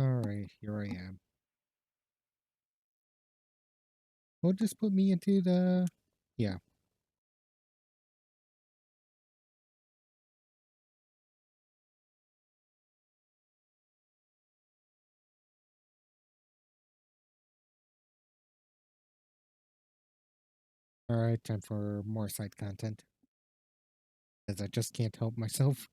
Alright, here I am. Well, just put me into the... Yeah. Alright, time for more side content. Because I just can't help myself.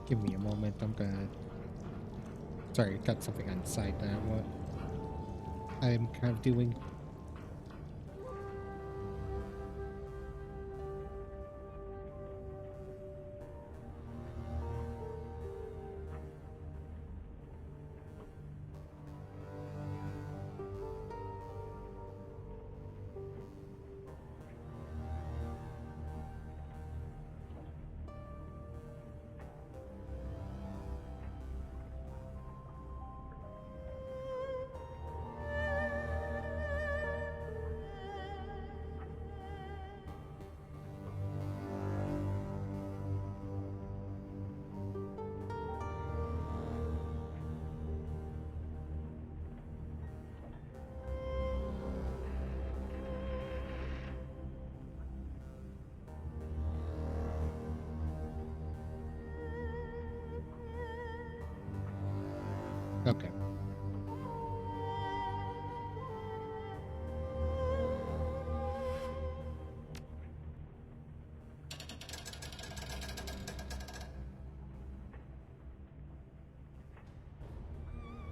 Give me a moment. I'm gonna... Sorry, got something on the side that I'm kind of doing. Okay.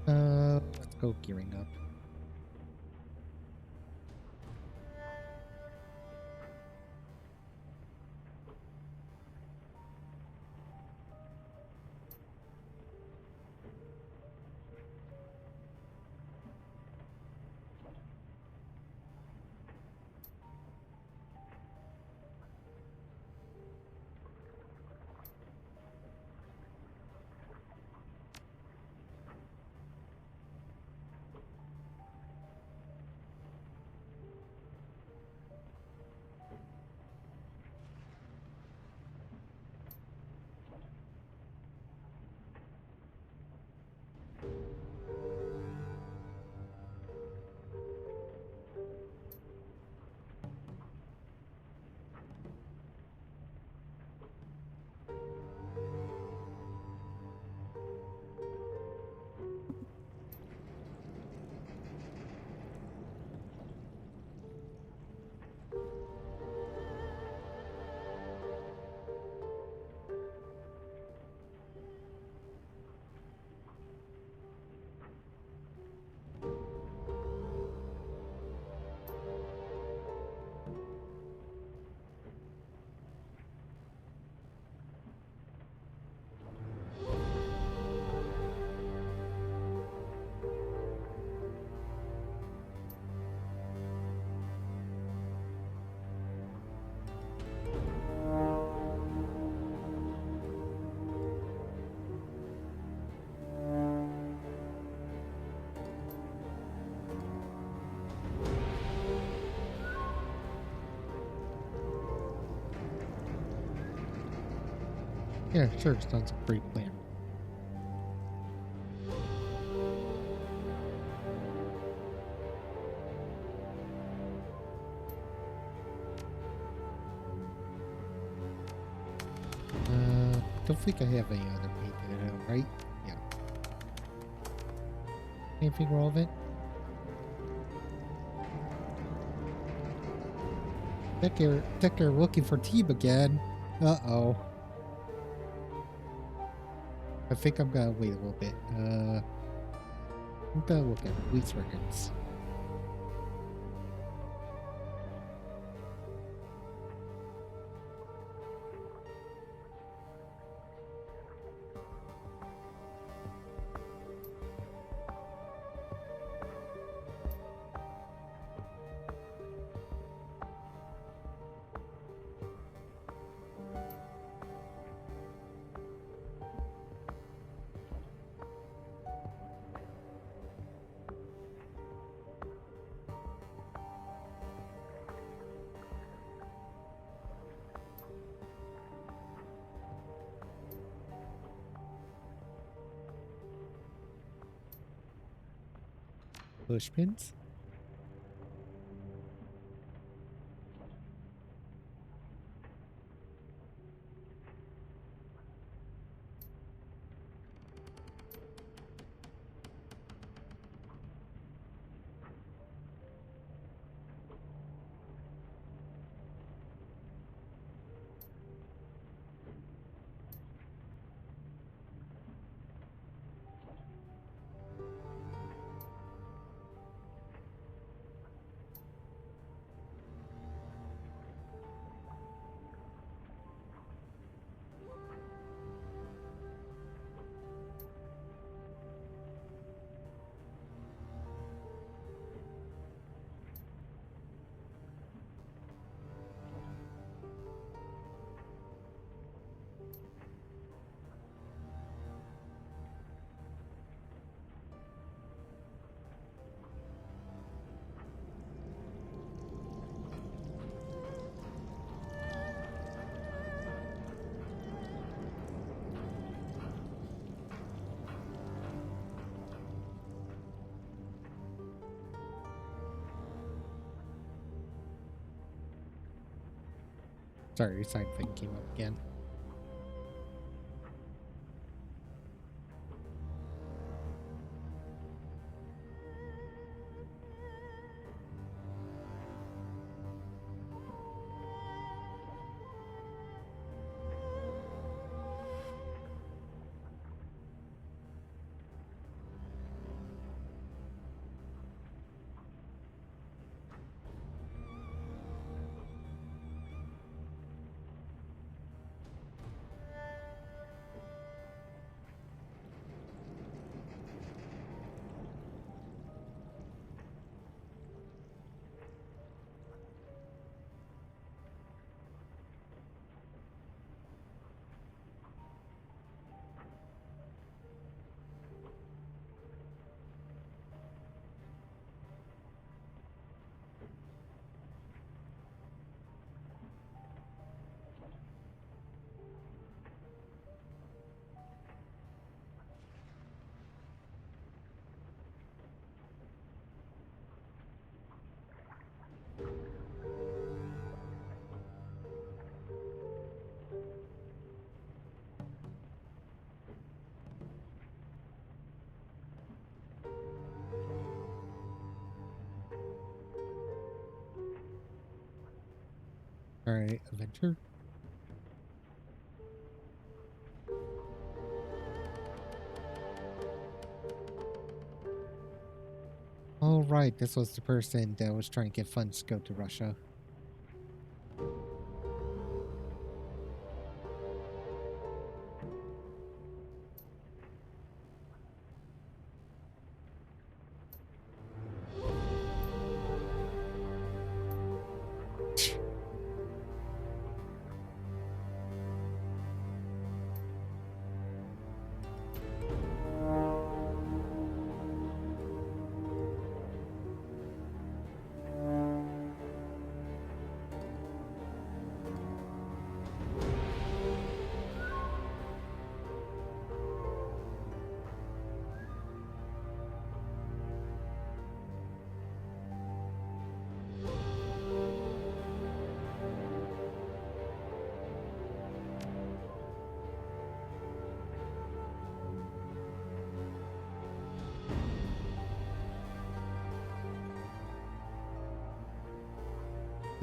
Let's go gearing up. Yeah, sure. Sounds like a great plan. Don't think I have any other painted, right? Yeah. Anything relevant? Decker looking for team again. Uh-oh. I think I'm gonna wait a little bit. I'm gonna look at police records. Push pins? Sorry, side thing came up again. Alright, adventure. Oh, right, this was the person that was trying to get funds to go to Russia.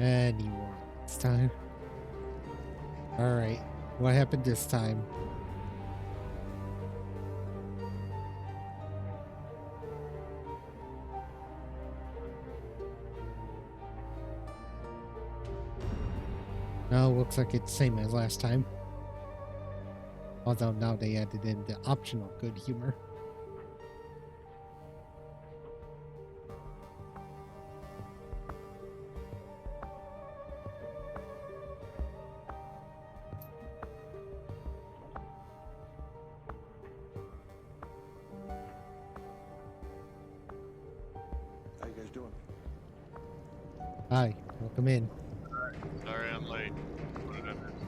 Anyway, this time. Alright, what happened this time? No, looks like it's same as last time. Although now they added in the optional good humor. How you guys doing? Hi, welcome in. Sorry I'm late. What did I miss?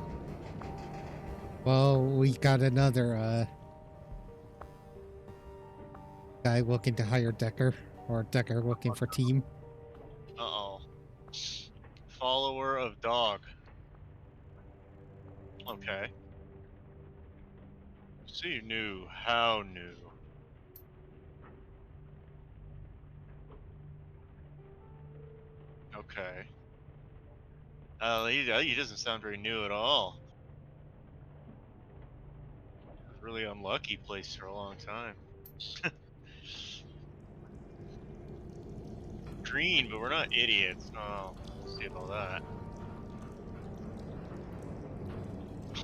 Well, we got another guy looking to hire Decker, or Decker looking for team. Uh-oh. Follower of dog. Okay. So you knew. How new? Okay. He doesn't sound very new at all. Really unlucky place for a long time. Green, but we're not idiots. Oh, we'll see about that.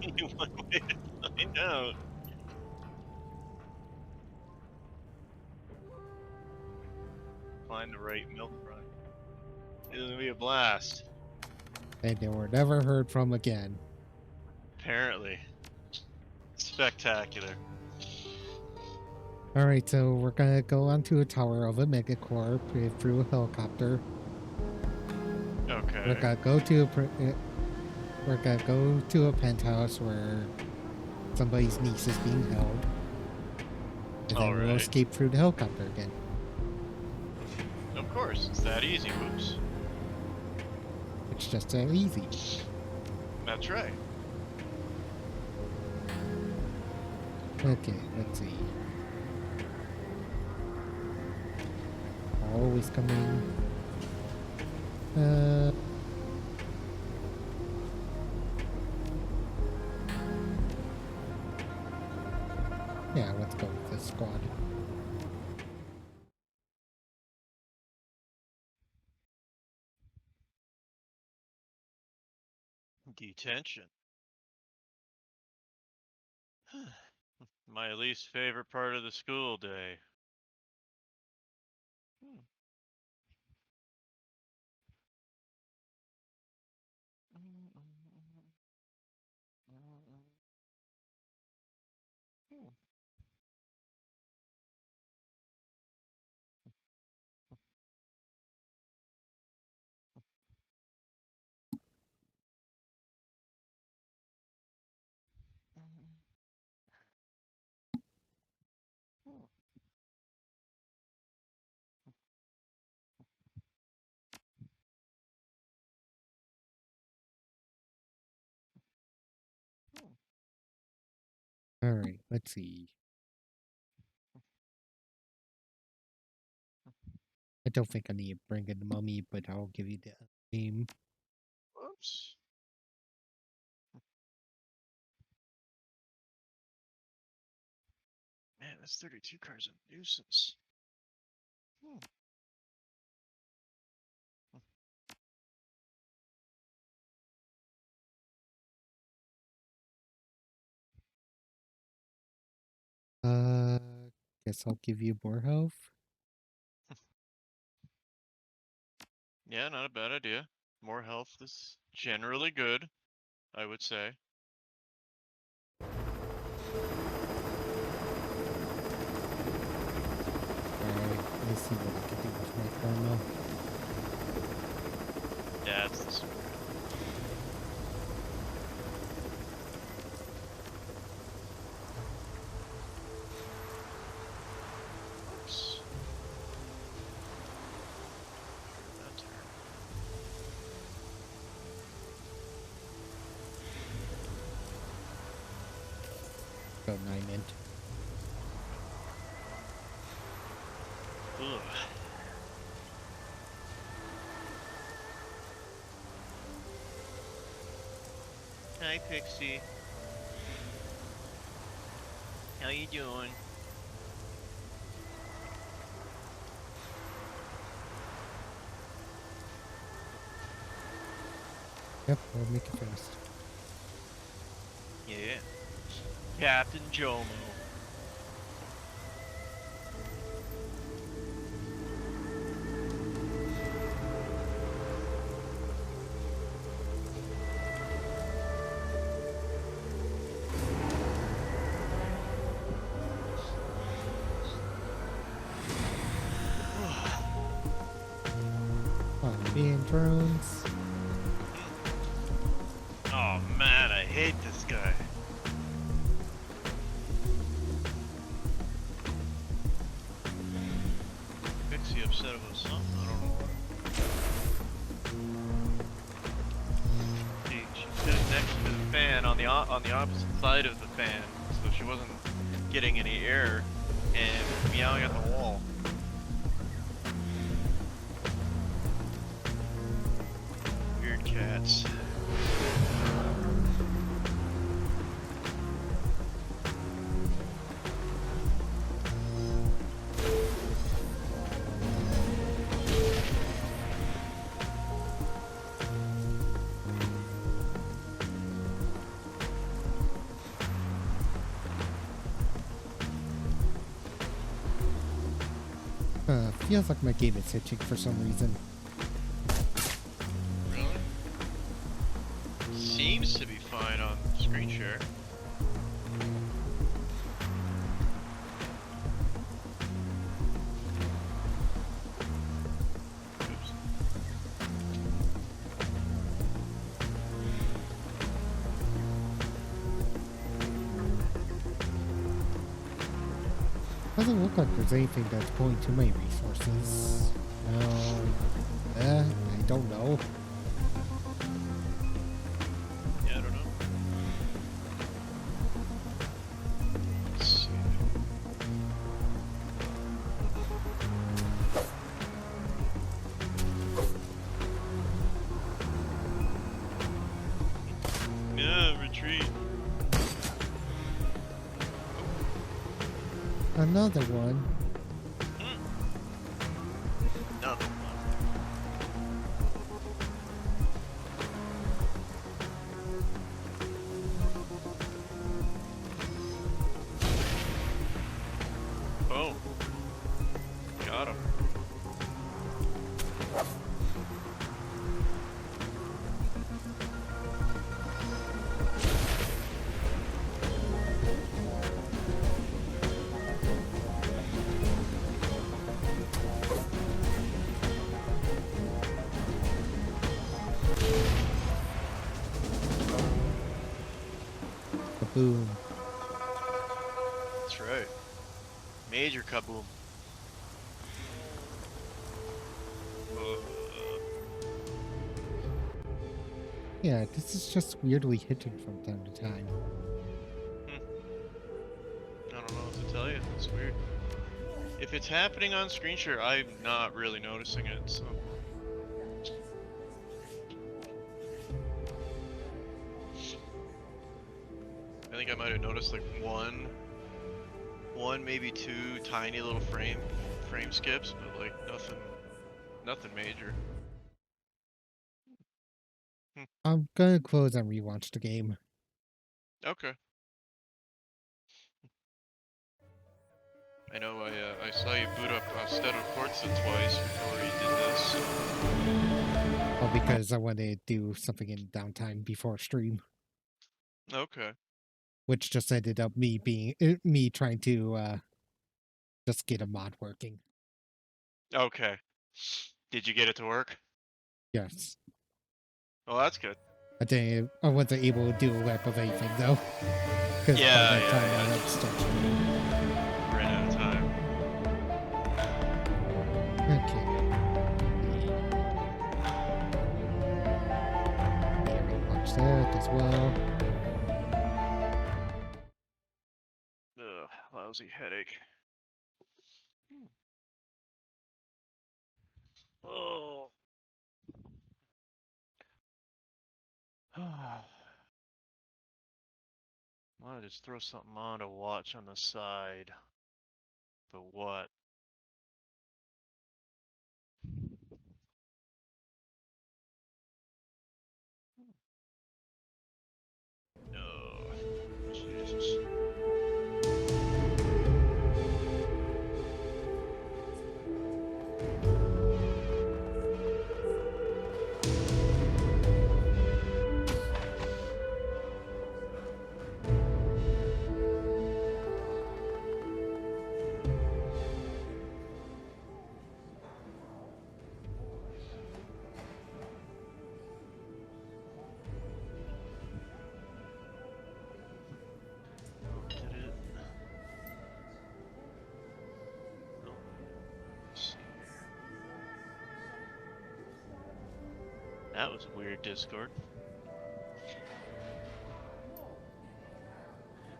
Only one way to find out. Find the right milk run. It's gonna be a blast. And they were never heard from again. Apparently. Spectacular. Alright, so we're gonna go onto a tower of a megacorp through a helicopter. Okay. We're gonna go to a penthouse where somebody's niece is being held. And then we'll Alright. escape through the helicopter again. Of course, it's that easy, whoops. It's just that easy. That's right. Okay, let's see. Always coming. Yeah, let's go with this squad. Detention. My least favorite part of the school day. Alright, let's see. I don't think I need to bring in the mummy, but I'll give you the name. Whoops. Man, this 32 car's a nuisance. Uh, guess I'll give you more health. Yeah, not a bad idea. More health is generally good, I would say. Alright, let me see what I can do with my karma. Yeah, it's the spirit. Oops. That turn. Go 9 int. Ugh. Hi, Pixie. How you doing? Yep, I'll make it fast. Yeah. Captain Jomo. Oh, being drones. Oh man, I hate this guy. Pixie upset about something, I don't know what. She's sitting next to the fan on the opposite side of the fan, so she wasn't getting any air and meowing at the wall. Weird cats. Feels like my game is hitching for some reason. Really? Seems to be fine on screen share. Oops. Doesn't look like there's anything that's going to my resources. No. I don't know. Yeah, I don't know. Let's see. Yeah, retreat. Another one. Another one. Boom. Got him. Kaboom. That's right. Major kaboom. Yeah, this is just weirdly hitting from time to time. I don't know what to tell you. It's weird. If it's happening on screen share, I'm not really noticing it, so. I think I might have noticed like one, maybe two tiny little frame skips, but like nothing major. Hmm. I'm gonna close and rewatch the game. Okay. I know I saw you boot up Stedo Forza twice before you did this. Well, because I want to do something in downtime before stream, Okay. which just ended up me trying to just get a mod working. Okay. Did you get it to work? Yes. Oh, that's good. I wasn't able to do a lap of anything though, because by Yeah, that time I yeah, had just started. ran out of time. Okay. Yeah, rewatch that as well. Ugh, lousy headache. Oh. I want to just throw something on to watch on the side. But what? That was a weird Discord.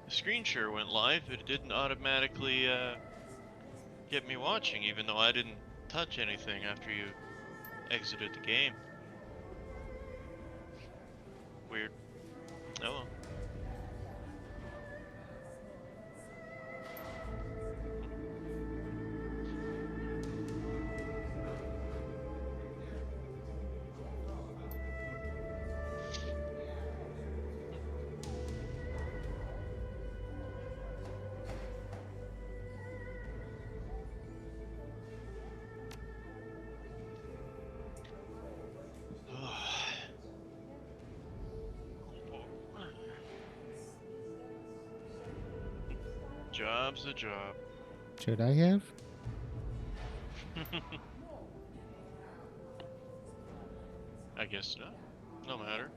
The screen share went live, but it didn't automatically get me watching, even though I didn't touch anything after you exited the game. Weird. Oh well. Job's a job. Should I have? I guess not. No matter.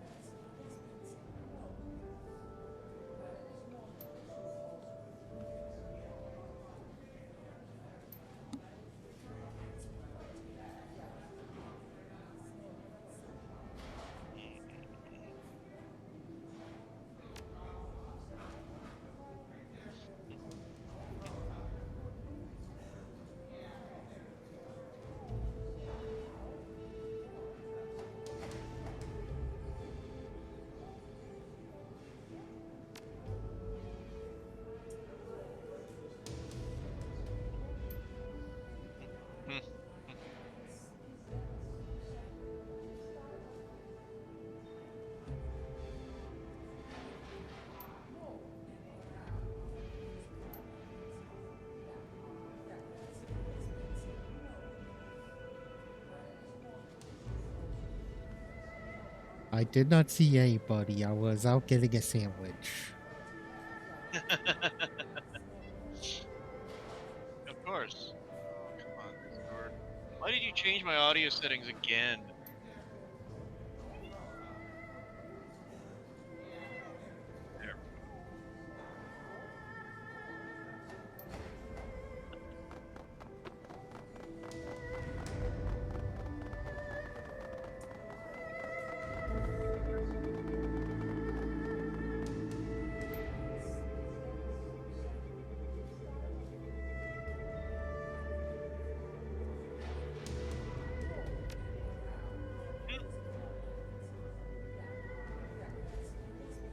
I did not see anybody. I was out getting a sandwich. Of course. Oh, come on, Discord. Why did you change my audio settings again? There.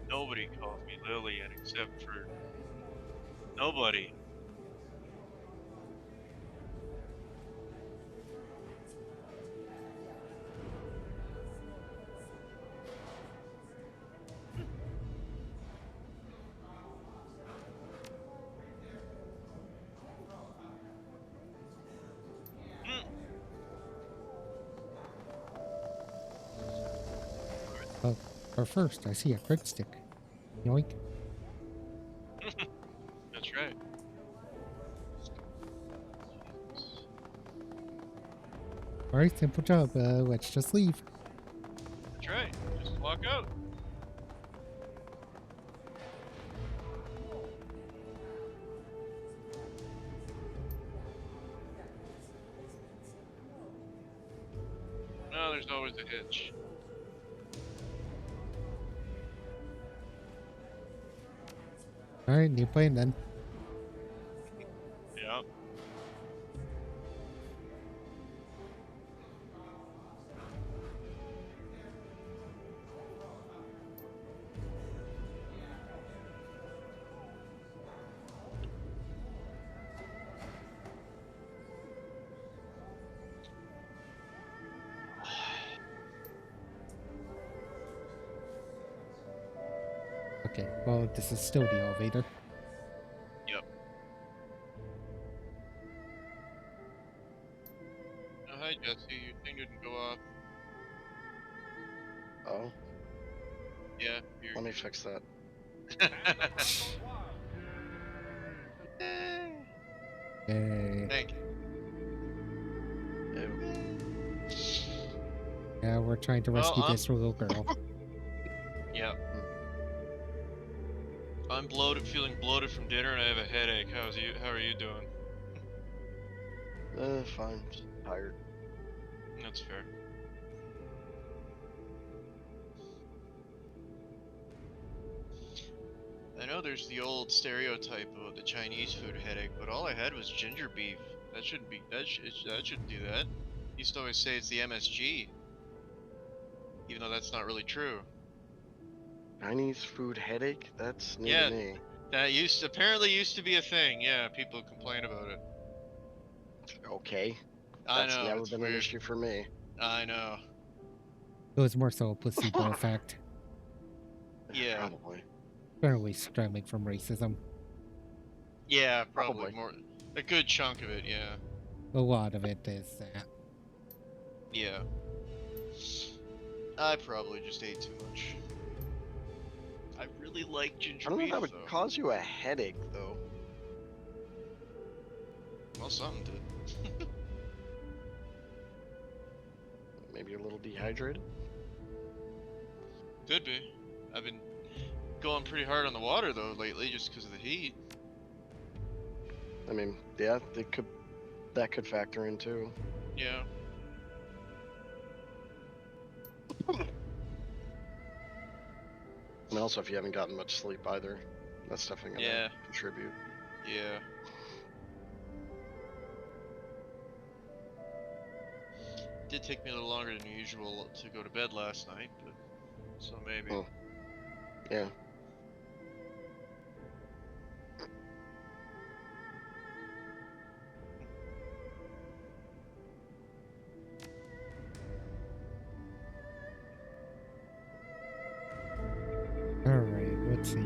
Nobody calls me Lillian except for nobody. But first, I see a crit stick. Yoink. That's right. Alright, simple job. Let's just leave. That's right. Just walk out. No, there's always a hitch. Alright, new plan then. Yep. Okay, well, this is still the elevator. Yep. Oh, hi, Jesse. Your thing didn't go off. Oh, Yeah, you're... let me fix that. Yay. Thank you. Ew. Yeah, we're trying to rescue this little girl. Yep. I'm bloated, feeling bloated from dinner, and I have a headache. How are you doing? Fine. Just tired. That's fair. I know there's the old stereotype about the Chinese food headache, but all I had was ginger beef. That shouldn't be. That shouldn't do that. Used to always say it's the MSG, even though that's not really true. Chinese food headache? That's new Yeah. to me. That apparently used to be a thing. Yeah, people complain about it. Okay. I That's know, never it's been an weird. issue for me. I know. It was more so a placebo effect. Yeah. Probably. Apparently stemming from racism. Yeah, probably Probably. more. A good chunk of it, yeah. A lot of it is that. Yeah. I probably just ate too much. I really like ginger I don't know if beef, that would though. cause you a headache, though. Well, something did. Maybe you're a little dehydrated? Could be. I've been going pretty hard on the water, though, lately, just because of the heat. I mean, yeah, that could factor in, too. Yeah. And also, if you haven't gotten much sleep either, that's definitely gonna contribute. Yeah. Did take me a little longer than usual to go to bed last night, but so maybe. Oh. Yeah. Alright, let's see.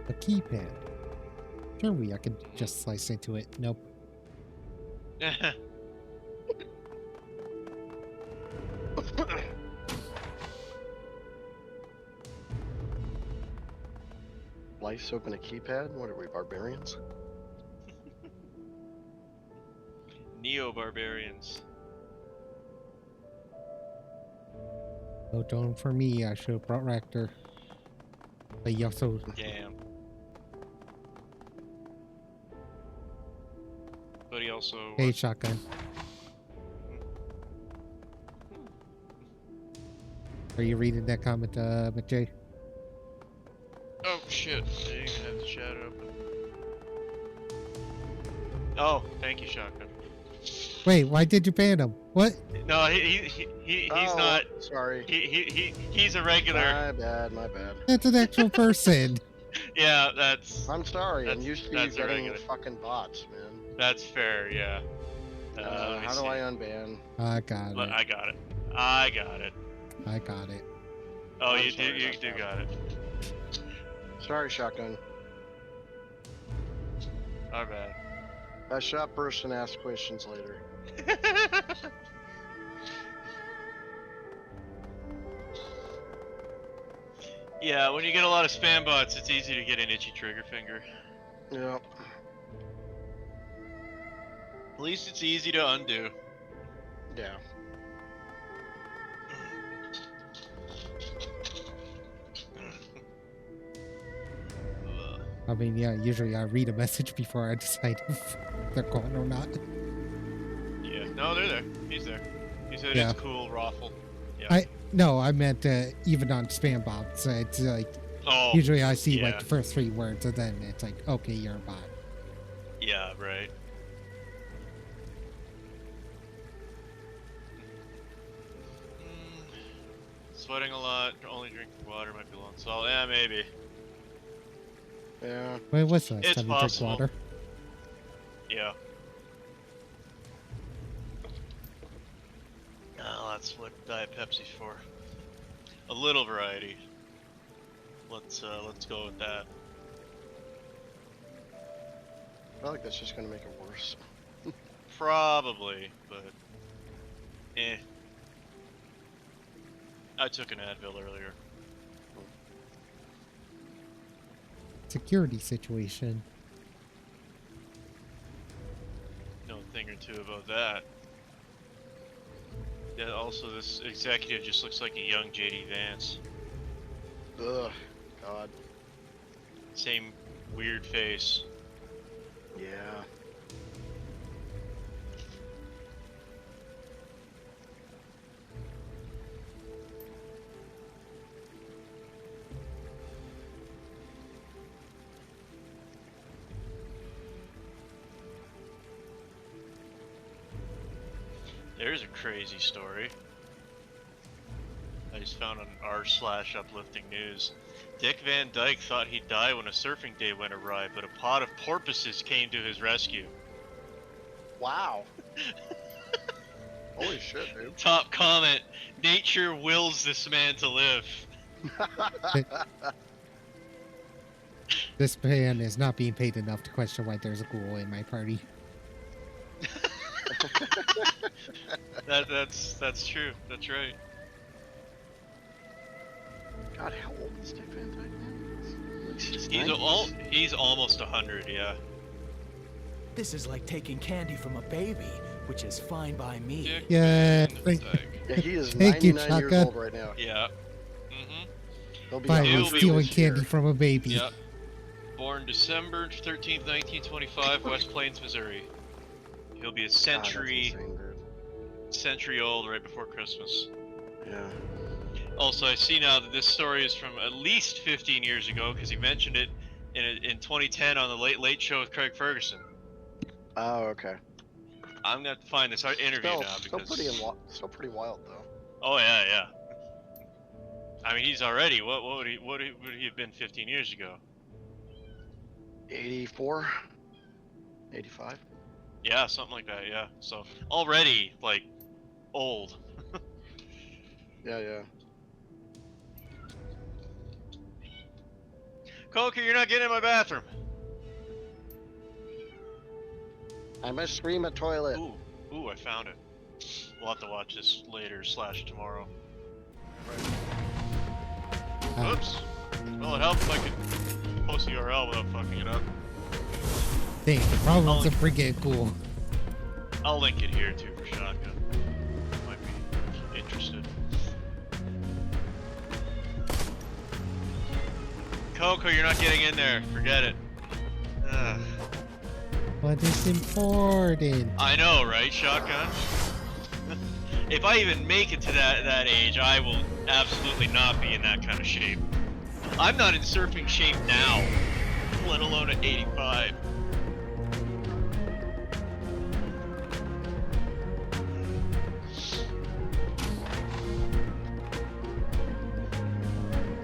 A keypad. Surely I could just slice into it. Nope. Life's open a keypad? What are we, barbarians? Neo-barbarians. No tone for me. I should have brought Raptor. But you also. Damn. But he also. Hey, shotgun. Are you reading that comment, McJay? Oh shit! I didn't even have the chat open. Oh, thank you, shotgun. Wait, why did you ban him? What? No, he's not. Sorry. He's a regular. My bad. That's an actual person. Yeah, that's. I'm sorry, I'm That's- used to you that's a getting regular. fucking bots, man. That's fair. Yeah. Let me How do see. I unban? I got it. I got it. I got it. I got it. Oh, I'm you sorry do. You about do that. got it. Sorry, shotgun. Our bad. That shot burst and ask questions later. Yeah, when you get a lot of spam bots, it's easy to get an itchy trigger finger. Yeah. At least it's easy to undo. Yeah. I mean, yeah, usually I read a message before I decide if they're gone or not. Yeah. No, they're there. He's there. He said Yeah. it's cool, Raffle. Yeah. No, I meant even on spam bots. It's like, Oh. usually I see like yeah. the first 3 words and then it's like, okay, you're a bot. Yeah, right. Sweating a lot, only drinking water might be long salt. Yeah, maybe. Yeah. Wait, what's the last It's time you drink possible. water? Yeah. Oh, that's what Diet Pepsi's for. A little variety. Let's go with that. I feel like that's just gonna make it worse. Probably, but eh. I took an Advil earlier. Security situation. Know a thing or two about that. Yeah, also this executive just looks like a young JD Vance. Ugh. God. Same weird face. Yeah. There's a crazy story. I just found on r/uplifting news. Dick Van Dyke thought he'd die when a surfing day went awry, but a pod of porpoises came to his rescue. Wow. Holy shit, dude. Top comment: nature wills this man to live. This man is not being paid enough to question why there's a ghoul in my party. That's true. That's right. God, how old is Dick Van Dyke, man? He's He's almost 100, yeah. This is like taking candy from a baby, which is fine by me. Dick Yeah, Van thank- Dyke. Yeah, he is Thank you, 99 years Chaka. old right now. Yeah. Mm-hmm. He'll be Finally 100 stealing this year. candy from a baby. Yep. Born December 13th, 1925, West Plains, Missouri. He'll be a God, that's century insane, dude. century old right before Christmas. Yeah. Also, I see now that this story is from at least 15 years ago because he mentioned it in 2010 on the Late Late Show with Craig Ferguson. Oh, okay. I'm gonna have to find this interview now Still because still pretty wild though. oh yeah. I mean, he's already what would he have been 15 years ago? 84, 85. Yeah, something like that. Yeah, so already like old. Yeah. Coker, you're not getting in my bathroom. I must scream a toilet. Ooh, I found it. We'll have to watch this later / tomorrow. Oops. Well, it helped if I could post the URL without fucking it up. Dang, the problem's a friggin' ghoul. I'll link it here too for Shotgun. Might be interested. Coco, you're not getting in there. Forget it. Ugh. But it's important. I know, right, Shotgun? If I even make it to that age, I will absolutely not be in that kind of shape. I'm not in surfing shape now, let alone at 85.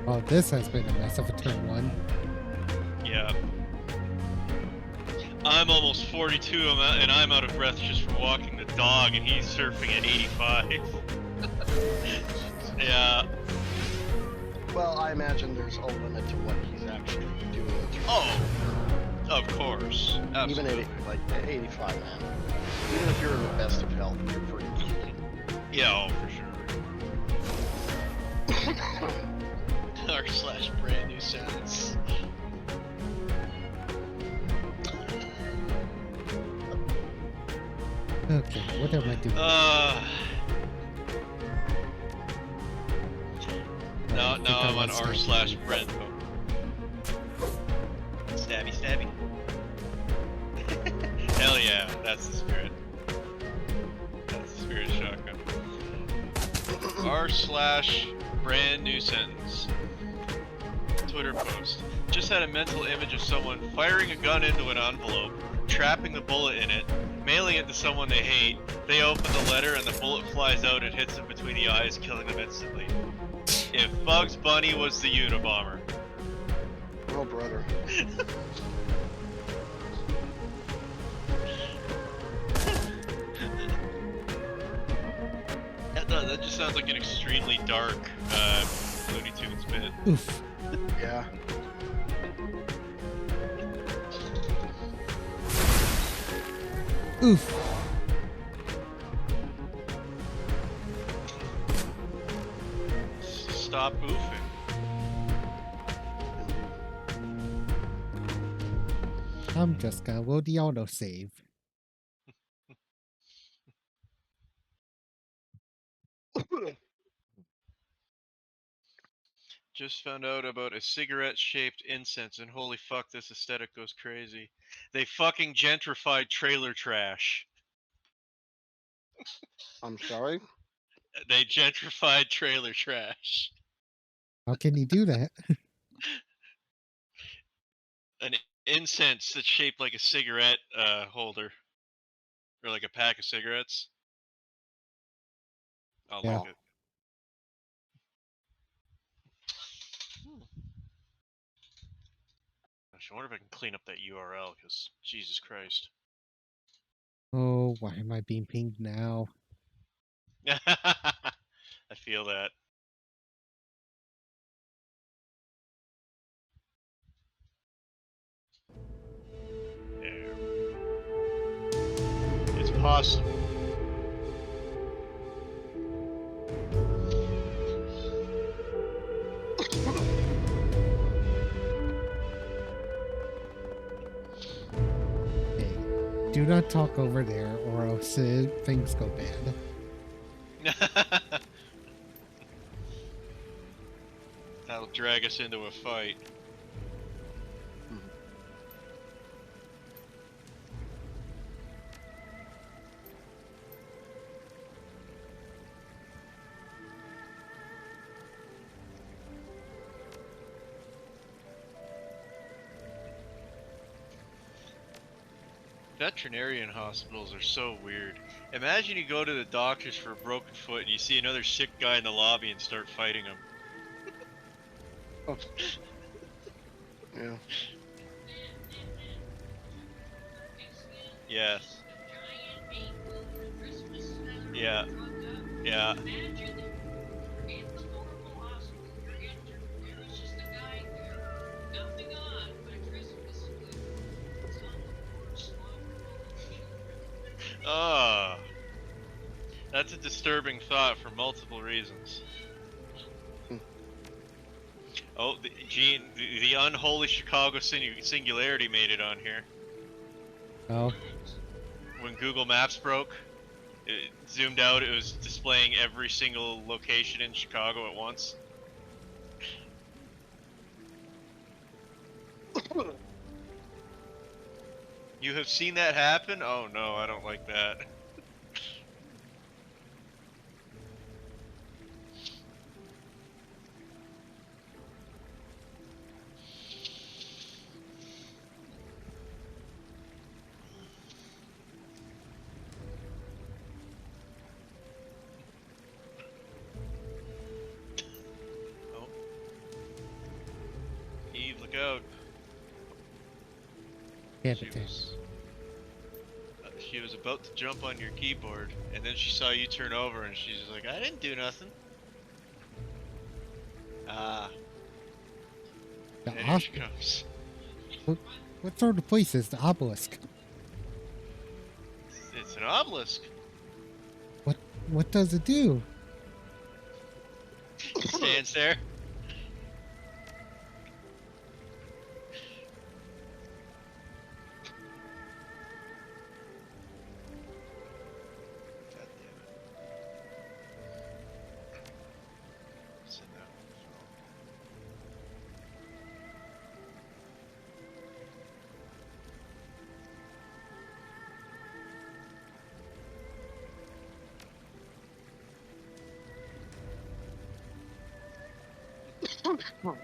Oh, this has been a mess of a turn one. Yeah. I'm almost 42 and I'm out of breath just from walking the dog, and he's surfing at 85. Yeah. Well, I imagine there's a limit to what he's actually doing. Oh, of course. Even Absolutely. at 85, man. Even if you're in the best of health, you're pretty. Yeah, oh, for sure. r/brand new sentence. Okay, what am I doing? No, think I'm I on was r/Brent. Stabby. Hell yeah, that's the spirit. That's the spirit of Shotgun. r/brand new sentence. Twitter post. Just had a mental image of someone firing a gun into an envelope, trapping the bullet in it, mailing it to someone they hate. They open the letter and the bullet flies out and hits them between the eyes, killing them instantly. If Bugs Bunny was the Unabomber. Oh, brother. That just sounds like an extremely dark Looney Tunes bit. Oof. Yeah. Oof. Stop oofing. I'm just gonna load the autosave. Just found out about a cigarette-shaped incense, and holy fuck, this aesthetic goes crazy. They fucking gentrified trailer trash. I'm sorry. They gentrified trailer trash. How can you do that? An incense that's shaped like a cigarette holder, or like a pack of cigarettes. I'll Yeah. link it. I wonder if I can clean up that URL, because Jesus Christ. Oh, why am I being pinged now? I feel that. There. It's possible. Hey, do not talk over there or else things go bad. That'll drag us into a fight. Mhm. Veterinarian hospitals are so weird. Imagine you go to the doctors for a broken foot and you see another sick guy in the lobby and start fighting him. Yeah. Yeah. Yeah. Yeah. Ah. That's a disturbing thought for multiple reasons. Hmm. Oh, Gene, the unholy Chicago singularity made it on here. Oh, When Google Maps broke, it zoomed out, it was displaying every single location in Chicago at once. You have seen that happen? Oh no, I don't like that. Oh. Eve, look out. can't She attack. she was about to jump on your keyboard, and then she saw you turn over, and she's like, I didn't do nothing. Ah, The and here she comes. what sort of place is the obelisk? It's an obelisk. What does it do? It stands there. God damn it. Send that on the phone.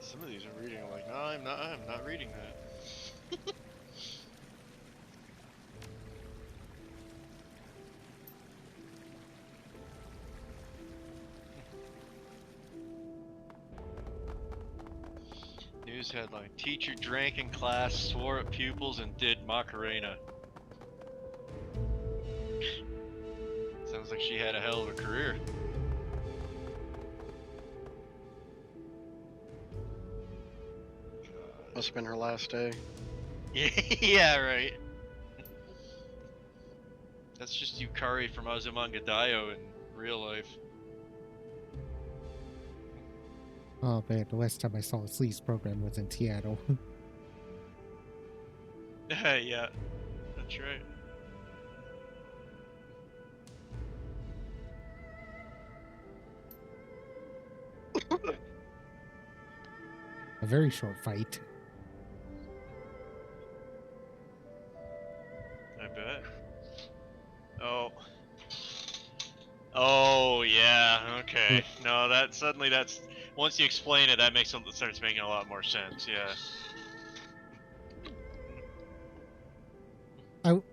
Some of these are reading. I'm like, no, I'm not reading that. news headline: Teacher drank in class, swore at pupils, and did Macarena. Sounds like she had a hell of a career. Must have been her last day. Yeah, right. That's just Yukari from Azumanga Daioh in real life. Oh man, the last time I saw a Sleeves program was in Seattle. Yeah, that's right. A very short fight. I bet. Oh yeah, okay. No, that's once you explain it, that makes something that starts making a lot more sense. Yeah.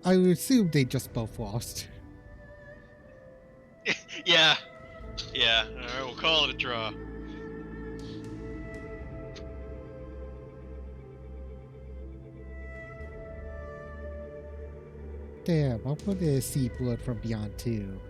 I assume they just both lost. Yeah. Yeah. All right, we'll call it a draw. Damn, I want to see Blood from Beyond 2.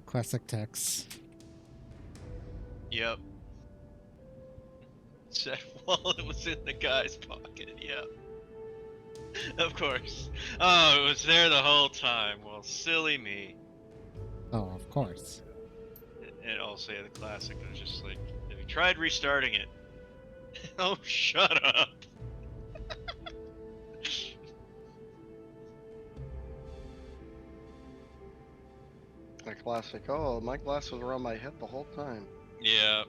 Classic text. Yep. Said wallet was in the guy's pocket. Yep. Of course. Oh, it was there the whole time. Well, silly me. Oh, of course. And I'll say the classic. It was just like, have you tried restarting it? Oh, shut up. A classic. Oh, my glass was around my head the whole time. Yeah.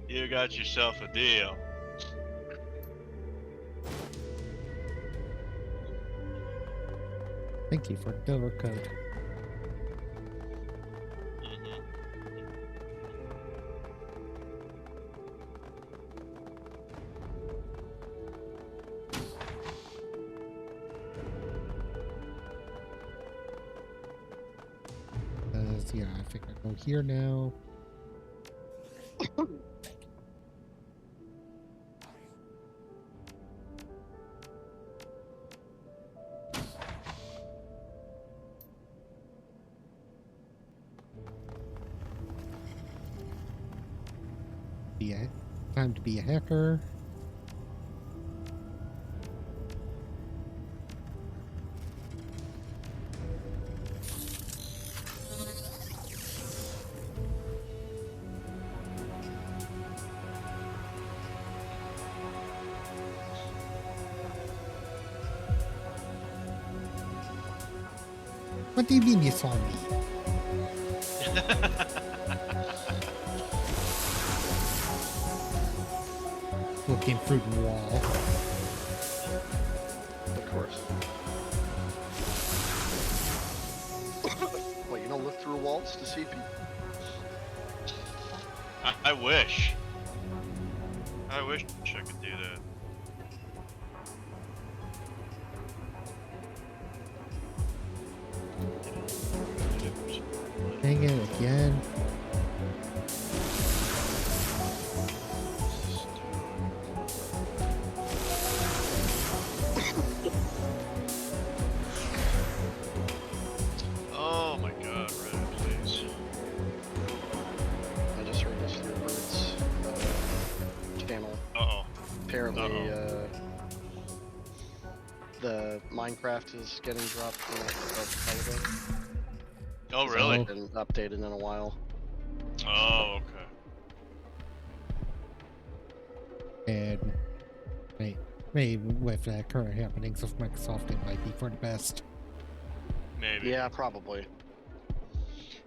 You got yourself a deal. Thank you for the dollar code. Yeah, I think I go here now. Time to be a hacker. What do you mean you saw me? Looking through the wall. Of course. What, you don't look through walls to see if you... I wish. I wish I could do that. it again. Oh my god, Reddit, please. I just heard this through Bert's channel. Uh-oh. Apparently, the Minecraft is getting dropped from the holiday. Oh, It's really? not been updated in a while. Oh, okay. And maybe with the current happenings of Microsoft, it might be for the best. Maybe. Yeah, probably.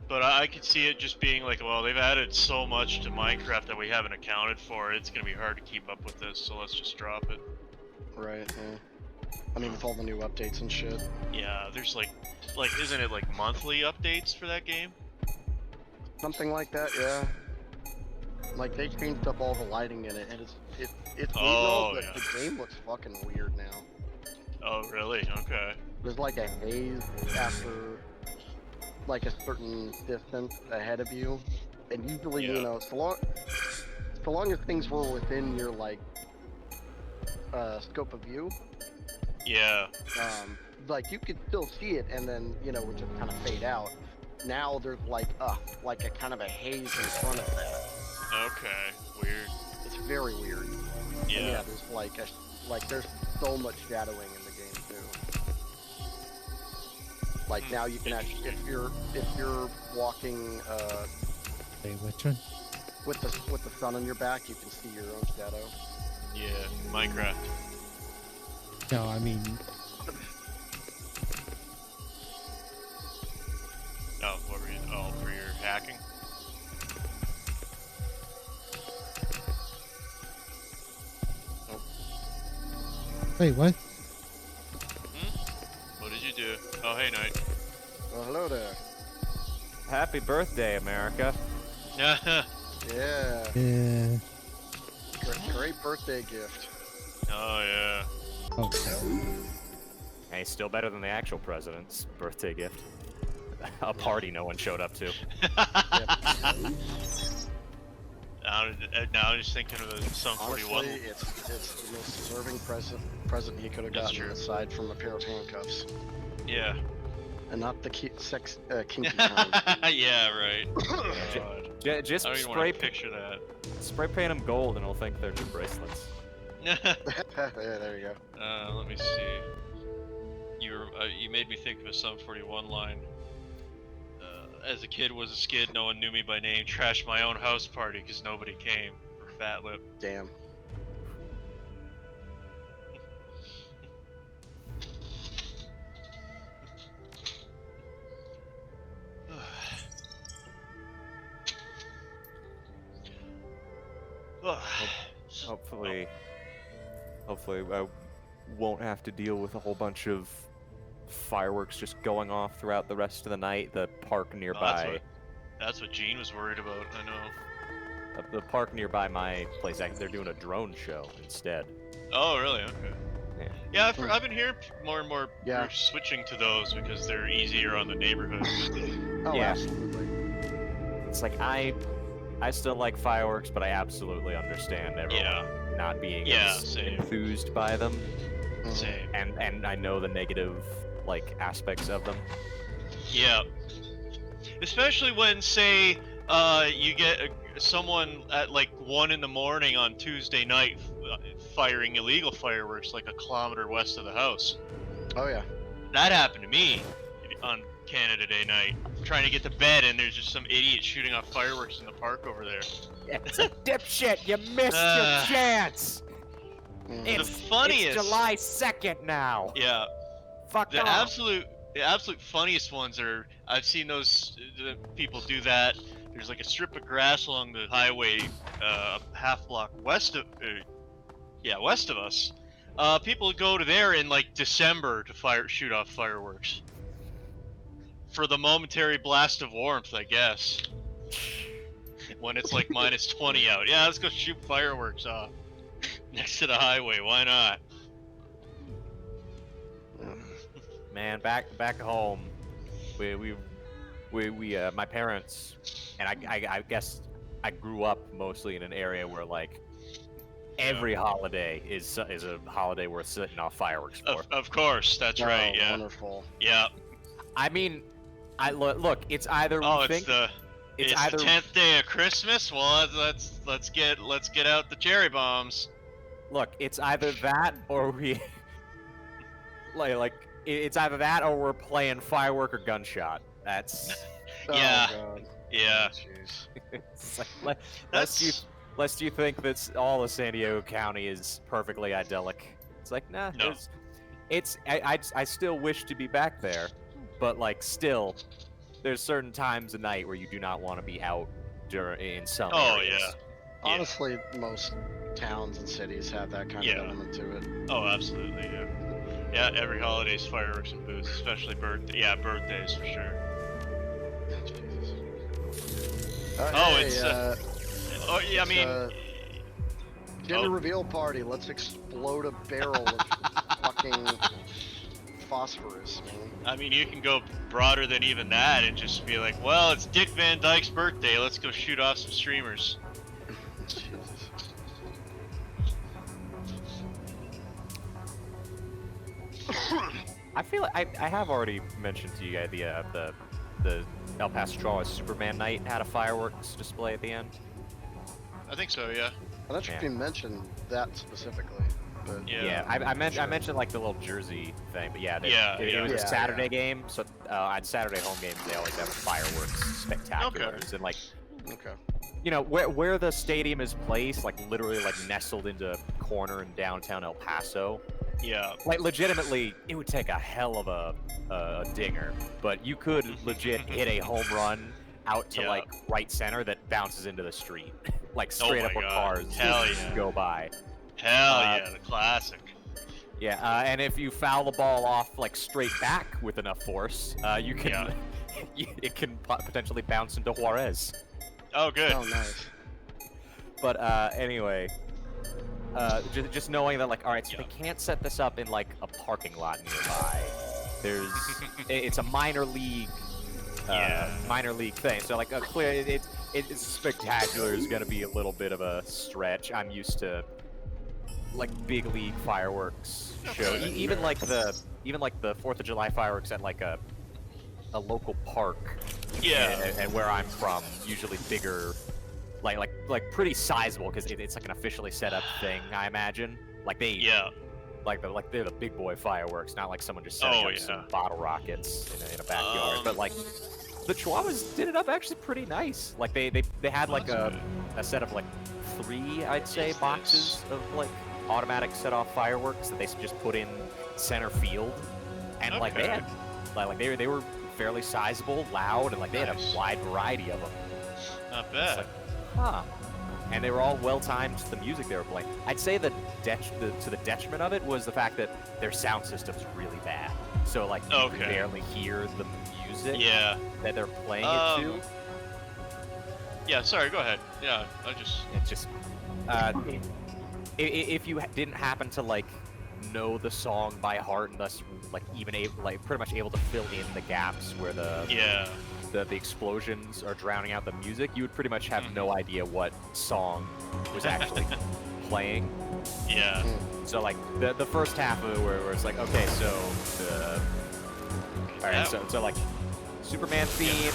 But I could see it just being like, well, they've added so much to Minecraft that we haven't accounted for. It's gonna be hard to keep up with this, so let's just drop it. Right, yeah. I mean, with all the new updates and shit. Yeah, there's like, isn't it like monthly updates for that game? Something like that, yeah. Like, they changed up all the lighting in it, and it's neat and all, but yeah. the game looks fucking weird now. Oh, really? Okay. There's like a haze after like a certain distance ahead of you, and usually, Yeah. you know, so long as things were within your like scope of view, Yeah. like you could still see it, and then you know, it would just kind of fade out. Now there's like a kind of a haze in front of that. Okay. Weird. It's very weird. And Yeah. yeah, there's like there's so much shadowing in the game too. Like now you can actually, if you're walking Hey, which one? with the sun on your back, you can see your own shadow. Yeah. Minecraft. No, I mean, Oh, what were you? Oh, for your hacking? wait, what? What did you do? Oh, hey, Knight. Well, hello there. Happy birthday, America. Yeah, Yeah. great birthday gift. Oh, yeah. Okay. Hey, still better than the actual president's birthday gift. A party no one showed up to. Now I'm just thinking of the Sum 41. Honestly, it's the most deserving present he could have That's gotten, true. aside from a pair of handcuffs, Yeah. and not the kinky kind. Yeah, right. Oh, God. Just I don't even want to picture that. spray paint them gold and he'll think they're new bracelets. Yeah, there you go. Let me see. You made me think of a Sum 41 line. As a kid was a skid, no one knew me by name. Trashed my own house party because nobody came. For Fat Lip. Damn. Hopefully I won't have to deal with a whole bunch of fireworks just going off throughout the rest of the night. The park nearby, That's what Gene was worried about. I know. the park nearby my place, they're doing a drone show instead. Oh, really? Okay. Yeah. Yeah, I've been hearing more and more Yeah. are switching to those because they're easier on the neighborhood. Oh, Yeah. absolutely. It's like I still like fireworks, but I absolutely understand everyone Yeah. not being Yeah, as same. enthused by them, Mhm. Same. and I know the negative like aspects of them. Yeah. Especially when, say, you get someone at like 1 in the morning on Tuesday night firing illegal fireworks like a kilometer west of the house. Oh yeah. That happened to me on Canada Day night. Trying to get to bed and there's just some idiot shooting off fireworks in the park over there. It's a dipshit. You missed Uh, your chance. Mhm. It's funniest- It's July 2nd now. Yeah. Fuck The off. absolute funniest ones are, I've seen those people do that. There's like a strip of grass along the highway, a half block west of us. People go to there in like December to shoot off fireworks for the momentary blast of warmth, I guess. When it's like minus 20 out, yeah, let's go shoot fireworks off next to the highway. Why not? Man, back home, we my parents, and I guess I grew up mostly in an area where like every holiday is a holiday worth setting off fireworks for. Of course, that's right. Oh, Yeah. wonderful. Yeah. I mean, look. It's either we Oh, think it's either the 10th day of Christmas. Well, let's get out the cherry bombs. look. It's either that or we it's either that or we're playing firework or gunshot. That's Yeah. Oh, God. Yeah. Jeez. it's like, That's lest you think that all of San Diego County is perfectly idyllic. It's like, nah. No. I still wish to be back there, but like still, there's certain times of night where you do not want to be out in some Oh areas. yeah. Honestly, most towns and cities have that kind Yeah. of element to it. Oh, absolutely. Yeah. Yeah. Every holiday's fireworks and booze, especially birthdays for sure. Jesus. Oh, hey, it's, Oh yeah. I it's, mean. gender Oh. reveal party. Let's explode a barrel of fucking phosphorus, man. I mean, you can go broader than even that and just be like, well, it's Dick Van Dyke's birthday. Let's go shoot off some streamers. Jesus. I feel like I have already mentioned to you guys the El Paso Superman Night had a fireworks display at the end. I think so. Yeah. I'm not sure if Yeah. you mentioned that specifically, but Yeah. I Sure. mentioned like the little Jersey thing, but yeah, Yeah, it was a yeah. Saturday game, so on Saturday home games they always have fireworks spectaculars and like okay. you know where the stadium is placed, like literally like nestled into a corner in downtown El Paso. Yeah. Like legitimately, it would take a hell of a dinger, but you could legit hit a home run out to Yeah. like right center that bounces into the street, like Oh straight my up where God. cars Hell yeah. go by. Hell yeah, the classic. Yeah, and if you foul the ball off like straight back with enough force, you can Yeah. it can potentially bounce into Juarez. Oh, good. Oh, nice. But anyway, just knowing that like, all right, so Yeah. they can't set this up in like a parking lot nearby. There's it's a minor league thing. So like clear it's spectacular is gonna be a little bit of a stretch. I'm used to like big league fireworks show. Okay. Even like the 4th of July fireworks at like a local park. Yeah. And where I'm from, usually bigger, like pretty sizable because it's like an officially set up thing. I imagine. Like they. Yeah. Like they're the big boy fireworks, not like someone just setting Oh, up yeah. some bottle rockets in a backyard. But like the Chihuahuas did it up actually pretty nice. Like they had like That's a set of like 3, I'd say, Yes, boxes of like automatic set off fireworks that they just put in center field, and like they Okay. had like they were fairly sizable, loud, and like they had Nice. a wide variety of them. Not It's bad. like, huh. And they were all well timed to the music they were playing. I'd say to the detriment of it was the fact that their sound system's really bad. So like you Okay. can barely hear the music Yeah. that they're playing it Um, to. Yeah. Sorry. Go ahead. Yeah. It's just if you didn't happen to like know the song by heart and thus like even pretty much able to fill in the gaps where Yeah. the explosions are drowning out the music, you would pretty much have no idea what song was actually playing. Yeah. So like the first half of it where it's like, okay, so all right, so like Superman theme,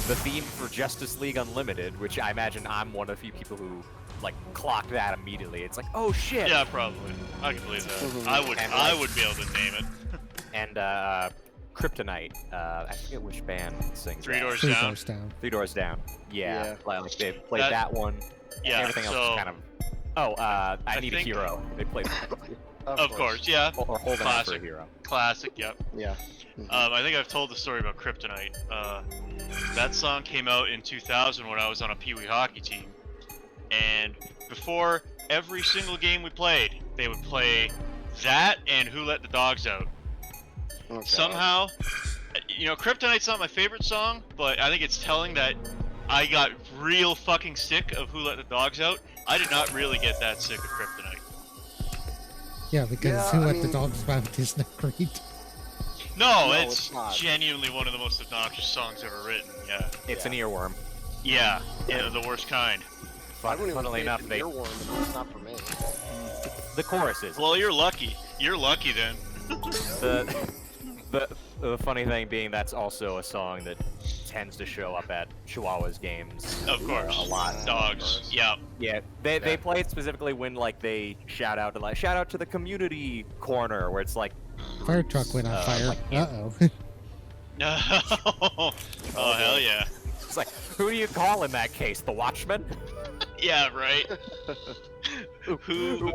the theme for Justice League Unlimited, which I imagine I'm one of the few people who like clocked that immediately. It's like, oh shit. Yeah. Probably. I can believe that. Mhm. And, I like- would be able to name it. And Kryptonite. I forget which band sings Three that. Doors Three Down. doors down. Three Doors Down. Yeah. Yeah. Like they played That- that one. Yeah. Everything else so, is kind of. Oh, I Need a think- Hero. They played Of course. Yeah. or Holding Out for a Classic. Hero. Classic. Yep. Yeah. I think I've told the story about Kryptonite. That song came out in 2000 when I was on a Pee Wee hockey team, and before every single game we played, they would play that and Who Let the Dogs Out. Okay. Somehow, Kryptonite's not my favorite song, but I think it's telling that I got real fucking sick of Who Let the Dogs Out. I did not really get that sick of Kryptonite. Yeah, because Yeah, Who I Let the mean- Dogs Out is not great. No, No, it's it's not. genuinely one of the most obnoxious songs ever written. Yeah. It's Yeah. an earworm. Yeah, the worst kind. I wouldn't even Funnily say enough, it's an earworm, but it's not for me. the chorus is. Well, you're lucky. You're lucky then. The, the funny thing being that's also a song that tends to show up at Chihuahuas games Of course. a lot. Dogs. Yeah. Yeah, they play it specifically when like they shout out to the community corner where it's like Fire truck went on fire. like, Uh-oh. No. Oh, hell yeah. it's like who do you call in that case? The Watchman? Yeah, right. Who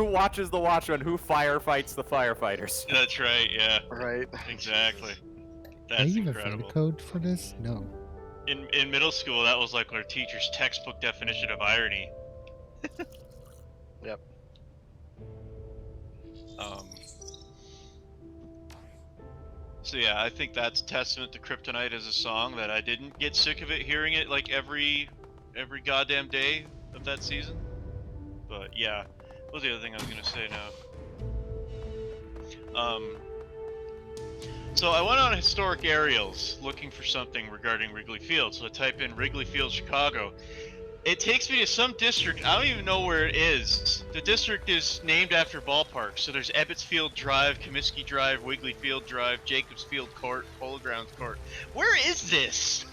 watches the Watchman? Who firefights the firefighters? That's right, yeah. Right. Exactly. Are That's you even incredible. code for this? No. In middle school, that was like our teacher's textbook definition of irony. Yep. So yeah, I think that's testament to Kryptonite as a song that I didn't get sick of it hearing it like every goddamn day of that season. But yeah, what was the other thing I was gonna say now? So I went on historic aerials looking for something regarding Wrigley Field. So I type in Wrigley Field, Chicago. It takes me to some district. I don't even know where it is. The district is named after ballparks. So there's Ebbets Field Drive, Comiskey Drive, Wiggly Field Drive, Jacobs Field Court, Polo Grounds Court. Where is this?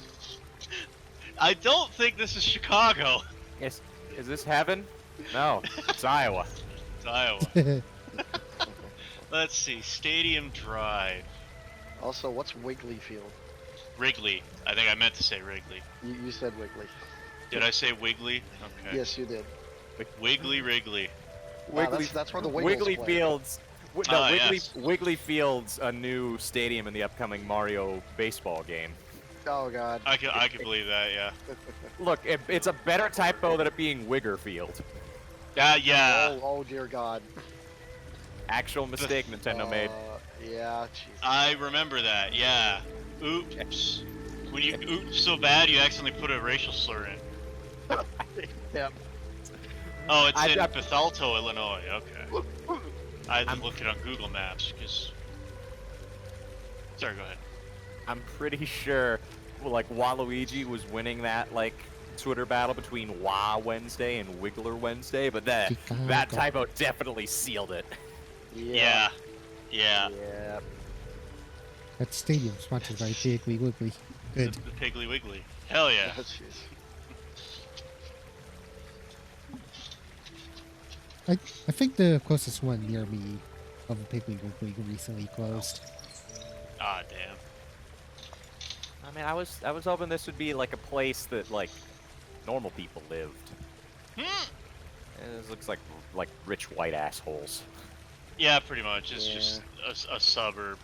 I don't think this is Chicago. Is this heaven? No, it's Iowa. It's Iowa. Let's see. Stadium Drive. Also, what's Wiggly Field? Wrigley. I think I meant to say Wrigley. You said Wiggly. Did I say Wiggly? Okay. Yes, you did. Wiggly Wrigley. Wow, that's where the Wiggles Wiggly play. Fields. No, Ah, Wiggly yes. Wiggly Fields, a new stadium in the upcoming Mario baseball game. Oh God. I could believe that, yeah. Look, it's a better typo than it being Wigger Field. Yeah. Oh dear God. Actual mistake Nintendo made. Yeah. Jeez. I remember that, yeah. Oops. When you oops so bad, you accidentally put a racial slur in. Yep. Oh, it's in I- Bethalto, Illinois. Okay. I had to look it on Google Maps because. Sorry, go ahead. I'm pretty sure, like Waluigi was winning that like Twitter battle between Wah Wednesday and Wiggler Wednesday, but that Chicago. typo definitely sealed it. Yeah. Yeah. Yeah. That stadium sponsored by Piggly Wiggly. Good. The Piggly Wiggly. Hell yeah. Jeez. I think the closest one near me of a Piggly Wiggly recently closed. Ah, damn. I mean, I was hoping this would be like a place that like normal people lived. This looks like rich white assholes. Yeah, pretty much. It's Yeah. just a suburb.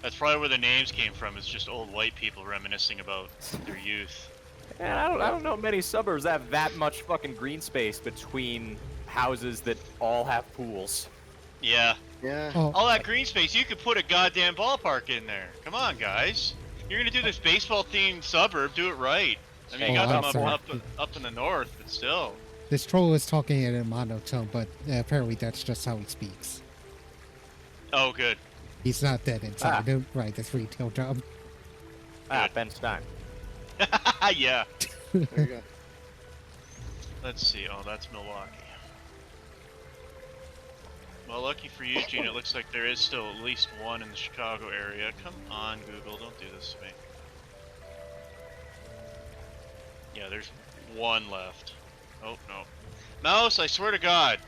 That's probably where the names came from. It's just old white people reminiscing about their youth. And I don't know many suburbs that have that much fucking green space between houses that all have pools. Yeah. Yeah. Oh, All that green space, you could put a goddamn ballpark in there. Come on, guys. You're gonna do this baseball-themed suburb, do it right. I mean, you Oh, got I'm them sorry. up in the north, but still. this troll is talking in a monotone, but apparently that's just how he speaks. Oh, good. He's not dead inside. Don't write this retail job. Ah, Ben Stein. Yeah. There you go. Let's see. Oh, that's Milwaukee. Well, lucky for you, Gene, it looks like there is still at least one in the Chicago area. Come on, Google, don't do this to me. Yeah, there's one left. Oh, no. Mouse, I swear to God.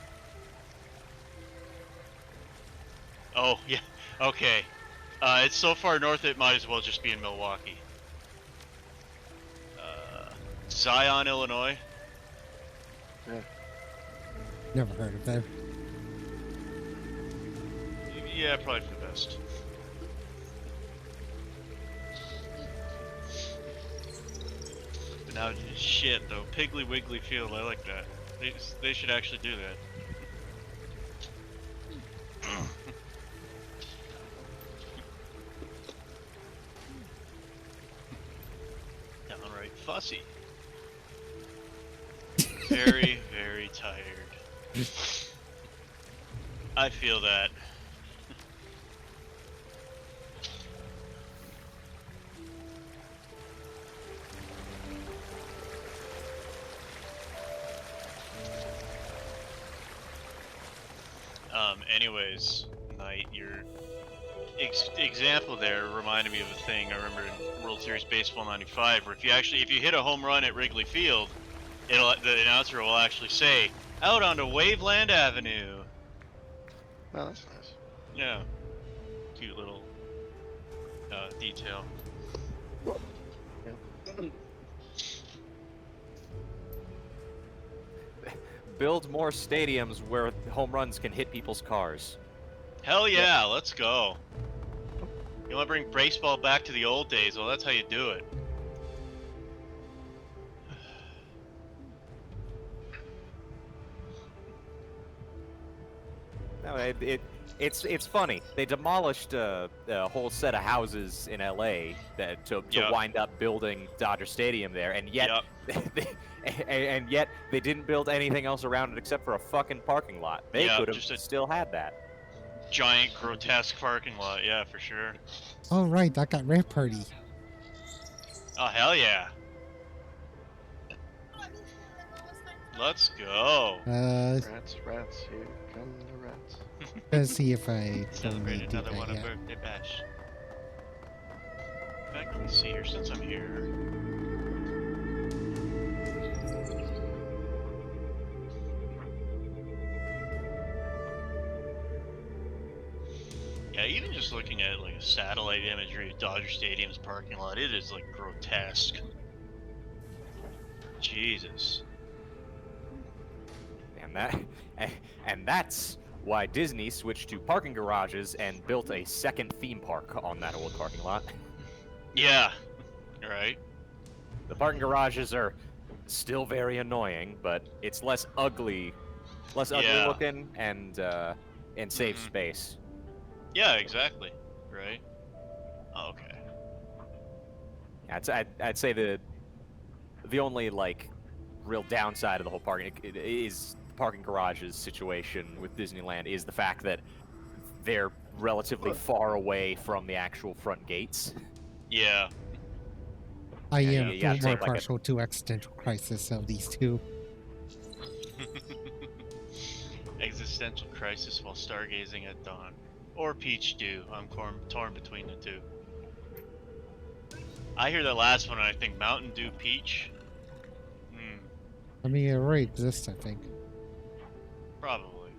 Oh, yeah. Okay. It's so far north it might as well just be in Milwaukee. Zion, Illinois. Never heard of them. Yeah, probably for the best. But now, shit though, Piggly Wiggly Field, I like that. They should actually do that. Downright fussy. Very, very tired. I feel that. Anyways, Knight, your example there reminded me of a thing I remember in World Series Baseball '95, where if you hit a home run at Wrigley Field, the announcer will actually say, "Out onto Waveland Avenue." Oh, that's nice. Yeah, cute little detail. Build more stadiums where home runs can hit people's cars. Hell yeah, let's go. You want to bring baseball back to the old days? Well, that's how you do it. No, it's funny. They demolished a whole set of houses in LA to Yep. wind up building Dodger Stadium there, and yet Yep. and yet they didn't build anything else around it except for a fucking parking lot. They Yep, could have just a- still had that. Giant, grotesque parking lot. Yeah, for sure. Oh, right, I got Rare Party. Oh, hell yeah. Let's go. Rats, here come the rats. Let's see if I Celebrate only do another that one, a yet. birthday bash. In fact, let me see here, since I'm here. Yeah, even just looking at like a satellite imagery of Dodger Stadium's parking lot, it is like grotesque. Jesus. And that's why Disney switched to parking garages and built a second theme park on that old parking lot. Yeah. Right. The parking garages are still very annoying, but it's less ugly Yeah. looking and save Mhm. space. Yeah, exactly. Right. Oh, okay. I'd say the only like real downside of the whole parking is parking garages situation with Disneyland is the fact that they're relatively far away from the actual front gates. Yeah. I Yeah, am you gotta more take, like, a- partial to existential crisis of these two. Existential crisis while stargazing at dawn. Or peach dew. I'm torn between the two. I hear the last one and I think Mountain Dew peach. Hmm. I mean, it already exists, I think. Probably.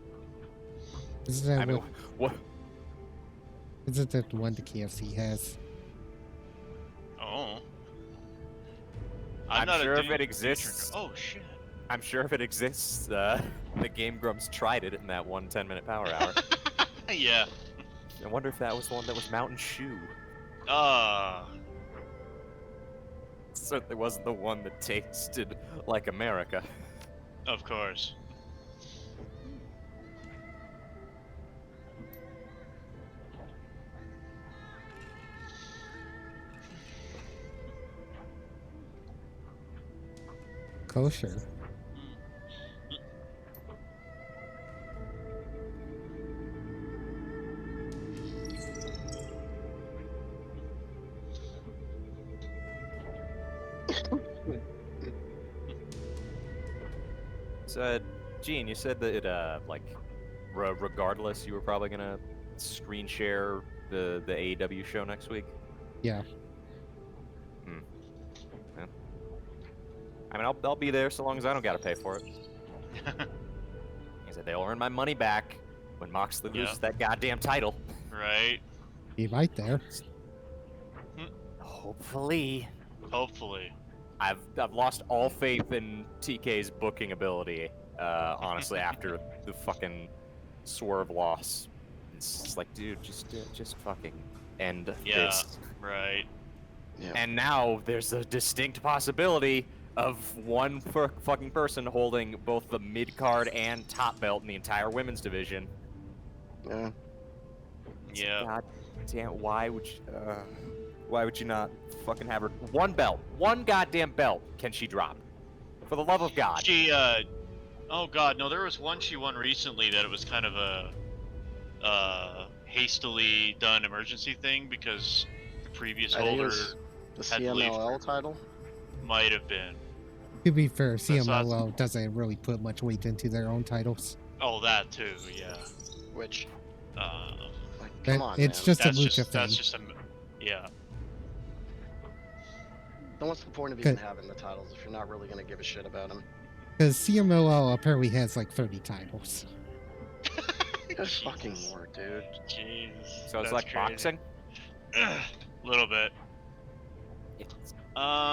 Isn't that I mean, what? what? Isn't that the one the KFC has? Oh. I'm not a sure if Dew it drinker. exists- Oh shit. I'm sure if it exists, the Game Grumps tried it in that one 10-minute power hour. Yeah. I wonder if that was the one that was Mountain Shoe. Certainly wasn't the one that tasted like America. Of course. Kosher. So, Gene, you said that like, regardless, you were probably gonna screen share the AEW show next week. Yeah. Yeah. I mean, I'll be there so long as I don't gotta pay for it. He said they'll earn my money back when Moxley Yeah. loses that goddamn title. Right. Be right there. Hopefully. Hopefully. I've lost all faith in TK's booking ability. Honestly, after the fucking Swerve loss, it's just like, dude, just fucking end Yeah. this. Right. Yeah. And now there's a distinct possibility of one fucking person holding both the mid card and top belt in the entire women's division. Yeah. Yeah. God damn, why would you not fucking have her one belt, one goddamn belt? Can she drop? For the love of God. She oh god, no, there was one she won recently that it was kind of a hastily done emergency thing because the previous I think it holder was the had to leave CMLL for- title. might have been. To be fair, That's awesome. CMLL doesn't really put much weight into their own titles. Oh, that too, yeah. Which, Um, like, come on, It's man. just a that's lucha just thing. that's just a yeah. Then what's the point of even having the titles if you're not really gonna give a shit about them? Because CMLL apparently has like 30 titles. There's fucking Jesus. more, dude. Jesus. So it's that's like crazy. boxing. A little bit. It's-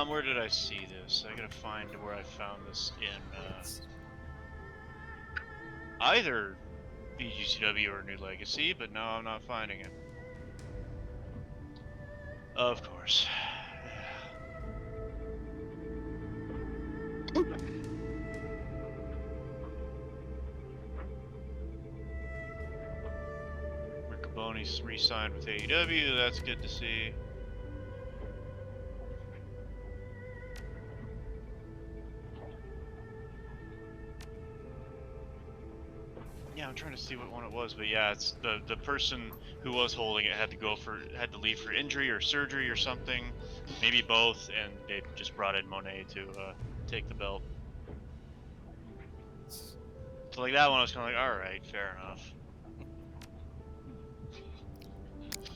Where did I see this? I gotta find where I found this in either BGCW or New Legacy, but no, I'm not finding it. Of course. Riccoboni's re-signed with AEW. That's good to see. Yeah, I'm trying to see what one it was, but yeah, it's the person who was holding it had to leave for injury or surgery or something, maybe both, and they just brought in Monet to take the belt. So like that one, I was kind of like, all right, fair enough.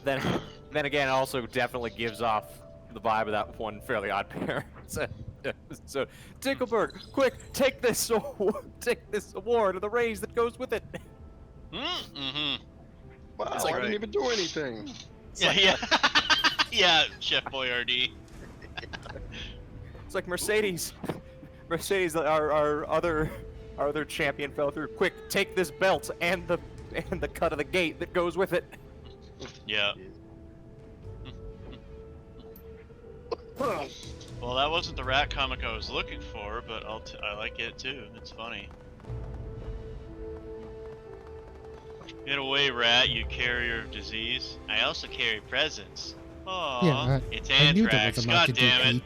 Then again, it also definitely gives off the vibe of that one Fairly Odd Pair. So Tickleberg, quick, take this award and the raise that goes with it. Mm-hmm. Wow, That's I right. didn't even do anything. Yeah, yeah, yeah, Chef Boyardee. It's like Mercedes. Mercedes, our other champion fell through. Quick, take this belt and the cut of the gate that goes with it. Yeah. Well, that wasn't the rat comic I was looking for, but I like it too. It's funny. Get away, rat, you carrier of disease. I also carry presents. Aww, Yeah, it's I knew there anthrax. was a God Mountain Dew damn it.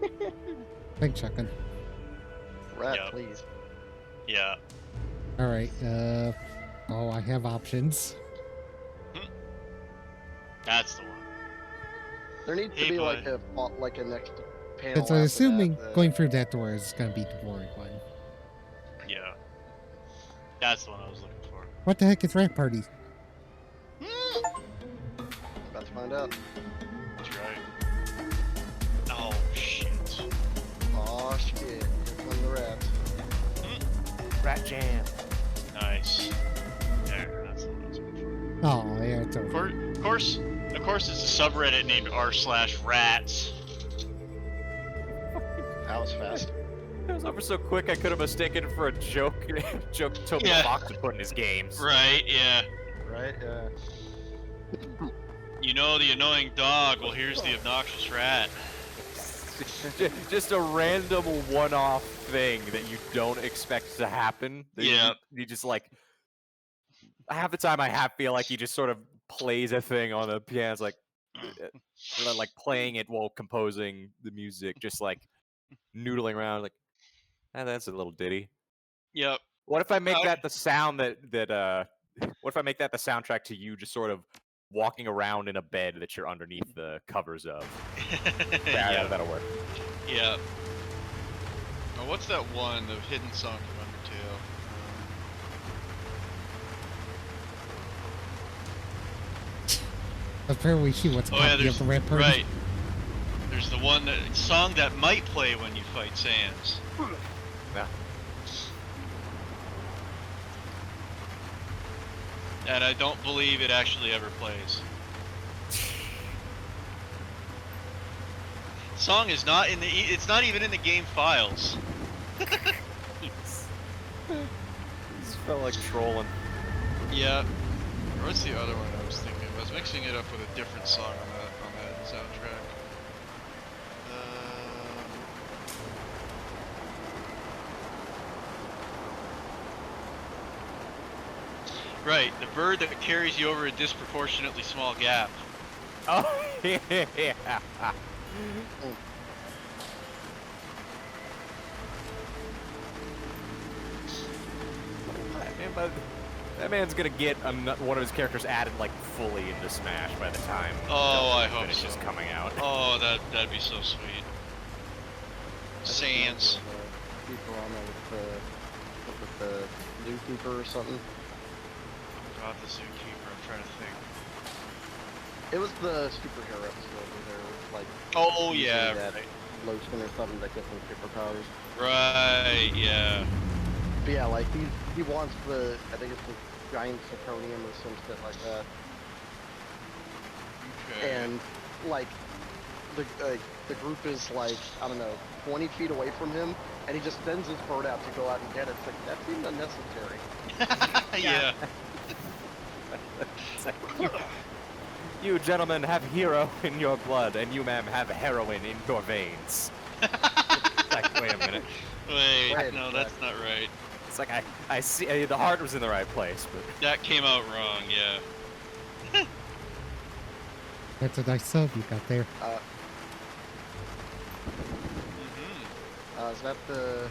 Peach. Thanks, Chuckin. Rat, Yep. please. Yeah. Alright, oh, I have options. That's the one. There needs Hey, to be boy. like a next panel. Because I'm after assuming that, going through that door is going to be the boring one. Yeah. That's the one I was looking for. What the heck is Rat Party? About to find out. That's right. Oh, shit. Aw, shit. Here come the rats. Rat Jam. Nice. There, that's the one I was looking for. Oh, yeah, it's over. Of course, it's a subreddit named r/rats. That was fast. It was over so quick I could have mistaken it for a joke. Joke Toby Yeah. Fox would put in his games. Right? Yeah. Right? Yeah. You know the annoying dog. Well, here's the obnoxious rat. Just a random one-off thing that you don't expect to happen. That Yeah. You just like. Half the time I feel like he just sort of plays a thing on the piano, it's like playing it while composing the music, just like noodling around, like, that's a little ditty. Yep. What if I make that the sound what if I make that the soundtrack to you just sort of walking around in a bed that you're underneath the covers of? Yeah. That'll work. Yeah. Oh, what's that one? The hidden song from Undertale. Apparently she wants a Oh yeah, copy there's of the Rat Party. right. There's the one song that might play when you fight Sans. Yeah. And I don't believe it actually ever plays. Song is not in the. It's not even in the game files. This felt like trolling. Yeah. Or what's the other one I was thinking? I was mixing it up with a different song on that soundtrack. Right, the bird that carries you over a disproportionately small gap. Oh yeah. That man's gonna get one of his characters added like fully into Smash by the time I hope finishes so. coming out. Oh, that'd be so sweet. Sans. People on there with the New Cooper or something. fought the Zookeeper? I'm trying to think. It was the superhero episode where they're like Oh using yeah, that right. lotion or something that gets them superpowers. Right, yeah. But yeah, like he wants the, I think it's the giant zirconium or some shit like that. Okay. And like the group is like, I don't know, 20 feet away from him, and he just sends his bird out to go out and get it. It's like, that seemed unnecessary. Yeah. It's like, you gentlemen have hero in your blood, and you, ma'am, have heroin in your veins. Like, wait a minute. Wait, Right, no, that's not right. It's like I see the heart was in the right place, but That came out wrong, yeah. That's a nice sub you got there. Hmm. Is that the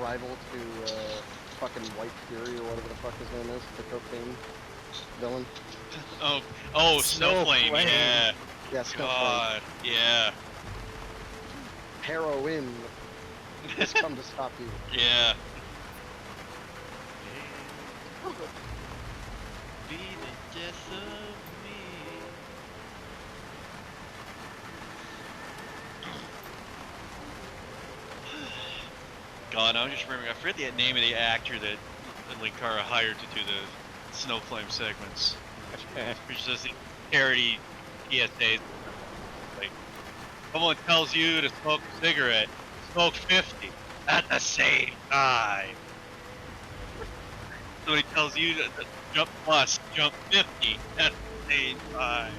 rival to fucking White Fury or whatever the fuck his name is, the cocaine villain? Oh, Snowflame, Snowflame. yeah. Yeah, Snowflake. God, yeah. Heroin has come to stop you. Yeah. Be the death of me. God, I was just remembering. I forget the name of the actor that Linkara hired to do the Snowflame segments, which does the parody PSAs. Like, someone tells you to smoke a cigarette, smoke 50 at the same time. Somebody tells you to jump bus, jump 50 at the same time.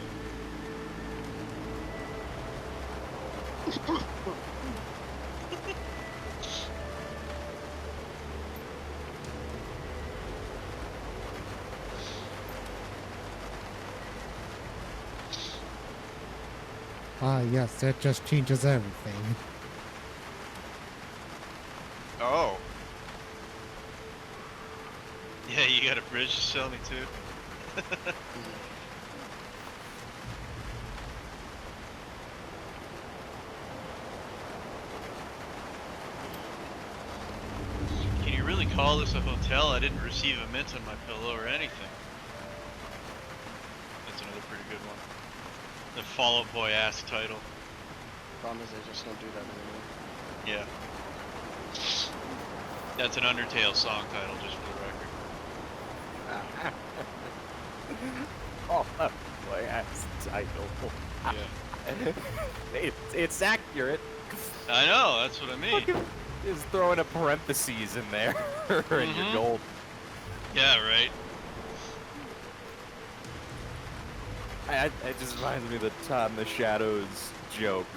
Ah, yes, that just changes everything. Oh. Yeah, you got a bridge to sell me too? Can you really call this a hotel? I didn't receive a mint on my pillow or anything. That's another pretty good one. The Fall Out Boy ass title. Problem is they just don't do that anymore. Yeah. That's an Undertale song title, just for the record. oh, boy, that's title. Yeah. It's accurate. I know, that's what I mean. Look at, just throwing a parentheses in there, and you're Mhm. gold. Yeah, right. It just reminds me of the Todd in the Shadows joke.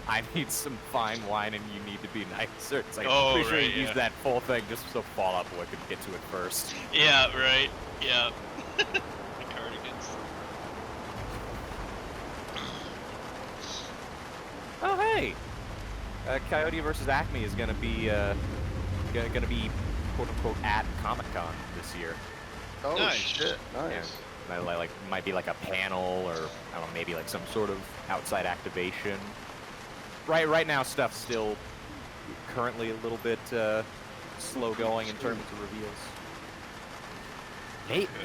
I need some fine wine and you need to be nicer. It's like, Oh, pretty sure right, you used yeah. that full thing just so Fall Out Boy could get to it first. Yeah, right. Yeah. The cardigans. Oh, hey! Coyote versus Acme is gonna be quote unquote at Comic-Con this year. Oh Nice. shit, nice. Like might be like a panel or I don't know, maybe like some sort of outside activation. Right now stuff's still currently a little bit slow going in terms of reveals.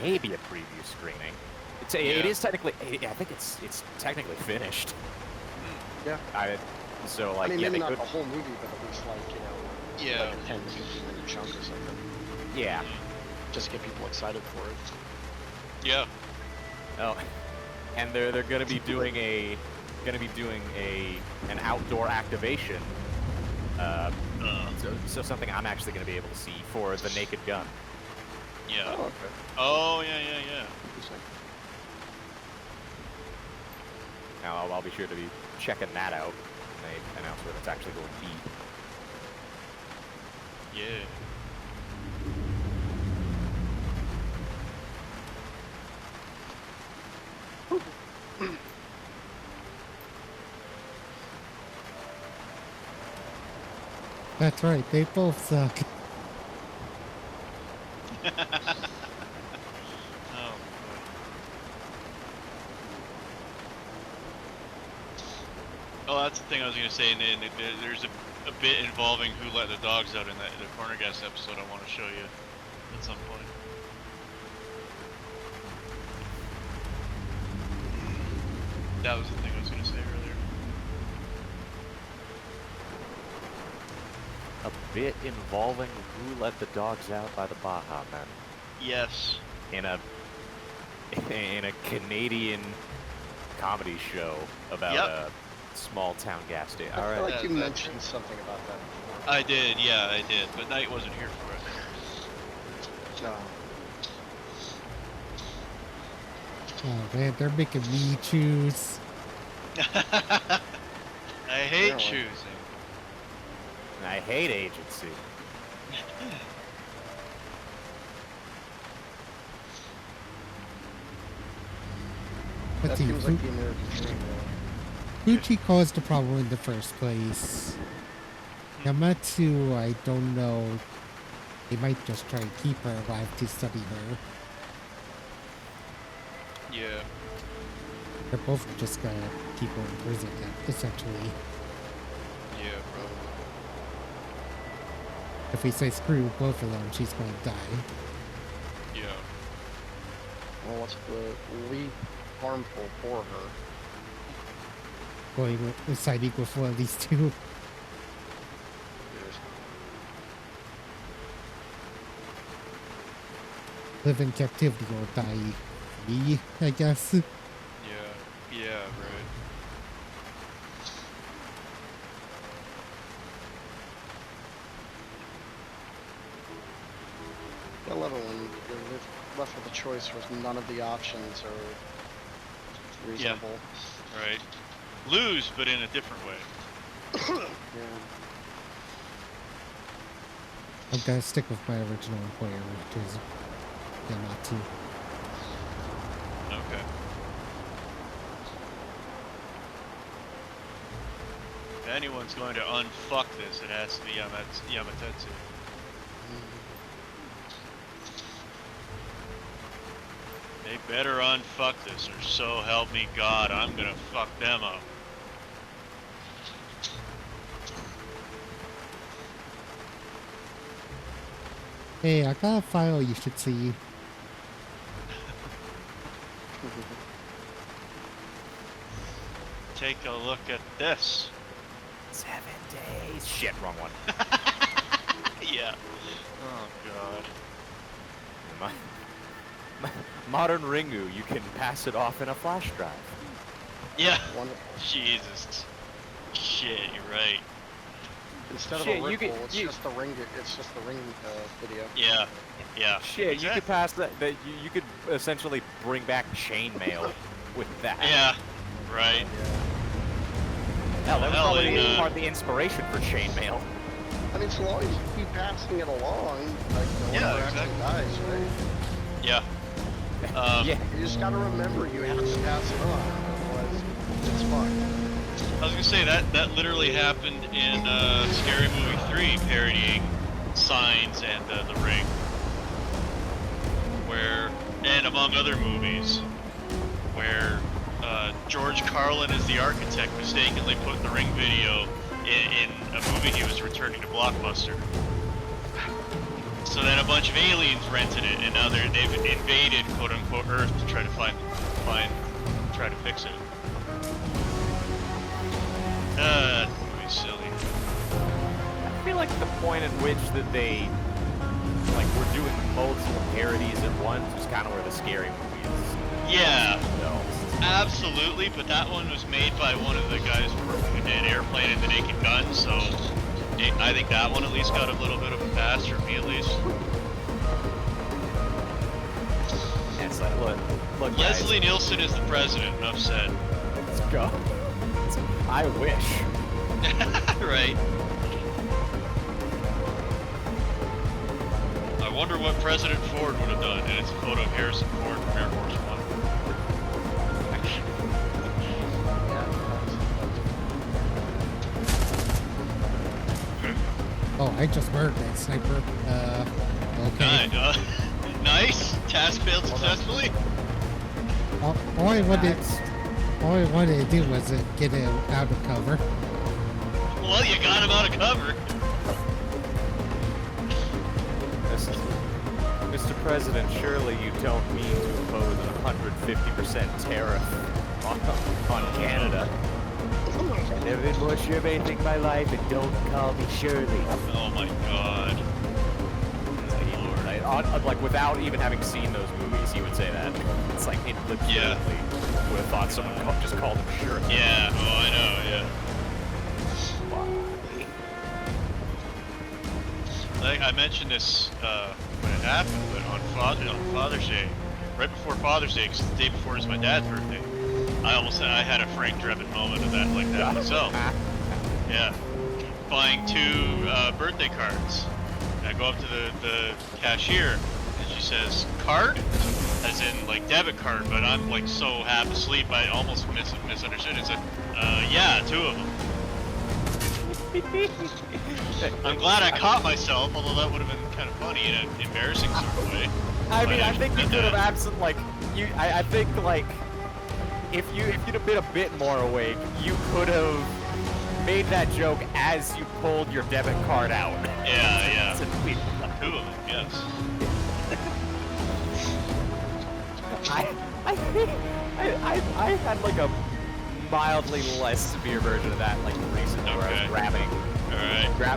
Maybe a preview screening. It is technically. I think it's technically finished. Yeah. So like I mean, yeah, maybe they not could, the whole movie, but at least like, you know, Yeah. like a 10 to 15 minute chunk or something. yeah. Just to get people excited for it. Yeah. Oh, and they're gonna be doing an outdoor activation. So something I'm actually gonna be able to see for the Naked Gun. Yeah. Oh, okay. Oh, yeah. Interesting. Now I'll be sure to be checking that out when they announce what it's actually going to be. Yeah. That's right, they both suck. Oh, boy. Oh, that's the thing I was gonna say. And there's a bit involving who let the dogs out in the corner guest episode. I want to show you. at some point. That was the thing I was gonna say earlier. A bit involving Who Let the Dogs Out by the Baja Men Yes. in a Canadian comedy show about Yep. a small town gas station. I All feel right. like you That's mentioned something about that before. I did, yeah, I did. But Knight wasn't here for it. No. Oh man, they're making me choose. I hate Apparently. choosing. I hate agency. But That the seems like the American dream. Fuji caused the problem in the first place. Yamato, I don't know. They might just try and keep her alive to study her. Yeah. They're both just gonna keep her in prison, essentially. Yeah, probably. If we say screw both of them, she's going to die. Yeah. Well, what's the least harmful for her? Going with siding with one of these two. Live in captivity or die free, I guess. Yeah. Yeah, right. I love it when you're left with a choice where none of the options are reasonable. Right. Lose, but in a different way. Yeah. I'm gonna stick with my original employer, which is Yamato. Okay. If anyone's going to unfuck this, it has to be Yamatetsu. They better unfuck this, or so help me God, I'm gonna fuck them up. Hey, I got a file you should see. Take a look at this. 7 days. Shit, wrong one. Yeah. Oh God. Modern Ringu, you can pass it off in a flash drive. Yeah. Wonderful. Jesus. Shit, you're right. Instead Shit, of a you ripple, could- it's you- just the ring. It's just the ring video. Yeah. Yeah. Shit, Exactly. you could pass that. You could essentially bring back chainmail with that. Yeah. Right. Hell, that was Hell, probably and, part of the inspiration for chainmail. I mean, so long as you keep passing it along, like no one Yeah, ever actually exactly. dies, right? Yeah. Yeah. You just gotta remember you have to pass it on, otherwise it's fun. I was gonna say that literally happened in Scary Movie 3, parodying Signs and The Ring, where, and among other movies, where George Carlin is the architect mistakenly put the Ring video in a movie he was returning to Blockbuster. So then a bunch of aliens rented it, and now they've invaded quote unquote Earth to try to try to fix it. That movie's silly. I feel like the point at which that they were doing multiple parodies at once was kind of where the scary movies. Yeah, No. absolutely, but that one was made by one of the guys who did Airplane and the Naked Gun, so I think that one at least got a little bit of a pass, for me at least. And it's like, look, guys, Leslie Nielsen is the president, enough said. let's go. I wish. Right. I wonder what President Ford would have done, and it's a photo of Harrison Ford from Air Force One. Oh, I just murdered that sniper. Okay. Nice. Task failed successfully. All I wanted to do was get him out of cover. Well, you got him out of cover. Mr. President, surely you don't mean to impose a 150% tariff on Canada. I've never been more sure of anything in my life, and don't call me Shirley. Oh my god. Like, without even having seen those movies, he would say that. It's like, it legitimately would have thought someone just called him Shirley. Yeah, oh, I know, yeah. Like, I mentioned this when it happened, but on Father's Day, right before Father's Day, because the day before is my dad's birthday, I had a Frank Drebin moment of that, like that myself. Yeah. Buying 2 birthday cards. I go up to the cashier, and she says, "Card?" As in, like, debit card, but I'm, like, so half asleep, I almost misunderstood and said, yeah, 2 of them. I'm glad I caught myself, although that would have been kind of funny in an embarrassing sort of way. I mean, I think you could have absolutely, like, I think, like, if you'd have been a bit more awake, you could have made that joke as you pulled your debit card out. Yeah, yeah. 2 of them, yes. I think I had like a mildly less severe version of that like recently, where I was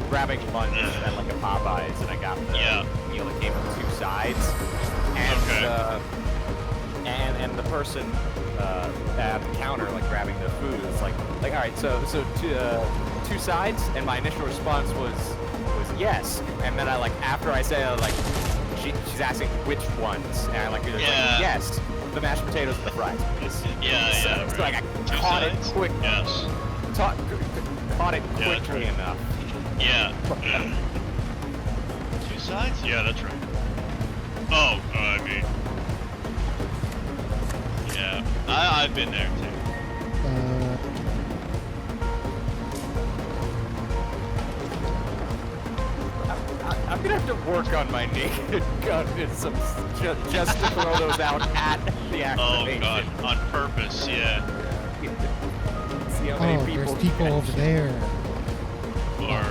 grabbing lunch at like a Popeyes, and I got the meal that came with 2 sides, and the person at the counter like grabbing the food is like all right, so 2 sides, and my initial response was yes, and then I like after I said like she's asking which ones, and I like yes, the mashed potatoes and the fries, please. So like I caught it quick. Yes. Caught it quickly enough. Yeah. 2 sides? Yeah, that's right. Oh, I mean, yeah, I've been there too. I'm gonna have to work on my naked gun just to throw those out at the activation. Oh god, on purpose, yeah. See how many people there's people over there. Or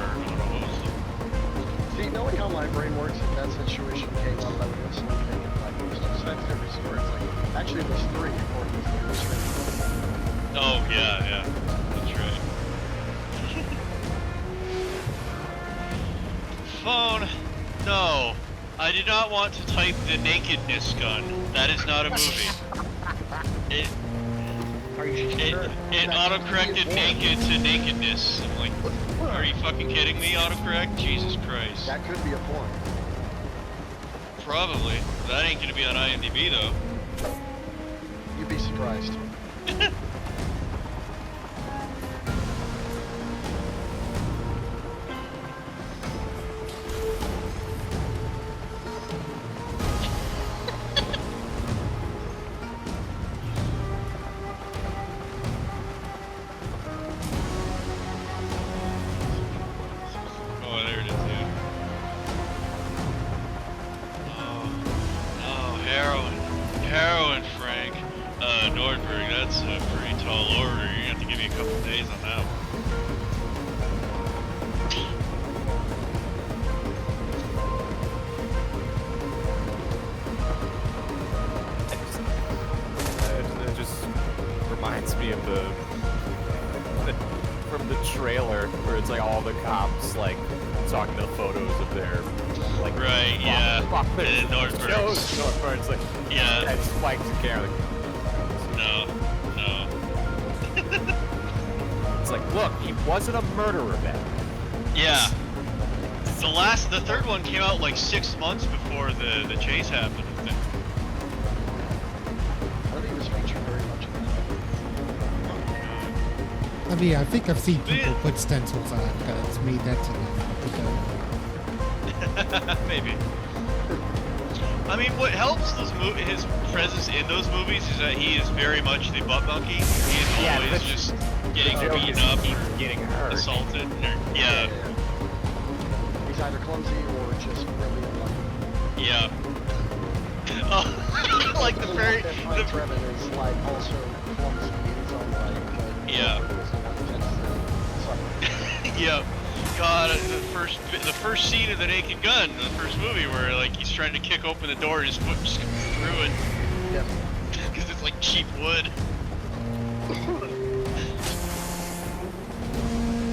See, knowing how my brain works, if that situation came up, I would have something thinking like there's 2 sides to every story. It's like, actually there's 3 according to the illustrator. oh yeah, that's right. Phone. No, I did not want to type the nakedness gun. That is not a movie. Are you sure? It auto-corrected naked to nakedness. I'm like, are you fucking kidding me? Autocorrect? Jesus Christ. That could be a porn. Probably. That ain't gonna be on IMDb though. You'd be surprised. Oh, there it is, yeah. Oh, heroin, Frank. Nordberg, that's a pretty tall order. You have to give me a couple days on that one. It just reminds me of from the trailer where it's like all the cops like talking to the photos of their like And Nordberg's like and Spike's the camera like, no. it's like, look, he wasn't a murderer then. Yeah. The third one came out like 6 months before the chase happened, I think. I don't think it was featured very much in that. I mean, I think I've seen people put stencils on guns. Maybe that's enough. Maybe. I mean, what helps his presence in those movies is that he is very much the butt monkey. He is always just getting beaten up or getting hurt, assaulted. Yeah. He's either clumsy or just really unlucky. Yeah. Oh, like the very. Frank Drebin is like also clumsy in his own right, but Yeah. Yeah. god, the first scene of the Naked Gun, the first movie, where like he's trying to kick open the door and his foot just goes through it Yep. because it's like cheap wood.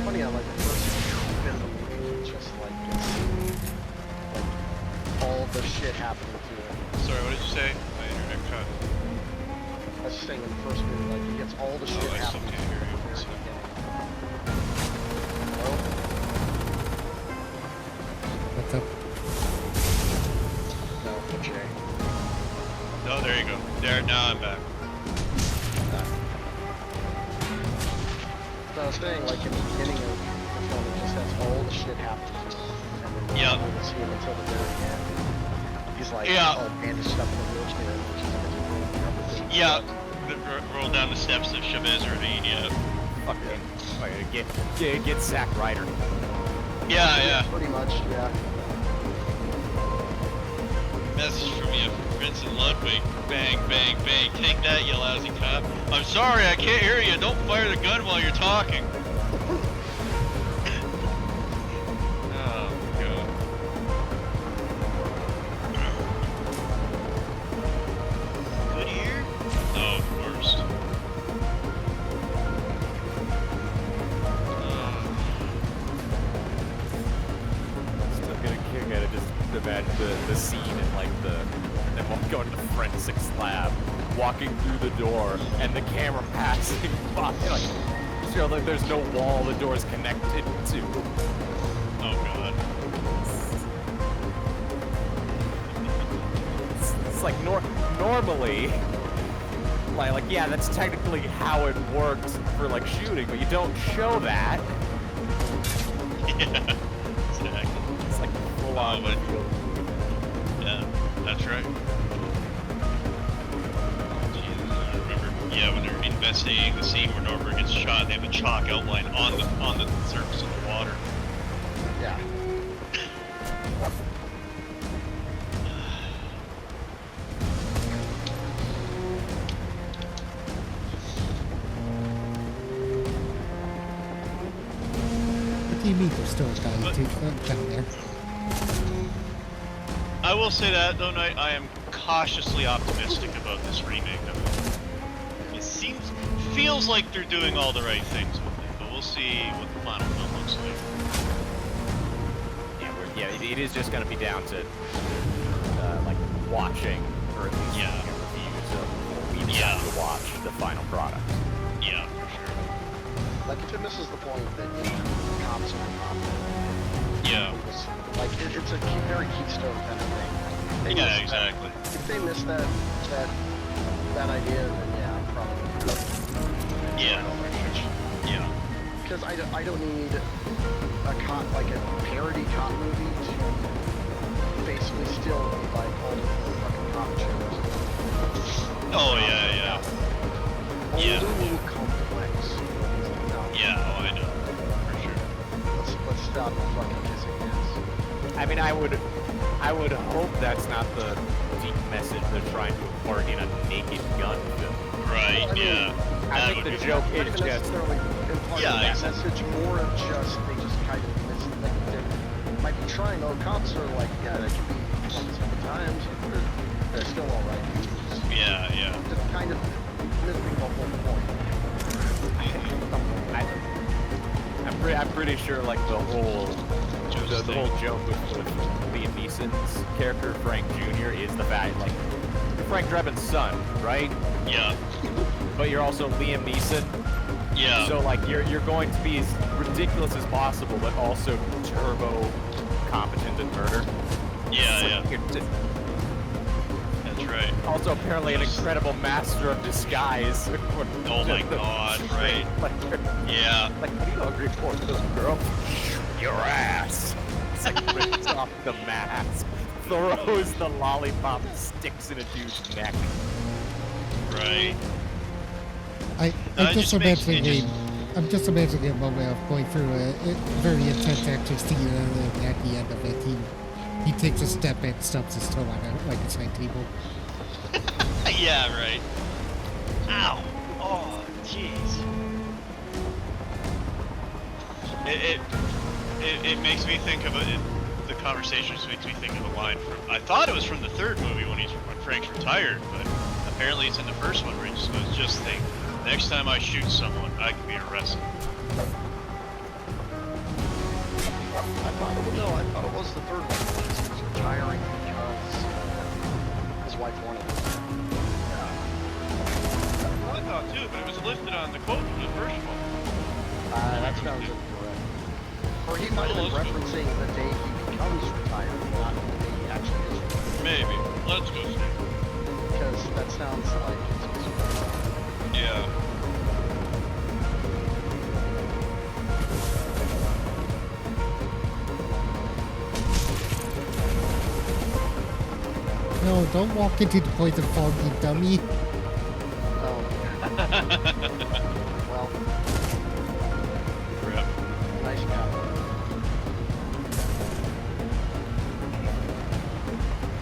Funny how like the first bit of the movie just like gets like all the shit happening to him. Sorry, what did you say? My internet cut. I was just saying in the first movie, like he gets all the shit I still happening can't to hear him you. at the So- very beginning. Oh, What's up? no, okay. Oh, there you go. There, now I'm back. So I was saying, like in the beginning of the film, it just has all the shit happening to him, and then Yeah. you don't see him until the very end. He's like Yeah. all bandaged up in a wheelchair, and he's just everything. Yeah, roll down the steps of Chavez Ravine. Yeah. Fucking get Zack Ryder. Yeah. Pretty much, yeah. Message from you from Vincent Ludwig. Bang, bang, bang. Take that, you lousy cop. I'm sorry, I can't hear you. Don't fire the gun while you're talking. Oh, God. Good ear? Oh, worst. Still get a kick at it. Just imagine the scene in like them going to the forensics lab, walking through the door, and the camera passing by. Like, sure, like there's no wall the door's connected to. Oh, God. It's like normally, like yeah, that's technically how it worked for like shooting, but you don't show that. Yeah, exactly. It's like full on. but- Yeah, that's right. Jesus, I remember. Yeah, when they're investigating the scene where Norbert gets shot, they have a chalk outline on the surface of the water. Yeah. What do you mean there's still a guy down there? I will say that though, Knight, I am cautiously optimistic about this remake of it. It feels like they're doing all the right things with it, but we'll see what the final film looks like. Yeah, it is just gonna be down to like watching, or at least Yeah. reviews of we Yeah. decide to watch the final product. Yeah, for sure. Like if it misses the point that you know, cops are involved, Yeah. like it's a very keystone kind of thing. They Yeah, miss exactly. That, if they miss that idea, then yeah, I'm probably. Yeah. Yeah. Because I don't need a parody cop movie to basically still be like all the fucking cop shows. Oh yeah. A Yeah. little complex. No, Yeah, oh I know. For sure. let's stop the fucking kissing ass. I mean, I would hope that's not the deep message they're trying to impart in a Naked Gun film. Right, Well, I mean, yeah. I That think would the be- joke Not is even just necessarily imparting Yeah, that exactly. message, more of just they just kind of miss, like they might be trying. Oh, cops are like, yeah, they can be fun sometimes. They're still all right. Yeah. Just kind of missing the whole point. I'm pretty sure like the whole joke with Liam Neeson's character Frank Jr. is the fact like you're Frank Drebin's son, right? Yeah. But you're also Liam Neeson. Yeah. So like you're going to be as ridiculous as possible, but also turbo competent in murder. Yeah. You're That's right. also apparently an incredible master of disguise. Oh my God, right. Like, Yeah. like what are you hungry for, little girl? Your ass. It's like rips off the mask, throws the lollipop, and sticks in a dude's neck. Right. I'm it just just makes- imagining it just- I'm just imagining a moment of going through a very intense action scene, and then at the end of it, he takes a step and stumps his toe on a side table. Yeah, right. Ow. Oh, jeez. It makes me think of the conversation just makes me think of a line from. I thought it was from the third movie when Frank's retired, but apparently it's in the first one where he just goes, "Just think, next time I shoot someone, I can be arrested." I thought it was the third one. He was retiring because his wife wanted him. Well, I thought too, but it was listed on the quote from the first one. That sounds incorrect. Or he might have been referencing the day he becomes retired, not the day he actually is retired. Maybe. Let's go see. Because that sounds like it's Yeah. No, don't walk into the poison fog, you dummy. Oh. Well, Crap. nice guy.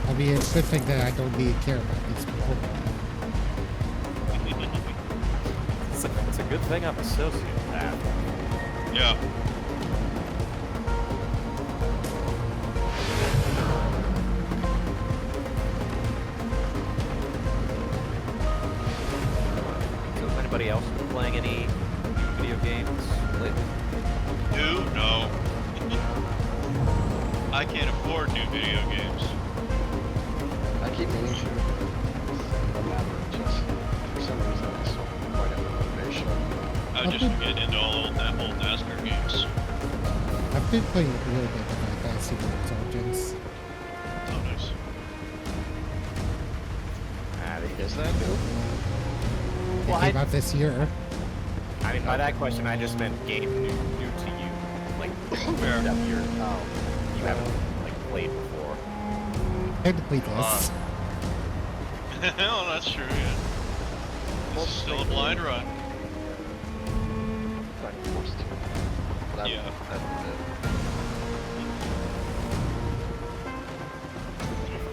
I mean, it's a good thing that I don't need to care about these people. It's a good thing I'm a sociopath. Yeah. So has anybody else been playing any video games lately? No. I can't afford new video games. I keep meaning to. No matter, just for some reason, I still quite have motivation. I just get into all old NASCAR games. I've been playing a little bit of Fantasy Intelligence. Oh, nice. Is that new? Well, It came out this year. I mean, by that question, I just meant game new to you, like stuff you haven't like played before. Technically this. Oh, that's true, yeah. It's still a blind run. Like forced to. That, Yeah.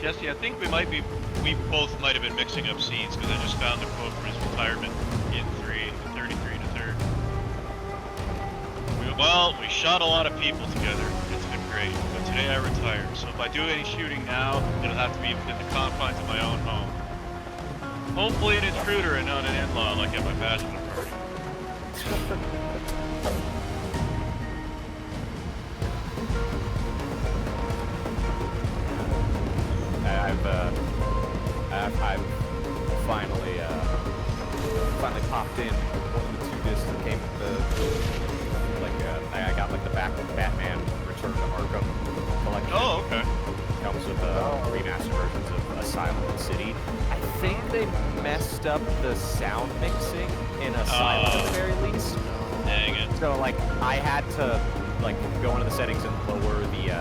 Jesse, I think we both might have been mixing up scenes because I just found the quote for his retirement in 33 and a third. We shot a lot of people together. It's been great, but today I retired. So if I do any shooting now, it'll have to be within the confines of my own home. Hopefully an intruder and not an in-law like at my bachelor party. I've finally popped in one of the 2 discs that came with the I got like the Batman Return to Arkham collection. Oh, okay. Comes with remastered versions of Asylum and City. I think they messed up the sound mixing in Asylum at the very least. Dang it. So like I had to like go into the settings and lower the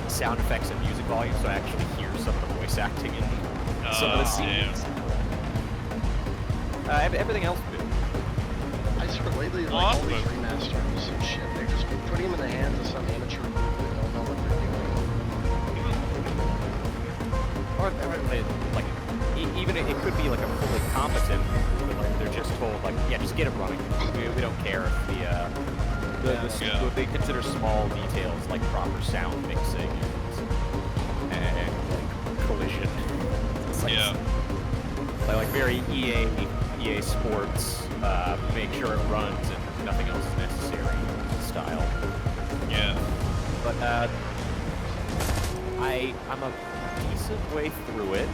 sound effects and music volume so I actually hear some of the voice acting in some of the scenes. Everything else good. I swear lately, like all these remasters and shit, they're just putting them in the hands of some amateur group that don't know what they're doing. Or like even it could be like a fully competent, but like they're just told like yeah just get it running. We don't care if what they consider small details like proper sound mixing and like collision. It's like, like very EA Sports, make sure it runs and nothing else is necessary style. Yeah. But I'm a decent way through it,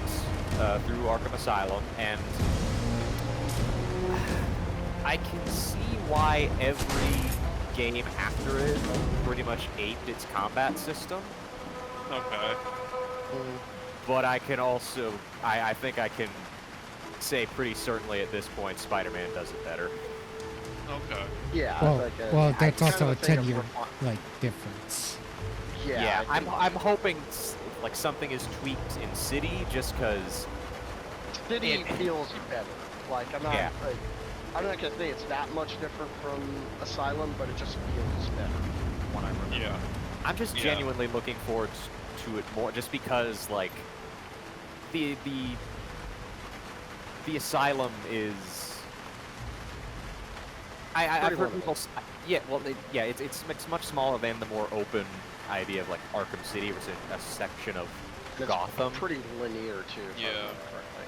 through Arkham Asylum, and I can see why every game after it pretty much aped its combat system. Okay. But I can also, I think I can say pretty certainly at this point Spider-Man does it better. Okay. Yeah. Well, that's I also a kinda think 10-year of like difference. Yeah. I'm hoping like something is tweaked in City just because City feels better. Like I'm not. Yeah. Like, I'm not gonna say it's that much different from Asylum, but it just feels better. When I remember. Yeah. I'm just genuinely looking forward to it more, just because like the Asylum is, I've Pretty heard limited. people. Yeah, well, yeah, it's much smaller than the more open idea of like Arkham City, which is a section of And it's Gotham. pretty linear too. If I Yeah. remember correctly.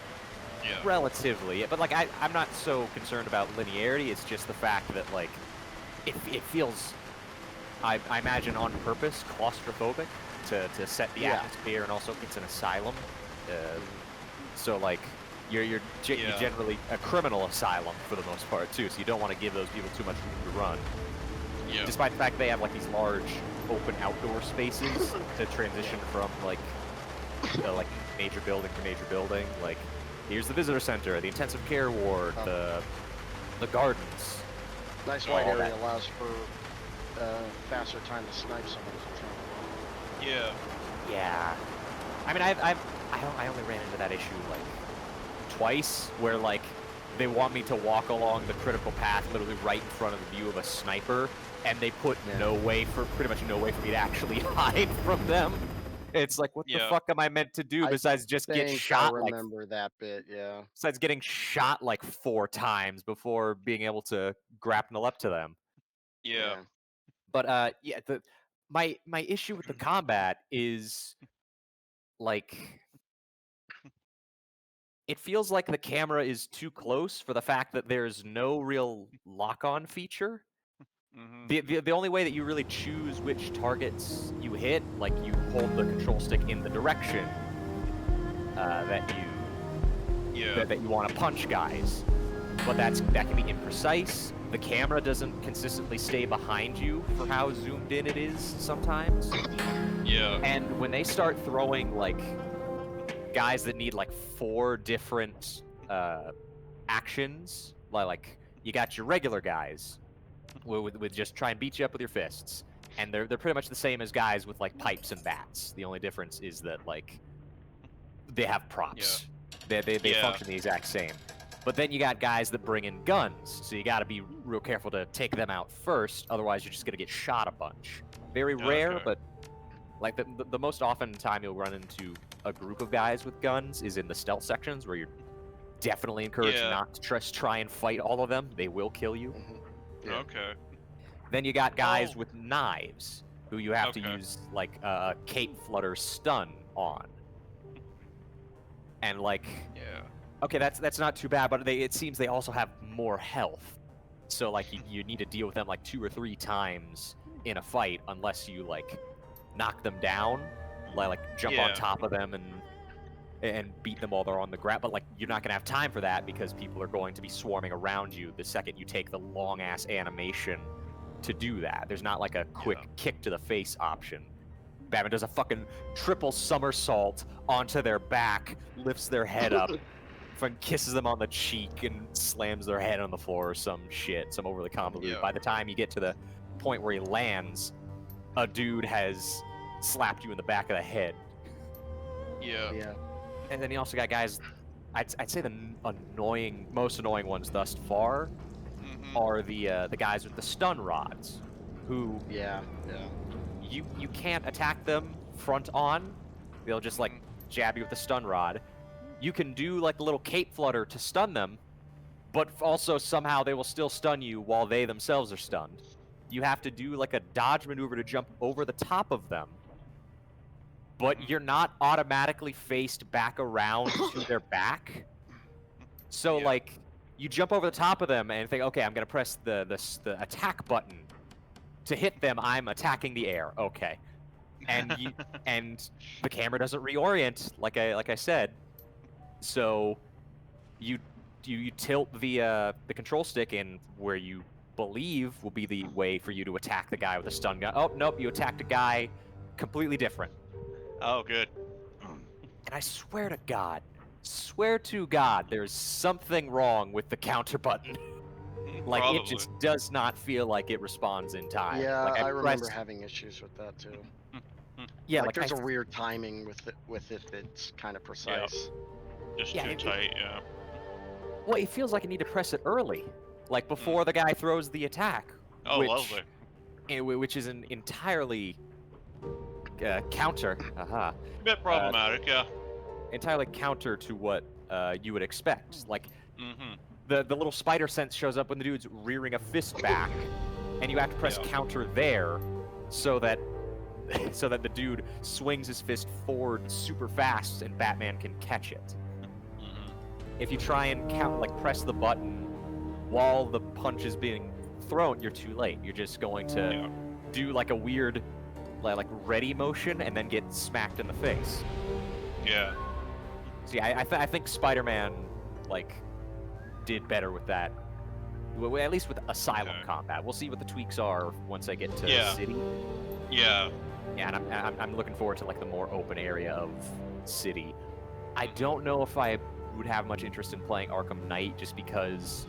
Yeah. Relatively, but like I'm not so concerned about linearity. It's just the fact that like it feels, I imagine on purpose, claustrophobic to set the Yeah. atmosphere, and also it's an asylum. So like you're generally a criminal asylum for the most part too. So you don't want to give those people too much room to run. Yeah. Despite the fact they have like these large open outdoor spaces to transition from like major building to major building. Like here's the visitor center, the intensive care ward, the gardens. Nice wide all area that. allows for faster time to snipe someone who's trying to run. Yeah. Yeah. I mean, I only ran into that issue like twice, where like they want me to walk along the critical path, literally right in front of the view of a sniper, and they put pretty much no way for me to actually hide from them. It's like, what the Yeah. fuck am I meant to do I besides just get think shot? I remember that bit. Yeah. Besides getting shot like 4 times before being able to grapple up to them. Yeah. But yeah, my issue with the combat is like it feels like the camera is too close for the fact that there's no real lock-on feature. Mm-hmm. The only way that you really choose which targets you hit, like you hold the control stick in the direction that you want to punch guys, but that can be imprecise. The camera doesn't consistently stay behind you for how zoomed in it is sometimes. Yeah. And when they start throwing like guys that need like 4 different actions, like you got your regular guys with just try and beat you up with your fists, and they're pretty much the same as guys with like pipes and bats. The only difference is that like they have props. They function the exact same. But then you got guys that bring in guns, so you got to be real careful to take them out first. Otherwise, you're just gonna get shot a bunch. Very rare, Okay. but like the most often time you'll run into a group of guys with guns is in the stealth sections, where you're definitely encouraged not to try and fight all of them. They will kill you. Yeah. Okay. Then you got guys with knives, who you have to Okay. use like a cape flutter stun on. And like, Yeah. okay, that's not too bad, but it seems they also have more health. So like you need to deal with them like 2 or 3 times in a fight, unless you like knock them down, like jump on top of them and beat them while they're on the ground. But like you're not gonna have time for that because people are going to be swarming around you the second you take the long ass animation to do that. There's not like a quick kick to the face option. Batman does a fucking triple somersault onto their back, lifts their head up, fucking kisses them on the cheek, and slams their head on the floor or some shit, some overly convoluted. Yeah. By the time you get to the point where he lands, a dude has slapped you in the back of the head. Yeah. Yeah. And then you also got guys, I'd say the most annoying ones thus far Mm-hmm. are the guys with the stun rods, who Yeah. you can't attack them front on. They'll just like jab you with the stun rod. You can do like a little cape flutter to stun them, but also somehow they will still stun you while they themselves are stunned. You have to do like a dodge maneuver to jump over the top of them, but you're not automatically faced back around to their back. So like you jump over the top of them and think, okay, I'm gonna press the attack button to hit them. I'm attacking the air. Okay, and and the camera doesn't reorient like I said. So you tilt the control stick in where you believe will be the way for you to attack the guy with the stun gun. Oh nope, you attacked a guy completely different. Oh, good. And I swear to God, there's something wrong with the counter button. Like Probably. it just does not feel like it responds in time. Yeah, Like, I remember press- having issues with that too. Yeah, like there's I- a weird timing with it that's kind of precise. Just Yeah, too tight. Yeah. Well, it feels like I need to press it early, like before the guy throws the attack. Oh, which, lovely. Which is an entirely counter. A bit problematic. Yeah. Entirely counter to what you would expect. Like Mm-hmm. the little spider sense shows up when the dude's rearing a fist back, and you have to press counter there, so that the dude swings his fist forward super fast and Batman can catch it. If you try and press the button while the punch is being thrown, you're too late. You're just going to do like a weird like ready motion and then get smacked in the face. Yeah. So yeah, I think Spider-Man like did better with that. At least with Asylum combat. We'll see what the tweaks are once I get to City. Yeah. Yeah, and I'm looking forward to like the more open area of City. I don't know if I would have much interest in playing Arkham Knight just because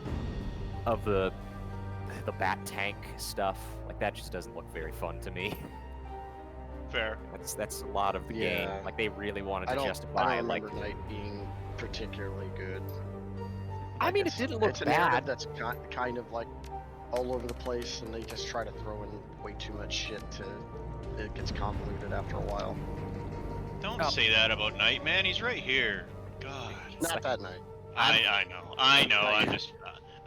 of the bat tank stuff. Like that just doesn't look very fun to me. Fair. That's a lot of the game. Like they really wanted to justify. I don't remember Knight being particularly good. I mean, it didn't look it's a bad. narrative that's kind of like all over the place, and they just try to throw in way too much shit to it gets convoluted after a while. Don't say that about Knight, man. He's right here. God. Not that Night. I know.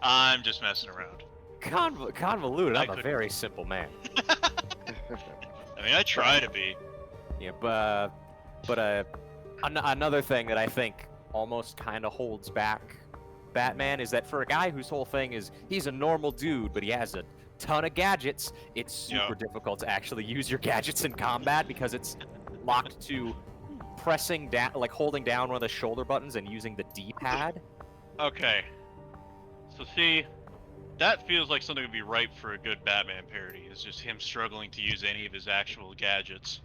I'm just messing around. Convoluted. I'm a very simple man. I mean, I try to be. Yeah, but another thing that I think almost kind of holds back Batman is that for a guy whose whole thing is he's a normal dude, but he has a ton of gadgets, it's super difficult to actually use your gadgets in combat because it's locked to pressing down, like holding down one of the shoulder buttons and using the D-pad. Okay. So see, that feels like something would be ripe for a good Batman parody. It's just him struggling to use any of his actual gadgets.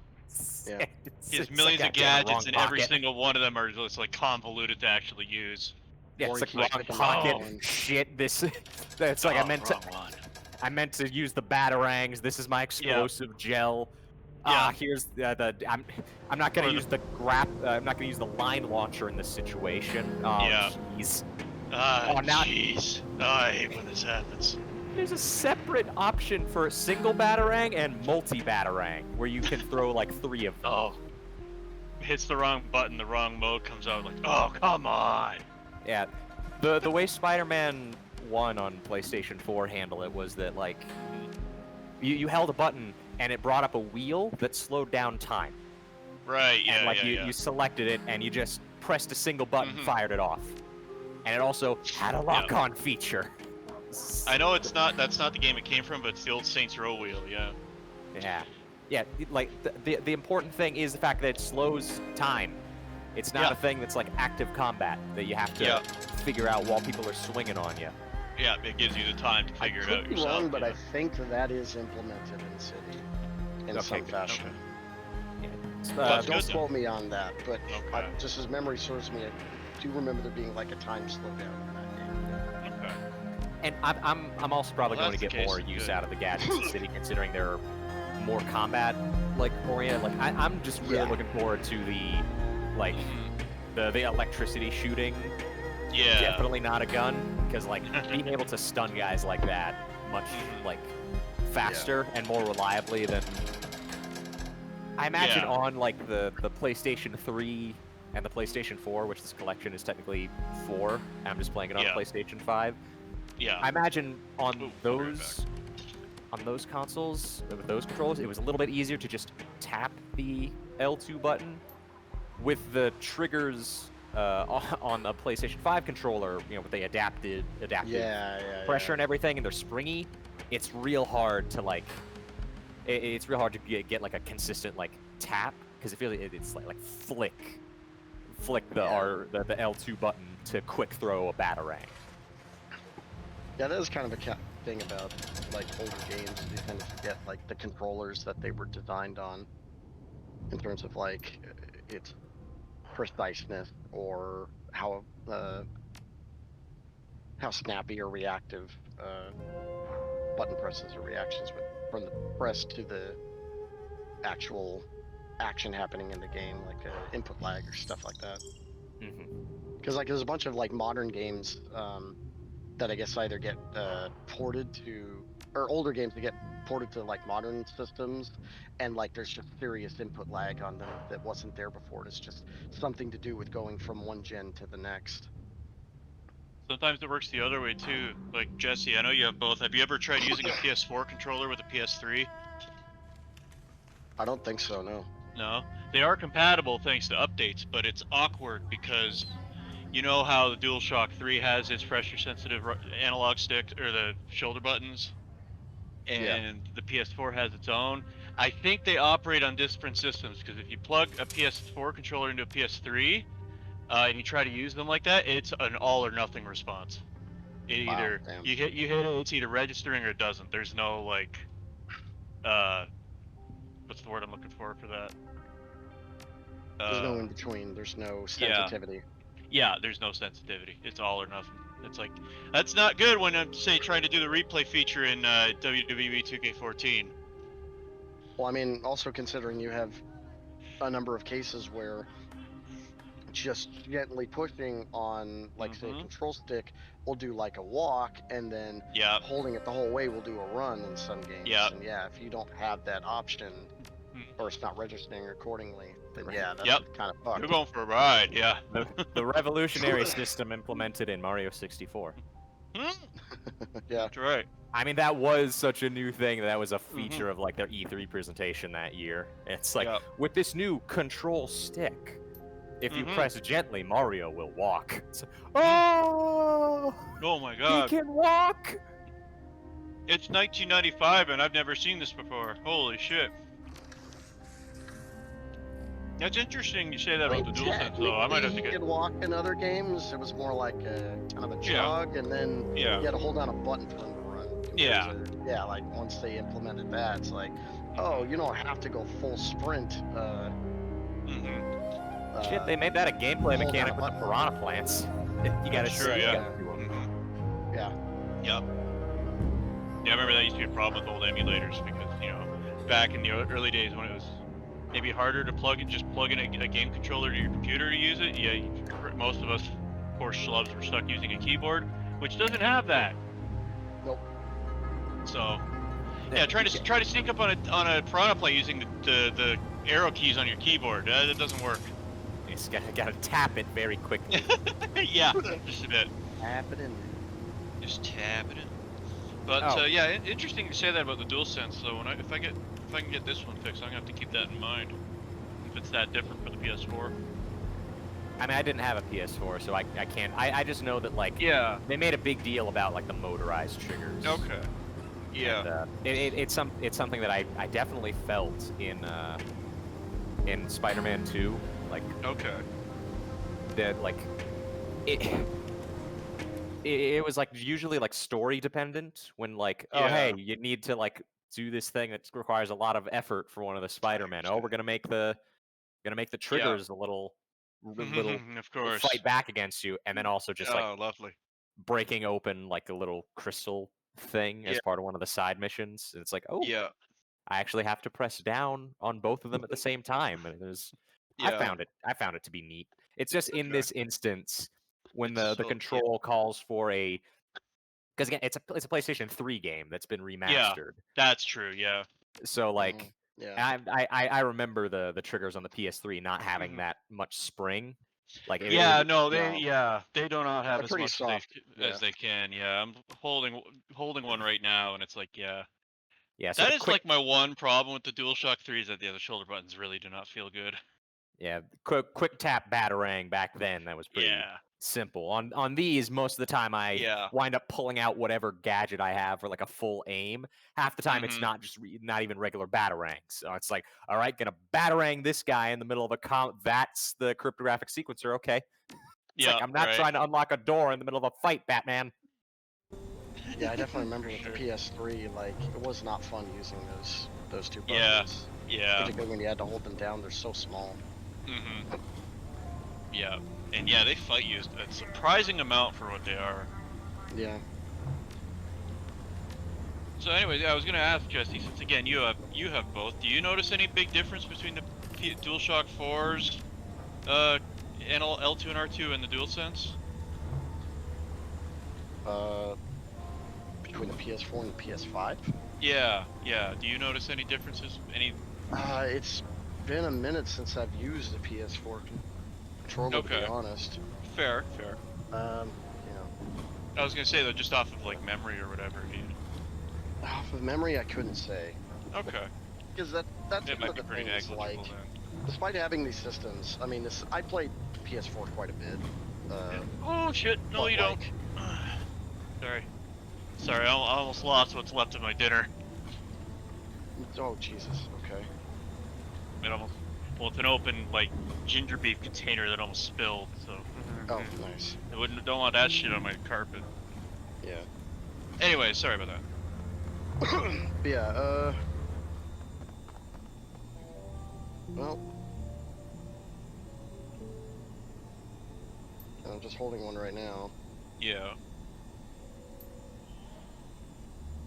Yeah. He has millions of gadgets, and every single one of them are just like convoluted to actually use. Yeah, it's Or like he wrong keeps pocket. going. Shit, this. It's like I meant to use the batarangs. This is my explosive gel. Here's I'm not gonna use the I'm not gonna use the line launcher in this situation. Oh, jeez. Jeez. I hate when this happens. There's a separate option for single batarang and multi batarang, where you can throw like 3 of them. Oh. Hits the wrong button, the wrong mode comes out like, oh, come on. Yeah. The way Spider-Man 1 on PlayStation 4 handled it was that like you held a button and it brought up a wheel that slowed down time. Right, yeah, and like you selected it and you just pressed a single button, fired it off. And it also had a lock-on feature. I know that's not the game it came from, but it's the old Saints Row wheel, Yeah, like the important thing is the fact that it slows time. It's not a thing that's like active combat that you have to figure out while people are swinging on you. Yeah, it gives you the time to figure it out I could be yourself. wrong, but I think that is implemented in City in some fashion. Okay. Don't quote me on that, but just as memory serves me, I do remember there being like a time slowdown in that game. Okay. And I'm also probably going to get more use out of the gadgets in City, considering they're more combat like oriented. Like I'm just really looking forward to the like the electricity shooting. Yeah. Definitely not a gun, because like being able to stun guys like that much like faster and more reliably than I imagine on like the PlayStation 3 and the PlayStation 4, which this collection is technically 4, and I'm just playing it on PlayStation 5. Yeah. I imagine on those consoles with those controllers, it was a little bit easier to just tap the L2 button. With the triggers on the PlayStation 5 controller, you know, with the adaptive pressure and everything, and they're springy, it's real hard to like. It's real hard to get like a consistent like tap, because it feels it's like flick the L2 button to quick throw a batarang. Yeah, that is kind of a thing about like older games. You kind of forget like the controllers that they were designed on, in terms of like its preciseness or how snappy or reactive button presses or reactions from the press to the actual action happening in the game, like input lag or stuff like that. Because like there's a bunch of like modern games that I guess either get ported to, or older games that get ported to like modern systems, and like there's just serious input lag on them that wasn't there before. It's just something to do with going from one gen to the next. Sometimes it works the other way too. Like Jesse, I know you have both. Have you ever tried using a PS4 controller with a PS3? I don't think so. No. No. They are compatible thanks to updates, but it's awkward because you know how the DualShock 3 has its pressure-sensitive analog stick or the shoulder buttons, Yeah. and the PS4 has its own. I think they operate on different systems because if you plug a PS4 controller into a PS3 and you try to use them like that, it's an all or nothing response. It Wow. either Damn. you hit it, it's either registering or it doesn't. There's no like, what's the word I'm looking for that? There's no in between. There's no Yeah. sensitivity. Yeah, there's no sensitivity. It's all or nothing. It's like that's not good when I'm say trying to do the replay feature in WWE 2K14. Well, I mean, also considering you have a number of cases where just gently pushing on, like, say, a control stick will do like a walk, and then Yeah. holding it the whole way will do a run in some games. Yeah. And yeah, if you don't have that option, or it's not registering accordingly, then yeah, that's Yep. kind of fucked. You're going for a ride, yeah. The revolutionary system implemented in Mario 64. Yeah. That's right. I mean, that was such a new thing. That was a feature of like their E3 presentation that year. It's like, Yep. with this new control stick, if you press gently, Mario will walk. It's, oh! Oh my god. He can walk! It's 1995 and I've never seen this before. Holy shit. That's interesting you say that about the DualSense though. I might have to He get... could walk in other games. It was more like a kind of a jog, and then you had to hold down a button for him to run. Yeah. Yeah, like once they implemented that, it's like, oh, you don't have to go full sprint. Shit, they made that a gameplay hold mechanic down a with the piranha plants. You gotta Sure, see. yeah. Yeah. Yep. Yeah, I remember that used to be a problem with old emulators because, you know, back in the early days when it was maybe harder to plug in a game controller to your computer to use it. Yeah, most of us poor schlubs were stuck using a keyboard, which doesn't have that. Nope. So, yeah, try to sync up on a piranha plant using the arrow keys on your keyboard. That doesn't work. You just gotta tap it very quickly. Yeah, just a bit. Tap it in. Just tap it in. But yeah, interesting you say that about the DualSense. So if I can get this one fixed, I'm gonna have to keep that in mind. If it's that different for the PS4. I mean, I didn't have a PS4, so I can't. I just know that like they made a big deal about like the motorized triggers. Okay. Yeah. And, it's something that I definitely felt in Spider-Man 2. Like that like it was like usually like story dependent when like hey, you need to like do this thing that requires a lot of effort for one of the Spider-Men. Oh, we're gonna make the triggers a little of course. fight back against you, and then also just like lovely. breaking open like a little crystal thing as part of one of the side missions. And it's like, oh, I actually have to press down on both of them at the same time. And it was, I found it to be neat. It's just in this instance when the control calls for a, because again, it's a PlayStation 3 game that's been remastered. Yeah, that's true. Yeah. So like, Yeah. I remember the triggers on the PS3 not having that much spring. Like they no. they do not have They're as pretty much soft, as they can. Yeah, I'm holding one right now, and it's like yeah. So that is like my one problem with the DualShock 3 is that the other shoulder buttons really do not feel good. Yeah, quick tap batarang back then, that was pretty simple. On these, most of the time I wind up pulling out whatever gadget I have for like a full aim. Half the time it's not just not even regular batarangs. So it's like, all right, gonna batarang this guy in the middle of a that's the cryptographic sequencer. Okay. It's like I'm not trying to unlock a door in the middle of a fight, Batman. Yeah, I definitely remember with the PS3, like, it was not fun using those two buttons. Yeah. Particularly when you had to hold them down, they're so small. Yeah, and they fight you a surprising amount for what they are. Yeah. So anyway, I was gonna ask Jesse, since again you have both, do you notice any big difference between the DualShock 4s, and L2 and R2 and the DualSense? Between the PS4 and the PS5? Yeah. Do you notice any differences? It's been a minute since I've used the PS4 controller, to be honest. Fair. You know, I was gonna say though, just off of like memory or whatever. If you... Off of memory, I couldn't say. Okay. Because that's It one might of be the pretty things, negligible like, then. despite having these systems, I mean, I played PS4 quite a bit. Oh shit! No, but, you don't. like, Sorry. Sorry, I almost lost what's left of my dinner. oh, Jesus, okay. It almost. Well, it's an open like ginger beef container that almost spilled. So. Oh, nice. I don't want that shit on my carpet. Yeah. Anyway, sorry about that. But yeah, well, I'm just holding one right now. Yeah.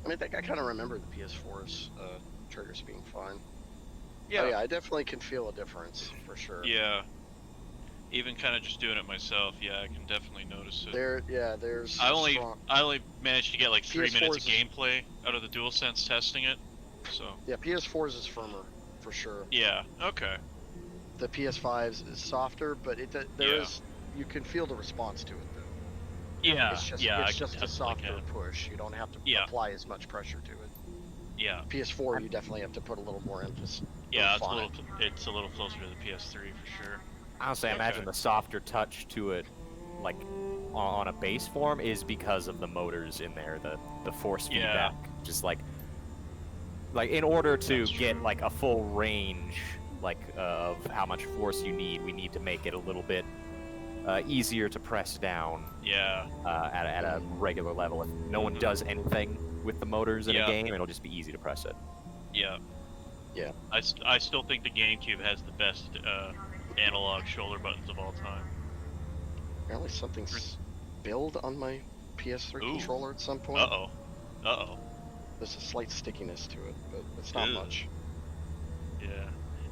I mean, I think I kind of remember the PS4's triggers being fine. Yeah. Oh, yeah, I definitely can feel a difference for sure. Yeah. Even kind of just doing it myself, yeah, I can definitely notice it. There's. I only managed to get like 3 minutes of PS4's gameplay out of the DualSense testing it, so. Yeah, PS4's is firmer for sure. Yeah. Okay. The PS5's is softer, but Yeah. you can feel the response to it though. Yeah. It's just, yeah. it's just a definitely softer can. push. You don't have to Yeah. apply as much pressure to it. Yeah. PS4, you definitely have to put a little more emphasis. Yeah. oomph on it. It's a little closer to the PS3 for sure. Honestly, I imagine the softer touch to it, like on a base form, is because of the motors in there, the force feedback. Just like in order to That's get true. like a full range, like of how much force you need, we need to make it a little bit easier to press down Yeah. at a regular level. If no one does anything with the motors in a Yeah. game, it'll just be easy to press it. Yeah. Yeah. I still think the GameCube has the best analog shoulder buttons of all time. Apparently something spilled on my PS3 Ooh. controller at some point. Uh oh. There's a slight stickiness to it, but it's not Ew. much. Yeah.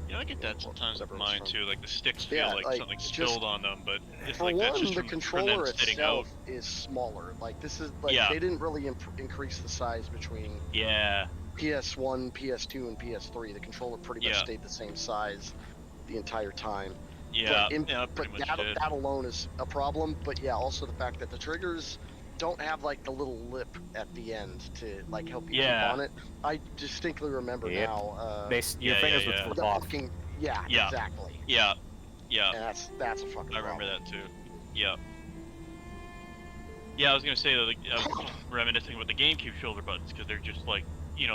Yeah, I get that sometimes with Whatever it's mine from. too. Like the sticks feel Yeah, like like, something just- spilled on them, but it's For like that's one, just the from controller them sitting out. itself is smaller. Like this is like Yeah. they didn't really increase the size between Yeah. PS1, PS2, and PS3. The controller pretty much Yeah. stayed the same size the entire time. Yeah. But, Yeah. Pretty much did. that alone is a problem. But yeah, also the fact that the triggers don't have like the little lip at the end to like help you Yeah. keep on it. I distinctly remember Yep. now. Your Yeah, fingers yeah, would yeah. flip The off. fucking yeah, Yeah. exactly. Yeah. Yeah. And that's a fucking. I remember problem. that too. Yeah. Yeah, I was gonna say that I was reminiscing with the GameCube shoulder buttons because they're just like,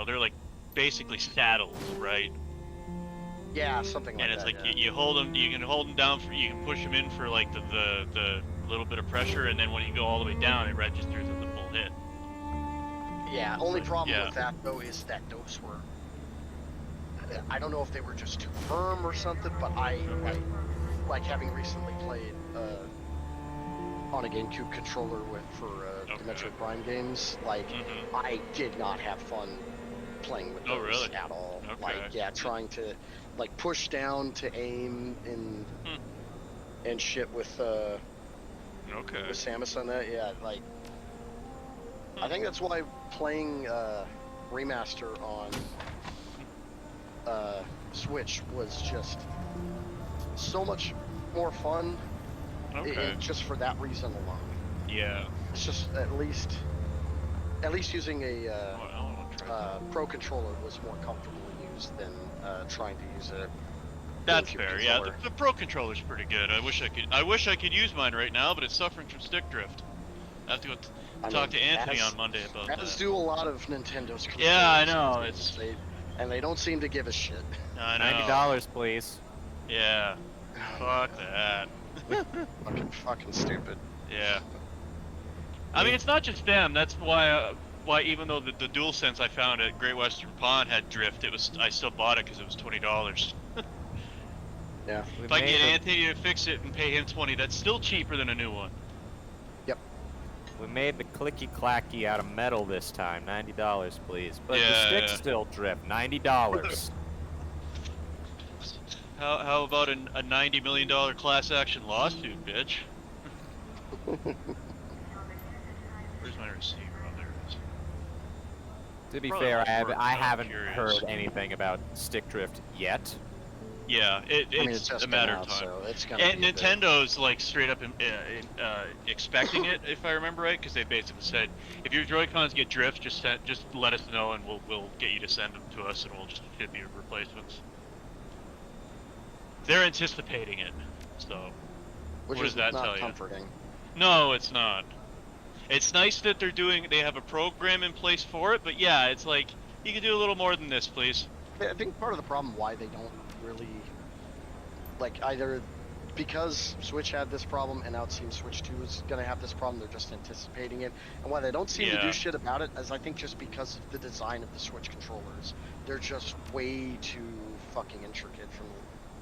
they're like basically saddles, right? Yeah, something like And it's that. like yeah. you hold them, you can hold them down you can push them in for like the little bit of pressure, and then when you go all the way down, it registers as a full hit. Yeah, only problem Yeah. with that though is that those were. I don't know if they were just too firm or something, but I like having recently played on a GameCube controller for the Okay. Metroid Prime games. Like Mm-hmm. I did not have fun playing with Oh, those really? at all. Okay. Like trying to like push down to aim and shit with Okay. Samus on that. Yeah, like I think that's why playing remaster on Switch was just so much more fun. Okay. Just for that reason alone. Yeah. It's just at least using a Oh, I wanna try that. Pro controller was more comfortable to use than trying to use a. That's GameCube fair. Yeah, controller. the Pro controller's pretty good. I wish I could use mine right now, but it's suffering from stick drift. I have to go I talk mean, to Anthony as- on Monday about As that. do a lot of Nintendo's controllers. Yeah, I know, these days. They don't seem to give a shit. I know. $90, please. Yeah. Fuck that. Fucking stupid. Yeah. I mean, it's not just them. That's why even though the DualSense I found at Great Western Pond had drift, I still bought it because it was $20. Yeah. We If I made get the- Anthony to fix it and pay him $20, that's still cheaper than a new one. We made the clicky clacky out of metal this time. $90, please. But the Yeah, sticks yeah. still drift. $90. How about a $90 million class action lawsuit, bitch? Where's my receiver? Oh, there it is. To be Probably fair, won't work, I but I'm haven't curious. heard anything about stick drift yet. Yeah, I mean, it's it's just a been matter out, of time. so it's gonna And be a bit. Nintendo's like straight up expecting it, if I remember right, because they basically said, if your Joy-Cons get drift, just let us know, and we'll get you to send them to us, and we'll just ship you replacements. They're anticipating it, so Which what is does that not tell you? comforting. No, it's not. It's nice that they have a program in place for it, but yeah, it's like you could do a little more than this, please. I think part of the problem why they don't really like either because Switch had this problem and now it seems Switch 2 is going to have this problem, they're just anticipating it. And why they don't seem to do Yeah. shit about it is I think just because of the design of the Switch controllers. They're just way too fucking intricate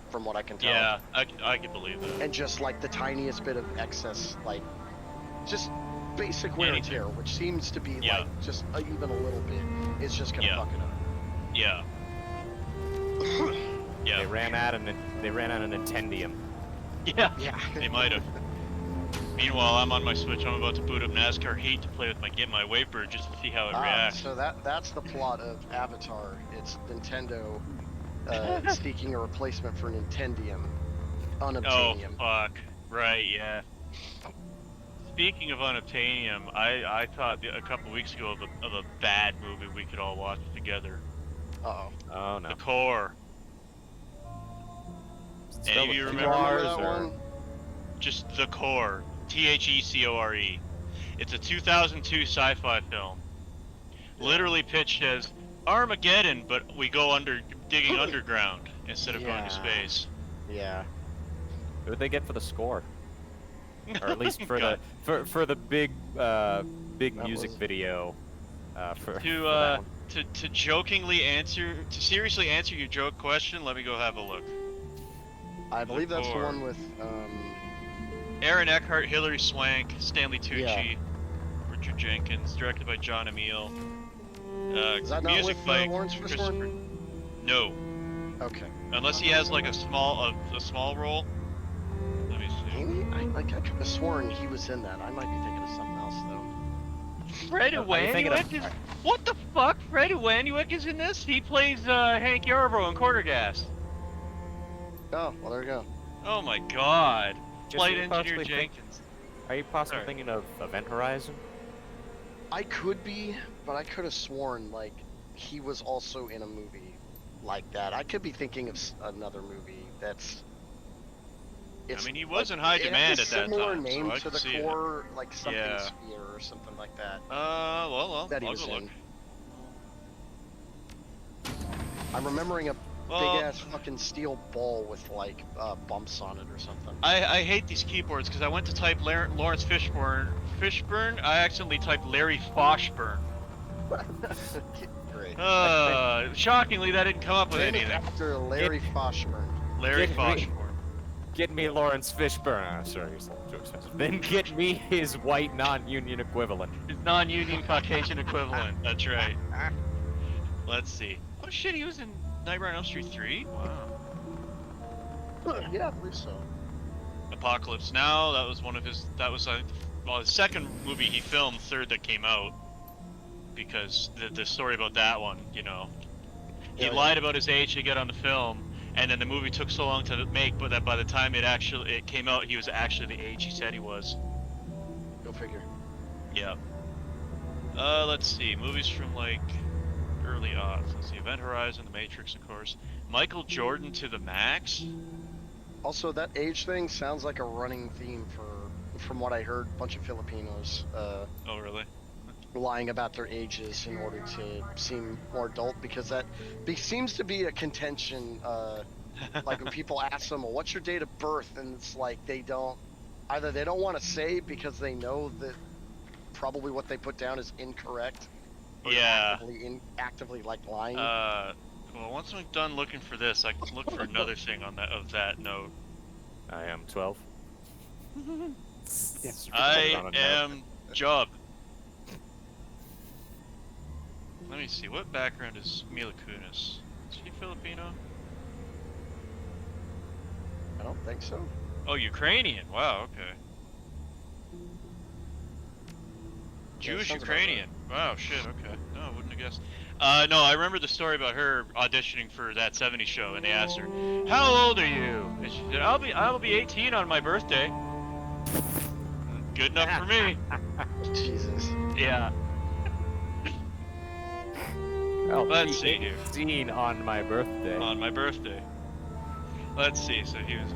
from what I can tell. Yeah, I can believe that. And just like the tiniest bit of excess, like just basic wear and Anything. tear, which seems to be Yeah. like just even a little bit, is just going to Yeah. fuck it up. Yeah. Yeah. They ran out of Nintendium. Yeah. Yeah. They might have. Meanwhile, I'm on my Switch. I'm about to boot up NASCAR Heat to play with my Wayper just to see how it reacts. So that's the plot of Avatar. It's Nintendo seeking a replacement for Nintendium, Oh unobtainium. fuck! Right, yeah. Speaking of unobtainium, I thought a couple weeks ago of a bad movie we could all watch together. Uh-oh. Oh no. The Core. Any of you Do you remember? remember that or- one? Just The Core. THECORE. It's a 2002 sci-fi film. Literally pitched as Armageddon, but we go digging underground instead of going Yeah. to space. Yeah. What would they get for the score? Or at least for God. the big That music was- video. For that To one. to seriously answer your joke question, let me go have a look. I believe that's the Core. one with Aaron Eckhart, Hilary Swank, Stanley Tucci, Yeah. Richard Jenkins, directed by John Emile. is that not music with by Lawrence Christopher. Fishburne? No, Okay. unless he has like a small role. Let me see. Maybe I could have sworn he was in that. I might be thinking of something else though. Fred Are you thinking of- Ewanuick is what the fuck? Fred Ewanuick is in this. He plays Hank Yarbrough in Quarter Gas. Oh, well there you go. Oh my god. Just Flight you Engineer possibly think- Jenkins. Are you possibly Sorry. thinking of Event Horizon? I could be, but I could have sworn like he was also in a movie like that. I could be thinking of another movie that's. I mean, he was in high it has demand a at that similar time, so name I to can the see it. core, like something Yeah. sphere or something like that. Well, That he I'll was go in. look. I'm remembering a Well, big ass fucking steel ball with like bumps on it or something. I hate these keyboards because I went to type Lawrence Fishburne. I accidentally typed Larry Foshburn. Great. Shockingly, that didn't come up with Named anything. after Larry Foshburn. Larry Get me- Foshburn. Get me Lawrence Fishburne. Oh, sorry, he's too expensive. Then get me his white non-union equivalent. His non-union Caucasian equivalent. That's right. Let's see. Oh shit, he was in Nightmare on Elm Street 3? Wow. Yeah, I believe so. Apocalypse Now, that was one of his, his second movie he filmed, third that came out. Because the story about that one, you know. He Yeah, lied about his age to get on the film, and then the movie took so long to make, but that by the time it came out, he was actually the age he said he was. Go figure. Yeah. Let's see, movies from like early aughts. Let's see, Event Horizon, The Matrix, of course. Michael Jordan to the max. Also, that age thing sounds like a running theme from what I heard, a bunch of Filipinos Oh really? lying about their ages in order to seem more adult, because that seems to be a contention. Like when people ask them, well, what's your date of birth? And it's like they don't want to say because they know that probably what they put down is incorrect. Or Yeah. actively like lying. Well, once I'm done looking for this, I can look for another thing on that note. I am 12. I am Job. Let me see, what background is Mila Kunis? Is she Filipino? I don't think so. Oh, Ukrainian. Wow, okay. Yeah, Jewish sounds about Ukrainian. Wow, shit, okay. No, I wouldn't have guessed. No, I remember the story about her auditioning for that '70s show, and they asked her, "How old are you?" And she said, "I'll be 18 on my birthday." Good enough for me. Jesus. Yeah. I'll Let's be see here. 18 on my birthday. On my birthday. Let's see. So he was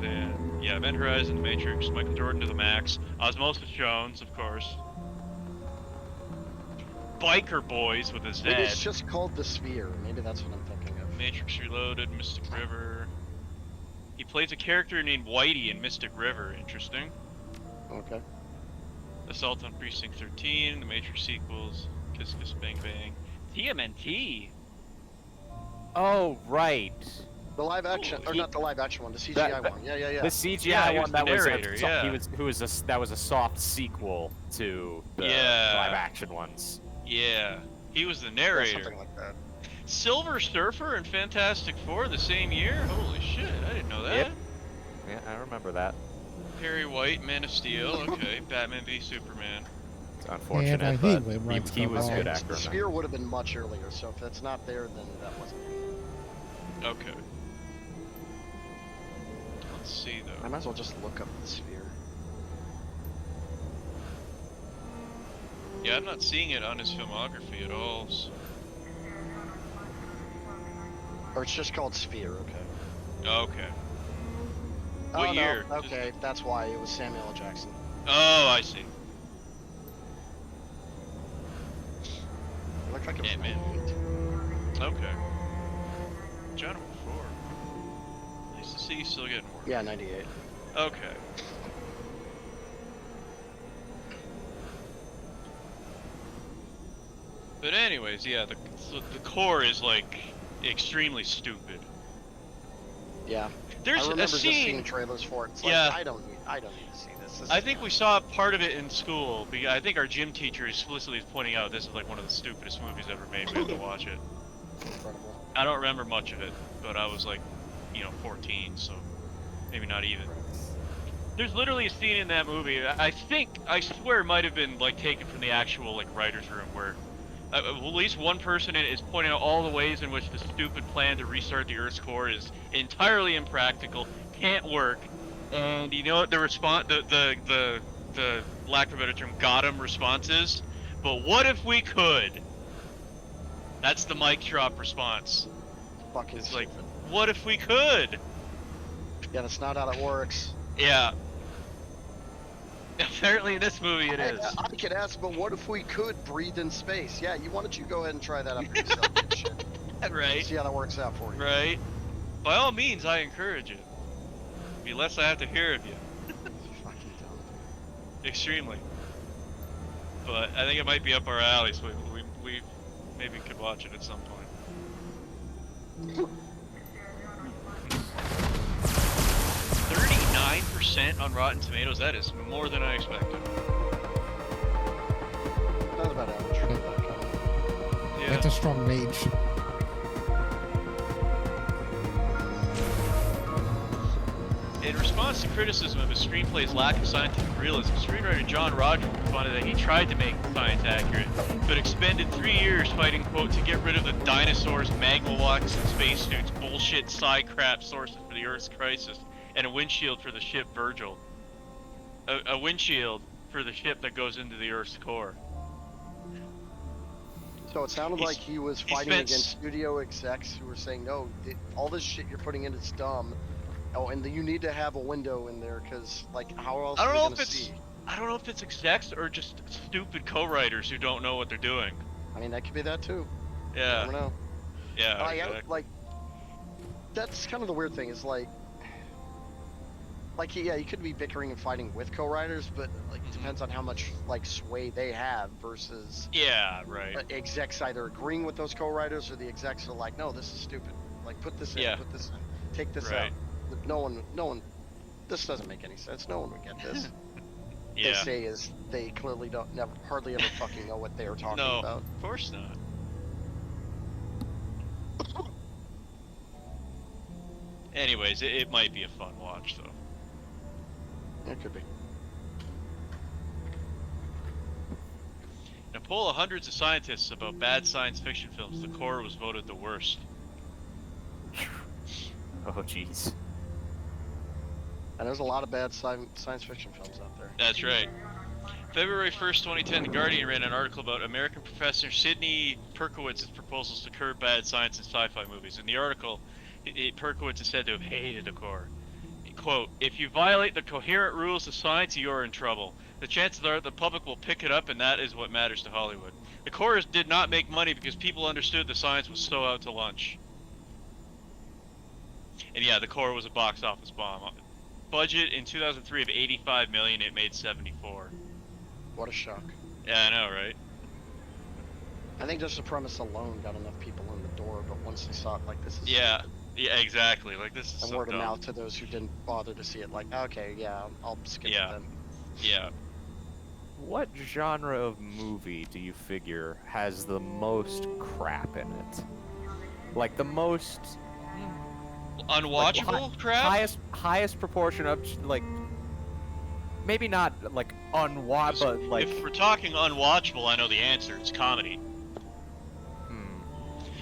yeah, Event Horizon, The Matrix, Michael Jordan to the Max, Osmosis Jones, of course. Biker Boys with a Z. Maybe it's just called The Sphere. Maybe that's what I'm thinking of. Matrix Reloaded, Mystic River. He plays a character named Whitey in Mystic River. Interesting. Okay. Assault on Precinct 13, The Matrix sequels, Kiss Kiss Bang Bang, TMNT. Oh, right. The live action, or He- not the live action one, the CGI That- one. Yeah. The CGI Yeah, he was one the that was narrator, yeah. that was a soft sequel to the Yeah. live action ones. Yeah, he was the Yeah, narrator. something like that. Silver Surfer and Fantastic Four the same year? Holy shit, I didn't know that. Yep. Yeah, I remember that. Perry White, Man of Steel, okay. Batman v Superman. It's unfortunate, And I but hate when runs he come was a on. good The actor. in that. Sphere would have been much earlier, so if that's not there, then that wasn't. Okay. Let's see I though. might as well just look up the Sphere. Yeah, I'm not seeing it on his filmography at all. So. Or it's just called Sphere, okay. Okay. Oh, What year? No, okay, that's why it was Samuel L. Jackson. Oh, I see. It looked like it was Ant-Man. 98. Okay. John 4. Nice to see you still getting work. Yeah, 98. Okay. But anyways, yeah, so the core is like extremely stupid. Yeah. There's I a remember just seeing scene. trailers for it. It's like, Yeah. I don't need to see this. This I is think not- we saw part of it in school. I think our gym teacher explicitly is pointing out this is like one of the stupidest movies ever made. We have to watch it. incredible. I don't remember much of it, but I was like, 14, so maybe not even. There's literally a scene in that movie. I swear, it might have been like taken from the actual like writers' room, where at least one person in it is pointing out all the ways in which the stupid plan to restart the Earth's core is entirely impractical, can't work, and you know what the response, the lack of a better term, got him response is? But what if we could? That's the mic drop response. Fucking It's like, stupid. what if we could? Yeah, that's not how it works. Yeah. Apparently in this movie it is. I could ask, but what if we could breathe in space? Yeah, why don't you go ahead and try that out for yourself? Shit. Right. See how that works out for you. Right. By all means, I encourage it. Be less I have to hear of you. Fucking dumb. Extremely. But I think it might be up our alley, so we maybe could watch it at some point. 39% on Rotten Tomatoes. That is more than I expected. Not about average. Yeah. That's a strong rage. In response to criticism of his screenplay's lack of scientific realism, screenwriter John Rogers responded that he tried to make science accurate, but expended 3 years fighting, quote, to get rid of the dinosaurs, magmawaks, and spacesuits, bullshit sci crap sources for the Earth's crisis, and a windshield for the ship Virgil. A windshield for the ship that goes into the Earth's core. So it sounded He's- like he was he fighting spent against studio execs who were saying, no, all this shit you're putting in is dumb. Oh, and you need to have a window in there because, like, how else I are don't we know gonna if it's see? I don't know if it's execs or just stupid co-writers who don't know what they're doing. I mean, that could be that too. You Yeah. never know. Yeah. Like, exactly. like, that's kind of the weird thing is like, yeah, you could be bickering and fighting with co-writers, but like it depends on how much like sway they have versus Yeah, right. execs either agreeing with those co-writers or the execs are like, no, this is stupid. Like, put this in, Yeah. put this in, take this Right. out. But no one, this doesn't make any sense. No one would get this. They Yeah. say is they clearly hardly ever fucking know what they are talking No, about. of course not. Anyways, it might be a fun watch though. It could be. poll of hundreds of scientists about bad science fiction films, The Core was voted the worst. Oh, jeez. And there's a lot of bad science fiction films out there. That's right. February 1st, 2010, The Guardian ran an article about American professor Sidney Perkowitz's proposals to curb bad science and sci-fi movies. In the article, Perkowitz is said to have hated The Core. Quote, "If you violate the coherent rules of science, you are in trouble. The chances are the public will pick it up, and that is what matters to Hollywood. The Core did not make money because people understood the science was so out to lunch." And yeah, The Core was a box office bomb. Budget in 2003 of 85 million, it made 74. What a shock. Yeah, I know, right? I think just the premise alone got enough people in the door, but once they saw it, like, this is Yeah, stupid. yeah, exactly. Like, this is And so word of dumb. mouth to those who didn't bother to see it, like, okay, yeah, I'll skip Yeah. it then. Yeah. What genre of movie do you figure has the most crap in it? Like the most Unwatchable crap? highest proportion of like maybe not like unwatch, but like If we're talking unwatchable, I know the answer. It's comedy.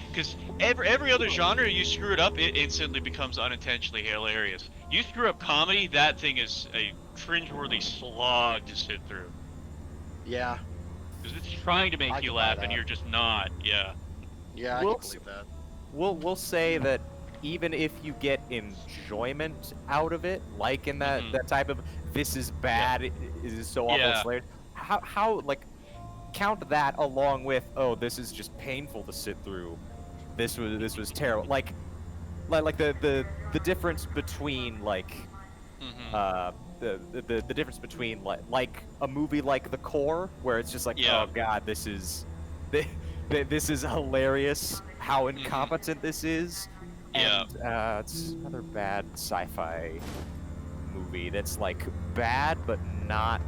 Because every other genre, you screw it up, it instantly becomes unintentionally hilarious. You screw up comedy, that thing is a cringeworthy slog to sit through. Yeah, Because it's trying to make I you can buy laugh, and that. you're just not. Yeah. yeah, I We'll can believe that. we'll say that even if you get enjoyment out of it, like in that Mhm. that type of this is bad, it is so awful, Yeah. it's hilarious, how like count that along with this is just painful to sit through, this was terrible, like the difference between like Mhm. the difference between like a movie like The Core, where it's just like, Yeah. oh god, this is this is hilarious how incompetent this is. Yeah. And it's another bad sci-fi movie that's like bad but not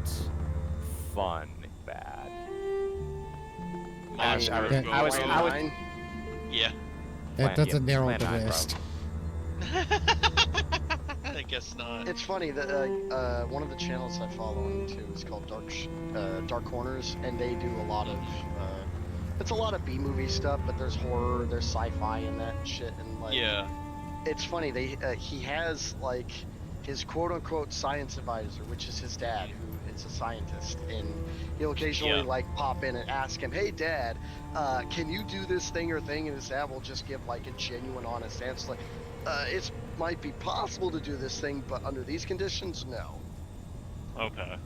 fun bad. Monster I of was- Go I was- Rogue. I was- Line. Yeah. That doesn't narrow Plan the 9 list. I guess not. It's funny that one of the channels I follow on YouTube is called Dark Corners, and they do a lot of it's a lot of B movie stuff, but there's horror, there's sci-fi in that and shit, and like Yeah. it's funny he has like his quote unquote science advisor, which is his dad, who is a scientist, and he'll occasionally Yeah. like pop in and ask him, "Hey Dad, can you do this thing or thing?" And his dad will just give like a genuine, honest answer, like, "It might be possible to do this thing, but under these conditions, no." Okay.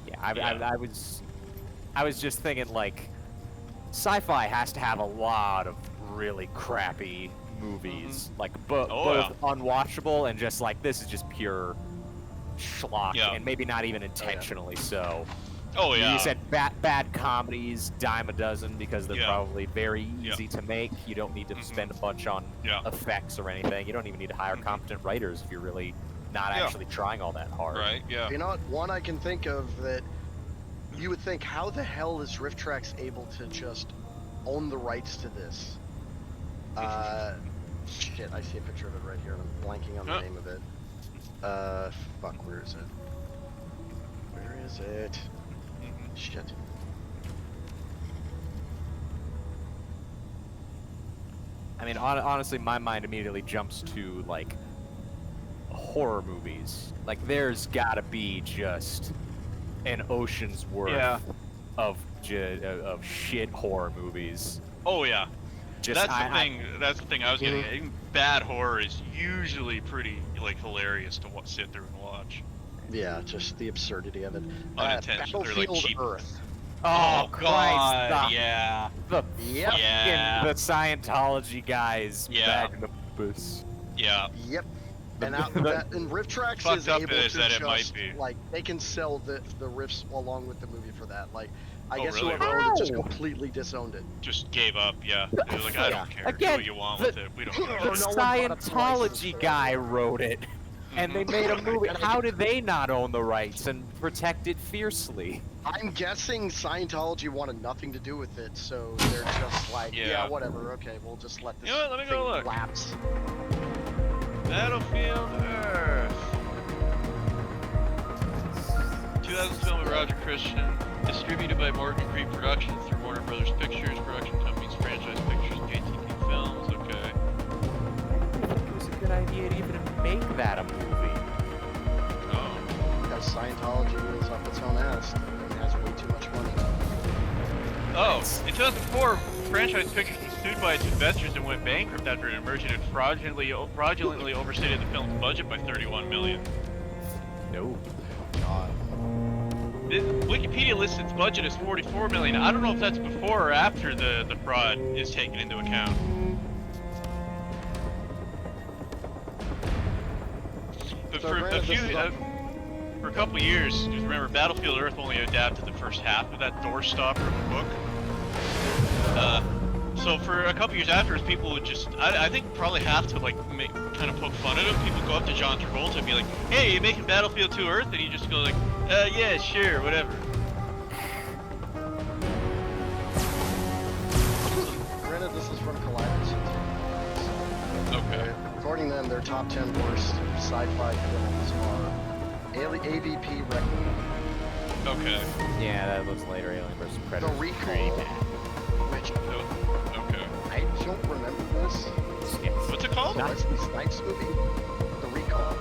Yeah, I was just thinking like sci-fi has to have a lot of really crappy movies, like both unwatchable and just like this is just pure schlock, Yeah. and maybe not even intentionally so. Oh yeah. You said bad comedies, dime a dozen, because they're Yeah. probably very Yeah. easy to make. You don't need to spend a bunch on Yeah. effects or anything. You don't even need to hire competent writers if you're really not Yeah. actually trying all that hard. Right. Yeah. You know what? One I can think of that you would think, how the hell is Rift Tracks able to just own the rights to this? Shit, I see a picture of it right here, and I'm blanking on the Huh. name of it. Fuck, where is it? Where is it? Shit. I mean, honestly, my mind immediately jumps to like horror movies. Like, there's gotta be just an ocean's worth Yeah. of shit horror movies. Oh yeah. Just That's the thing. That's the thing I was getting at. Even bad horror is usually pretty like hilarious to sit through and watch. Yeah, just the absurdity of it. Unintentional, or, like, Battlefield cheap. Earth. Oh, Christ! God, the, yeah. the Yep. fucking Yeah. the Scientology guys Yeah. magnum opus. Yeah. Yep. And and Rift Tracks Fucked is up able is to that just it might be. like they can sell the riffs along with the movie for that. Like I Oh, guess really? whoever owned it just Ow! completely disowned it. Just gave up. Yeah. They were like, I don't care. Again, Do what you want the- with it. We don't The care. no one bought a license Scientology for it. guy wrote it, and they made a movie. gotta How get- did they not own the rights and protect it fiercely? I'm guessing Scientology wanted nothing to do with it, so they're just like, yeah, Yeah. whatever. Okay, we'll just let this You know what, let me thing go look. lapse. Battlefield Earth. 2000 film with Roger Christian, distributed by Morgan Creek Productions through Warner Brothers Pictures, production companies, franchise pictures, JTT Films. Okay. It was a good idea to even make that a movie. Oh. Because Scientology is up its own ass and has way too much money. Oh, in 2004, Franchise Pictures was sued by its investors and went bankrupt after it emerged and fraudulently overstated the film's budget by $31 million. No. God. Wikipedia lists its budget as $44 million. I don't know if that's before or after the fraud is taken into account. But So for granted, a few, this is for a couple years, just remember Battlefield Earth only adapted the first half of that door stopper of the book. So for a couple years afterwards, people would just, I think probably have to like kind of poke fun at him. People go up to John Travolta and be like, "Hey, you making Battlefield 2 Earth?" And he just goes like, "Yeah, sure, whatever." Granted, this is from Collider. Okay. According to them, their top 10 worst sci-fi films are AVP Requiem, Okay. Yeah, that was later. Alien vs. Predator. The Recall, Pretty bad. which Okay. I don't remember this. Yes. What's it called? The Wesley Snipes movie, The Recall.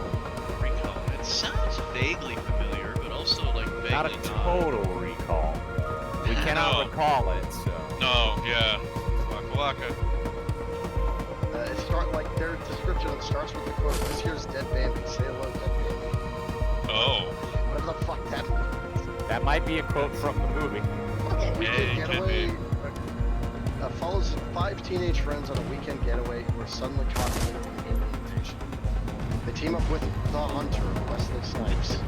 Recall. It sounds vaguely familiar, but also like vaguely Not a total recall. We cannot No. recall it, so. No, yeah. Waka waka. It start like their description. It starts with the quote, "This here's Dead Bambi. Say hello, Dead Bambi." Oh. Whatever the fuck that means. That might be a quote from the movie. Weekend it could getaway follows 5 teenage friends on a weekend getaway who are suddenly caught in an alien invasion. They team up with the hunter, Wesley Snipes,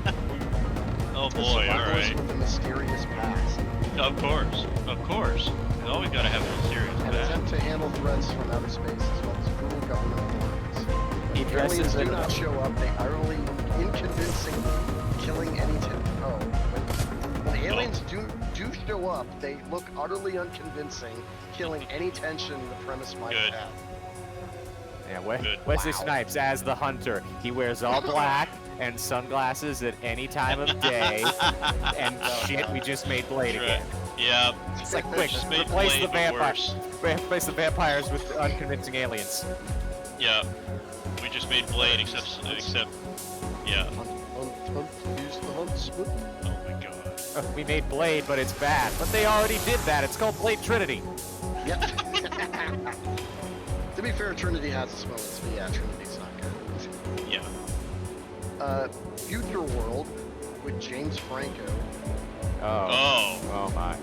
Oh to boy, survivors alright. with a mysterious past, Of course. Of course. You always gotta have a serious and back. attempt to handle threats from outer space as well as cruel government authorities. He When dresses aliens do in not show up, they utterly inconvincingly killing any when aliens do show up, they look utterly unconvincing, killing any tension the premise might Good. have. Yeah, Good. Wesley Wow. Snipes as the hunter. He wears all black and sunglasses at any time of day. And shit, we just made Blade Right. again. Yeah. It's like, quick, Just made replace the Blade, but vampires. worse. Replace the vampires with unconvincing aliens. Yeah. We just made Blade except yeah. Use the huntsman. Oh my god. We made Blade, but it's bad. But they already did that. It's called Blade Trinity. Yep. To be fair, Trinity has its moments, but yeah, Trinity's not good. Yeah. Future World with James Franco. Oh my.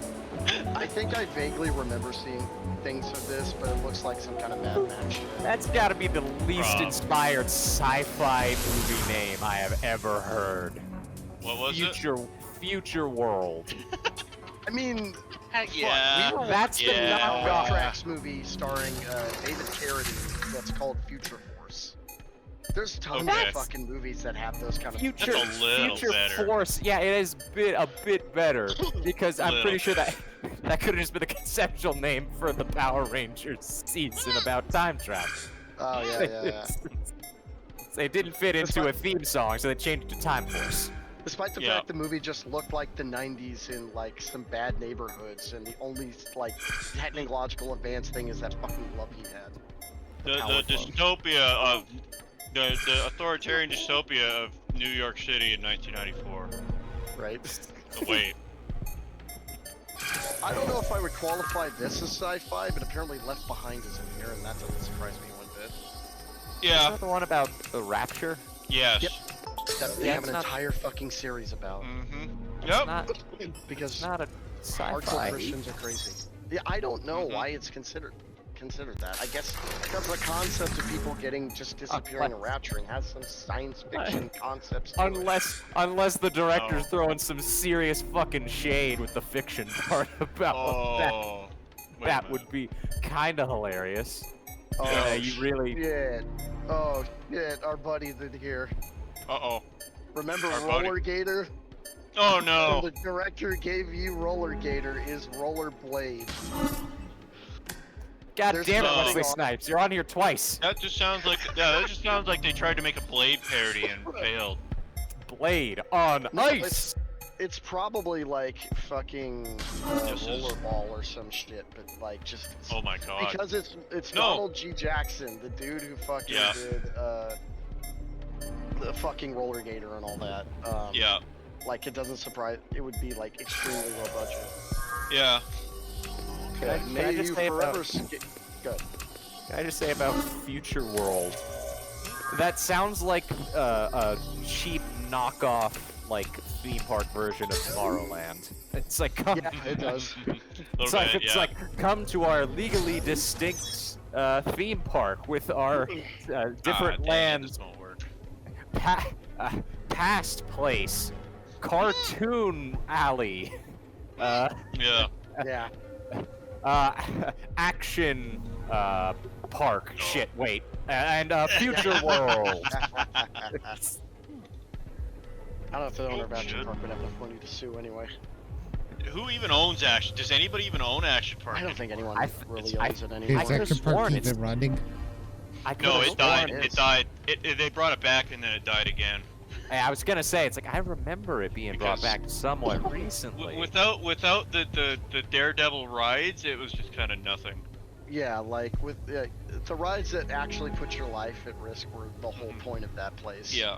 I think I vaguely remember seeing things of this, but it looks like some kind of Mad Max shit. That's gotta be the least Rob. inspired sci-fi movie name I have ever heard. What was Future World. I mean, fuck, Yeah. we were That's the Yeah. knockoff. Tracks movie starring David Carradine that's called Future Force. There's tons Okay. of fucking movies that have those kind of Future, That's a little Future better. Force, yeah, it is a bit better because I'm pretty sure Little that could have just been the conceptual name for the Power Rangers season about time travel. Oh yeah. It didn't fit into a theme song, so they changed it to Time Force. Despite the Yeah. fact the movie just looked like the 90s in like some bad neighborhoods, and the only like technological advanced thing is that fucking glove he had. The Power dystopia of the authoritarian dystopia of New York City in 1994. Right? Oh, wait. I don't know if I would qualify this as sci-fi, but apparently Left Behind is in here, and that doesn't surprise me one bit. Is Yeah. that the one about the rapture? Yes. Yep. That they Yeah, have it's an not- entire fucking series about. Mm-hmm. It's Yep. not, Because it's not a hardcore sci-fi. Christians are crazy. Yeah, I don't know Mhm. why it's considered that. I guess because the concept of people getting just disappearing and rapturing has some science fiction concepts to it. Unless the director's Oh. throwing some serious fucking shade with the fiction part about that. Oh. Wait a That minute. would be kind of hilarious. Oh, Yeah, you really. shit. Oh shit, our buddy did here. Uh-oh. Remember Our buddy. Roller Gator? Oh And no. the director gave you Roller Gator is Roller Blade. God There's damn it, no- Wesley Snipes! You're on here twice. That just sounds like they tried to make a Blade parody and failed. Blade on No, ice. It's probably like fucking This is- rollerball or some shit, but like just Oh my god. because it's No. Donald G. Jackson, the dude who fucking Yeah. did the fucking roller gator and all that. Yeah. Like it doesn't surprise. It would be like extremely low budget. Yeah. Can I May just you say forever about- Good. Can I just say about Future World? That sounds like a cheap knockoff, like theme park version of Tomorrowland. It's like come, Yeah, it does. it's like come to our legally distinct theme park with our different lands, This won't work. past place, cartoon alley, Yeah. Yeah. action park. Shit, wait, and Future World. I don't know if the owner of Action Shit. Park would have enough money to sue anyway. Who even owns Action? Does anybody even own Action Park? I don't think anyone I really I- owns it Is anymore. could've Action Park sworn even it's- running? I No, could've it died. sworn it It is. died. They brought it back and then it died again. I was gonna say, it's like I remember it being brought Because- back somewhat recently. Without the Daredevil rides, it was just kind of nothing. Yeah, like with the rides that actually put your life at risk were the whole point of that place. Yeah.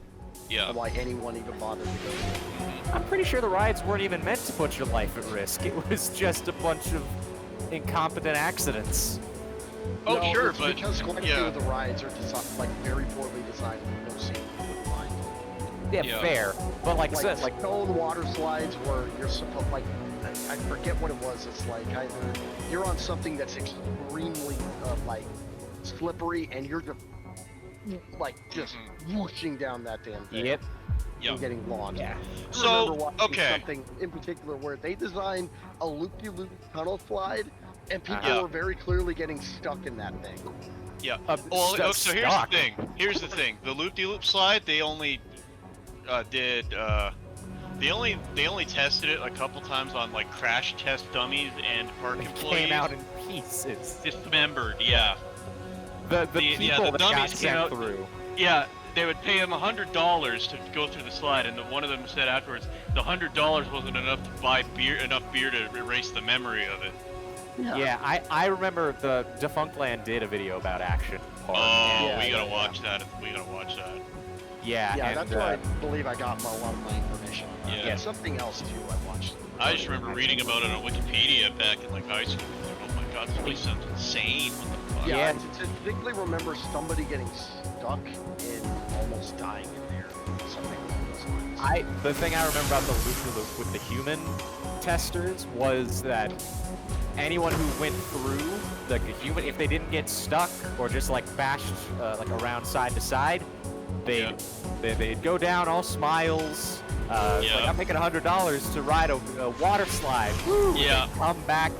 Yeah. And why anyone even bothered to go there. I'm pretty sure the rides weren't even meant to put your life at risk. It was just a bunch of incompetent accidents. Oh, No, sure, it's but because quite a few yeah. of the rides are designed, like very poorly designed with no safety behind. Yeah, Yeah. fair. But like I said, like stone water slides where you're supposed I forget what it was. It's like either you're on something that's extremely like slippery and you're just whooshing down that damn thing yep. Yeah. and getting launched. Yeah. I So, remember watching okay. something in particular where they designed a loop-de-loop tunnel slide and people Yeah. were very clearly getting stuck in that thing. Yeah. Uh, Well, stu- so here's stock. the thing. Here's the thing. The loop-de-loop slide, they only did they only tested it a couple times on like crash test dummies and park It employees. came out in pieces. dismembered. Yeah. The the people that got dummies came sent out- through. Yeah. They would pay him $100 to go through the slide, and one of them said afterwards, the $100 wasn't enough to buy enough beer to erase the memory of it. Yeah, I remember the Defunctland did a video about Action Park. Oh, Yeah, we gotta yeah, watch that. We gotta watch that. Yeah, Yeah, and, that's where I believe I got a lot of my information. Yeah. And something else too I watched. I just remember reading about it on Wikipedia back in like high school. Like, oh my god, this place sounds insane. What the fuck? Yeah, Yeah. I distinctly remember somebody getting stuck and almost dying in there. Something along those lines. the thing I remember about the loop with the human testers was that anyone who went through the human, if they didn't get stuck or just like bashed like around side to side, they'd go down all smiles. Like, Yeah. I'm making $100 to ride a water slide. Woo! Yeah. They come back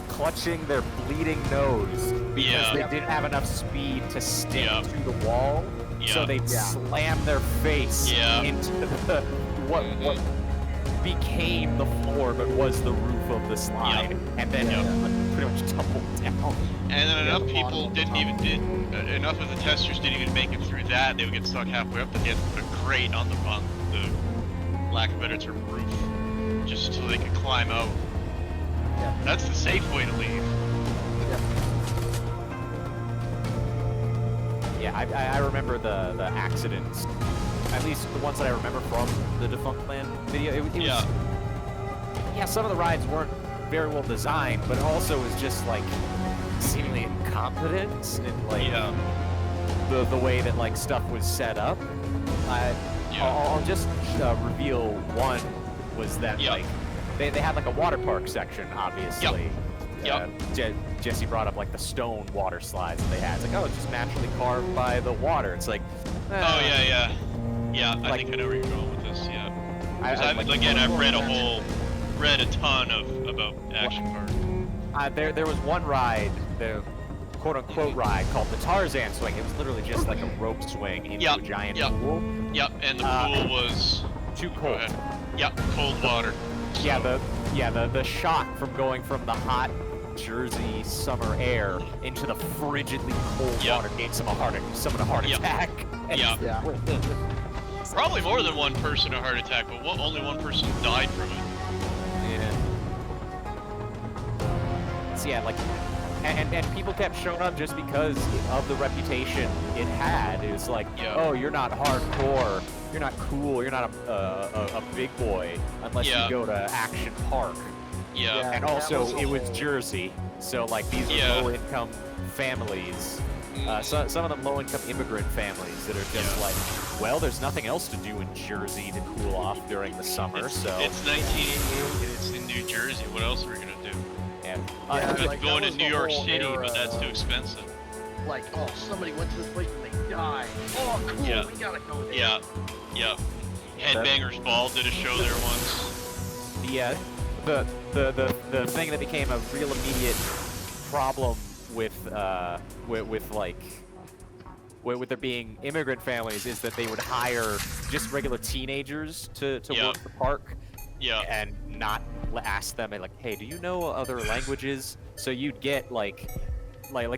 clutching their bleeding nose because Yeah. they didn't have enough speed to stick Yeah. to the wall. So Yeah. they'd Yeah. slam their face Yeah. into the what became the floor but was the roof of the slide, and then pretty much tumbled down. And then enough Yeah, people didn't even enough of the testers didn't even make it through that. They would get stuck halfway up, but they had to put a grate on the lack of a better term roof, just so they could climb out. Yeah. That's the safe way to leave. Yeah, I remember the accidents, at least the ones that I remember from the Defunctland video. It was, yeah, some of the rides weren't very well designed, but also was just like seemingly incompetent and like Yeah. the way that like stuff was set up. I'll just reveal one was that Yeah. like they had like a water park section, obviously. Yep. Jesse brought up like the stone water slides that they had. It's like, oh, it's just naturally carved by the water. It's like, Oh yeah. I Like- think I know where you're going with this. Yeah. I- 'Cause like, again, I've read a ton about Action Park. there was one ride, the quote unquote ride called the Tarzan swing. It was literally just like a rope swing into Yep, a giant yep. pool. Yep, and the Uh, pool was Too go cold. ahead. Yep, cold water. Yeah, the shock from going from the hot Jersey summer air into the frigidly cold Yep. water gave someone a heart Yep. attack. Yep. Yeah. Probably more than one person a heart attack, but only one person died from it. Yeah. So yeah, like, and people kept showing up just because of the reputation it had. It was like, Yeah. oh, you're not hardcore, you're not cool, you're not a big boy unless Yeah. you go to Action Park. Yeah. Yeah. And that also, was a it was whole- Jersey, so like these are Yeah. low-income families. Some of them low-income immigrant families that are just like, well, there's nothing else to do in Jersey to cool off during the summer, so It's 1988 and it's in New Jersey. What else are we gonna do? yeah. Yeah, We could like, go that into was New the York whole City, era but that's of- too expensive. Like, oh, somebody went to this place and they died. Oh, cool, Yeah. we gotta go there. Yeah. Yep. Headbangers Ball did a show there once. The thing that became a real immediate problem with there being immigrant families is that they would hire just regular teenagers to Yeah. work the park Yeah. and not ask them like, hey, do you know other languages? So you'd get like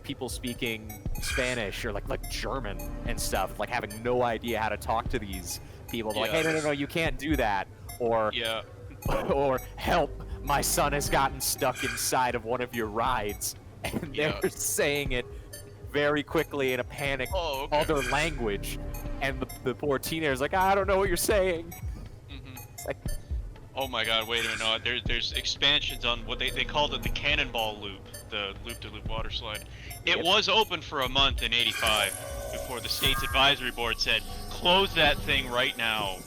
people speaking Spanish or like German and stuff, like having no idea how to talk to these people. They're like, Yeah. hey, no, you can't do that, or Yeah. or help, my son has gotten stuck inside of one of your rides, and Yeah. they're saying it very quickly in a panic Oh, okay. other language, and the poor teenager's like, I don't know what you're saying. Mhm. It's like, Oh my god, wait a minute. No, there's expansions on what they called it the Cannonball Loop, the loop-to-loop water slide. It Yep. was open for a month in '85 before the state's advisory board said, close that thing right now.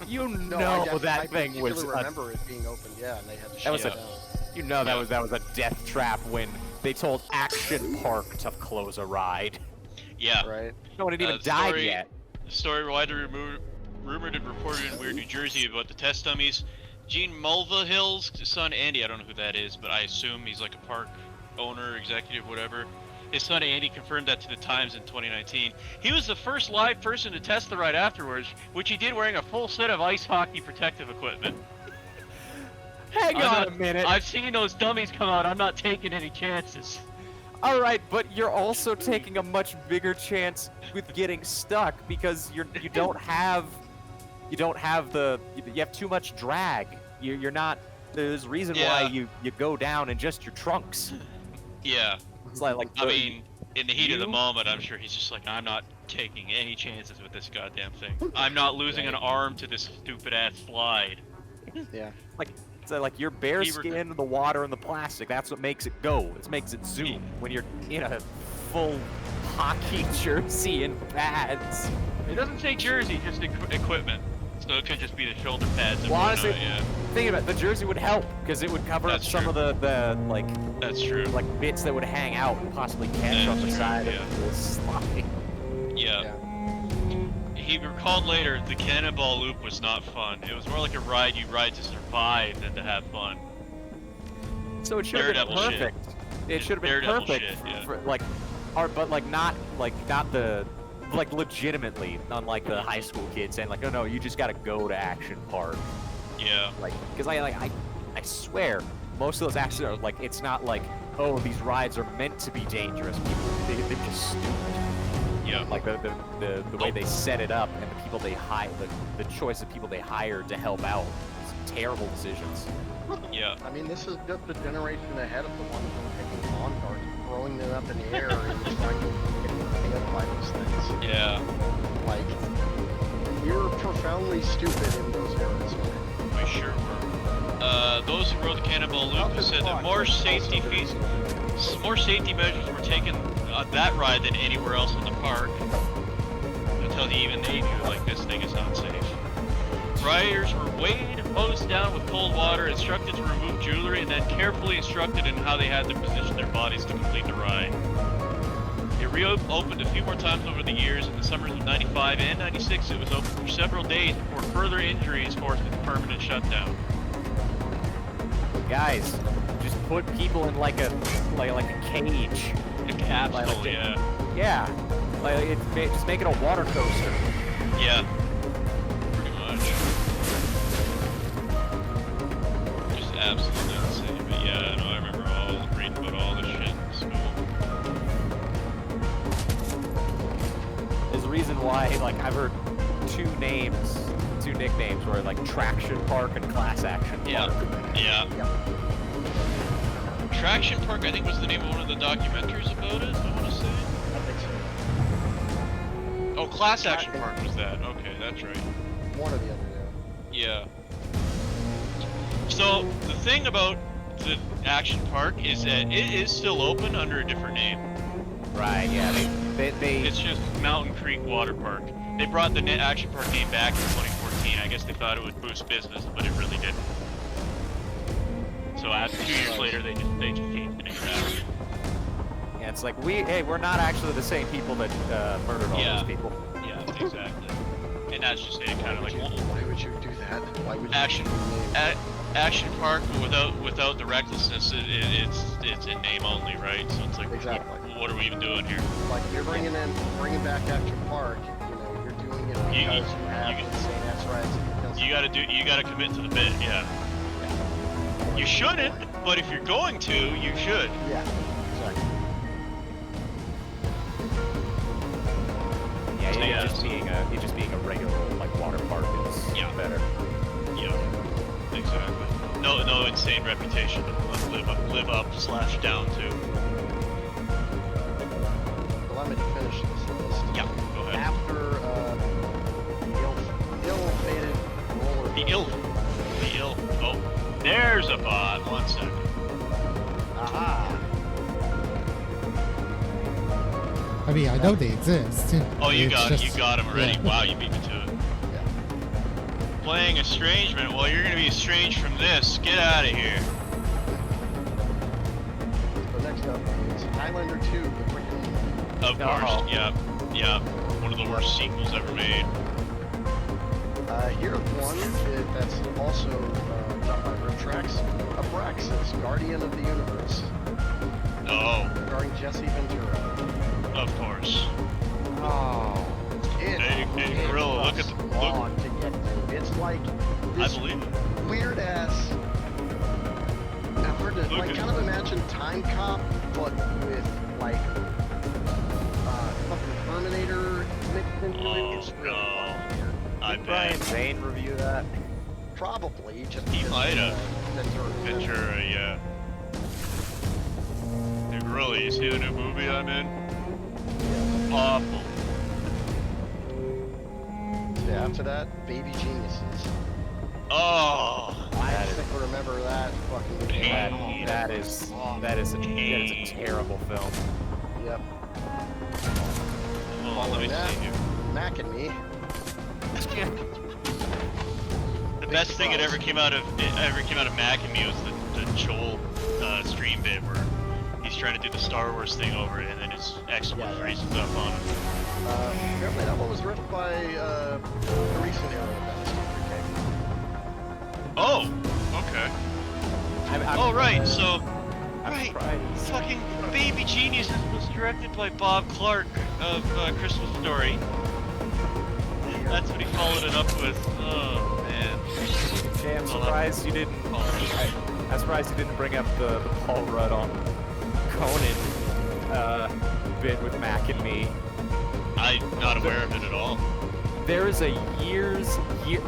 you No, know I that thing was particularly remember it being opened, yeah, and they had to That shut was it a- down. you know that Yeah. was a death trap when they told Action Park to close a ride. Yeah. Right? No one had even the died story- yet. The story widely rumored and reported in Weird New Jersey about the test dummies. Gene Mulvihill's son Andy, I don't know who that is, but I assume he's like a park owner, executive, whatever. His son Andy confirmed that to the Times in 2019. He was the first live person to test the ride afterwards, which he did wearing a full set of ice hockey protective equipment. Hang I'm on not- a minute. I've seen those dummies come out. I'm not taking any chances. All right, but you're also taking a much bigger chance with getting stuck because you don't have you have too much drag. You're not. There's a reason why Yeah. you go down in just your trunks. Yeah. It's like I mean, in the heat of the you- moment, I'm sure he's just like, I'm not taking any chances with this goddamn thing. I'm not losing an arm to this stupid ass slide. Yeah. so like your bare He rec- skin, the water, and the plastic. That's what makes it go. It makes it zoom when you're in a full hockey jersey and pads. It doesn't say jersey, just equipment. So it could just be the shoulder pads. And Well, whatnot, honestly, yeah, Thinking about it, the jersey would help because it would cover up That's some true. of the that's true. like bits that would hang out and possibly catch on the That's true, side yeah. of the slide. Yeah. He recalled later the Cannonball Loop was not fun. It was more like a ride you ride to survive than to have fun. So it should have been Daredevil shit. perfect. It should have been Daredevil perfect shit, yeah. for like, but like not the like legitimately, unlike the high school kids saying like, oh no, you just gotta go to Action Park. Yeah. Like, because I swear most of those accidents are like, it's not like, oh, these rides are meant to be dangerous. They're just stupid. Yeah. Like the way they set it up and the people they hire, the choice of people they hired to help out, it's terrible decisions. Yeah. I mean, this is just a generation ahead of the ones who were taking lawn darts, throwing them up in the air, and trying to get hit by those things. Yeah. Like, we were profoundly stupid in those eras. We sure were. Those who rode the Cannonball Loop have said that more safety measures were taken on that ride than anywhere else in the park. Until even they knew, like, this thing is not safe. Riders were weighed, hosed down with cold water, instructed to remove jewelry, and then carefully instructed in how they had to position their bodies to complete the ride. It reopened a few more times over the years. In the summers of '95 and '96, it was open for several days before further injuries forced its permanent shutdown. Guys, just put people in like a cage. A capsule, Like, yeah. Yeah, like just make it a water coaster. Yeah. Pretty much. Just absolutely insane. But yeah, no, I remember reading about all this shit in school. There's a reason why, like, I've heard two nicknames were like Traction Park and Class Action Park. Yeah. Yep. Traction Park, I think, was the name of one of the documentaries about it, I want to say. I think so. Oh, Class Action Park was that. Okay, that's right. One or the other, Yeah. So, the thing about the Action Park is that it is still open under a different name. Right, yeah, they It's just Mountain Creek Water Park. They brought the Action Park name back in 2014. I guess they thought it would boost business, but it really didn't. So after 2 years later, they just changed the name back. yeah, it's like we're not actually the same people that murdered all Yeah. those people. Yeah, exactly. And that's just it, kind of like Why would you do that? Why would you Action, Action Park, but without the recklessness, it's in name only, right? So it's like, Exactly. what are we even doing here? Like you're bringing back Action Park. You're doing it because you have insane ass rides and you kill You gotta commit to the bit, yeah. You shouldn't, but if you're going to, you should. Yeah, exactly. Yeah, So, it yeah, just being a regular like water park is better. Yeah, exactly. No insane reputation to live up / down to. Allow me to finish this list. Yeah, go ahead. After ill-fated roller. The ill. Oh, there's a bot. 1 second. Aha. I mean, I know they exist. Oh, you It's got just- him already. yeah. Wow, you beat me to it. Yeah. Playing estrangement. Well, you're gonna be estranged from this. Get out of here. So next up is Highlander 2, the freaking. Of course. Yeah. One of the worst sequels ever made. Here's one that's also done by Rifttrax. Abraxas, Guardian of the Universe, Oh, starring Jesse Ventura. of course. Oh, Hey, Gorilla, look at the long to get to. It's like I this believe it. weird ass. Hard to Look like at- kind of imagine Time Cop, but with like fucking Terminator mixed into it. It's really no. fucking weird. I Did Brian bet. Zane review that? Probably just He because, might have. Ventura. Ventura, yeah. Hey, Gorilla, you see the new movie I'm in? Awful. Yeah, after that, Baby Geniuses. Oh, I think I remember that fucking movie. Pain. That is a terrible film. Yep. hold on, let me that. see here. Mac and Me. The best thing that ever came out of Mac and Me was the Joel stream bit where he's trying to do the Star Wars thing over it, and then his ex-wife freezes up on him. Apparently that one was written by the recent era of Dynasty 3K. Oh, okay. I'm Oh, right. So, I'm right. surprised. Fucking Baby Geniuses was directed by Bob Clark of Christmas Story. That's what he followed it up with. Oh man. Yeah, I'm surprised you didn't. I'm surprised you didn't bring up the Paul Rudd on Conan bit with Mac and Me. I'm not aware of it at all. There is a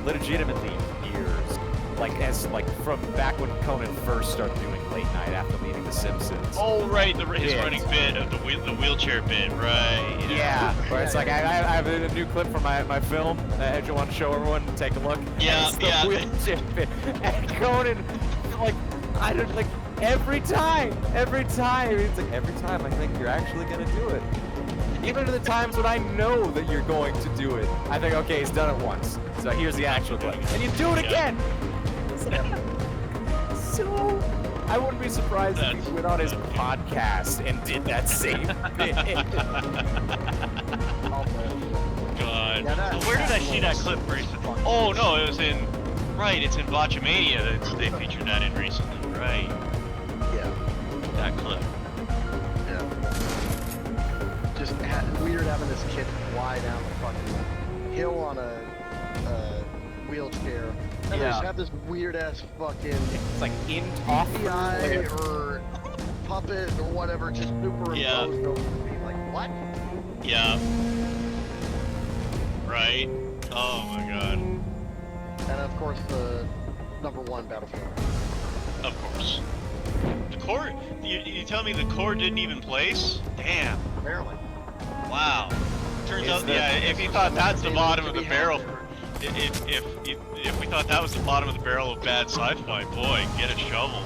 legitimately years, like from back when Conan first started doing late night after leaving The Simpsons. Oh right, his Yeah. running bit of the wheelchair bit, right? Yeah, where it's like I have a new clip from my film. I just want to show everyone. Take a look. Yeah, And it's the yeah. wheelchair bit. And Conan, every time, it's like every time I think you're actually gonna do it. Even at the times when I know that you're going to do it, I think, okay, he's done it once. So here's the actual clip, and you do it Yeah. again. So I wouldn't be surprised if he went on his podcast and did that same thing. God. Yeah, that- So where did I that see that was clip recently? fucking Oh no, it was in. Right, it's in Botchamania that they featured that in recently. Right, Yeah. that clip. Yeah. Just weird having this kid fly down the fucking hill on a wheelchair. And they Yeah. just have this weird ass fucking It's like in off the PI cliff. or puppet or whatever just superimposed Yeah. over me. Like, what? Yeah. Right. Oh my god. And of course the #1 Battlefield. Of course. The core. You tell me the core didn't even place? Damn. Apparently. Wow. Turns Is out, the- yeah. If you There's thought some that's the entertainment bottom to of the be had barrel, there. if we thought that was the bottom of the barrel of bad sci-fi, boy, get a shovel.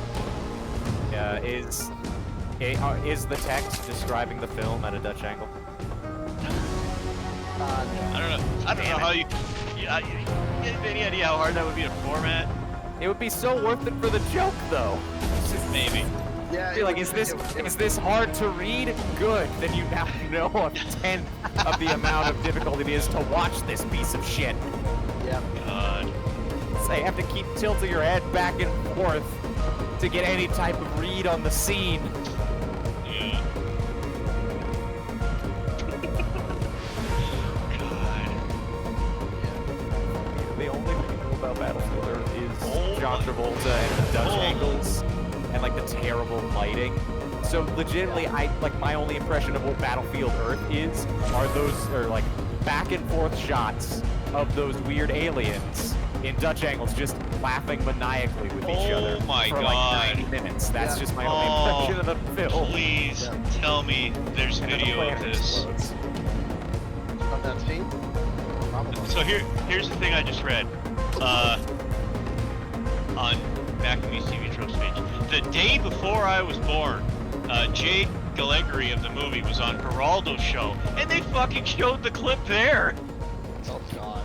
Is the text describing the film at a Dutch angle? No. I don't know. I don't know how you. Yeah, you have any idea how hard that would be to format? It would be so worth it for the joke, though. It's just- Maybe. Yeah. I feel like, is this hard to read? Good. Then you now know a tenth of the amount of difficulty it is to watch this piece of shit. Yeah. God. So you have to keep tilting your head back and forth to get any type of read on the scene. Yeah. God. The only thing cool about Battlefield Earth is Oh John my- Travolta and the Dutch Oh. angles and like the terrible lighting. So legitimately, my only impression of what Battlefield Earth is are like back and forth shots of those weird aliens in Dutch angles just laughing maniacally with each other Oh my for God. like 90 minutes. That's Yeah. just my only Oh, impression of the film. Please Yeah. tell me there's And then the video of planet this. explodes. Of that scene? Probably. So here's the thing I just read. On Macamy's TV Tropes page. The day before I was born, Jade Gallegary of the movie was on Geraldo's show, and they fucking showed the clip there Oh God.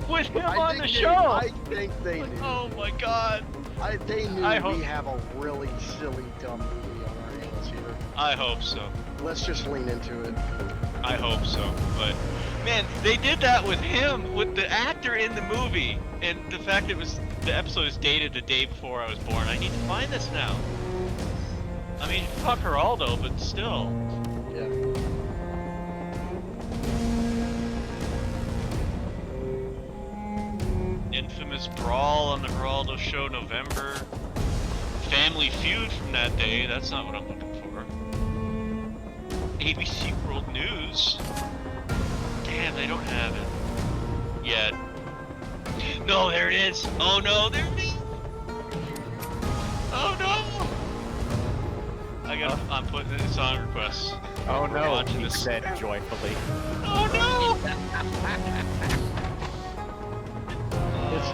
with him I on think the they- show. I think they Like, knew. oh my god. They knew I we hope- have a really silly, dumb movie on our hands here. I hope so. Let's just lean into it. I hope so. But man, they did that with him, with the actor in the movie, and the fact that the episode is dated the day before I was born. I need to find this now. I mean, fuck Geraldo, but still. Yeah. Infamous brawl on the Geraldo show, November. Family Feud from that day. That's not what I'm looking for. ABC World News. Damn, they don't have it yet. No, there it is. Oh no, there it is. Oh no. I'm putting in song requests. Oh We're no, watching he this. said joyfully. Oh no.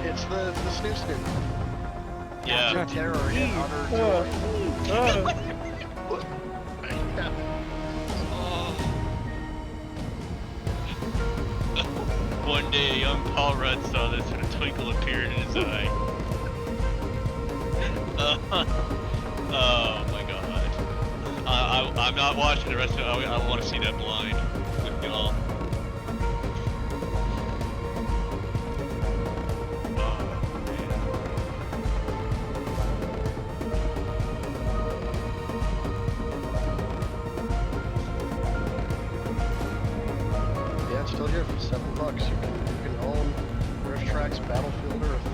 It's the snoo snoo. Yeah. Terror and utter joy. Yeah. Oh. One day, a young Paul Rudd saw this and a twinkle appeared in his eye. Oh my god. I'm not watching the rest of it. I want to see that blind with y'all. Oh, man. Yeah, it's still here for $7. You can own Rift Track's Battlefield Earth.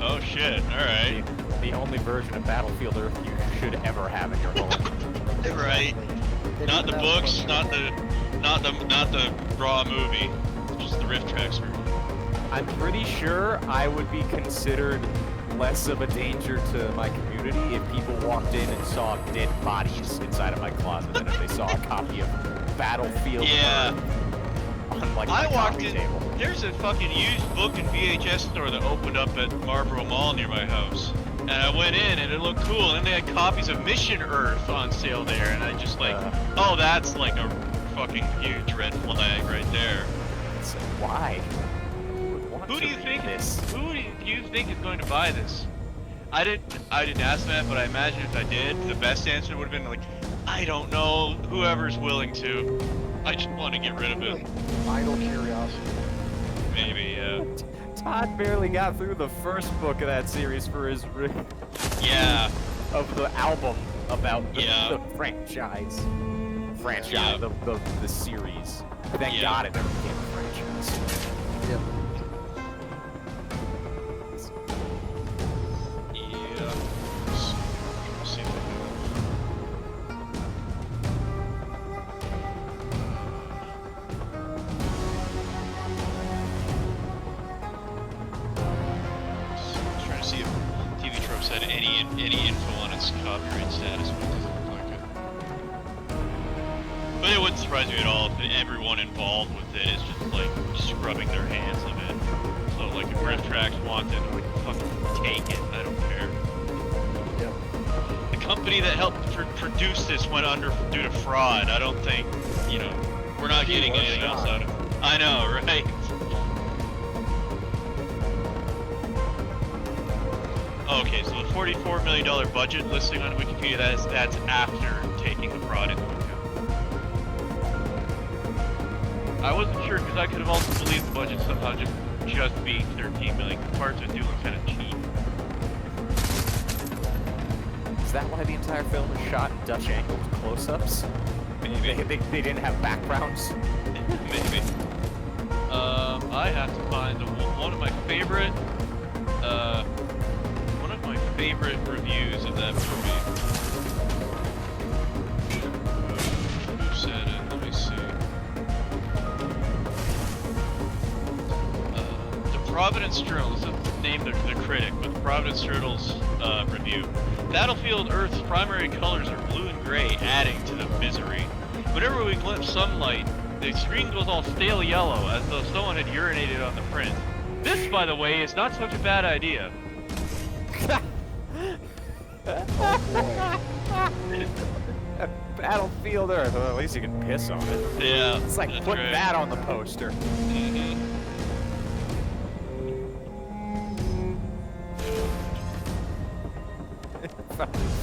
Oh shit, alright. The only version of Battlefield Earth you should ever have in your home. Right. They Not the didn't have books, one. not the raw movie. Just the Rift Tracks version. I'm pretty sure I would be considered less of a danger to my community if people walked in and saw dead bodies inside of my closet than if they saw a copy of Battlefield Yeah. Earth on like I my walked coffee in. table. There's a fucking used book and VHS store that opened up at Marlboro Mall near my house. And I went in and it looked cool. And they had copies of Mission Earth on sale there. And I just like, oh, that's like a fucking huge red flag right there. So why? Who would want Who to do you read think? this? Who do you think is going to buy this? I didn't ask that, but I imagine if I did, the best answer would have been like, I don't know. Whoever's willing to. I just want to get rid of it. Idle curiosity. Maybe, yeah. Todd barely got through the first book of that series for his Yeah. of the album about the, Yeah. the franchise. Yeah. The series. Thank Yeah. God it never became a franchise. Yep. Yeah. Let's see if I can- any info on its copyright status, but it doesn't look like it. But it wouldn't surprise me at all if everyone involved with it is just like scrubbing their hands of it. So like if Rift Tracks wanted, we can fucking take it. I don't care. Yep. The company that helped produce this went under due to fraud. I don't think, you know, we're not getting anything else out of it. I know, right? Okay, so the $44 million budget listing on Wikipedia, that's after taking the fraud into account. I wasn't sure because I could have also believed the budget somehow just being 13 million. Parts of it do look kind of cheap. Is that why the entire film is shot in Dutch angle close-ups? Maybe. They didn't have backgrounds? Maybe. I have to find one of my favorite reviews of that movie. Who said it? Let me see. The Providence Journal, this is named the critic, but the Providence Journal's review. Battlefield Earth's primary colors are blue and gray, adding to the misery. Whenever we glimpse sunlight, the screen goes all stale yellow, as though someone had urinated on the print. This, by the way, is not such a bad idea. Battlefield Earth, well, at least you can piss on it. Yeah. It's like that's putting right. that on the poster.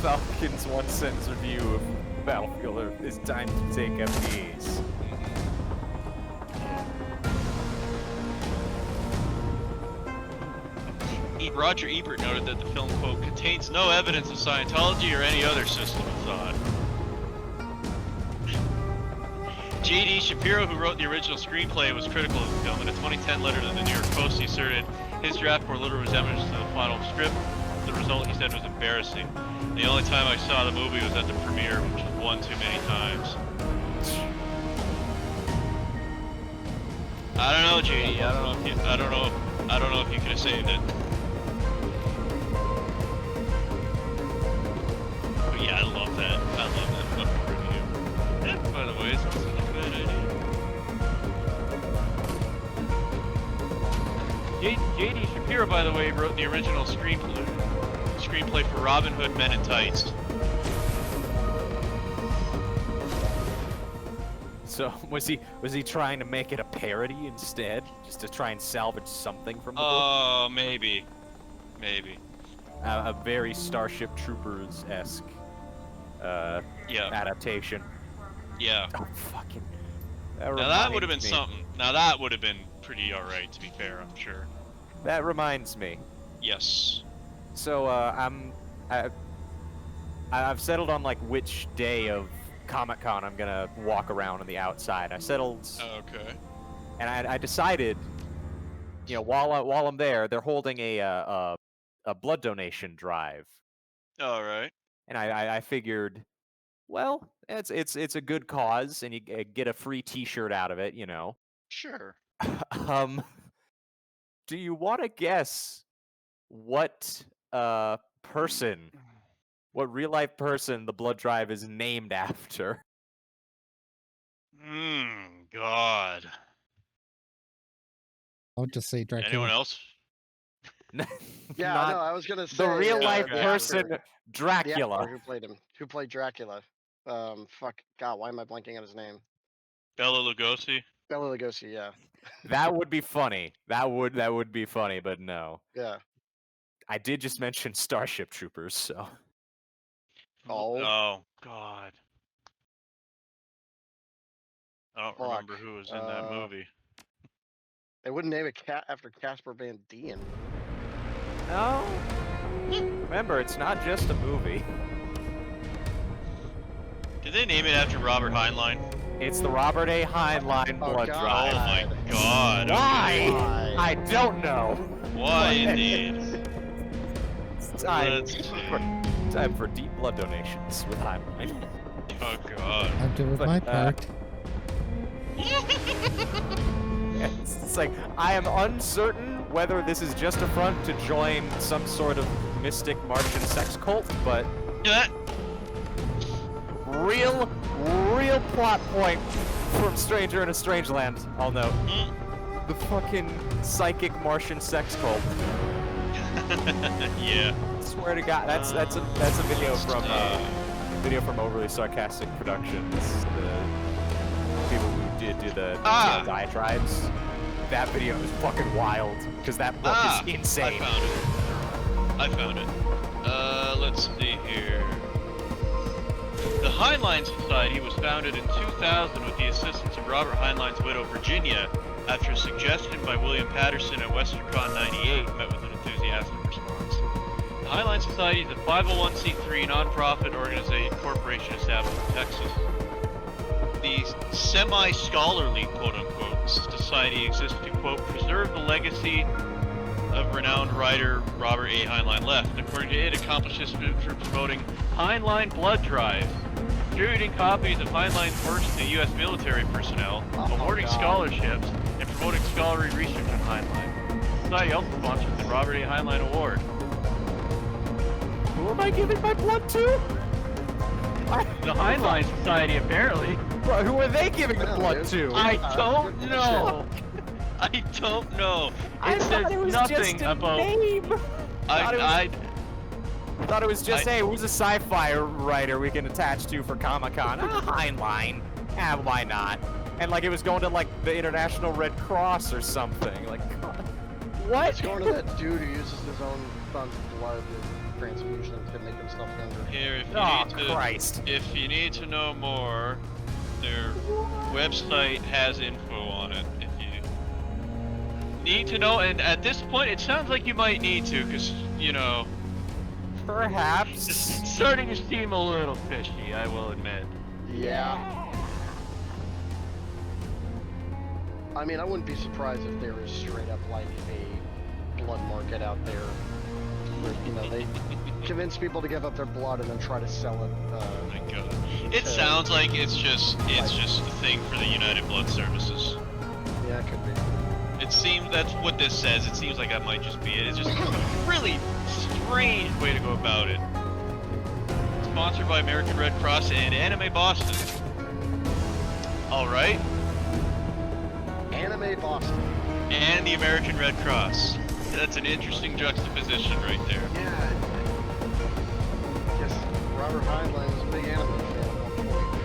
Falcon's one-sentence review of Battlefield Earth. It's time to take FPAs. Roger Ebert noted that the film, quote, contains no evidence of Scientology or any other system of thought. J.D. Shapiro, who wrote the original screenplay, was critical of the film. In a 2010 letter to the New York Post, he asserted his draft bore little resemblance to the final script. The result, he said, was embarrassing. The only time I saw the movie was at the premiere, which was one too many times. I don't know, JD. I don't know if you could have saved it. But yeah, I love that. I love that fucking review. And by the way, it's not such a bad idea. J.D. Shapiro, by the way, wrote the original screenplay for Robin Hood Men in Tights. So was he trying to make it a parody instead, just to try and salvage something from the book? Oh, maybe. A very Starship Troopers-esque Yeah. adaptation. Yeah. Oh fucking! Now that would have been something. Now that would have been pretty alright, to be fair, I'm sure. That reminds me. Yes. So I've settled on like which day of Comic-Con I'm gonna walk around on the outside. I settled. Okay. And I decided, you know, while I'm there, they're holding a blood donation drive. All right. And I figured, well, it's a good cause, and you get a free T-shirt out of it, you know. Sure. Do you want to guess what real life person the blood drive is named after? God. I'll just say Dracula. Anyone else? Yeah, Not no, I was gonna say the real life the person, actor- Dracula. The actor who played him, who played Dracula. Fuck, God, why am I blanking on his name? Bela Lugosi? Bela Lugosi. Yeah, That would be funny. That would be funny, but no. yeah. I did just mention Starship Troopers, so. Oh, God. I don't Fuck. remember who was in that movie. They wouldn't name a cat after Casper Van Dien. No. Remember, it's not just a movie. Did they name it after Robert Heinlein? It's the Robert A. Heinlein Oh, blood God. drive. Oh my God. Why? Why? I don't know. Why indeed? It's time for deep blood donations with Heinlein. Oh God. I'll do But, my part. Yes. It's like, I am uncertain whether this is just a front to join some sort of mystic Martian sex cult, but Yeah. real plot point from Stranger in a Strange Land, I'll note. The fucking psychic Martian sex cult. Yeah. Swear to God, that's a video from Overly Sarcastic Productions, the people who did the diatribes. That video is fucking wild because that book is insane. I found it. Let's see here. The Heinlein Society was founded in 2000 with the assistance of Robert Heinlein's widow Virginia, after a suggestion by William Patterson at WesternCon 98 met with an enthusiastic response. The Heinlein Society is a 501c3 nonprofit corporation established in Texas. The semi-scholarly, quote-unquote, society exists to, quote, preserve the legacy of renowned writer Robert A. Heinlein left. According to it, accomplishes through promoting Heinlein blood drives, distributing copies of Heinlein's works to U.S. military personnel, awarding scholarships, and promoting scholarly research on Heinlein. The society also sponsors the Robert A. Heinlein Award. Who am I giving my blood to? The Heinlein Society, apparently. Well, who are they giving the blood to? I don't know. I don't know. It says nothing about. Name. I thought it was just, hey, who's a sci-fi writer we can attach to for Comic-Con? Heinlein. Why not? And like it was going to like the International Red Cross or something. Like, what? It's going to that dude who uses his own son's blood transfusions to make himself younger. Here, if you Christ. If you need to know more, their website has info on it. If you need to know, and at this point, it sounds like you might need to, because you know, perhaps it's starting to seem a little fishy. I will admit. Yeah. I mean, I wouldn't be surprised if there is straight up like a blood market out there where, you know, they convince people to give up their blood and then try to sell it. Oh my God. It sounds like it's just a thing for the United Blood Services. Yeah, it could be. It seems that's what this says. It seems like that might just be it. It's just a really strange way to go about it. Sponsored by American Red Cross and Anime Boston. All right. Anime Boston. And the American Red Cross. That's an interesting juxtaposition right there. Yeah. Yes, Robert Heinlein was a big anime fan at one point.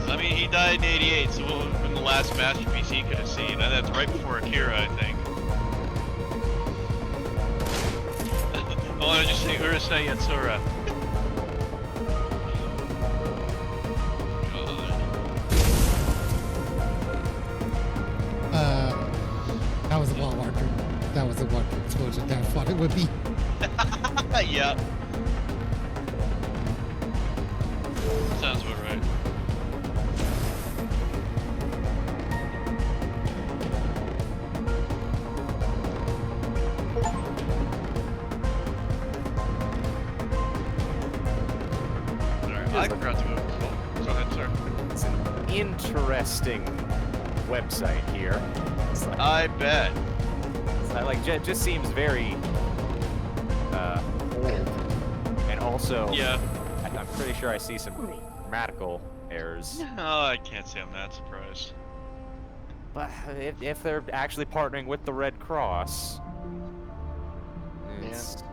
I mean, he died in '88, so from the last masterpiece he could have seen. That's right before Akira, I think. I want to just say Urusei Yatsura. That was a Walmart. That was a Walmart explosion. That's what it would be. Yeah. Sounds about right. Sorry, I forgot to go. Go ahead, sir. It's an interesting website here. It's like, I bet. it just seems very old, and also Yeah. I'm pretty sure I see some grammatical errors. Oh, I can't say I'm that surprised. But if they're actually partnering with the Red Cross, it's,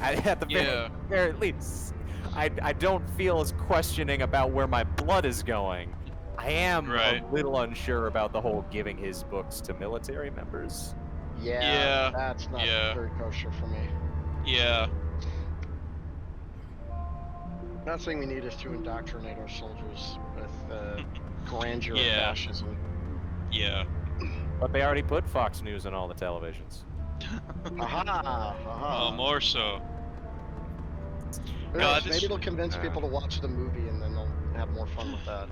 at the Yeah. very least, I don't feel as questioning about where my blood is going. I am Right. a little unsure about the whole giving his books to military members. Yeah, that's not yeah. very kosher for me. Yeah. Not saying we need is to indoctrinate our soldiers with grandeur Yeah. of fascism. Yeah. But they already put Fox News on all the televisions. Oh, more so. Who God, knows, this- maybe it'll convince people to watch the movie and then they'll have more fun with that.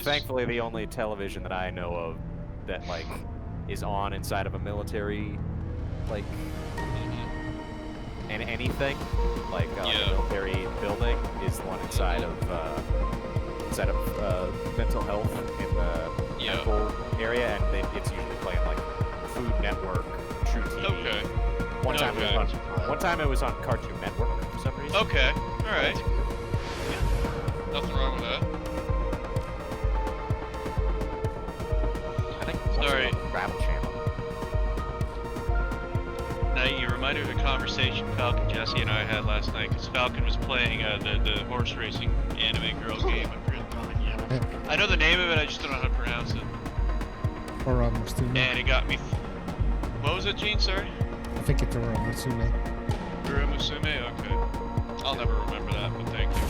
Thankfully, the only television that I know of that like is on inside of a military, like, and anything like a Yeah. military building is the one inside of outside of mental health in the Yeah. medical area, and it's usually playing like Food Network, True TV. Okay. One time Okay. it was on Cartoon Network for some reason. Okay. All right. Nothing wrong with that. I think it's Sorry. on the Travel Channel. Now you reminded me of a conversation Falcon, Jesse, and I had last night because Falcon was playing the horse racing anime girl game. I know the name of it, I just don't know how to pronounce it. Or Musume. And it got me. What was it, Gene? Sorry. I think it's Oro Musume. Musume. Okay. I'll never remember that, but thank you.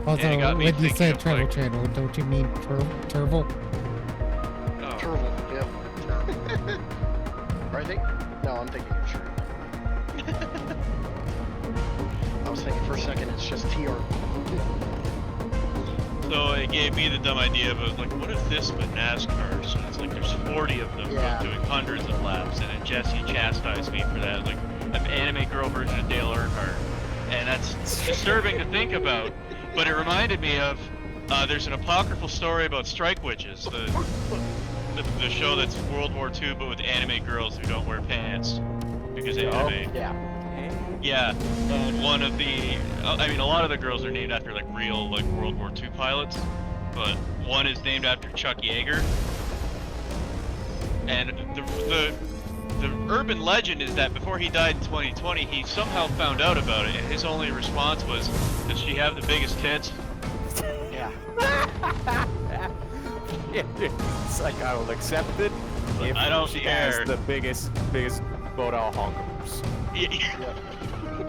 Although, it got me when you thinking say of, Travel like- Channel, don't you mean Turbo? Oh. Turtle, yep. Or I think, no, I'm thinking of Shrew. I was thinking for a second it's just TR. So it gave me the dumb idea of like, what if this but NASCAR? So it's like there's 40 of them Yeah. doing hundreds of laps, and then Jesse chastised me for that, like an anime girl version of Dale Earnhardt, and that's disturbing to think about. But it reminded me of there's an apocryphal story about strike witches, the show that's World War II but with anime girls who don't wear pants because anime. Yeah. Yeah, and one of the, I mean, a lot of the girls are named after like real like World War II pilots, but one is named after Chuck Yeager. And the urban legend is that before he died in 2020, he somehow found out about it, and his only response was, "Does she have the biggest tits?" Yeah. It's like I will accept it if I don't she care. has the biggest modal honkers.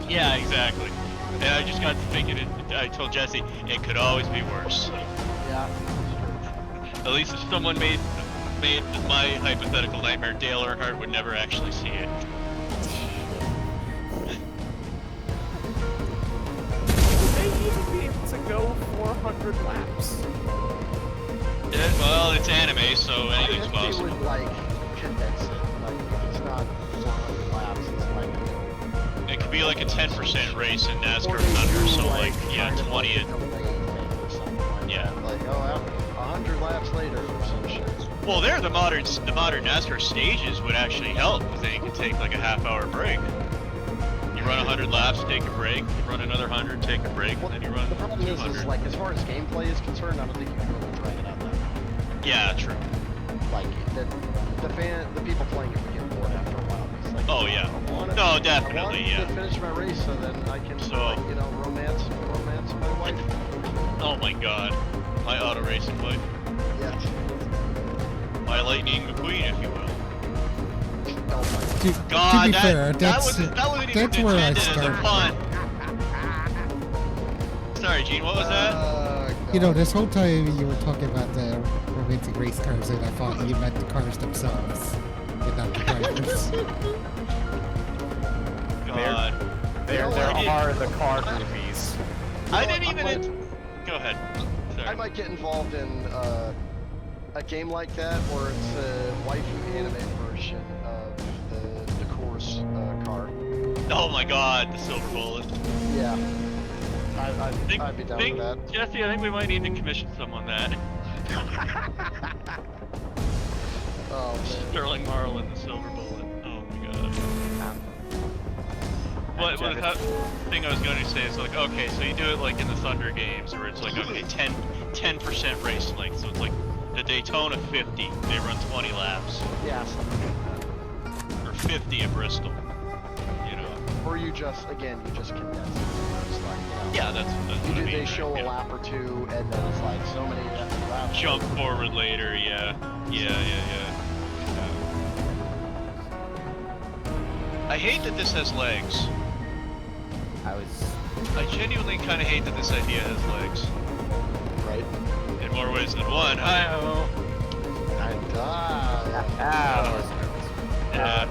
Yeah, exactly. And I just got to thinking, I told Jesse, it could always be worse. Yeah. At least if someone made my hypothetical nightmare, Dale Earnhardt would never actually see it. Would they even be able to go 400 laps? Yeah, well, it's anime, so I anything's think they possible. would like condense it. Like if it's not 400 laps, it's like It could be like a 10% race in or NASCAR they Thunder, do, so like, kind yeah, of 20 like it. a delay thing or something like Yeah. that. Like 100 laps later or some shit. Well, the modern NASCAR stages would actually help, because then you can take like a half-hour break. You run 100 laps, take a break, you run another 100, take a break, Well, and then you run the problem is 200. like as far as gameplay is concerned, I don't think you can really drag it out that much. Yeah, true. Like the people playing it would get bored after a while. It's like, Oh, yeah. I wanted, No, I definitely, wanted yeah. to finish my race so then I can So- like, romance my wife. Oh my god. My auto racing wife. Yeah. My Lightning McQueen, if you will. Oh To God, be that, fair, that wasn't even that's where I intended as a started. pun. Sorry, Gene, what was that? You know, this whole time you were talking about the romantic race cars, and I thought you meant the cars themselves, and not the drivers. God. There I are the car movies. I didn't even... I might- Go ahead. Sorry. I might get involved in a game like that, where it's a waifu anime version of the course car. Oh my god, the silver bullet. Yeah. I'd be down with that. Jesse, I think we might need to commission someone that. Oh man. Sterling Marlin, the silver bullet. Oh my god. What that thing I was going to say is like, okay, so you do it like in the Thunder games, where it's like, okay, 10% race length, so it's like the Daytona 50, they run 20 laps, Yeah, something like that. or 50 at Bristol, you know. Or you just condense it. It's like, Yeah, that's what I mean. they show right? a Yeah. lap or two, and then it's like so many laps. Jump forward later, yeah. I hate that this has legs. I genuinely kind of hate that this idea has legs. Right? In more ways than one. Hi-oh. Yeah.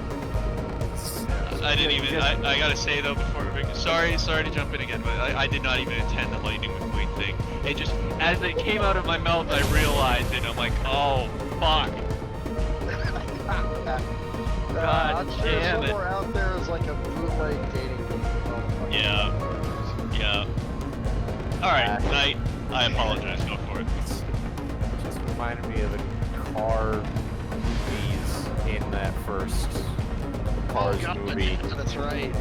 I didn't even. I gotta say though before we sorry to jump in again, but I did not even intend the Lightning McQueen thing. It just as it came out of my mouth, I realized it. I'm like, oh fuck. God I'm sure damn it. somewhere out there is like a bootleg dating game. Oh, fucking Yeah. Christ. Yeah. All right, night. I apologize. Go for it. Just reminded me of the car movies in that first Cars movie. That's right.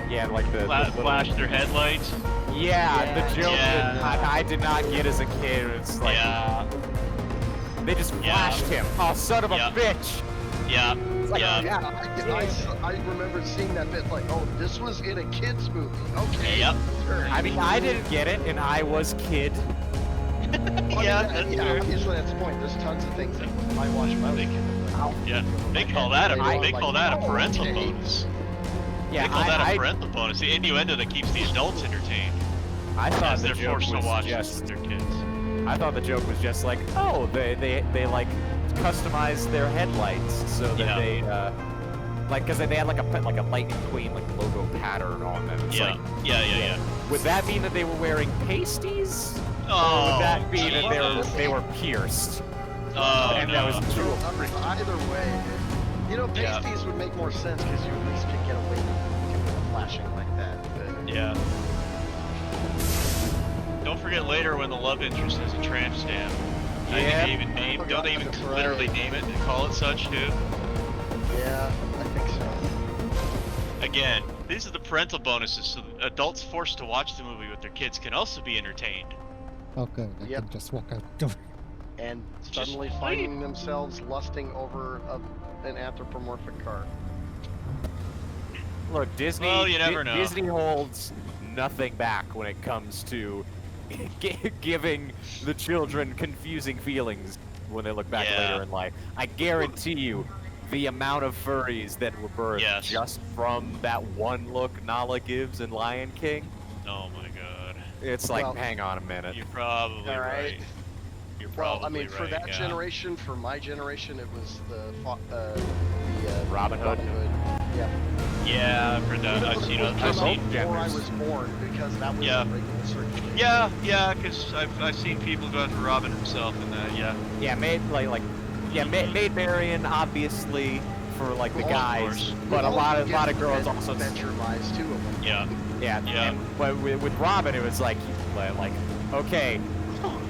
Yeah, like the little... Flash their headlights. Yeah, the joke Yeah. that I did not get as a kid. It's like they just flashed him. Oh, son of a bitch! Yeah. It's like, Yeah. I remember seeing that bit like, oh, this was in a kids movie. Okay. Yep. Sure. I mean, I didn't get it, and I was kid. Yeah, that's fair. Obviously, that's the point. There's tons of things that I watch when I was a kid. Yeah. They call that a Like, parental okay. bonus. Yeah, They call that a I parental bonus. The innuendo that keeps the adults entertained. thought As the they're joke forced to was watch this just. with their kids. I thought the joke was just like, oh, they like customize their headlights so that they like because they had like a Lightning Queen like logo pattern on them. It's Yeah. like, Yeah. would that mean that they were wearing pasties? Or Oh, would that mean that Jesus. they were pierced? Oh, and no. that was too Either way, you know, Yeah. pasties would make more sense because you at least could get away with flashing like that. But Yeah. Don't forget later when the love interest has a tramp stamp. I think Yeah. they even name. Don't they even That's right. literally name it and call it such too? yeah, I think so. Again, these are the parental bonuses, so adults forced to watch the movie with their kids can also be entertained. Oh, good. I Yep. can just walk out the door. And Just suddenly leave. finding themselves lusting over an anthropomorphic car. Look, Disney. Well, you never know. Disney holds nothing back when it comes to giving the children confusing feelings when they look back Yeah. later in life. I guarantee you, the amount of furries that were birthed Yes. just from that one look Nala gives in Lion King. Oh my god. It's like, Well, hang on a minute. You're probably All right. right. You're Well, probably I mean, for right, that yeah. generation, for my generation, it was the Robin Hood. Yeah. Yeah, I've heard that. I've seen it. I've seen. Before I was born, because that was Yeah. a regular search. Yeah, because I've seen people go after Robin himself and that. Yeah. Yeah, Maid Marian, obviously, for like the Of guys, course. but a lot of girls also also. adventure lives too. Yeah. Yeah, Yeah. and, but with Robin, it was like okay,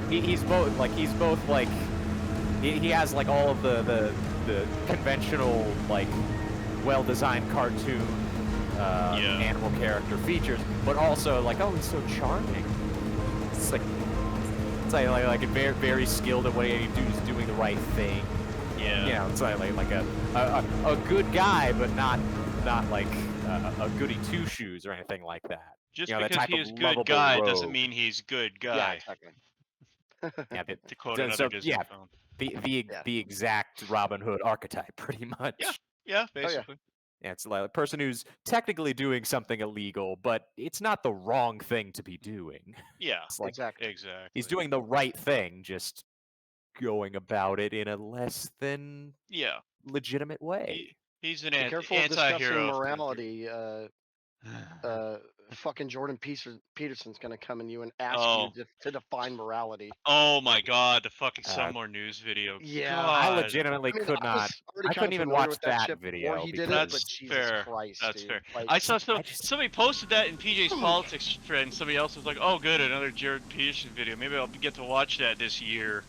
he's both like he has like all of the conventional like well-designed cartoon animal character features, but also like, oh, he's so charming. It's like very very skilled at what he's doing the right thing. Yeah. You know, it's like a good guy, but not like a goody two shoes or anything like that. Just You know, that because type he of is good lovable guy rogue. doesn't mean he's good guy. Yeah, exactly. Yeah, but, To quote so- another so, Disney yeah, film. the exact Robin Hood archetype, pretty much. Yeah. Yeah, basically. Yeah, it's like a person who's technically doing something illegal, but it's not the wrong thing to be doing. Yeah. It's like Exactly. Exactly. he's doing the right thing, just going about it in a less than Yeah. legitimate way. He's an Be careful of discussing anti-hero. morality. Fucking Jordan Peterson's gonna come in you and ask Oh. you to define morality. Oh my god, the fucking some more news video. Yeah. I God. legitimately could I was not. already I kinda couldn't even familiar watch with that shit video before he did because it, but That's Jesus fair. Christ, That's dude. fair. Like, I saw I just- somebody posted that in PJ's politics thread, and somebody else was like, "Oh, good, another Jared Peterson video. Maybe I'll get to watch that this year."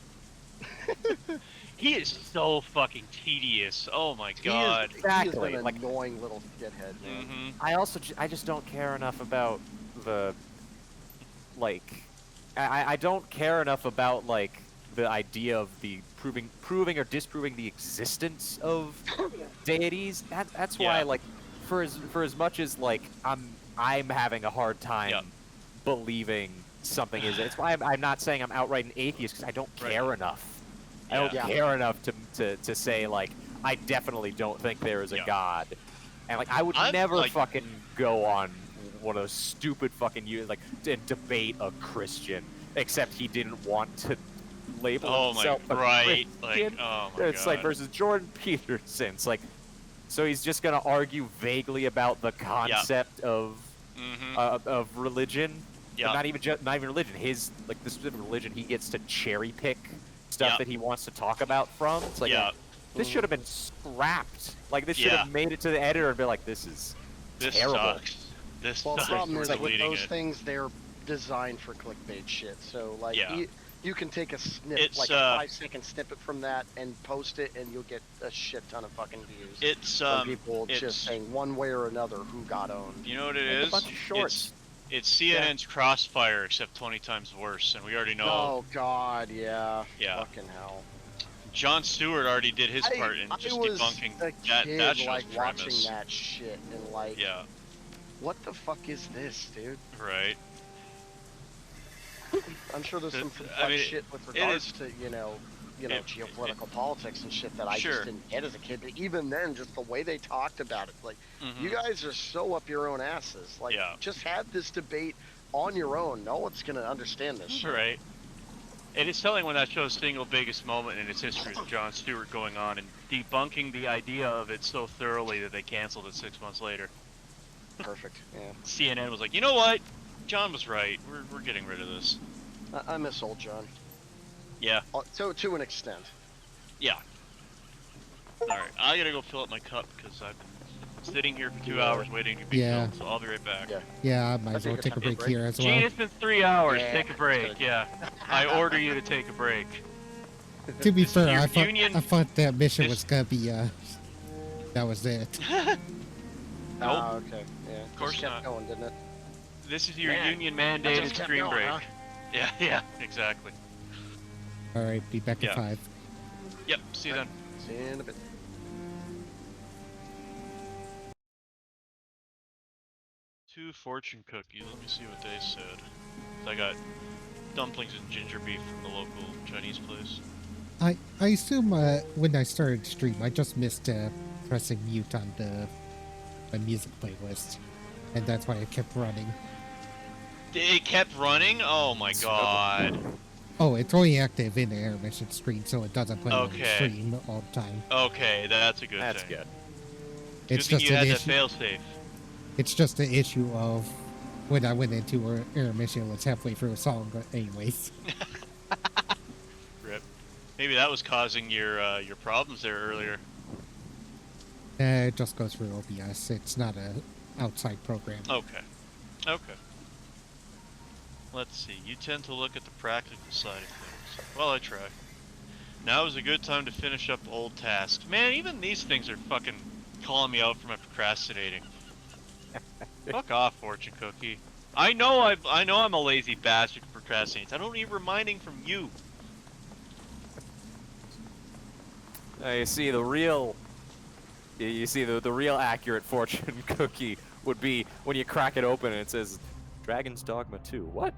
He is so fucking tedious. Oh my god. He is Exactly, an like- annoying little shithead, man. Mm-hmm. I just don't care enough about the like I don't care enough about like the idea of the proving or disproving the existence of deities. That's why Yeah. like for as much as like I'm having a hard time Yep. believing something is. It's why I'm not saying I'm outright an atheist because I don't Right. care enough. I don't Yeah. care enough to say like I definitely don't think there is a Yeah. god, and like I would I'm, never like- fucking go on one of those stupid fucking debate a Christian, except he didn't want to label Oh my, himself a right. Christian. Like, oh my It's god. like versus Jordan Peterson. It's like, so he's just gonna argue vaguely about the concept of Mm-hmm. of religion, Yeah. but not even religion. His like the specific religion, he gets to cherry pick stuff Yeah. that he wants to talk about from. It's like, Yeah. this should have been scrapped. Like this should Yeah. have made it to the editor and be like, this is This terrible. sucks. This Well, the sucks. problem We're is with deleting those it. things, they're designed for clickbait shit. So like, Yeah. you can take a snip, It's, like a 5-second snippet from that, and post it, and you'll get a shit ton of fucking views. It's From people it's, just saying one way or another who got owned. you know what it Make is? a bunch of shorts. It's CNN's Crossfire, except 20 times worse, and we already know. Oh God, yeah. Yeah. Fucking hell. Jon Stewart already did his part in just was debunking a that kid, show's like premise. watching that shit and like, Yeah, what the fuck is this, dude? right. I'm sure there's some I complex mean, shit with it regards is- to geopolitical politics and shit that I Sure. just didn't get as a kid. But even then, just the way they talked about it, like, you Mhm. guys are so up your own asses. Like, Yeah. just have this debate on your own. No one's gonna understand this shit. Right. It is telling when that show's single biggest moment in its history is Jon Stewart going on and debunking the idea of it so thoroughly that they canceled it 6 months later. Perfect. Yeah. CNN was like, you know what? John was right. We're getting rid of this. I miss old John. Yeah. So to an extent. Yeah. All right. I gotta go fill up my cup because I've been sitting here for 2 Yeah. hours waiting to be Yeah. filled. So I'll be right back. Yeah. Yeah, I might I as well think take a it's time break to here as Gene, well. it's been 3 hours. Yeah, Take a break. good. Yeah. I order you to take a break. To be This is fair, your I thought, union- I thought that mission this- was gonna be, that was it. Nope. Ah, okay. Yeah. Of course just kept not. going, didn't it? This is your Man, union that mandated just kept stream going, break. huh? Yeah, exactly. Alright, be back Yeah. at 5. Yep, see you then. See you in a bit. 2 fortune cookies. Let me see what they said. I got dumplings and ginger beef from the local Chinese place. I assume when I started stream, I just missed pressing mute on my music playlist, and that's why it kept running. It kept running? Oh my god. Oh, it's only active in the intermission screen, so it doesn't play on the Okay. stream all the time. Okay, that's a good That's thing. good. It's Good thing just you an had that issue. failsafe. It's just an issue of when I went into an intermission, it was halfway through a song, but anyways. Rip. Maybe that was causing your problems there earlier. It just goes through OBS. It's not a outside program. Okay. Okay. Let's see. You tend to look at the practical side of things. Well, I try. Now is a good time to finish up old tasks. Man, even these things are fucking calling me out for my procrastinating. Fuck off, fortune cookie. I know I'm a lazy bastard who procrastinates. I don't need reminding from you. You see, the real accurate fortune cookie would be when you crack it open and it says Dragon's Dogma 2. What?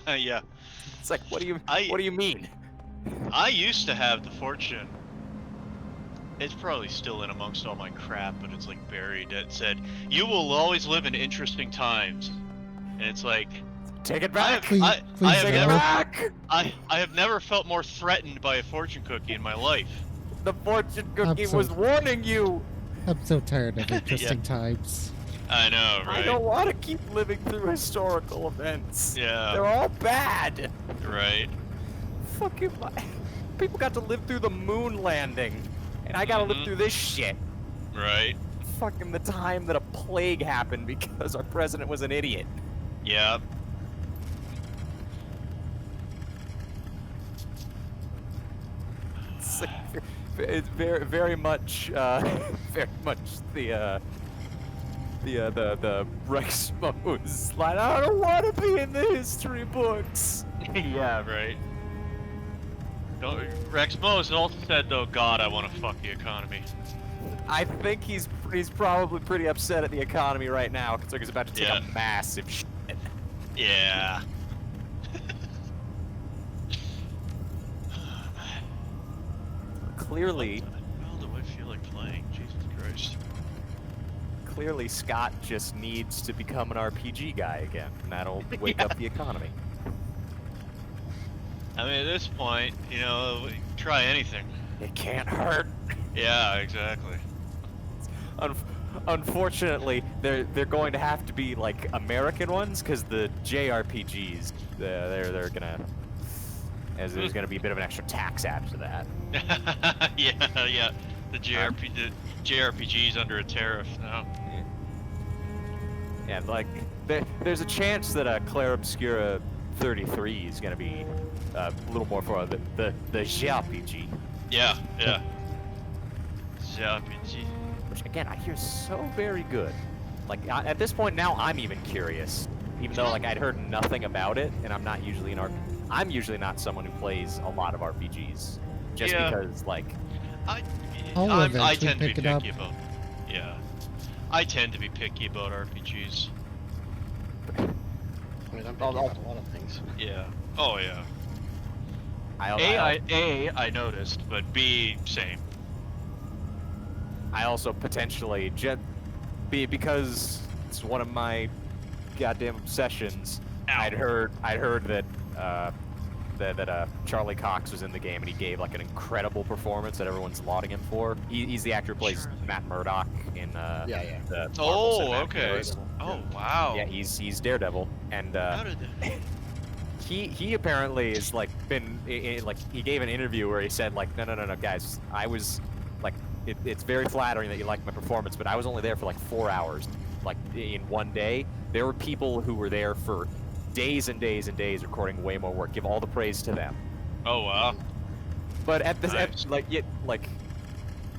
Yeah. It's like, what do you mean? I used to have the fortune. It's probably still in amongst all my crap, but it's like buried. It said, "You will always live in interesting times," and it's like, Take it back. Please, I please have Take no. it never, back. I have never felt more threatened by a fortune cookie in my life. The fortune cookie so- was warning you. I'm so tired of interesting times. I know, I right? don't want to keep living through historical events. Yeah, They're all bad. right. Fucking people got to live through the moon landing, and I gotta live Mhm. through this shit. Right. Fucking the time that a plague happened because our president was an idiot. Yeah. It's, like, it's very much, very much the Rex Mo's line. I don't want to be in the history books. Yeah, right. Don't, Rex Mose also said, though, God, I want to fuck the economy. I think he's probably pretty upset at the economy right now because he's about to take Yeah. a massive shit. Yeah. Clearly, What the hell do I feel like playing? Jesus Christ. clearly Scott just needs to become an RPG guy again, and that'll wake up the economy. I mean, at this point, you know, try anything. It can't hurt. Yeah, exactly. Unfortunately, they're going to have to be like American ones because the JRPGs they're gonna there's gonna be a bit of an extra tax added to that. Yeah. The JRPG's under a tariff now. Yeah, like there's a chance that Claire Obscura 33 is gonna be a little more for the JRPG, Yeah, yeah. JRPG. which again I hear so very good. Like at this point now, I'm even curious, even though like I'd heard nothing about it, and I'm not usually I'm usually not someone who plays a lot of RPGs, just Yeah. because like I eventually tend to be pick it up. picky about. Yeah. I tend to be picky about RPGs. I mean, I'm picky about a lot of things. Yeah. Oh yeah. I I noticed, but B, same. I also potentially because it's one of my goddamn obsessions. Ow. I'd heard that Charlie Cox was in the game and he gave like an incredible performance that everyone's lauding him for. He's the actor who plays Charlie. Matt Murdock in Yeah, yeah. the Marvel Oh, Cinematic okay. Universe. Oh wow. Yeah, he's Daredevil, and How did that? he apparently is like been like he gave an interview where he said like no guys, I was like it's very flattering that you liked my performance, but I was only there for like 4 hours, like in one day. There were people who were there for days and days and days recording way more work. Give all the praise to them. Oh wow. But at this Nice.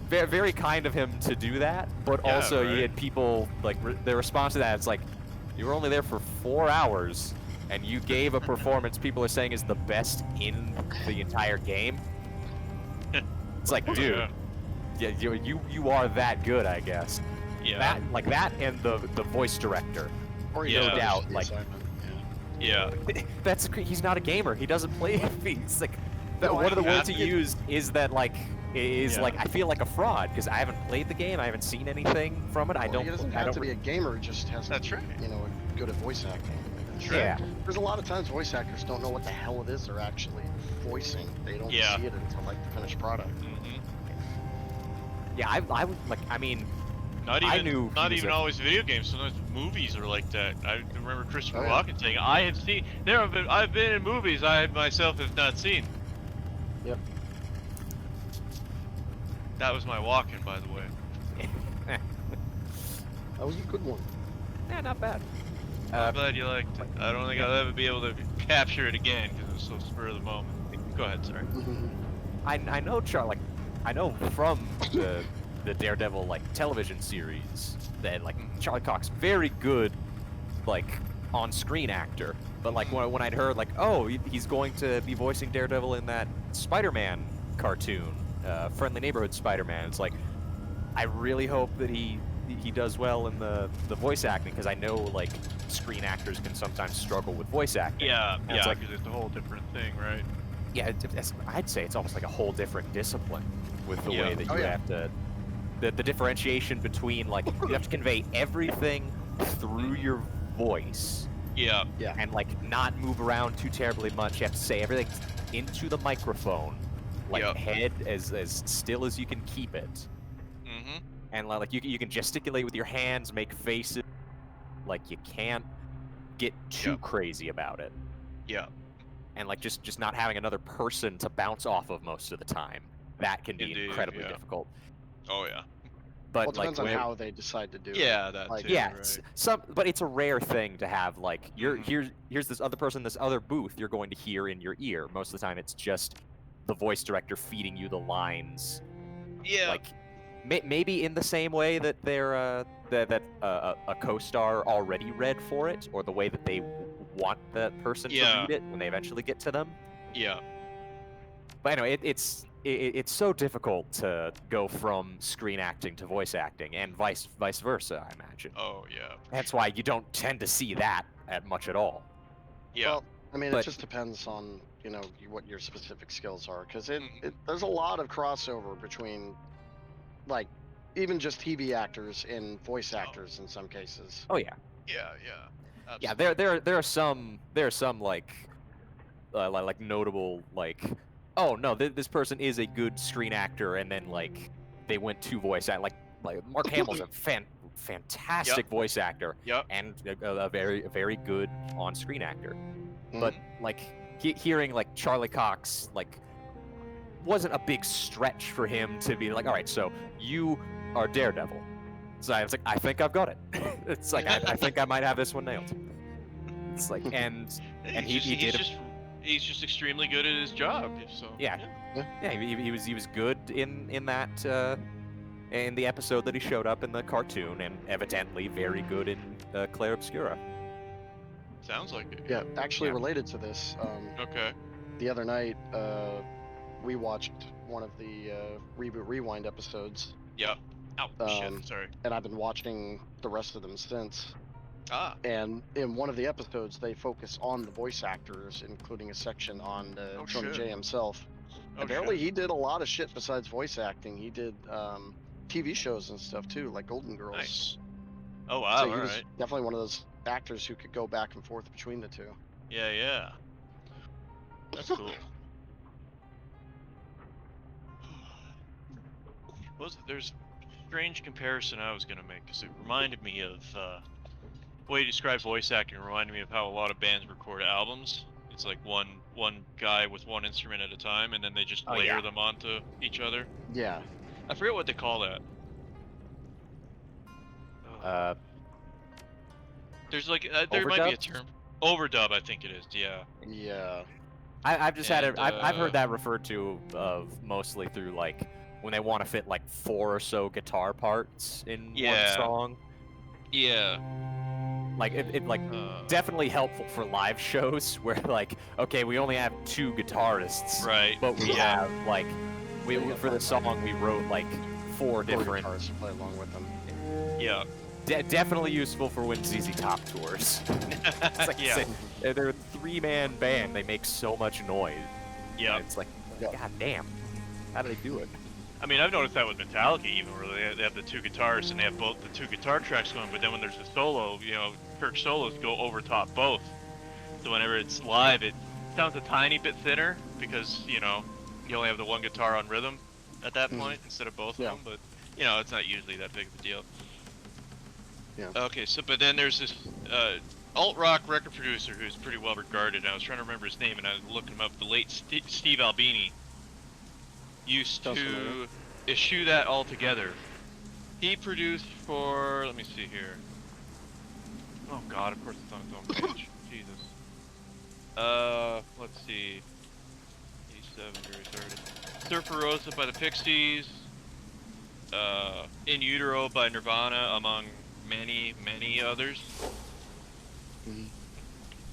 very, very kind of him to do that, but Yeah, also you right. had people like their response to that, it's like you were only there for 4 hours and you gave a performance people are saying is the best in the entire game. It's like, dude, yeah, you are that good, I guess. Yeah. That and the voice director. Or you Yeah. don't No doubt, finish the like- assignment, Yeah. He's not a gamer. He doesn't play. He's like No, one of the I- words he used is that like is Yeah. like I feel like a fraud because I haven't played the game. I haven't seen anything from it. I Well, don't. He doesn't I have don't to be a gamer. He just has to That's be, right. good at voice acting. Because Yeah. There's a lot of times voice actors don't know what the hell it is they're actually voicing. They don't Yeah. see it until like the finished product. Hmm. Yeah, I would like. I mean, Not I even. knew he Not was even a- always video games. Sometimes movies are like that. I remember Christopher Oh, yeah. Walken saying, "I have seen. I've been in movies I myself have not seen." Yep. That was my Walken, by the way. That was a good one. yeah, not bad. I'm glad you liked it. I don't think I'll ever be able to capture it again because it was so spur of the moment. Go ahead, sorry. I know I know from the Daredevil like television series that like Charlie Cox very good like on-screen actor, but like when I'd heard like he's going to be voicing Daredevil in that Spider-Man cartoon, Friendly Neighborhood Spider-Man, it's like I really hope that he does well in the voice acting because I know like screen actors can sometimes struggle with voice acting. Yeah, And it's yeah, like- because it's a whole different thing, right? Yeah, I'd say it's almost like a whole different discipline with the Yeah. way that you Oh, yeah. have to, the differentiation between like you have to convey everything through your voice Yeah, and like not move around too terribly much. You have to say everything into the microphone, like Yep. head as still as you can keep it, mm-hmm. and like you can gesticulate with your hands, make faces, like you can't get too Yep. crazy about it. Yeah, And like just not having another person to bounce off of most of the time, that can be Indeed, incredibly yeah. difficult. oh yeah. But Well, it like depends on when- how they decide to do it. Yeah, that Like- too, yeah, right. but it's a rare thing to have like Mhm. here's this other person, this other booth you're going to hear in your ear. Most of the time it's just the voice director feeding you the lines, Yeah, like maybe in the same way that they're that a co-star already read for it, or the way that they want that person to Yeah. read it when they eventually get to them. yeah, But anyway, it's so difficult to go from screen acting to voice acting, and vice versa, I imagine. oh yeah, That's why you don't tend to see that at much at all. yeah. Well, I mean, But- it just depends on what your specific skills are, because Mhm. there's a lot of crossover between, like, even just TV actors and voice actors in some cases. Oh yeah, Yeah, yeah. yeah. Absolutely. There are some like notable like, oh no, this person is a good screen actor, and then like they went to voice act like Mark Hamill's a fantastic voice actor Yep. and a very good on-screen actor. Mm. But like hearing like Charlie Cox like wasn't a big stretch for him to be like, all right, so you are Daredevil, So I was like, I think I've got it. It's like I think I might have this one nailed. It's like and he's just extremely good at his job. So Yeah. Yeah, he was good in that in the episode that he showed up in the cartoon, and evidently very good in Claire Obscura. Sounds like it. Yeah, actually Yeah. related to this, Okay. the other night we watched one of the Reboot Rewind episodes, Yeah. Oh shit. Sorry. and I've been watching the rest of them since. Ah. And in one of the episodes, they focus on the voice actors, including a section on Oh, Tony shit. J himself. Oh, Apparently, shit. he did a lot of shit besides voice acting. He did TV shows and stuff too, like Golden Girls. Nice. Oh wow. So he All was right. definitely one of those actors who could go back and forth between the two. Yeah. Yeah. That's cool. There's a strange comparison I was gonna make because it reminded me of the way you describe voice acting. Reminded me of how a lot of bands record albums. It's like one guy with one instrument at a time, and then they just layer them onto each other. Yeah. I forget what they call that. There's like there might be a Overdub? term. Overdub, I think it is. Yeah. Yeah. I've just had it. And, I've heard that referred to of mostly through like when they want to fit like 4 or so guitar parts in one song. Yeah. Like it like definitely helpful for live shows where like, okay, we only have 2 guitarists, Right. but we have like for the song we wrote like 4 different. Guitarists to play along with them. Yeah. Definitely useful for when ZZ Top tours. It's like Yeah. they're a 3-man band. They make so much noise. Yeah. It's like, Yeah. god damn, how do they do it? I mean, I've noticed that with Metallica, even where they have the 2 guitars and they have both the 2 guitar tracks going, but then when there's a solo, you know, Kirk's solos go over top both. So whenever it's live, it sounds a tiny bit thinner because, you know, you only have the 1 guitar on rhythm at that point instead of both of them. But, you know, it's not usually that big of a deal. Yeah. Okay, so but then there's this alt rock record producer who's pretty well regarded. I was trying to remember his name, and I was looking him up. The late Steve Albini used to issue that all together. He produced for, let me see here. Oh God, of course it's on his own page. Jesus. Let's see. 87 or 30. Surfer Rosa by the Pixies. In Utero by Nirvana, among many others.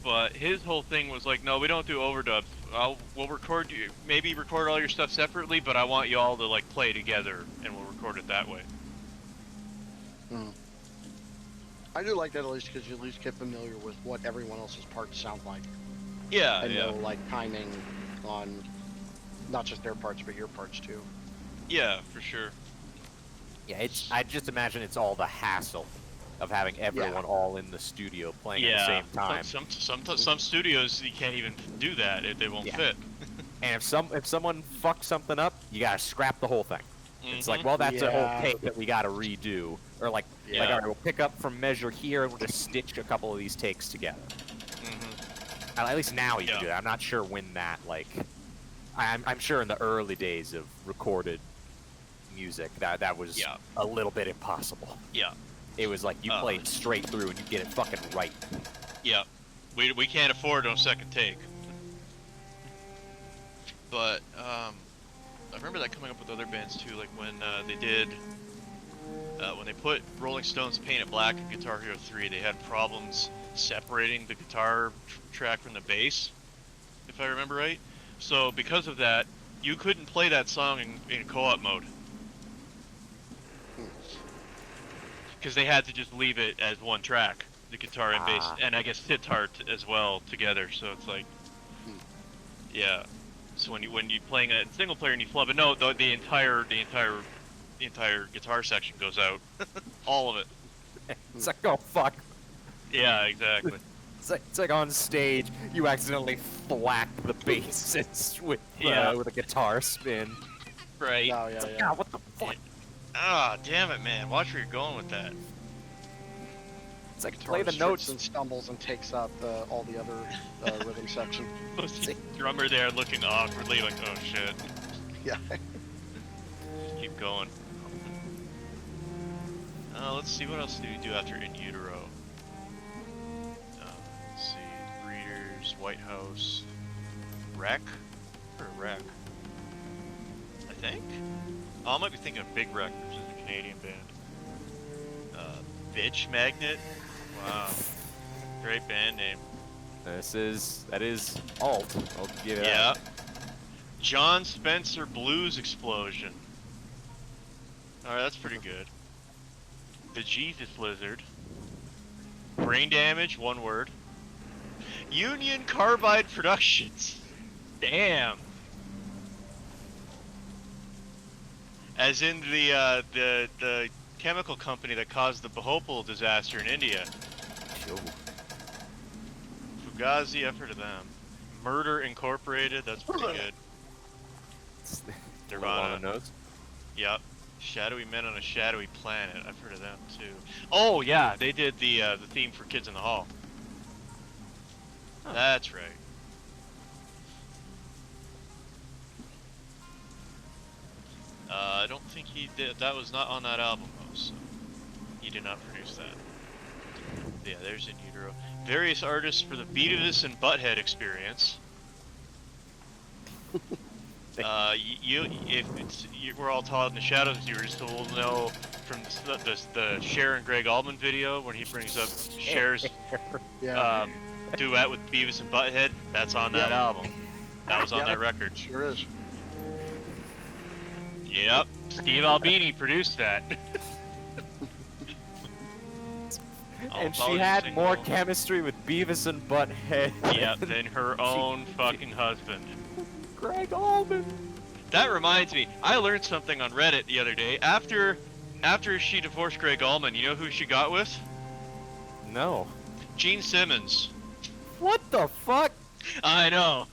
But his whole thing was like, no, we don't do overdubs. We'll record you, maybe record all your stuff separately, but I want you all to like play together, and we'll record it that way. I do like that, at least because you at least get familiar with what everyone else's parts sound like. Yeah, And know like timing on not just their parts but your parts too. Yeah, for sure. Yeah, it's. I just imagine it's all the hassle of having everyone all in the studio playing at the same time. Some studios you can't even do that if they won't fit. And if someone fucks something up, you gotta scrap the whole thing. It's like, well, that's a whole take that we gotta redo, or like all right, we'll pick up from measure here and we'll just stitch a couple of these takes together. At least now you can do that. I'm not sure when that I'm sure in the early days of recorded music that was a little bit impossible. Yeah. It was like you played straight through and you get it fucking right. Yeah. We can't afford no second take. But I remember that coming up with other bands too, like when they did when they put Rolling Stones' Paint It Black in Guitar Hero 3, they had problems separating the guitar track from the bass, if I remember right. So because of that, you couldn't play that song in co-op mode. Because they had to just leave it as one track, the guitar and bass, and I guess sitar as well together. So it's like, yeah. So when you playing a single player and you flub it, no, the entire guitar section goes out, all of it. It's like, oh fuck. Yeah, exactly. It's like on stage, you accidentally thwack the bassist with a guitar spin. Right. Oh yeah, yeah. God, what the fuck? Ah, damn it, man! Watch where you're going with that. It's like Guitar play the trips notes and stumbles and takes out all the other rhythm section. Drummer there looking awkwardly like, oh shit. Yeah. Just keep going. Let's see, what else did we do after In Utero? Let's see, Breeders, White House, Wreck? Or Wreck? I think? Oh, I might be thinking of Big Wreck, which is a Canadian band. Bitch Magnet? Wow. Great band name. That is alt. I'll give it Yeah. that. John Spencer Blues Explosion. Alright, that's pretty good. The Jesus Lizard. Brain Damage, one word. Union Carbide Productions. Damn. As in the chemical company that caused the Bhopal disaster in India. Sure. Fugazi, I've heard of them. Murder Incorporated, that's pretty good. It's a little on the Nirvana. nose. Yep. Shadowy Men on a Shadowy Planet. I've heard of them too. Oh yeah, they did the theme for Kids in the Hall. Huh. That's right. I don't think he did. That was not on that album though, so he did not produce that. Yeah, there's In Utero. Various artists for the Beavis and Butthead experience. We're all taught in the shadows viewers, so we'll know from the Cher and Greg Allman video when he brings up Cher's Yeah. duet with Beavis and Butthead. That's on that album. That was on that record. Sure is. Yep, Steve Albini produced that. And she Apologies, had more single. chemistry with Beavis and Butthead. Yep, than her own fucking husband. Greg Allman. That reminds me, I learned something on Reddit the other day. After she divorced Greg Allman, you know who she got with? No. Gene Simmons. What the fuck? I know.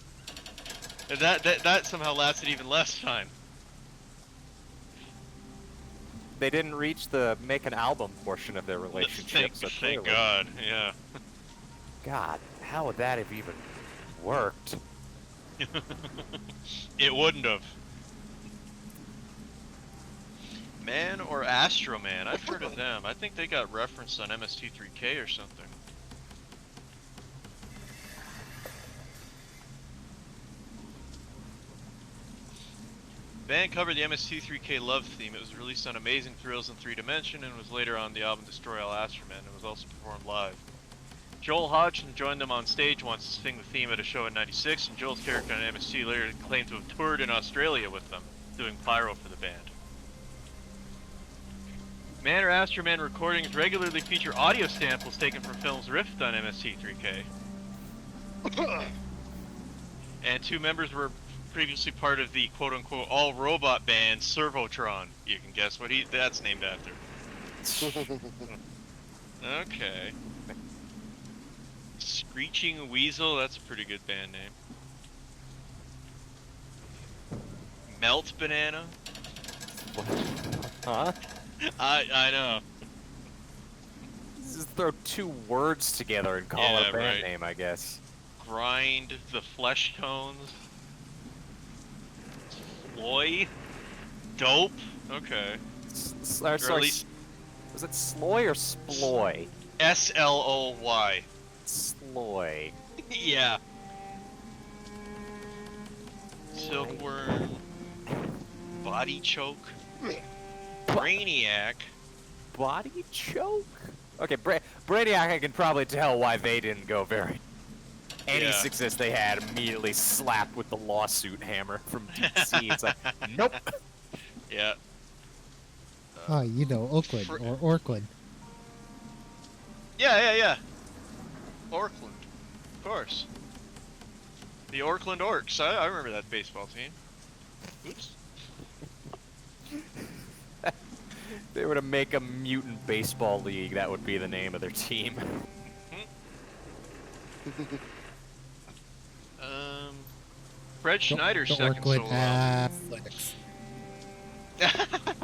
That somehow lasted even less time. They didn't reach the make an album portion of their relationship, so Thank clearly. God. Yeah. God, how would that have even worked? It wouldn't have. Man or Astro Man? I've heard of them. I think they got referenced on MST3K or something. Band covered the MST3K Love theme. It was released on Amazing Thrills in 3 Dimension and was later on the album Destroy All Astro Man. It was also performed live. Joel Hodgson joined them on stage once to sing the theme at a show in '96, and Joel's character on MST later claimed to have toured in Australia with them, doing pyro for the band. Man or Astro Man recordings regularly feature audio samples taken from films riffed on MST3K. And 2 members were previously part of the quote-unquote all-robot band Servotron. You can guess what that's named after. Okay. Screeching Weasel, that's a pretty good band name. Melt Banana? Huh? I know. Just throw 2 words together and call it Yeah, a band right. name, I guess. Grind the Flesh Tones. Sloy? Dope? Okay. Or, Or at sorry, least was it Sloy or Sploy? SLOY. Sloy. Yeah. Silkworm. Body Choke. Brainiac. Body choke? Okay, Brainiac, I can probably tell why they didn't go very. Any Yeah. success they had immediately slapped with the lawsuit hammer from DC. It's like, nope. Yeah. You know, Oakland Fr- or Orkland. Yeah. Orkland. Of course. The Orkland Orcs. I remember that baseball team. Oops. They were to make a mutant baseball league, that would be the name of their team. Fred Schneider's The second Orkland solo album. Athletics.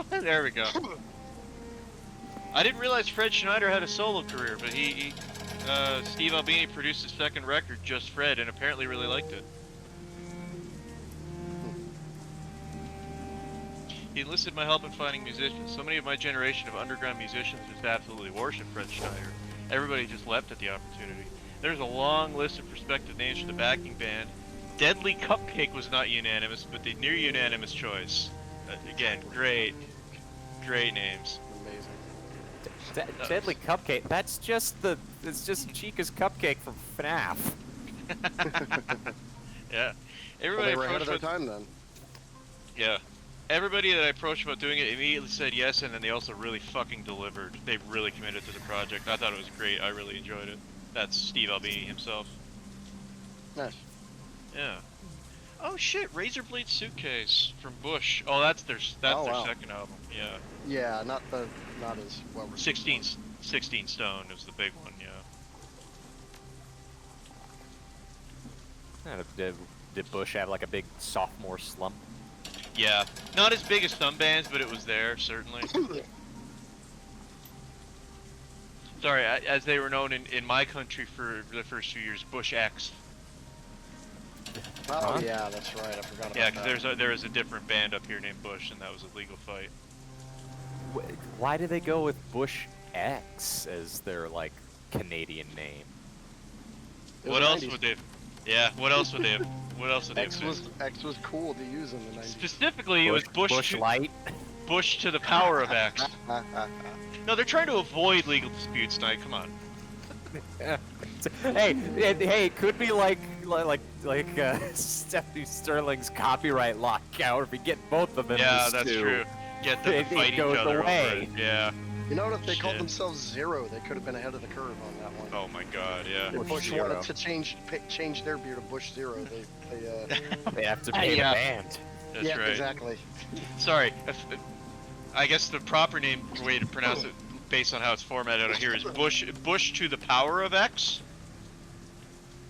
There we go. I didn't realize Fred Schneider had a solo career, but Steve Albini produced his second record, Just Fred, and apparently really liked it. He enlisted my help in finding musicians. So many of my generation of underground musicians just absolutely worship Fred Schneider. Everybody just leapt at the opportunity. There's a long list of prospective names for the backing band. Deadly Cupcake was not unanimous, but the near unanimous choice. Again, great names. Amazing. Deadly Cupcake. It's just Chica's Cupcake from FNAF. Yeah. Well, Everybody they were ahead of their approached time then. Yeah. Everybody that I approached about doing it immediately said yes, and then they also really fucking delivered. They really committed to the project. I thought it was great. I really enjoyed it. That's Steve Albini himself. Nice. Yeah. Oh shit, Razorblade Suitcase from Bush. Oh, that's their wow. second album. Yeah. Yeah, not as well received. 16 Stone is the big one. Yeah. Did Bush have like a big sophomore slump? Yeah. Not as big as some bands, but it was there certainly. Sorry, as they were known in my country for the first few years, Bush X. Oh Huh? yeah, that's right. I forgot about Yeah, that. because there is a different band up here named Bush, and that was a legal fight. Why do they go with Bush X as their like Canadian name? It was What the else 90s. would they? Yeah, what else would they have? What else would they have? X was cool to use in the 90s. Specifically, it was Bush Light. Bush to the power of X. No, they're trying to avoid legal disputes tonight. Come on. Hey, it could be like Stephanie Sterling's copyright lockout if we get both of them. Yeah, to that's sue. true. Get them to It fight each goes other over away. it. Yeah. You know what? If they called Shit. themselves Zero, they could have been ahead of the curve on that one. Oh my God. Yeah. If Bush Zero. wanted to change their beer to Bush Zero, They have to pay Yeah. the band. That's yeah, right. exactly. Sorry. I guess the proper way to pronounce it, based on how it's formatted on here, is Bush to the power of X.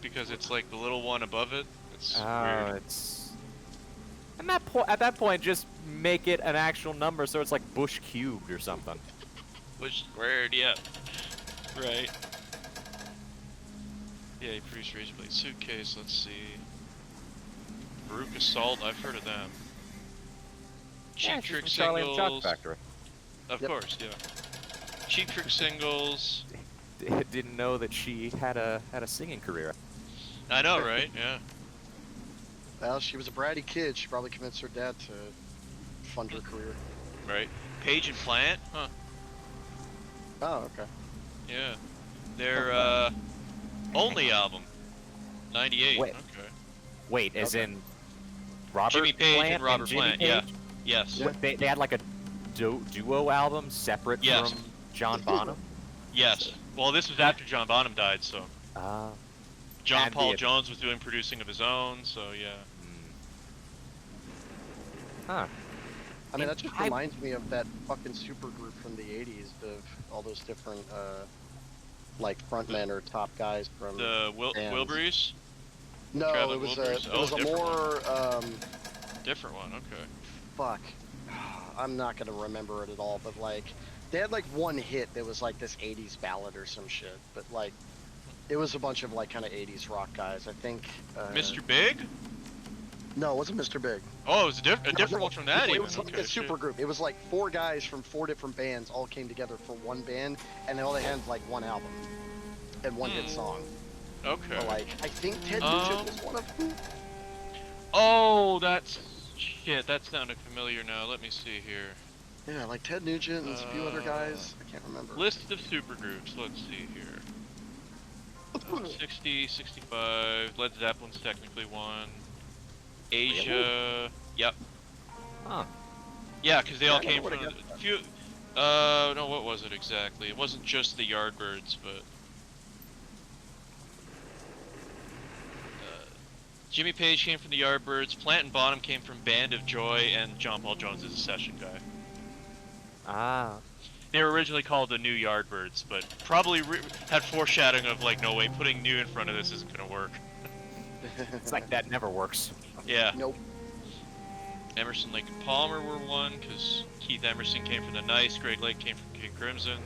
Because it's like the little one above it. It's weird. It's at that point, just make it an actual number, so it's like Bush cubed or something. Bush squared, yeah. Right. Yeah, he produced Razorblade Suitcase, let's see. Baruch Assault, I've heard of them. Cheap Trick Charlie and the Singles. Chocolate Factory. Of Yep. course, yeah. Cheap Trick Singles. Didn't know that she had a singing career. I know, right? Yeah. Well, she was a bratty kid. She probably convinced her dad to fund her career. Right. Page and Plant? Huh. Oh, okay. Yeah. Their only album. 98. Wait. Okay. Wait, as Okay. in Robert Jimmy Page Plant and Robert Jimmy Plant, yeah. Page? Yes. Yeah. What, they had like a duo album separate Yes. from John Bonham? Yes. Well, this was after John Bonham died, so. John And Paul the- Jones was doing producing of his own, so yeah. Huh. I mean, that just I- reminds me of that fucking super group from the 80s of all those different, like, frontmen or top guys from... The bands. Wilburys? No, Travis it was Wilburys? a, it was Oh, a different more, Different one, okay. fuck. I'm not gonna remember it at all, but, like, they had, like, one hit that was, like, this 80s ballad or some shit, but, like, it was a bunch of, like, kind of 80s rock guys. I think, Mr. Big? No, it wasn't Mr. Big. Oh, it was a different one from that It even. was like Okay, a super shit. group. It was like 4 guys from 4 different bands all came together for one band, and they all they had like one album and one hit song. Okay. But like, I think Ted Nugent was one of them. Oh, that's... Shit, that sounded familiar now. Let me see here. Yeah, like Ted Nugent and a few other guys. I can't remember. List of supergroups. Let's see here. 60, 65. Led Zeppelin's technically one. Asia. Yep. Huh. Yeah, because they all I never came from would've a few. No, what was it exactly? It wasn't just the Yardbirds, but. Jimmy Page came from the Yardbirds. Plant and Bonham came from Band of Joy, and John Paul Jones is a session guy. Ah. They were originally called the New Yardbirds, but probably had foreshadowing of like, no way, putting new in front of this isn't gonna work. It's like that never works. Yeah. Nope. Emerson, Lake and Palmer were one, because Keith Emerson came from the Nice, Greg Lake came from King Crimson.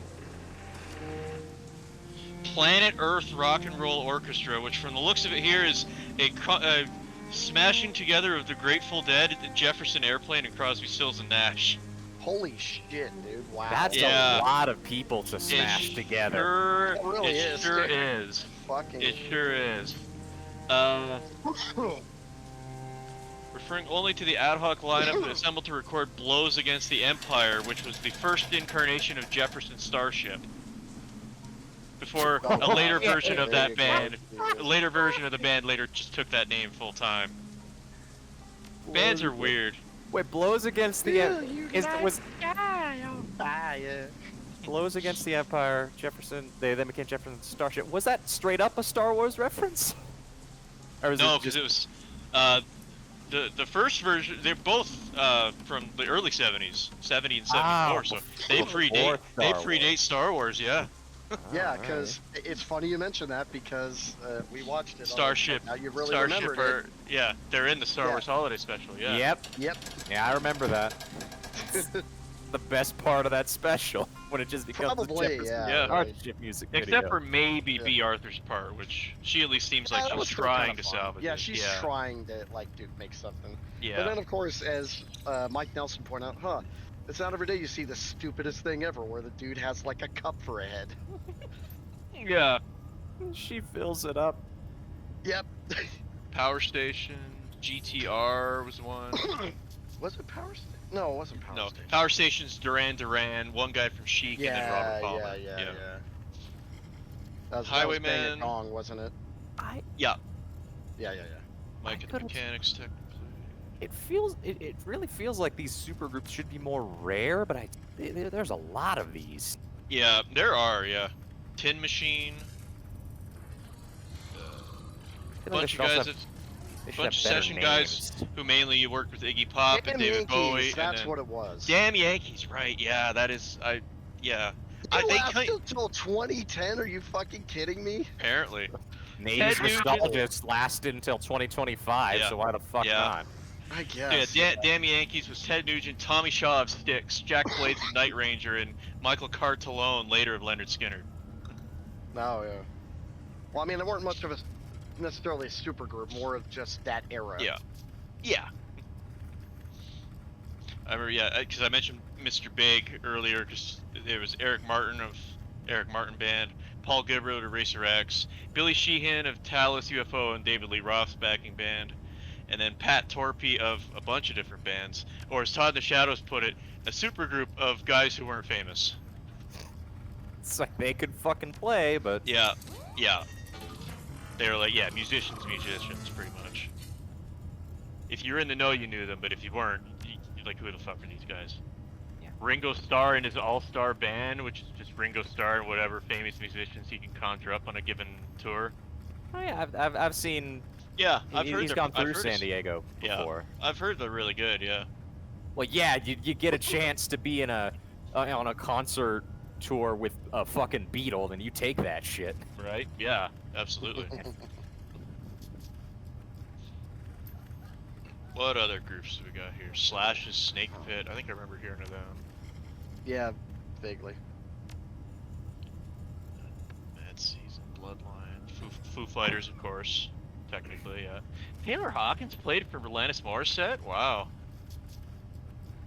Planet Earth Rock and Roll Orchestra, which from the looks of it here is a Smashing together of the Grateful Dead, Jefferson Airplane, and Crosby, Stills and Nash. Holy shit, dude! Wow. That's Yeah. a lot of people to smash together. Sure, It really it is, sure dude. is. Fucking. It sure is. Referring only to the ad hoc lineup that assembled to record Blows Against the Empire, which was the first incarnation of Jefferson Starship. Before a later version of that band, a later version of the band later just took that name full time. Bands are weird. Wait, Blows Against the was yeah. Blows Against the Empire, Jefferson, they then became Jefferson Starship. Was that straight up a Star Wars reference? Or was No, it because just... it was the first version. They're both from the early 70s, 70 and 74. So they predate Star Wars. Yeah. Yeah, because it's funny you mention that because we watched it. Starship. Now you really Starship remembered it. yeah, they're in the Star Wars Holiday Special. Yeah. Yep. Yep. Yeah, I remember that. The best part of that special when it just becomes Probably, the Jefferson yeah. Starship music video. Except for maybe B. Arthur's part, which she at least seems like That she's was still trying kinda to fun. salvage. Yeah, it. she's trying to make something. Yeah. But then, of course, as Mike Nelson pointed out, it's not every day you see the stupidest thing ever, where the dude has like a cup for a head. Yeah. She fills it up. Yep. Power Station, GTR was one. Was it Power Station? No, it wasn't Power No, Station. Power Station's Duran Duran, one guy from Chic, and then Robert Palmer. Yeah. That was Bang It Highwayman. Gong, wasn't it? Yeah. Yeah. Mike and the Mechanics, technically. It really feels like these supergroups should be more rare, but there's a lot of these. Yeah, there are. Yeah, Tin Machine. I feel like Bunch of they should also guys. have- they should Bunch of have better session guys names. who mainly worked with Iggy Pop and Damn David Yankees, Bowie. And that's then, what it was. Damn Yankees, right? Yeah, that is. Yeah. It They lasted until 2010. Are you fucking kidding me? apparently. Names Ted Nugent- nostalgists lasted until 2025, Yeah. so why the fuck Yeah. not? I Yeah, guess. Damn Yankees was Ted Nugent, Tommy Shaw of Styx, Jack Blades of Night Ranger, and Michael Cartellone, later of Leonard Skinner. No, yeah. Well, I mean, they weren't much of a necessarily a super group, more of just that era. Yeah. Yeah. I remember, yeah, because I mentioned Mr. Big earlier, because there was Eric Martin of Eric Martin Band, Paul Gilbert of Racer X, Billy Sheehan of Talus UFO and David Lee Roth's backing band, and then Pat Torpy of a bunch of different bands, or as Todd in the Shadows put it, a supergroup of guys who weren't famous. It's like they could fucking play, but Yeah. They were like, yeah, musicians, pretty much. If you were in the know, you knew them, but if you weren't, you're like, who the fuck are these guys? Yeah. Ringo Starr and his all-star band, which is just Ringo Starr and whatever famous musicians he can conjure up on a given tour. oh yeah, I've seen. Yeah, I've heard He's they're- gone I've through heard San it's- Diego Yeah. before. I've heard they're really good, yeah. Well, yeah, you get a chance to be in on a concert tour with a fucking Beatle, then you take that shit. Right? Yeah, absolutely. What other groups do we got here? Slash's Snake Pit. I think I remember hearing of them. Yeah, vaguely. Mad Season, Bloodline, Foo Fighters, of course. Technically, yeah. Taylor Hawkins played for Alanis Morissette? Wow.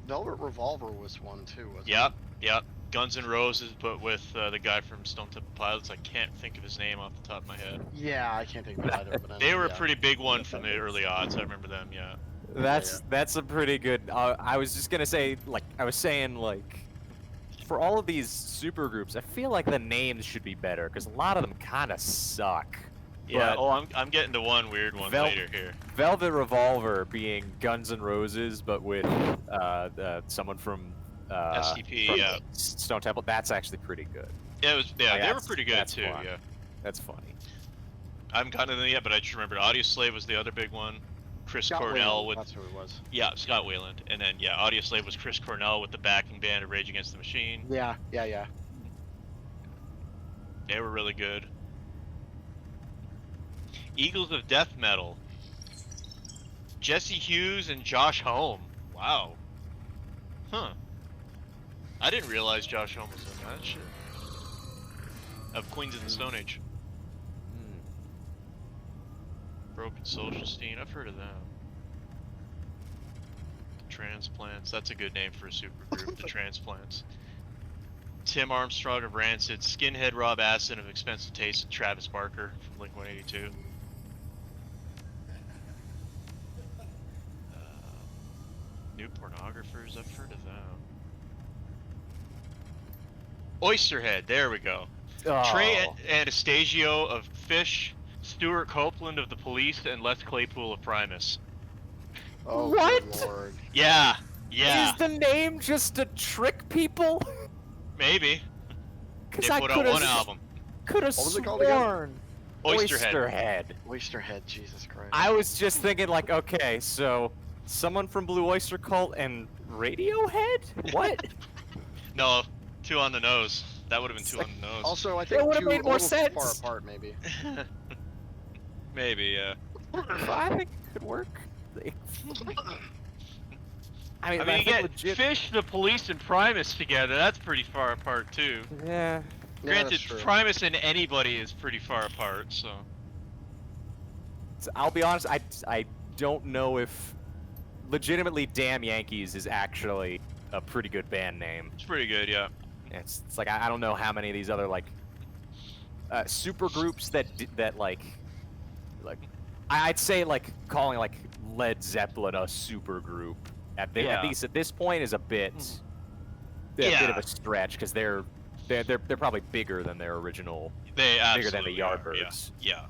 Velvet Revolver was one too, wasn't Yep. Guns N' Roses, but with the guy from Stone Temple Pilots. I can't think of his name off the top of my head. it? Yeah, I can't think of it either. But They were a yeah. pretty big one from the early odds. I remember them, yeah. That's a pretty good. I was just gonna say, like I was saying, like for all of these super groups, I feel like the names should be better because a lot of them kind of suck. Yeah. But Oh, I'm getting to one weird one later here. Velvet Revolver being Guns N' Roses, but with someone from STP, from yeah. Stone Temple. That's actually pretty good. Yeah, it was. Yeah, Like, they were that's- pretty good that's too. fun. Yeah. That's funny. I haven't gotten to them yet, but I just remembered Audio Slave was the other big one. Chris Scott Cornell Wayland, with that's who it was. Scott Wayland, and then Audio Slave was Chris Cornell with the backing band of Rage Against the Machine. Yeah. They were really good. Eagles of Death Metal. Jesse Hughes and Josh Homme. Wow. Huh. I didn't realize Josh Homme was in that shit. Of Queens of the Stone Age. Broken Social Scene. I've heard of them. Transplants. That's a good name for a supergroup. The Transplants. Tim Armstrong of Rancid. Skinhead Rob Aston of Expensive Taste. And Travis Barker from Blink-182. New Pornographers. I've heard of them. Oysterhead. There we go. Trey Oh. Anastasio of Fish. Stuart Copeland of the Police. And Les Claypool of Primus. Oh, What? good lord. Yeah. Yeah. Is the name just to trick people? Maybe. Because They I put out could one have album. was it called again? sworn. Oysterhead. Oysterhead. Oysterhead, Jesus Christ. I was just thinking, like, okay, so someone from Blue Oyster Cult and Radiohead? What? No, 2 on the nose. That would have been 2 on the nose. Also, I think would've two made more a little sense. far apart, maybe. Maybe, yeah. I think it could work. I mean, I mean, I you think get legit. Fish, the Police, and Primus together. That's pretty far apart too. Yeah. Yeah, Granted, that's true. Primus and anybody is pretty far apart. So So I'll be honest, I don't know if legitimately Damn Yankees is actually a pretty good band name. it's pretty good, yeah. It's like I don't know how many of these other like super groups that like I'd say like calling like Led Zeppelin a super group at Yeah. least at this point is a bit a bit of Yeah. a stretch because they're probably bigger than their original, They bigger than the absolutely are, Yardbirds. Yeah.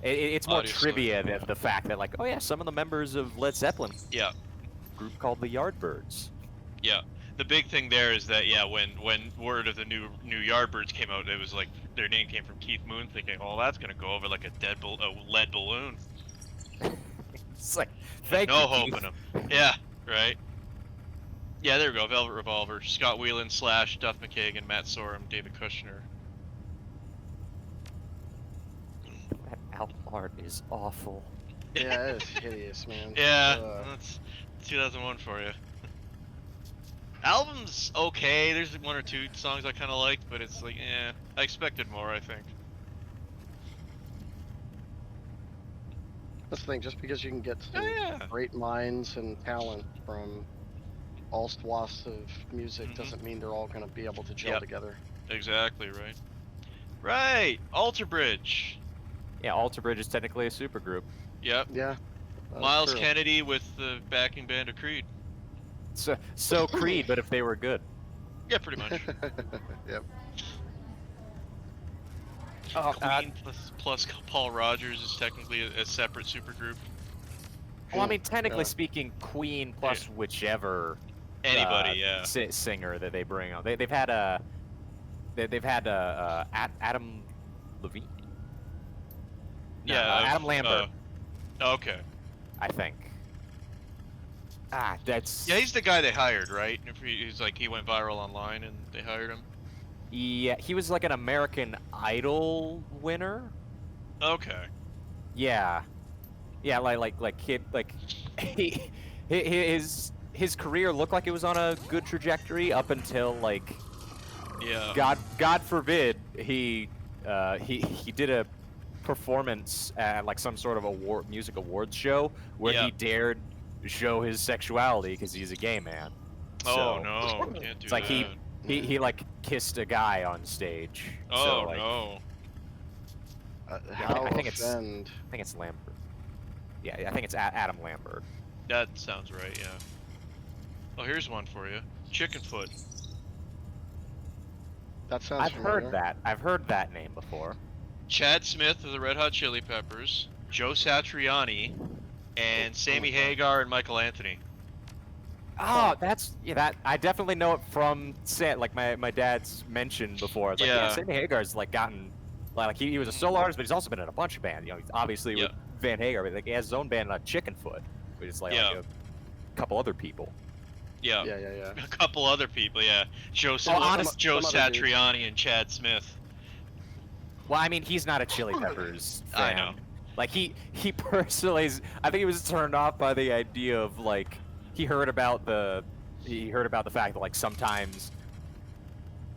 It's more Obviously, trivia than the fact that like, oh yeah, some of the members of Led Zeppelin Yeah. group called the Yardbirds. Yeah. The big thing there is that when word of the new Yardbirds came out, it was like their name came from Keith Moon, thinking, oh, that's gonna go over like a lead balloon. It's like, thank no you, hope Keith. in them. Yeah, right. Yeah, there we go. Velvet Revolver, Scott Whelan, Slash, Duff McKagan, Matt Sorum, David Kushner. That album art is awful. Yeah, it's hideous, man. Yeah, Ugh. that's 2001 for you. Album's okay. There's 1 or 2 songs I kind of liked, but it's like, I expected more, I think. That's the thing, just because you can get Oh, some yeah. great minds and talent from all swaths of music Mhm. doesn't mean they're all going to be able to gel Yep. together. Exactly, right. Right! Alter Bridge! Yeah, Alter Bridge is technically a supergroup. Yep. Yeah. that's Miles true. Kennedy with the backing band of Creed. So Creed, but if they were good. Yeah, pretty much. Yep. Queen plus Paul Rogers is technically a separate supergroup. Well, I mean, technically Yeah. speaking, Queen plus whichever Anybody, yeah. singer that they bring on. They've had Adam Levine. No, Yeah, Adam Lambert, Okay. I think. That's Yeah, he's the guy they hired, right? He's like, he went viral online and they hired him. yeah. He was like an American Idol winner. Okay. Yeah, like kid, like his career looked like it was on a good trajectory up until like Yeah. God forbid he did a performance at like some sort of music awards show where Yeah. he dared show his sexuality because he's a gay man. Oh So, no, can't do it's like that. he like kissed a guy on stage. Oh so, like, no. How I think it's- offend? I think it's Lambert. Yeah, I think it's Adam Lambert. That sounds right, yeah. Oh, here's one for you. Chicken Foot. That sounds I've familiar. heard that. I've heard that name before. Chad Smith of the Red Hot Chili Peppers, Joe Satriani, and Sammy Hagar and Michael Anthony. Oh, that I definitely know it from like my dad's mentioned before. It's like, yeah, Yeah. Sammy Hagar's like gotten like he was a solo artist, but he's also been in a bunch of bands. You know, he's obviously with Van Hagar, but like he has his own band, Chickenfoot, which is like a couple other people. Yeah. Yeah. A couple other people, yeah. Joe Oh, honest- Joe some other dudes. Satriani and Chad Smith. Well, I mean, he's not a Chili Peppers I fan. know. Like he personally, I think he was turned off by the idea of like he heard about the fact that like sometimes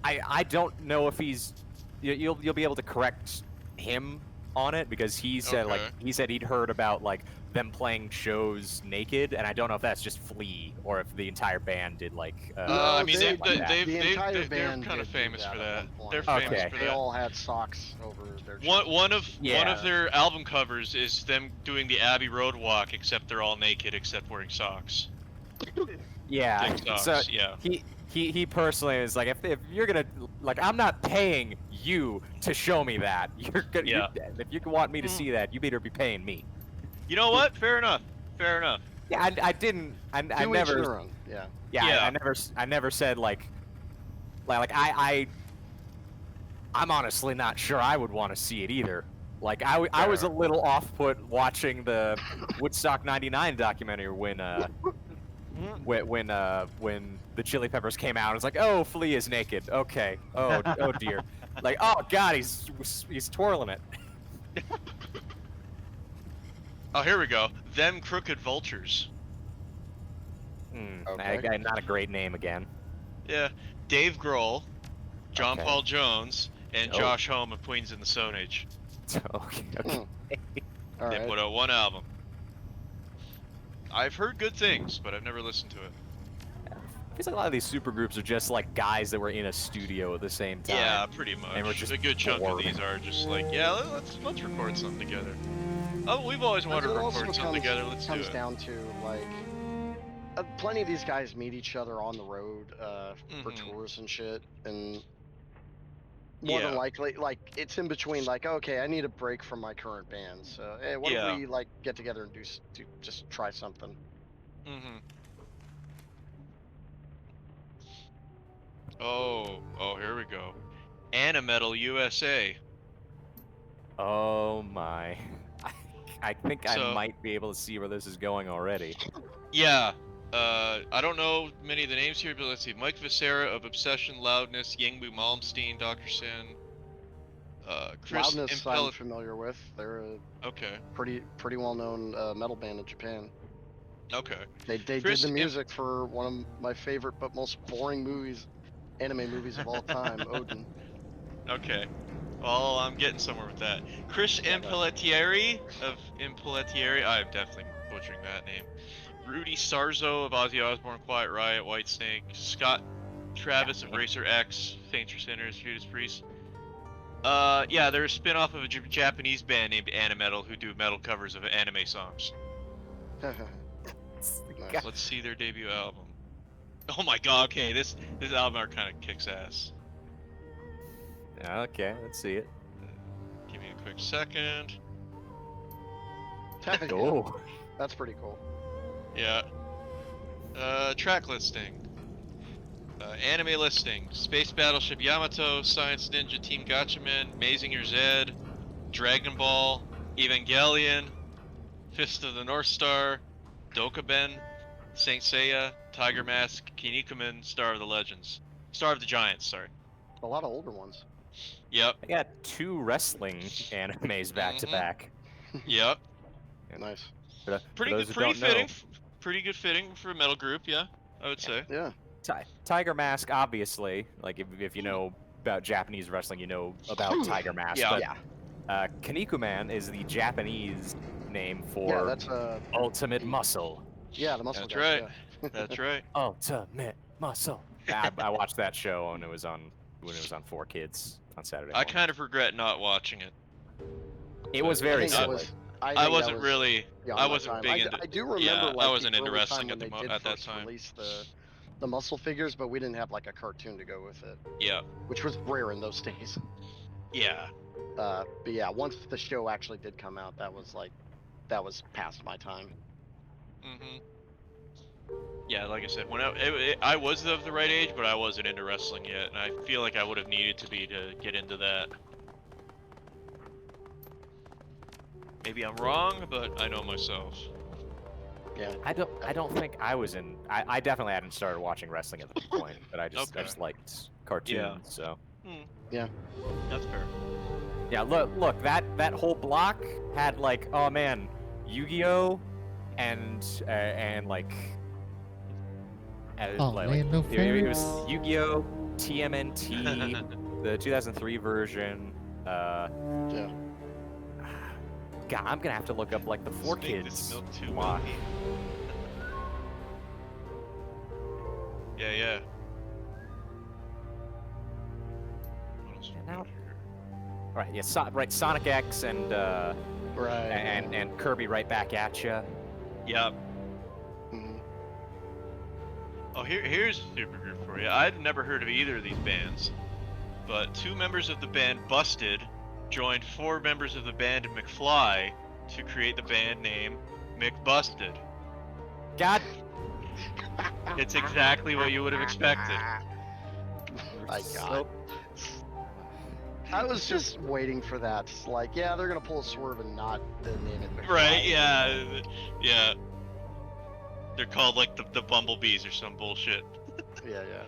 I don't know if he's you'll be able to correct him on it because he said Okay. he'd heard about like them playing shows naked, and I don't know if that's just Flea or if the entire band did like. I mean, they- like that. the entire they're band kind of did do famous that for at that. one point. They're Okay. famous for They that. all had socks over their One chests. of their album covers is them doing the Abbey Road walk, except they're all naked except wearing socks. Yeah. Dick socks, So yeah. he personally is like, if you're gonna like, I'm not paying you to show me that. You're gonna Yeah. if you want me to see that, you better be paying me. You know what? Fair enough. Fair enough. Yeah, I didn't. I To each never. their own. Yeah. Yeah, Yeah. I never said like I'm honestly not sure I would want to see it either. Like I was a little off put watching the Woodstock '99 documentary when the Chili Peppers came out. It's like, oh, Flea is naked. Okay. Oh dear. Like, oh god, he's twirling it. Oh, here we go. Them Crooked Vultures. Okay. Not a great name again. Yeah. Dave Grohl, John Okay. Paul Jones, and Oh. Josh Homme of Queens in the Stone Age. Okay. All They right. put out one album. I've heard good things, but I've never listened to it. Feels like a lot of these supergroups are just like guys that were in a studio at the same time. Yeah, pretty much. And we're just a good chunk of bored. these are just like, yeah, let's record something together. Oh, we've always wanted to It also record something together. Let's do comes it. down to like plenty of these guys meet each other on the road for Mhm. tours and shit, and more Yeah. than likely, like it's in between. Like, okay, I need a break from my current band, so hey, what Yeah. if we like get together and do just try something? Mm-hmm. Oh, here we go. Animetal USA. Oh my. I think I So- might be able to see where this is going already. Yeah. I don't know many of the names here, but let's see. Mike Viscera of Obsession, Loudness, Yingbu Malmsteen, Dr. Sin, Chris Loudness, I'm Impel. familiar with. They're a Okay. pretty well known metal band in Japan. Okay. They did Chris the Imp- music for one of my favorite but most boring anime movies of all time, Odin. Okay. Well, I'm getting somewhere with that. Chris Impelletieri of Impelletieri. I'm definitely butchering that name. Rudy Sarzo of Ozzy Osbourne, Quiet Riot, Whitesnake. Scott Travis of Racer X, Saints for Sinners, Judas Priest. Yeah, they're a spin-off of a Japanese band named Animetal who do metal covers of anime songs. Nice. Let's see their debut album. Oh my god, okay, this album art kind of kicks ass. Okay, let's see it. Give me a quick second. Yeah, Oh. that's pretty cool. Yeah. Track listing. Anime listing. Space Battleship Yamato, Science Ninja Team Gatchaman, Mazinger Z, Dragon Ball, Evangelion, Fist of the North Star, Dokuben, Saint Seiya, Tiger Mask, Kinnikuman, Star of the Legends. Star of the Giants, sorry. A lot of older ones. Yep, I got 2 wrestling animes back to Mhm. back. yep. Nice. Pretty those good, who pretty don't know, fitting. Pretty good fitting for a metal group, yeah. I would say. Yeah. Tiger Mask, obviously. Like if you know about Japanese wrestling, you know about Tiger Mask. Yeah. But, Yeah. Kinnikuman is the Japanese name Yeah, for that's ultimate muscle. the muscle That's guys, right. yeah. That's right. Ultimate muscle. I watched that show when it was on 4Kids on Saturday. I morning. kind of regret not watching it. It was I very think that silly. was- I think that wasn't was really. beyond I my wasn't time. big I, into. I do remember yeah, like I wasn't the into early wrestling time at when they did at that first time. release the muscle figures, but we didn't have like a cartoon to go with it, Yeah. which was rare in those days. Yeah. But yeah, once the show actually did come out, that was past my time. Mhm. Yeah, like I said, when I was of the right age, but I wasn't into wrestling yet, and I feel like I would have needed to be to get into that. Maybe I'm wrong, but I know myself. Yeah. I don't think I was in. I definitely hadn't started watching wrestling at the point, but I just Okay. liked cartoons. So That's fair. yeah, look that whole block had like, oh man, Yu-Gi-Oh, and like. Oh, like, man, no it was favorites? Yu-Gi-Oh, TMNT, the 2003 version. Yeah. God, I'm gonna have to look up like the Four Let's make this Kids milk too block. milky. Yeah, yeah. What else we Now- got here? Right, yeah, right. Sonic X and Right. and Kirby right back at you. Yep. Mhm. Oh, here's a supergroup for you. I'd never heard of either of these bands, but 2 members of the band Busted joined 4 members of the band McFly to create the band name McBusted. God, It's exactly what you would have expected. My so- God. I was just waiting for that. It's like, yeah, they're gonna pull a swerve and not the name it. McFly. Right? Yeah. Yeah. They're called like the Bumblebees or some bullshit. Yeah, yeah.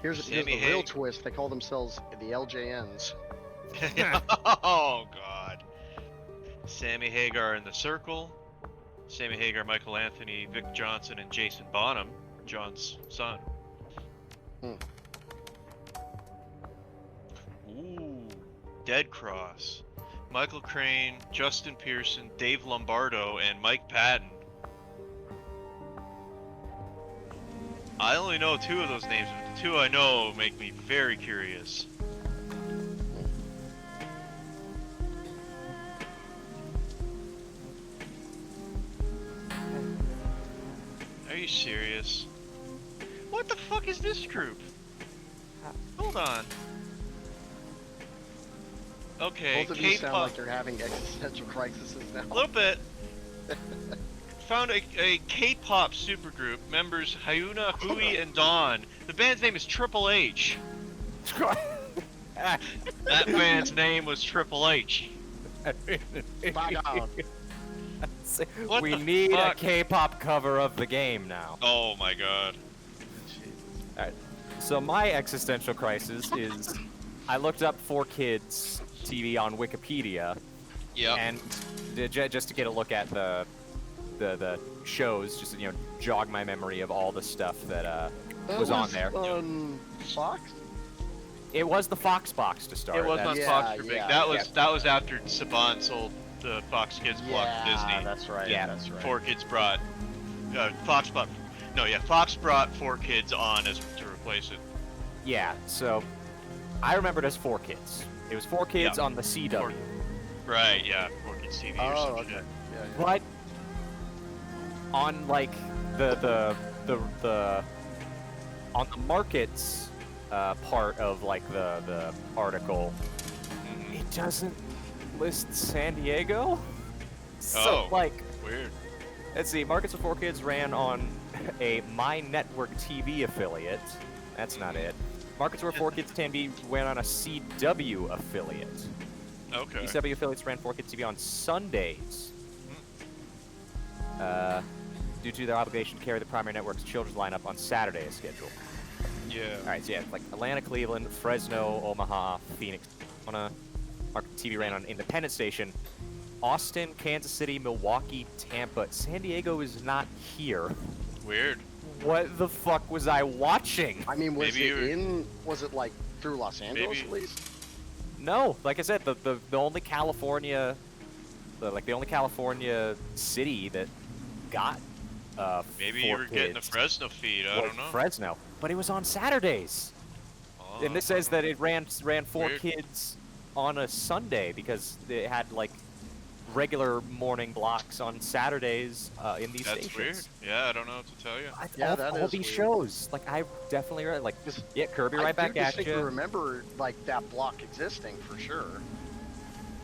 Here's the Sammy real Hague. twist. They call themselves the LJNs. Oh God. Sammy Hagar in the Circle. Sammy Hagar, Michael Anthony, Vic Johnson, and Jason Bonham, John's son. Hmm. Ooh, Dead Cross. Michael Crane, Justin Pearson, Dave Lombardo, and Mike Patton. I only know 2 of those names, but the 2 I know make me very curious. Are you serious? What the fuck is this group? Hold on. Okay, Both of you sound K-pop. like you're having existential crises now. A little bit. Found a K-pop supergroup. Members Hyuna, Hui, and Dawn. The band's name is Triple H. That band's name was Triple H. My God. What we the need fuck? a K-pop cover of the game now. Oh my god. So my existential crisis is, I looked up 4Kids TV on Wikipedia, Yep. and just to get a look at the shows, just to, jog my memory of all the stuff that was on there. On Fox? It was the Fox box to start. It was on That's- Yeah, Fox for big. yeah, That was after Saban sold the Fox Kids block to Disney. That's right. Yeah. That's right. 4Kids brought Fox brought. No, yeah, Fox brought 4Kids on as to replace it. Yeah, so I remember it as 4Kids. It was 4Kids Yeah. on the CW. Right, yeah, 4Kids TV or Oh, some okay. shit. Yeah, yeah. But on like the on the markets part of like the article, Mhm. it doesn't list San Diego. So Oh. like, Weird. let's see, Markets with 4Kids ran on a My Network TV affiliate. That's not it. Markets where 4Kids TV went on a CW affiliate. Okay. CW affiliates ran 4Kids TV on Sundays. Due to their obligation to carry the primary network's children's lineup on Saturday as scheduled. Yeah. Alright, so yeah, like Atlanta, Cleveland, Fresno, Omaha, Phoenix, Arizona. Market TV ran on independent station. Austin, Kansas City, Milwaukee, Tampa. San Diego is not here. Weird. What the fuck was I watching? I mean, was Maybe you were- was it like through Los Angeles Maybe- at least? No, like I said, the only California, the only California city that got Maybe you were getting the 4Kids Fresno feed. I was don't know. Fresno, but it was on Saturdays. Oh, And this says that it ran Weird. 4Kids on a Sunday because it had like regular morning blocks on Saturdays in these That's stations. weird. Yeah, I don't know what to tell you. Yeah, all, that all is these weird. shows, like I definitely read, like 'Cause yeah, Kirby I right back do at distinctly you. remember like that block existing for sure.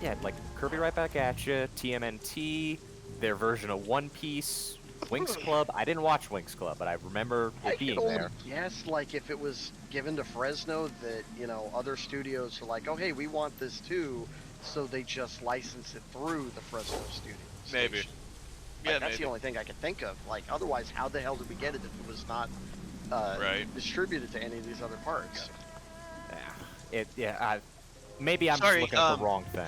Yeah, like Kirby right back at you, TMNT, their version of One Piece, Winx Club. I didn't watch Winx Club, but I remember I it could being only there. guess like if it was given to Fresno that other studios are like, oh hey, we want this too, so they just license it through the Fresno studio. Maybe. station. Yeah, Like, that's maybe. the only thing I could think of. Like otherwise, how the hell did we get it if it was not Right. distributed to any of these other parts? Maybe I'm Sorry, just looking at the wrong thing.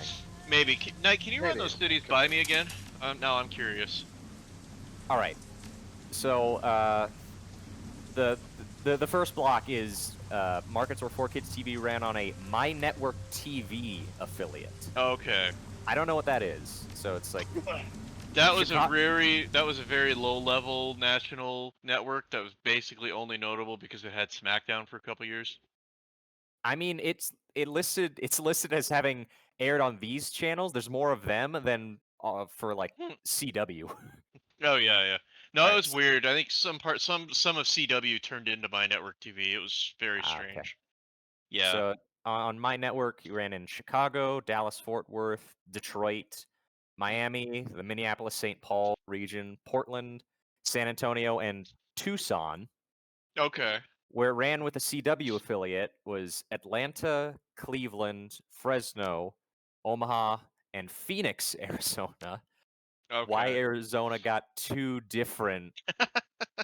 Maybe. Knight, can you run Maybe. those cities by me again? Now I'm curious. All right. So the The first block is Markets or 4Kids TV ran on a My Network TV affiliate. Okay. I don't know what that is, so it's like That was a Chicago- very low level national network that was basically only notable because it had SmackDown for a couple years. I mean, it's listed as having aired on these channels. There's more of them than for like CW. Oh yeah. No, it was Right. weird. I think some of CW turned into My Network TV. It was very strange. Okay. Yeah. So on my network, you ran in Chicago, Dallas, Fort Worth, Detroit, Miami, the Minneapolis-St. Paul region, Portland, San Antonio, and Tucson. Okay. Where it ran with a CW affiliate was Atlanta, Cleveland, Fresno, Omaha, and Phoenix, Arizona. Okay. Why Arizona got two different,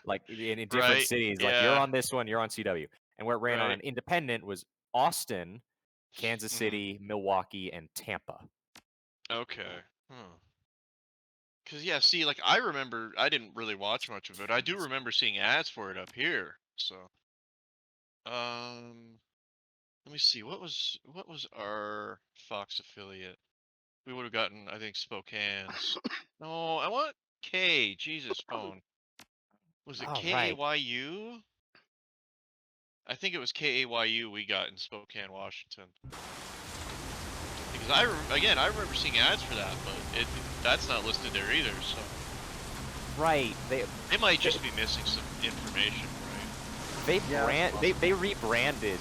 like in different Right, cities. Like you're yeah. on this one, you're on CW. And where it ran on Right. an independent was Austin, Kansas Mhm. City, Milwaukee, and Tampa. Okay. Cause yeah, see, like I remember, I didn't really watch much of it. I do remember seeing ads for it up here. So, let me see. What was our Fox affiliate? We would have gotten, I think, Spokane's. No, I want K. Jesus, phone. Was it Oh, right. KAYU? I think it was KAYU we got in Spokane, Washington. Because I remember seeing ads for that, but that's not listed there either. So Right. they might just be missing some information, right? They rebranded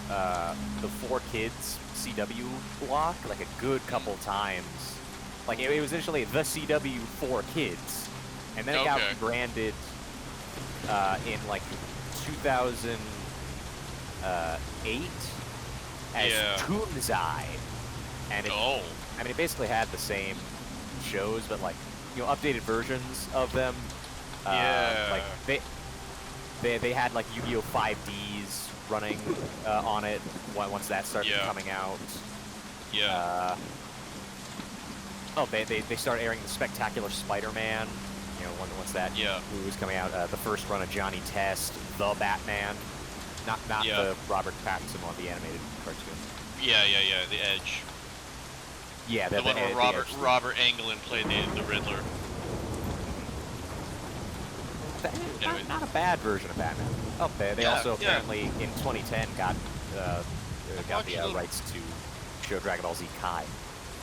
the 4Kids CW block like a good couple times. Like it was initially the CW 4Kids, and then it got Okay. rebranded in like 2008 as Yeah. Toonzai, and Oh. I mean, it basically had the same shows, but like updated versions of them. Yeah. Like they had like Yu-Gi-Oh 5Ds running on it once that started Yeah. coming out. Yeah. They started airing the Spectacular Spider-Man. Once that Yeah. movie was coming out, the first run of Johnny Test, the Batman, not Yeah. the Robert Pattinson one, the animated cartoon. Yeah. The Edge. Yeah, The one where the Robert Edge. Englund played the Riddler. Anyway. Not a bad version of Batman. Oh, they Yeah, also yeah. apparently in 2010 got watched the a little- rights to show Dragon Ball Z Kai.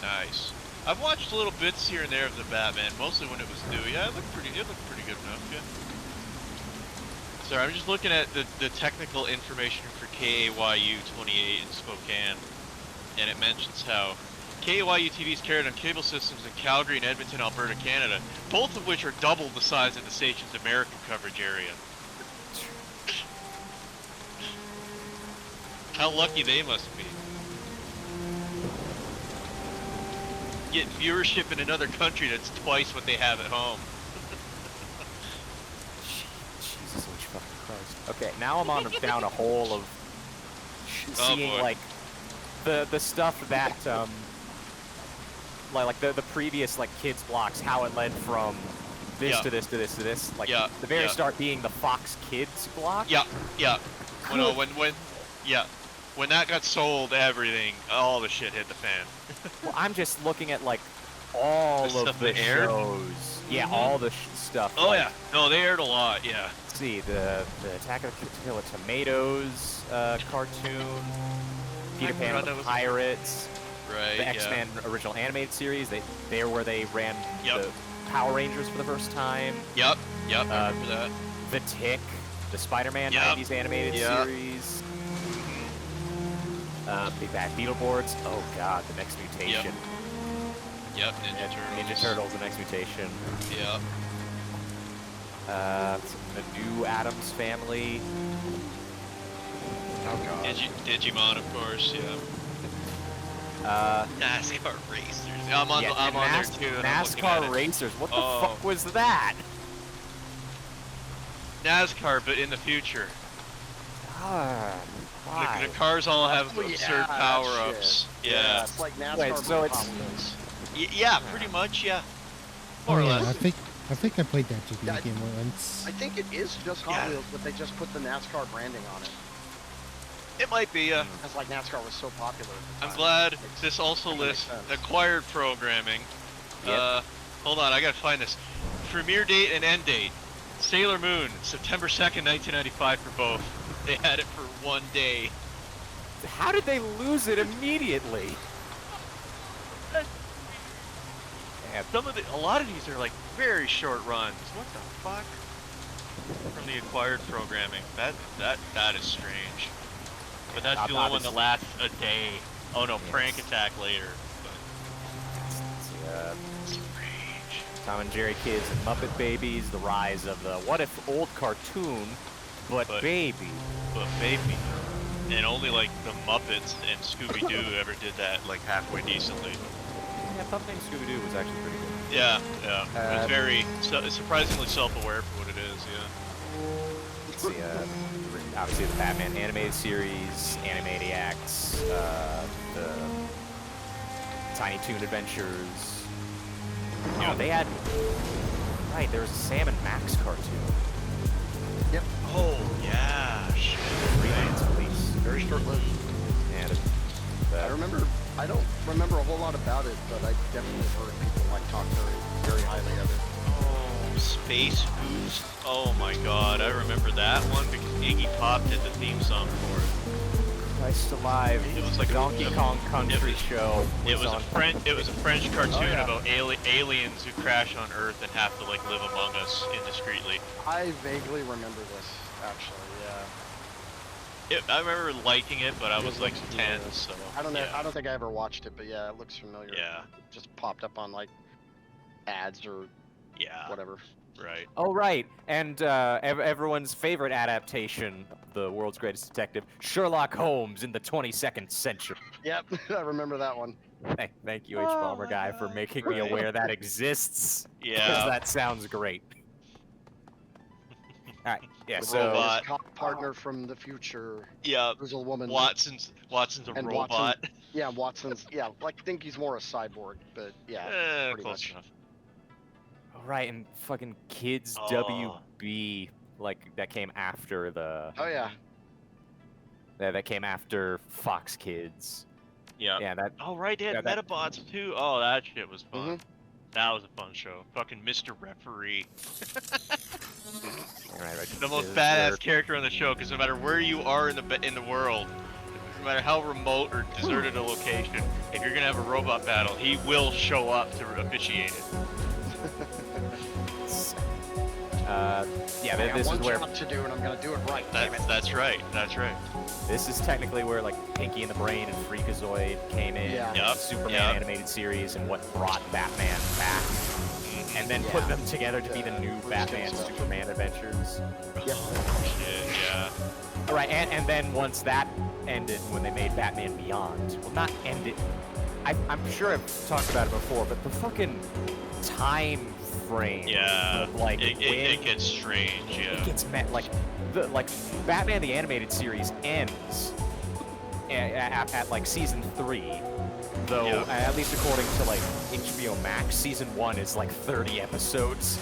Nice. I've watched little bits here and there of the Batman, mostly when it was new. Yeah, it looked pretty good enough, yeah. Sorry, I'm just looking at the technical information for KAYU 28 in Spokane, and it mentions how KAYU TV is carried on cable systems in Calgary and Edmonton, Alberta, Canada, both of which are double the size of the station's American coverage area. How lucky they must be. Get viewership in another country that's twice what they have at home. Jesus H fucking Christ. Okay, now I'm on down a hole of Oh, seeing boy. like the stuff that like the previous like kids blocks, how it led from this Yeah. to this to this to this. Like Yeah, the very yeah. start being the Fox Kids block. Yeah. When that got sold, everything, all the shit hit the fan. Well, I'm just looking at like all The of stuff the they aired? shows. Yeah, Mhm. all the stuff. Oh like, yeah, no, they aired a lot. Yeah. Let's see the Attack of the Killer Tomatoes cartoon, Peter Pan forgot and that the was- Pirates, Right. the X-Men original animated series. There where they ran Yep. the Power Rangers for the first time. Yeah. Yep. I remember that. The Tick, the Spider-Man Yep. 90s animated Yeah. series. Big Bad Beetleborgs. Oh God, the Next Mutation. Yep. Ninja Turtles. Ninja Turtles, the Next Mutation. Yeah. The new Addams Family. Oh god. Digimon, of course. Yeah. NASCAR racers. I'm on there too. and I'm looking at NASCAR it. racers. What the Oh. fuck was that? NASCAR, but in the future. God, why? The cars all have Oh, yeah, absurd that power-ups. shit. Yeah. It's like NASCAR. Wait, so but it's- Power Wheels. Yeah, pretty much. Yeah. More or yeah, less. I think I think I played that GP Yeah, game once. I think it is just Hot Wheels, but they just put the NASCAR branding on it. It might be, yeah. Because like NASCAR was so popular at the I'm time. glad Makes- this also kinda lists makes sense. acquired programming. Yep. Hold on, I gotta find this. Premiere date and end date. Sailor Moon, September 2nd, 1995 for both. They had it for 1 day. How did they lose it immediately? Yeah, a lot of these are like very short runs. What the fuck? From the acquired programming. That is strange. But that's the only one that lasts a day. Oh no, Prank Attack later. But strange. Tom and Jerry Kids and Muppet Babies, the rise of the what if old cartoon, but baby. But baby. And only like the Muppets and Scooby-Doo ever did that like halfway decently. Yeah, Puppet and Scooby-Doo was actually pretty good. Yeah, yeah. It was very surprisingly self-aware for what it is. Yeah. Let's see, obviously the Batman animated series, Animaniacs, the Tiny Toon Adventures. Oh, they had right. There was a Sam and Max cartoon. Yep. Oh yeah. Shit. Freelance Police. Very short-lived. And I don't remember a whole lot about it, but I definitely heard people like talk very highly of it. Oh, Space Boost. Oh my god, I remember that one because Iggy Pop did the theme song for it. Christ Alive. It was like a Donkey Kong Country show. It was a French cartoon yeah. about aliens who crash on Earth and have to like live among us indiscreetly. I vaguely remember this, actually. Yeah. I remember liking it, but I It was like looks 10, familiar. so I don't know. yeah. I don't think I ever watched it, but yeah, it looks familiar. Yeah, It just popped up on like ads or yeah, whatever. right. Oh right, and everyone's favorite adaptation, the world's greatest detective, Sherlock Holmes in the 22nd century. Yep, I remember that one. Thank you, H. Bomber Guy, for making me aware that exists. 'Cause Yeah. that sounds great. All right, yeah. With So robot. his cop partner from the future, Yeah, who's a woman. Watson's a And robot. Yeah, Watson's. Yeah, like I think he's more a cyborg, but yeah, pretty Close much. enough. oh, right, and fucking Kids Oh. WB, like that came after the. Oh yeah. That came after Fox Kids. Yeah. Yeah, that. Oh right, they had Yeah, that- Metabots too. Oh, that shit was fun. Mhm. That was a fun show. Fucking Mr. Referee. All right, The most is badass where- character on the show, because no matter where you are in the world, no matter how remote or deserted a location, if you're gonna have a robot battle, he will show up to officiate it. Yeah, I got this is one where job to do, and I'm gonna do it right. Damn it. That's right. That's right. this is technically where like Pinky and the Brain and Freakazoid came in, Yeah. and Yup, the Superman yup. animated series, and what brought Batman back, and then put Yeah. them together to be the new Bruce Batman Timm stuff. Superman adventures. Yep. Shit, yeah. All right, and then once that ended, when they made Batman Beyond, well, not ended. I'm sure I've talked about it before, but the fucking time frame. Yeah. Of, like It when gets strange. it Yeah. gets met like Batman the animated series ends at like season 3, though Yeah. at least according to like HBO Max, season 1 is like 30 episodes,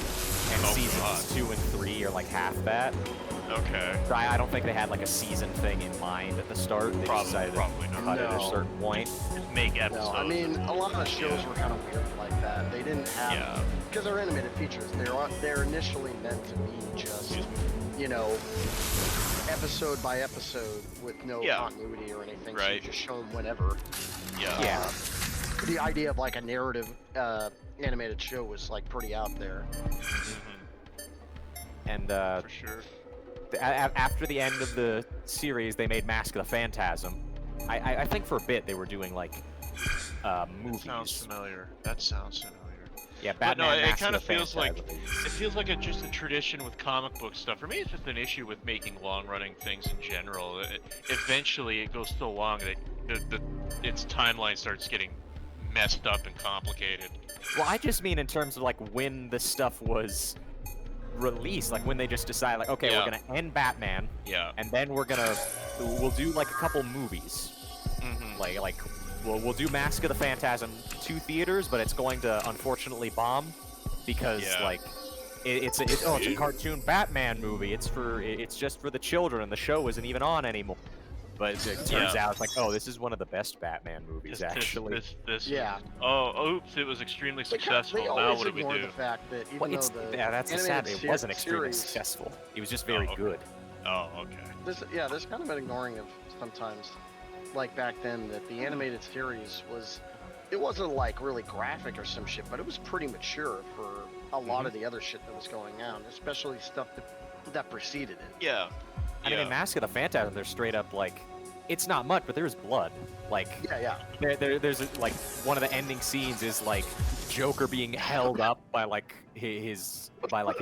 and Oh, seasons God. 2 and 3 are like half that. Okay. So I don't think they had like a season thing in mind at the start. They just decided Probably to not. cut it at a No. certain point. Just make episodes. No, I mean and- a lot of the shows were kind of weird like that. They didn't have Yeah. because they're animated features. They're initially meant to be just episode by episode with no Yeah. continuity or anything. So you Right. just show them whenever. Yeah. Yeah. The idea of like a narrative animated show was like pretty out there. Mhm. And For sure. after the end of the series, they made Mask of the Phantasm. I think for a bit they were doing like movies. That sounds familiar. That sounds familiar. Yeah, But no, Batman. it Mask kind of of the feels like Phantasm. it feels like just a tradition with comic book stuff. For me, it's just an issue with making long-running things in general. Eventually, it goes so long that its timeline starts getting messed up and complicated. Well, I just mean in terms of like when the stuff was released, like when they just decide, like, okay, Yeah. we're gonna end Batman, Yeah. and then we'll do like a couple movies, Mm-hmm. like we'll do Mask of the Phantasm 2 theaters, but it's going to unfortunately bomb because Yeah. like it's a cartoon Batman movie. It's just for the children, and the show isn't even on anymore. But it turns out it's like, oh, this is one of the best Batman movies, actually. This Yeah. oops, it was extremely successful. They Now always what do we ignore do? the fact that even Well, though the that's the sad. animated It wasn't extremely series, successful. It was just very okay. good. Oh, okay. there's kind of an ignoring of sometimes, like back then, that the animated series it wasn't like really graphic or some shit, but it was pretty mature for a lot of the other shit that was going on, especially stuff that preceded it. Yeah. I mean, in Mask of the Phantasm, they're straight up like, it's not much, but there's blood. Like, there's like one of the ending scenes is like Joker being held up by like his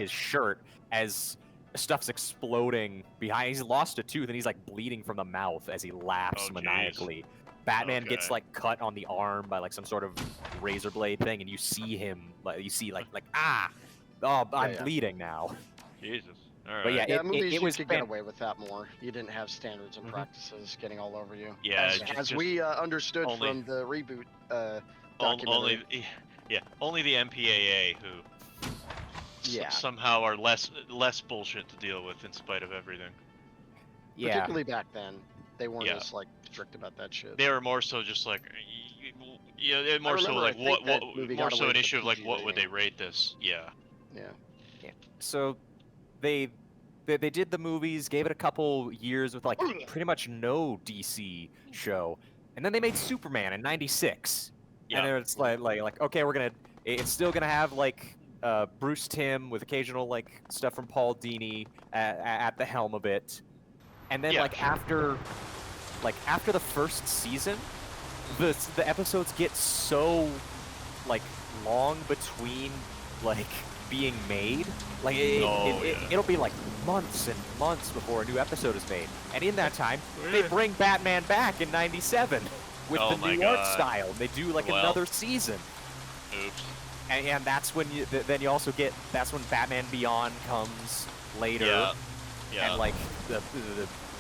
shirt as stuff's exploding behind. He's lost a tooth and he's like bleeding from the mouth as he laughs maniacally. Batman gets like cut on the arm by like some sort of razor blade thing, and you see him I'm bleeding now. Jesus. All right. But yeah, movies it was you could get away with that more. You didn't have standards and practices getting all over you. Yeah, as we understood from the reboot documentary. Only the MPAA who somehow are less bullshit to deal with in spite of everything. Yeah. Particularly back then, they weren't as like strict about that shit. They were more so just like, more so like more so an issue of like what would they rate this? Yeah. So they did the movies, gave it a couple years with like pretty much no DC show, and then they made Superman in '96. And then it's like okay, it's still gonna have like Bruce Timm with occasional like stuff from Paul Dini at the helm of it. And then after the first season, the episodes get so like long between like being made. Like it'll be like months and months before a new episode is made. And in that time, they bring Batman back in '97 with the new art style. They do like another season. Oops. And that's when you also get, that's when Batman Beyond comes later. Yeah. And like the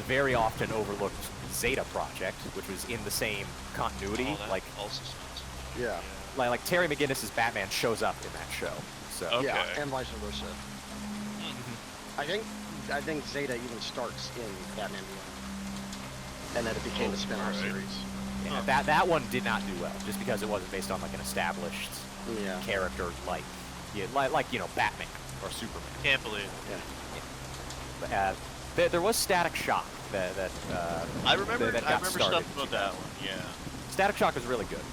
very often overlooked Zeta Project, which was in the same continuity. Oh, like also sounds. Yeah. Like Terry McGinnis's Batman shows up in that show. So Okay. Yeah, and vice versa. I think Zeta even starts in Batman Beyond, and then it became a spin-off series. Yeah, that one did not do well, just because it wasn't based on like an established character like Batman or Superman. Can't believe it. But, there was Static Shock that I remember got stuff started. about that one. Yeah. Static Shock was really good.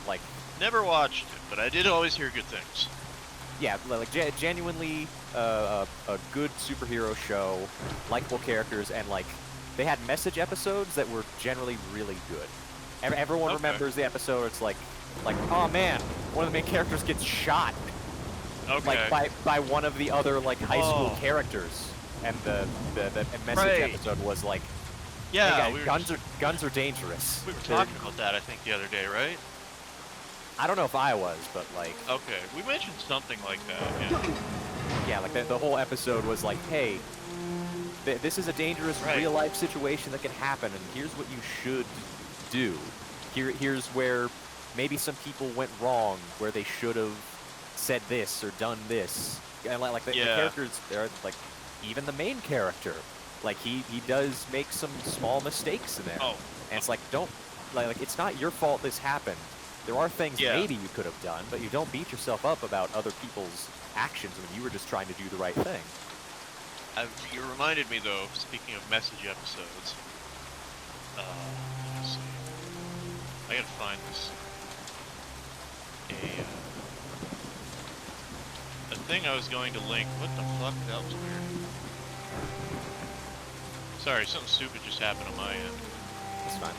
Like, never watched it, but I did always hear good things. yeah, like genuinely a good superhero show, likable characters, and like they had message episodes that were generally really good. Everyone remembers the episode where it's like, oh man, one of the main characters gets shot. Okay. Like by one of the other like high school characters, and the message episode was like, yeah, hey guys, guns are dangerous. We were talking about that I think the other day, right? I don't know if I was, but like. Okay, we mentioned something like that. Yeah. Yeah, like the whole episode was like, hey, this is a dangerous real life situation that can happen, and here's what you should do. Here's where maybe some people went wrong, where they should have said this or done this. And like the characters, they're like, even the main character, like he does make some small mistakes in there. Oh. And it's like, don't like it's not your fault this happened. There are things maybe you could have done, but you don't beat yourself up about other people's actions when you were just trying to do the right thing. You reminded me though, speaking of message episodes, let's see. I gotta find this. A thing I was going to link. What the fuck? That was weird. Sorry, something stupid just happened on my end. It's fine.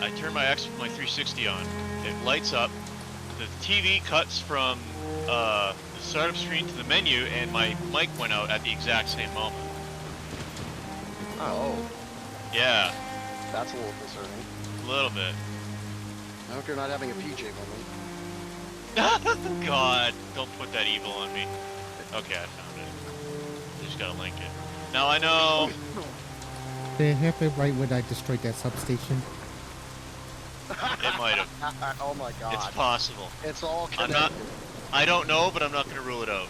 I turn my 360 on. It lights up. The TV cuts from the startup screen to the menu, and my mic went out at the exact same moment. Oh. Yeah. That's a little concerning. A little bit. I hope you're not having a PJ moment. God, don't put that evil on me. Okay, I found it. I just gotta link it. Now I know. Did it happen right when I destroyed that substation? It might have. Oh my god. It's possible. It's all I'm connected. not. I don't know, but I'm not gonna rule it out.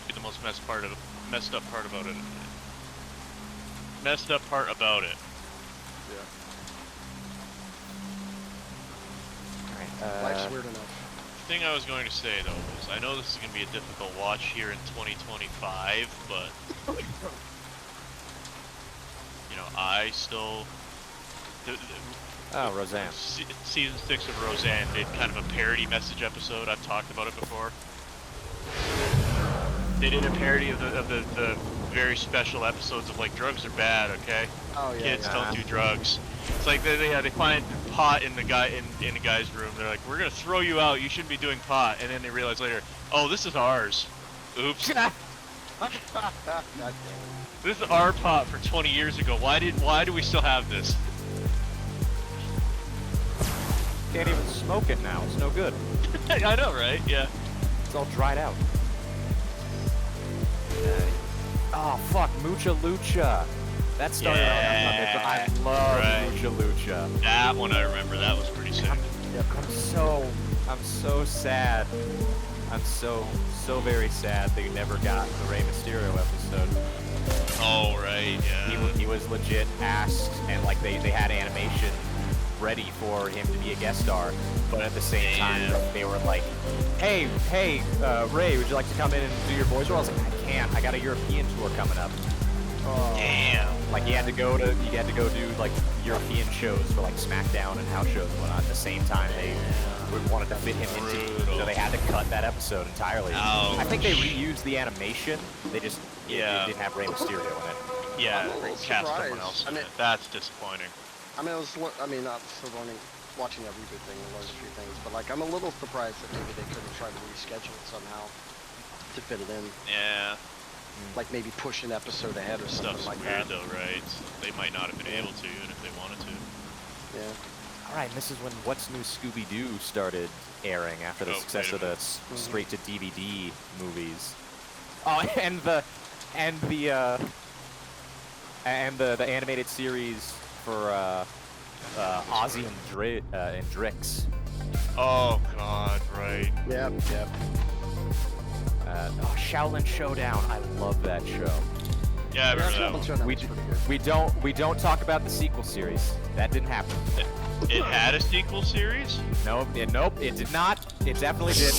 might be the most messed up part about it. Messed up part about it. Yeah. Alright, Life's weird enough. The thing I was going to say though was, I know this is going to be a difficult watch here in 2025, but you know, I still. oh, Roseanne. Season 6 of Roseanne did kind of a parody message episode. I've talked about it before. They did a parody of the very special episodes of like drugs are bad, okay? Oh yeah. Kids yeah. don't do drugs. It's like they find pot in the guy's room. They're like, we're gonna throw you out. You shouldn't be doing pot. And then they realize later, oh, this is ours. Oops. God damn it. This is our pot for 20 years ago. Why do we still have this? Can't even smoke it now. It's no good. I know, right? Yeah. It's all dried out. Oh fuck, Mucha Lucha. That started Yeah, on I love right. Mucha Lucha. That one I remember. That was pretty sick. I'm so sad. I'm so very sad they never got the Rey Mysterio episode. Oh right, yeah. He was legit asked, and like they had animation ready for him to be a guest star, but at the same time they were like, hey, Ray, would you like to come in and do your voice role? I was like, I can't. I got a European tour coming up. Damn. Like you had to go do like European shows for like SmackDown and house shows and whatnot. At the same time, they wanted to fit him into, so they had to cut that episode entirely. Ouch. I think they reused the animation. They just they didn't have Rey Mysterio in it. Yeah, I'm a little cast someone surprised. else. I in mean- it. That's disappointing. I mean, not still watching that reboot thing and learned a few things, but like, I'm a little surprised that maybe they couldn't try to reschedule it somehow to fit it in. Yeah, Like maybe push an episode ahead or something stuff's like weird that. though, right? They might not have been able to, even if they wanted to. Yeah. All right, and this is when What's New Scooby-Doo started airing after the Oh, success wait of a the straight to DVD movies. Oh, and the animated series for Ozzy and Drix. Oh God, right. Yep. Shaolin Showdown. I love that show. Yeah, I remember that one. Showdown was pretty good. We don't talk about the sequel series. That didn't happen. It had a sequel series? Nope, it did not. It definitely did.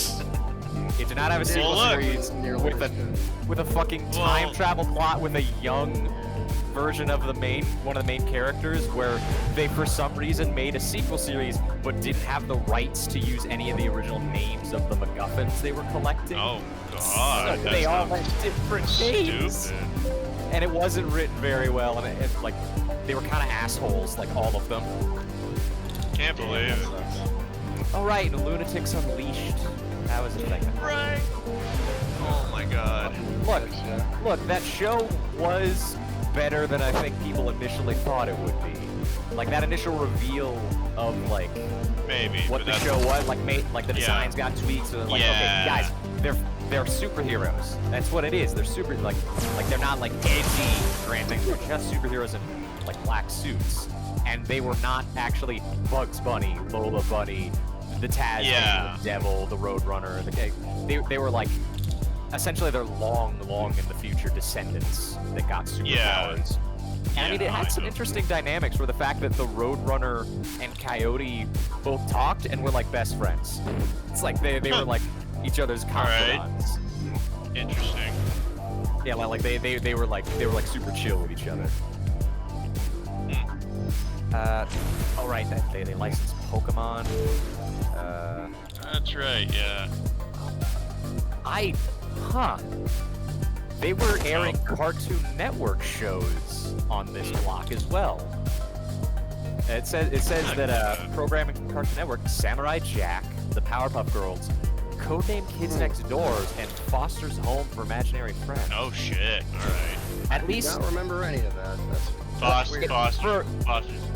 It did not have a sequel look. series Nearly as good. with a fucking time travel plot with a young version of one of the main characters, where they for some reason made a sequel series but didn't have the rights to use any of the original names of the MacGuffins they were collecting. Oh God, So they all that's had different names, stupid. and it wasn't written very well, and it like they were kind of assholes, like all of them. Can't believe it. All right, and Lunatics Unleashed. That was a thing. Right. Oh my God. Look, that show was better than I think people initially thought it would be. Like that initial reveal of like Maybe. what but the that's- show was, like the designs got tweaked, so they're like, okay, guys, they're superheroes. That's what it is. They're super like they're not like edgy grand things. They're just superheroes in like black suits, and they were not actually Bugs Bunny, Lola Bunny, the Tasman, the Devil, the Roadrunner. They were like essentially they're long in the future descendants that got superpowers. And I mean, it had some interesting dynamics where the fact that the Roadrunner and Coyote both talked and were like best friends. It's like they were like each other's confidants. Interesting. Yeah, like they were like super chill with each other. All right, they licensed Pokemon. That's right. Yeah. They were airing Cartoon Network shows on this block as well. It says that programming from Cartoon Network, Samurai Jack, the Powerpuff Girls, Codename Kids Next Doors, and Foster's Home for Imaginary Friends. Oh shit. All right. At I least don't remember any of that. That's Foster's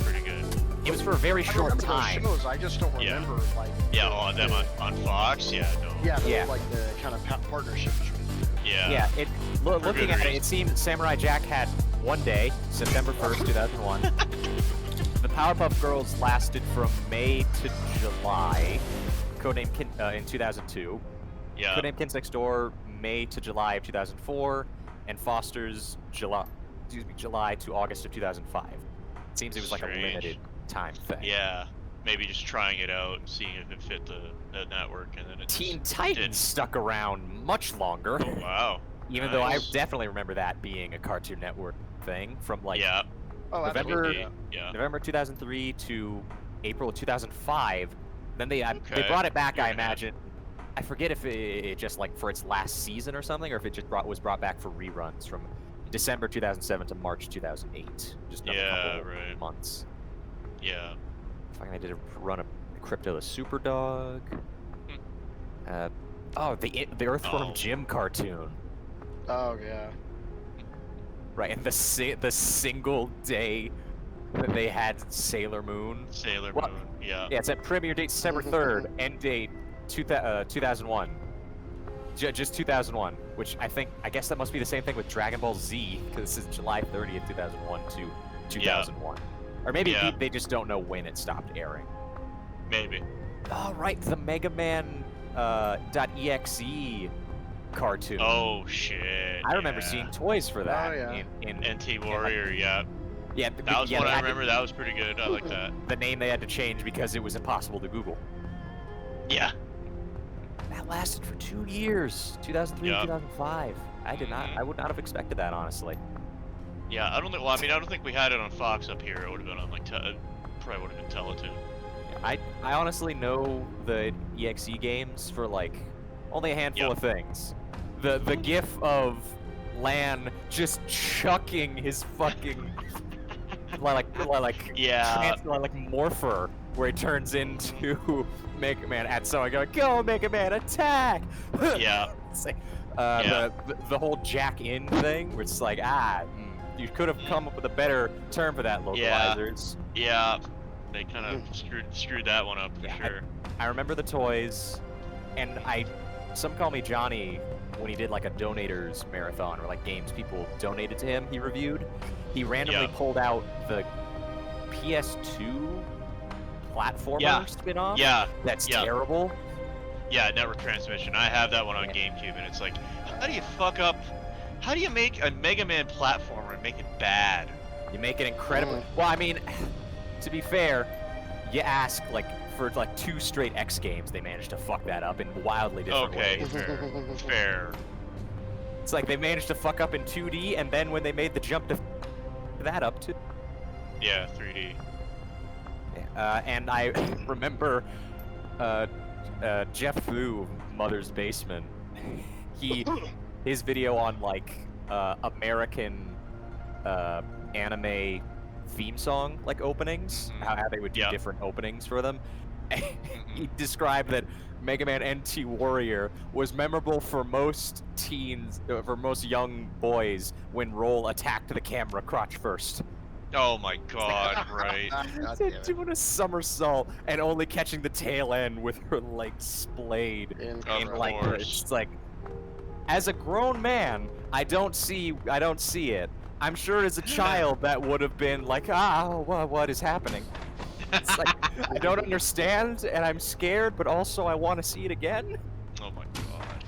pretty good. it was for a very I short remember time. those shows. I just don't Yeah. remember like. Yeah, on them on Fox. Yeah. No. Yeah, Yeah. like the kind of partnership between the two. Yeah. Yeah, looking good at it, reason. it seemed Samurai Jack had one day, September 1st, 2001. The Powerpuff Girls lasted from May to July. Codename in 2002. Yeah. Codename Kids Next Door, May to July of 2004, and Foster's July to August of 2005. It seems it was like a Strange. limited time thing. Yeah, maybe just trying it out, seeing if it fit the network, and then it Teen just Titans didn't. stuck around much longer. Oh wow. Even though I Nice. definitely remember that being a Cartoon Network thing from like Yeah. Oh, November- absolutely. Yeah. November 2003 to April of 2005. Then they Okay, brought it back, year I and a half. imagine. I forget if it just like for its last season or something, or if it just was brought back for reruns from December 2007 to March 2008. Just another Yeah, couple right. months. Yeah. Fucking, I did a run of Crypto the Superdog. The Earthworm Oh. Jim cartoon. Oh yeah. Right, and the single day that they had Sailor Moon. Sailor What? Moon. Yeah. Yeah, it's at premiere date December 3rd, end date 2001. Just 2001, which I guess that must be the same thing with Dragon Ball Z, because this is July 30th, 2001 to 2001. Or maybe Yeah. they just don't know when it stopped airing. Maybe. Oh, right, the Mega Man .exe cartoon. Oh shit. I remember yeah. seeing toys for that. Oh, yeah. in NT Warrior. Yeah. yeah, That was yeah, one they I had to- remember. That was pretty good. I like that. The name they had to change because it was impossible to Google. Yeah. That lasted for 2 years, 2003 Yup. 2005. I did not. Mhm. I would not have expected that, honestly. Yeah. I don't think. Well, I mean, I don't think we had it on Fox up here. It would have been on like probably would have been Teletoon. I honestly know the EXE games for like only a handful Yup. of things. The gif of Lan just chucking his fucking like Yeah. like Morpher, where he turns into Mega Man at someone going, "Go Mega Man, attack!" Yeah. It's like, Yeah. the whole jack in thing, where it's like, you could have come up with a better term for that, Yeah. localizers. Yeah. They kind of screwed that one up for Yeah, sure. I remember the toys, and some call me Johnny when he did like a donators marathon, or like games people donated to him he reviewed. He randomly Yeah. pulled out the PS2 platformer Yeah. spin-off. Yeah. That's Yeah. terrible. Yeah. Network transmission. I have that one on Yeah. GameCube, and it's like, how do you fuck up? How do you make a Mega Man platformer and make it bad? You make it incredible. Well, I mean, to be fair, you ask like for like 2 straight X games, they managed to fuck that up in wildly different Okay. ways. Fair. It's like they managed to fuck up in 2D, and then when they made the jump to that up to Yeah. 3D. and I remember Jeff Fu, Mother's Basement. His video on like American anime theme song like openings, Mhm. how they would do Yeah. different openings for them. He described that Mega Man NT Warrior was memorable for most teens, for most young boys, when Roll attacked the camera crotch first. Oh my god. Right. God damn it. Doing a somersault and only catching the tail end with her legs splayed. Of And Incredible. like course. it's like, as a grown man, I don't see it. I'm sure as a child that would have been like, what is happening? It's like, I don't understand, and I'm scared, but also I want to see it again. Oh my god.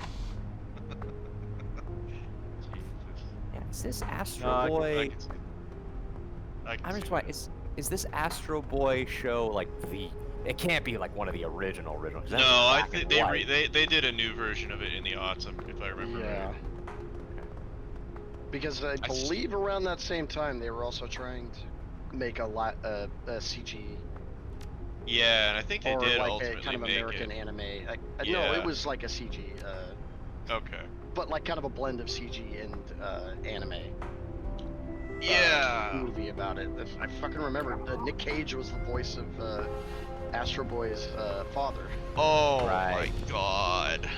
Jesus. Yeah, is this Astro No, I Boy? can see it. I can I'm see just it. wondering, is this Astro Boy show like the? It can't be like one of the original 'cause that's No, I black think and they white. they did a new version of it in the autumn, if I remember Yeah. right. Because I s- believe around that same time they were also trying to make a CG Yeah, and I think they or did like a ultimately kind of make American it. anime. No, Yeah. it was like a CG, Okay. but like kind of a blend of CG and anime. Yeah. Movie about it. I fucking remember. Nick Cage was the voice of Astro Boy's father. Oh Right. my god.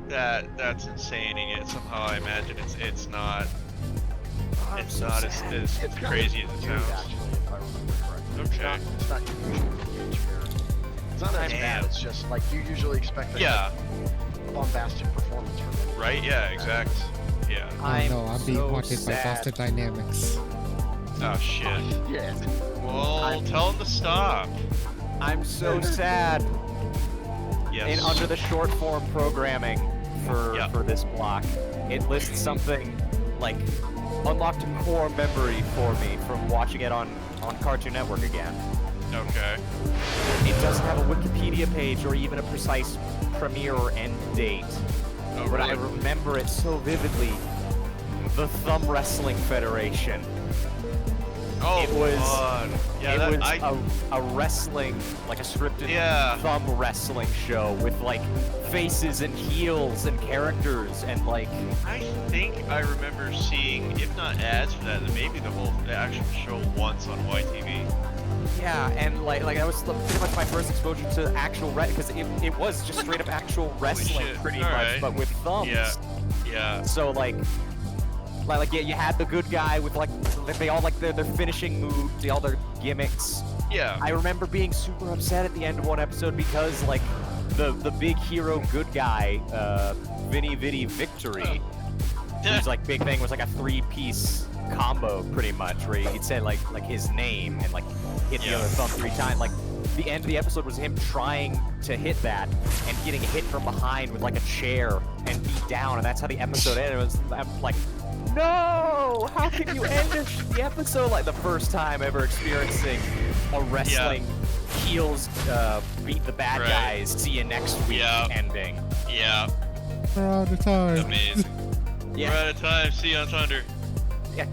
That's insane, and yet somehow I imagine it's not as It's kind crazy of as it weird, sounds. actually, if I remember correctly. Okay. It's not usual Nick Cage here. It's not as Damn. bad. It's just like you usually expect a Yeah. bombastic performance from him. Right. Yeah. Exact. Yeah. I know, I'm being so haunted by sad. Boston Dynamics. Oh shit. Yeah. Well, tell him to stop. I'm so sad. Yes. under the short form programming for this block, it lists something like unlocked a core memory for me from watching it on Cartoon Network again. Okay. It doesn't have a Wikipedia page or even a precise premiere or end date, Oh, but I really? remember it so vividly. The Thumb Wrestling Federation. Oh, It was- God. Yeah, It that, was a wrestling, like a scripted Yeah. thumb wrestling show with like faces and heels and characters and like I think I remember seeing, if not ads for that, then maybe the actual show once on YTV. yeah, and like that was pretty much my first exposure to actual because it was just straight up actual wrestling shit. pretty All much, right. but with thumbs. Yeah. Yeah. So like yeah, you had the good guy with like they all like their finishing moves, all their gimmicks. Yeah. I remember being super upset at the end of one episode because like the big hero good guy, Vinny Victory, whose like big thing was like a 3-piece combo pretty much, where he'd say like his name and like hit the Yeah. other thumb 3 times. Like the end of the episode was him trying to hit that and getting hit from behind with like a chair and beat down, and that's how the episode ended. I'm like, no! How can you end the episode like the first time ever experiencing a wrestling heels beat the bad Right. guys, see you next week Yeah. ending? Yeah. We're out of time. Amazing. Yeah. We're out of time. See you on Thunder. Yeah.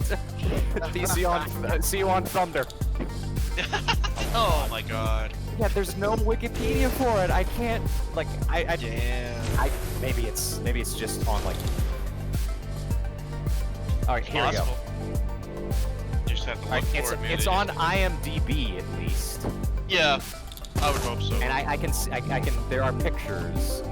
See you on Thunder. Oh my God. Yeah, there's no Wikipedia for it. I can't like Damn. maybe it's just on like. All right, here we go. Possible. You just have to All right, look for it, man. it's They on just- IMDb at least, Yeah. I would hope so. and I can see, I can. There are pictures.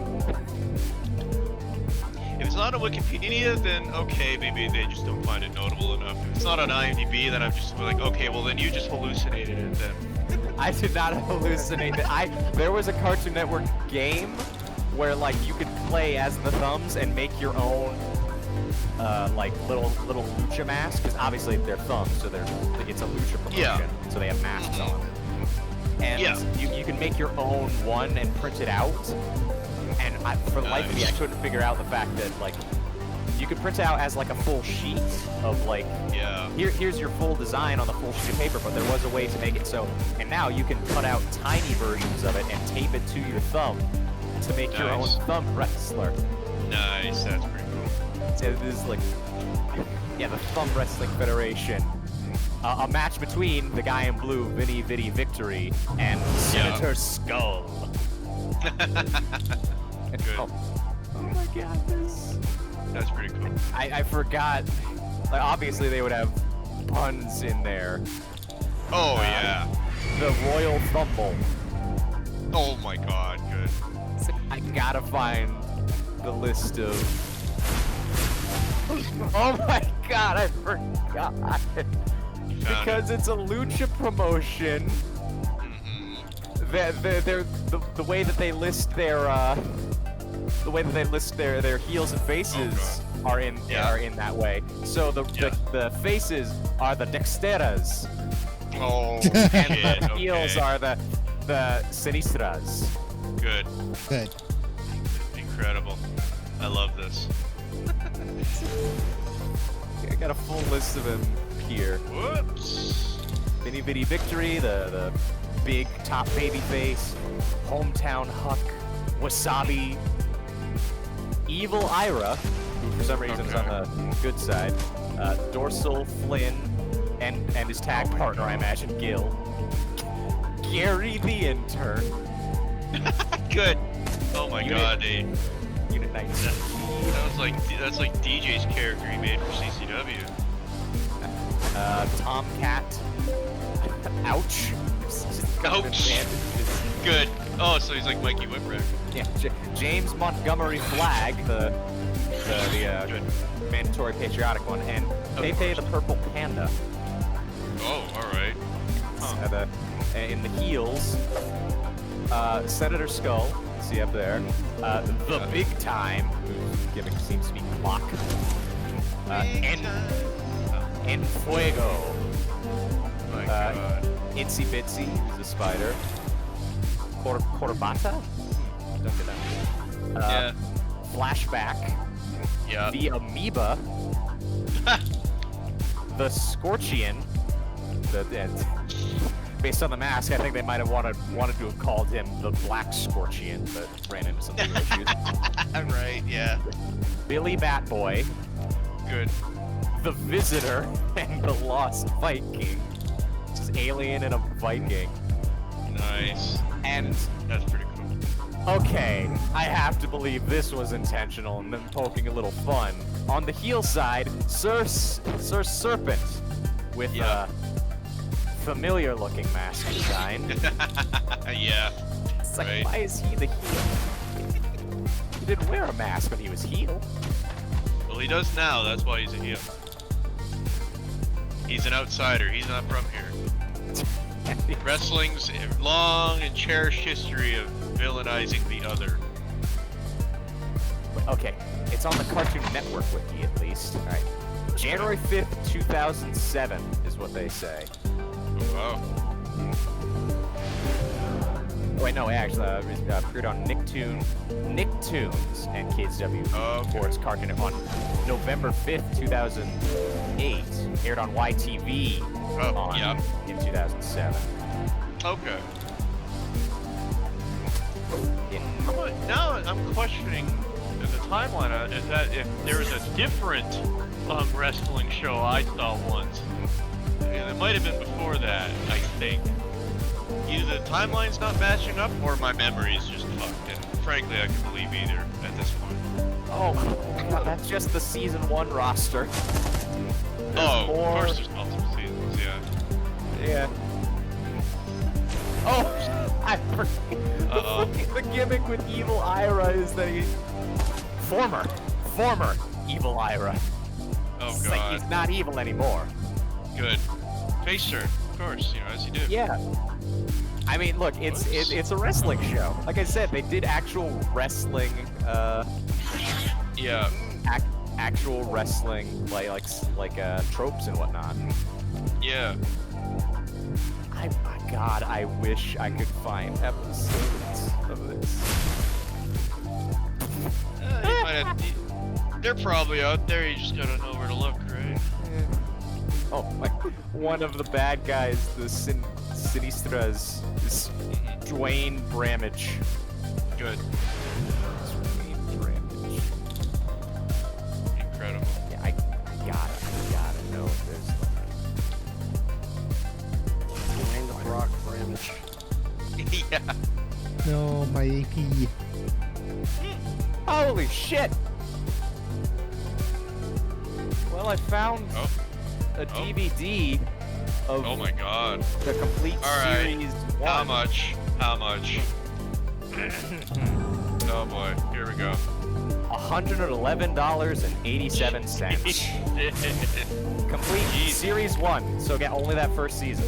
If it's not on Wikipedia, then okay, maybe they just don't find it notable enough. If it's not on IMDb, then I'm just like, okay, well then you just hallucinated it then. I did not hallucinate that. There was a Cartoon Network game where like you could play as the thumbs and make your own like little lucha masks, because obviously they're thumbs, so it's a lucha promotion, Yeah. so they have masks on. And Yeah. you can make your own one and print it out. And for the life of me, I Nice. couldn't figure out the fact that like you could print it out as like a full sheet of like Yeah. here's your full design on the full sheet of paper, but there was a way to make it so, and now you can cut out tiny versions of it and tape it to your thumb to make your own Nice. thumb wrestler. Nice, that's pretty cool. So this is like, yeah, the Thumb Wrestling Federation. A match between the guy in blue, Vinny Victory, and Senator Skull. Good. Oh my god, this. That's pretty cool. I forgot. Like, obviously, they would have puns in there. Oh yeah. The Royal Thumble. Oh my God, good. I gotta find the list of. Oh my god, I forgot. Because it's a lucha promotion. The way that they list their heels and faces are in that way. So the faces are the Dexteras, Oh and shit. the heels Okay. are the Sinistras. Good. Good. Incredible. I love this. I got a full list of them here. Whoops. Vinny Victory, the big top baby face, hometown Huck, Wasabi, Evil Ira, who for some reason is on the good side, Dorsal Flynn, and his tag partner, I imagine, Gil, Gary the intern, Good. Oh my Unit- God, they. Unit 19, That's like DJ's character he made for CCW. Tomcat, ouch, covered in Ouch. bandages. Good. Oh, so he's like Mikey Whipwreck. Yeah, James Montgomery Flag, the Good. mandatory patriotic one, and Pepe the Purple Panda. Oh, all right. Huh. In the heels, Senator Skull, see up there, the Big Time, whose gimmick seems to be Clock, and Fuego, My God. Itsy Bitsy, who's a spider, Corbata, Don't get that one. Yeah. Flashback. Yeah. The Amoeba. The Scorchian. Based on the mask, I think they might have wanted to have called him the Black Scorchian, but ran into some legal issues. Right, yeah. Billy Batboy. Good. The Visitor and the Lost Viking. Just alien and a Viking. Nice. And That's pretty cool. okay, I have to believe this was intentional and them poking a little fun. On the heel side, Sir Serpent with Yeah. a familiar looking mask design. Yeah. It's like, Right. why is he the heel? He didn't wear a mask when he was heel. Well, he does now. That's why he's a heel. He's an outsider. He's not from here. Wrestling's long and cherished history of villainizing the other. Okay, it's on the Cartoon Network wiki at least. All right, January 5th, 2007 is what they say. Oh, Wait, no, actually, it appeared on Nicktoons and Kids W for its cartoon on November 5th, 2008. Aired on YTV in 2007. Okay. In, Now I'm questioning the timeline. Is that if there was a different wrestling show I saw once? And it might have been before that, I think. Either the timeline's not matching up or my memory is just fucked. And frankly, I can believe either at this point. oh, God, that's just the season 1 roster. Oh, more- of course there's multiple seasons, yeah. Yeah. Oh, I forgot. Uh-oh. The gimmick with Evil Ira is that he's former Evil Ira. Oh, It's like God. he's not evil anymore. Good. Face turn, of course, as you do. Yeah. I mean, look, it's a wrestling show. Like I said, they did actual wrestling, Yeah. actual wrestling, like tropes and whatnot. Yeah. God, I wish I could find episodes of this. You might have they're probably out there, you just gotta know where to look, right? Oh, like one of the bad guys, the Sinistras, is Dwayne Bramage. Good. Dwayne Bramage. Incredible. Yeah, I gotta know if there's. Dwayne the Rock Ramage. Yeah. No, my AP. Holy shit! Well, I found a DVD of Oh my god. the complete All right. series 1. How much? How much? Oh boy, here we go. $111.87. Complete Jeez. series 1. So get only that first season.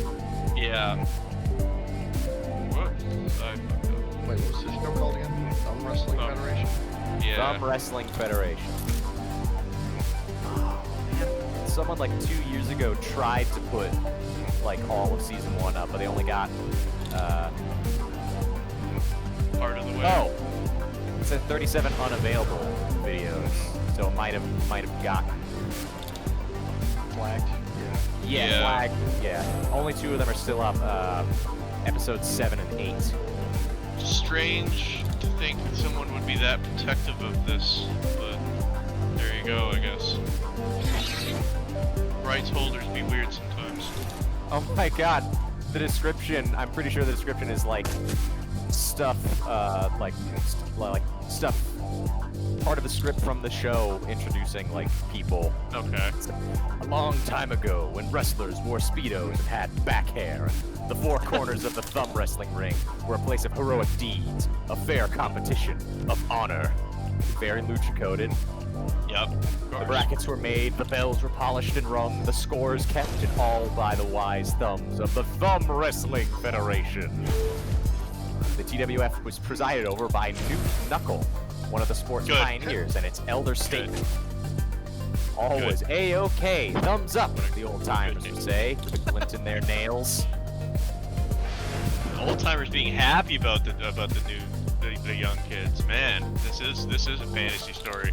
Yeah. Whoops. I fucked up. Wait, what's this show called again? Thumb Wrestling Thumb. Federation? Yeah. Thumb Wrestling Federation. Oh, man. Someone like 2 years ago tried to put like all of season 1 up, but they only got Part of the way. oh, it said 37 unavailable videos, so it might have gotten Flagged? Yeah. Yeah. flagged. Yeah, only 2 of them are still up. Episodes 7 and 8. Strange to think that someone would be that protective of this, but there you go, I guess. Rights holders be weird sometimes. Oh my god, the description, I'm pretty sure the description is like stuff, like stuff, part of the script from the show introducing like people. Okay. A long time ago, when wrestlers wore Speedos and had back hair, the 4 corners of the Thumb Wrestling ring were a place of heroic deeds, a fair competition, of honor. Very lucha-coded. Yep. The brackets were made, the bells were polished and rung, the scores kept, and all by the wise thumbs of the Thumb Wrestling Federation. The TWF was presided over by Newt Knuckle, one of the sport's Good. pioneers, and its elder statesman. All Good. was A-OK, thumbs up, the old timers would say, with a glint in their nails. Old timers being happy about the the young kids. Man, this is a fantasy story.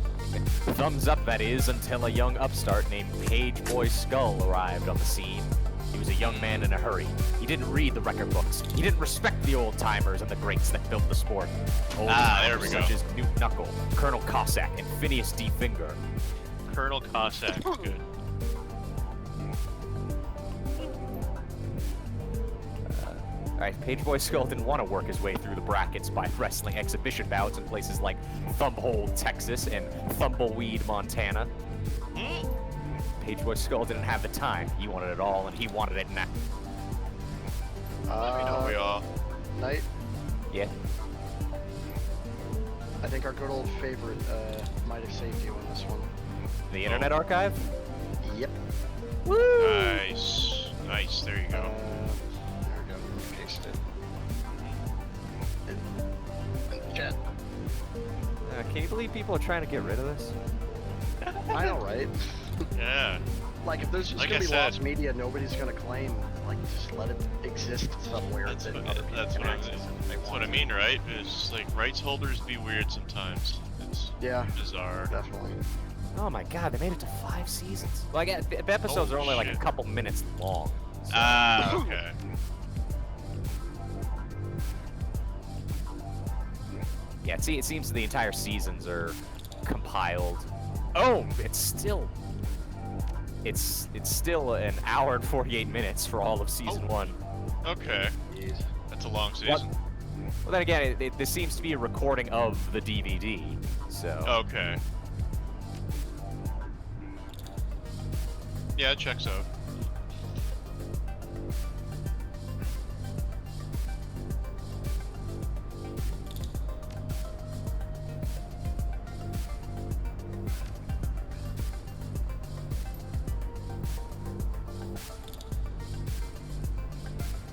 Thumbs up, that is, until a young upstart named Page Boy Skull arrived on the scene. He was a young man in a hurry. He didn't read the record books. He didn't respect the old timers and the greats that built the sport. Old There we timers go. such as Newt Knuckle, Colonel Cossack, and Phineas D. Finger. Colonel Cossack, good. Alright, Page Boy Skull didn't want to work his way through the brackets by wrestling exhibition bouts in places like Thumbhole, Texas, and Thumbleweed, Montana. Page Boy Skull didn't have the time. He wanted it all, and he wanted it now. Don't we all? Knight, Yeah. I think our good old favorite might have saved you on this one. The Internet Archive? Yep. Nice. Nice, there you go. There we go. Paste it. In the chat. Can you believe people are trying to get rid of this? I know, right? Yeah. Like, if there's just Like gonna I be said. lost media, nobody's gonna claim. Like, just let it exist somewhere. That's that what, other people that's can what I access it if they That's what want. I mean, right? It's like rights holders be weird sometimes. It's Yeah, bizarre. definitely. Oh my god, they made it to 5 seasons. Like, the episodes Holy are only like a shit. couple minutes long. So. Ah, okay. Yeah, it seems the entire seasons are compiled. Oh, it's still an hour and 48 minutes for all of season 1. Okay. Jeez. That's a long season. Well, then again, this seems to be a recording of the DVD, so. Okay. Yeah, it checks out.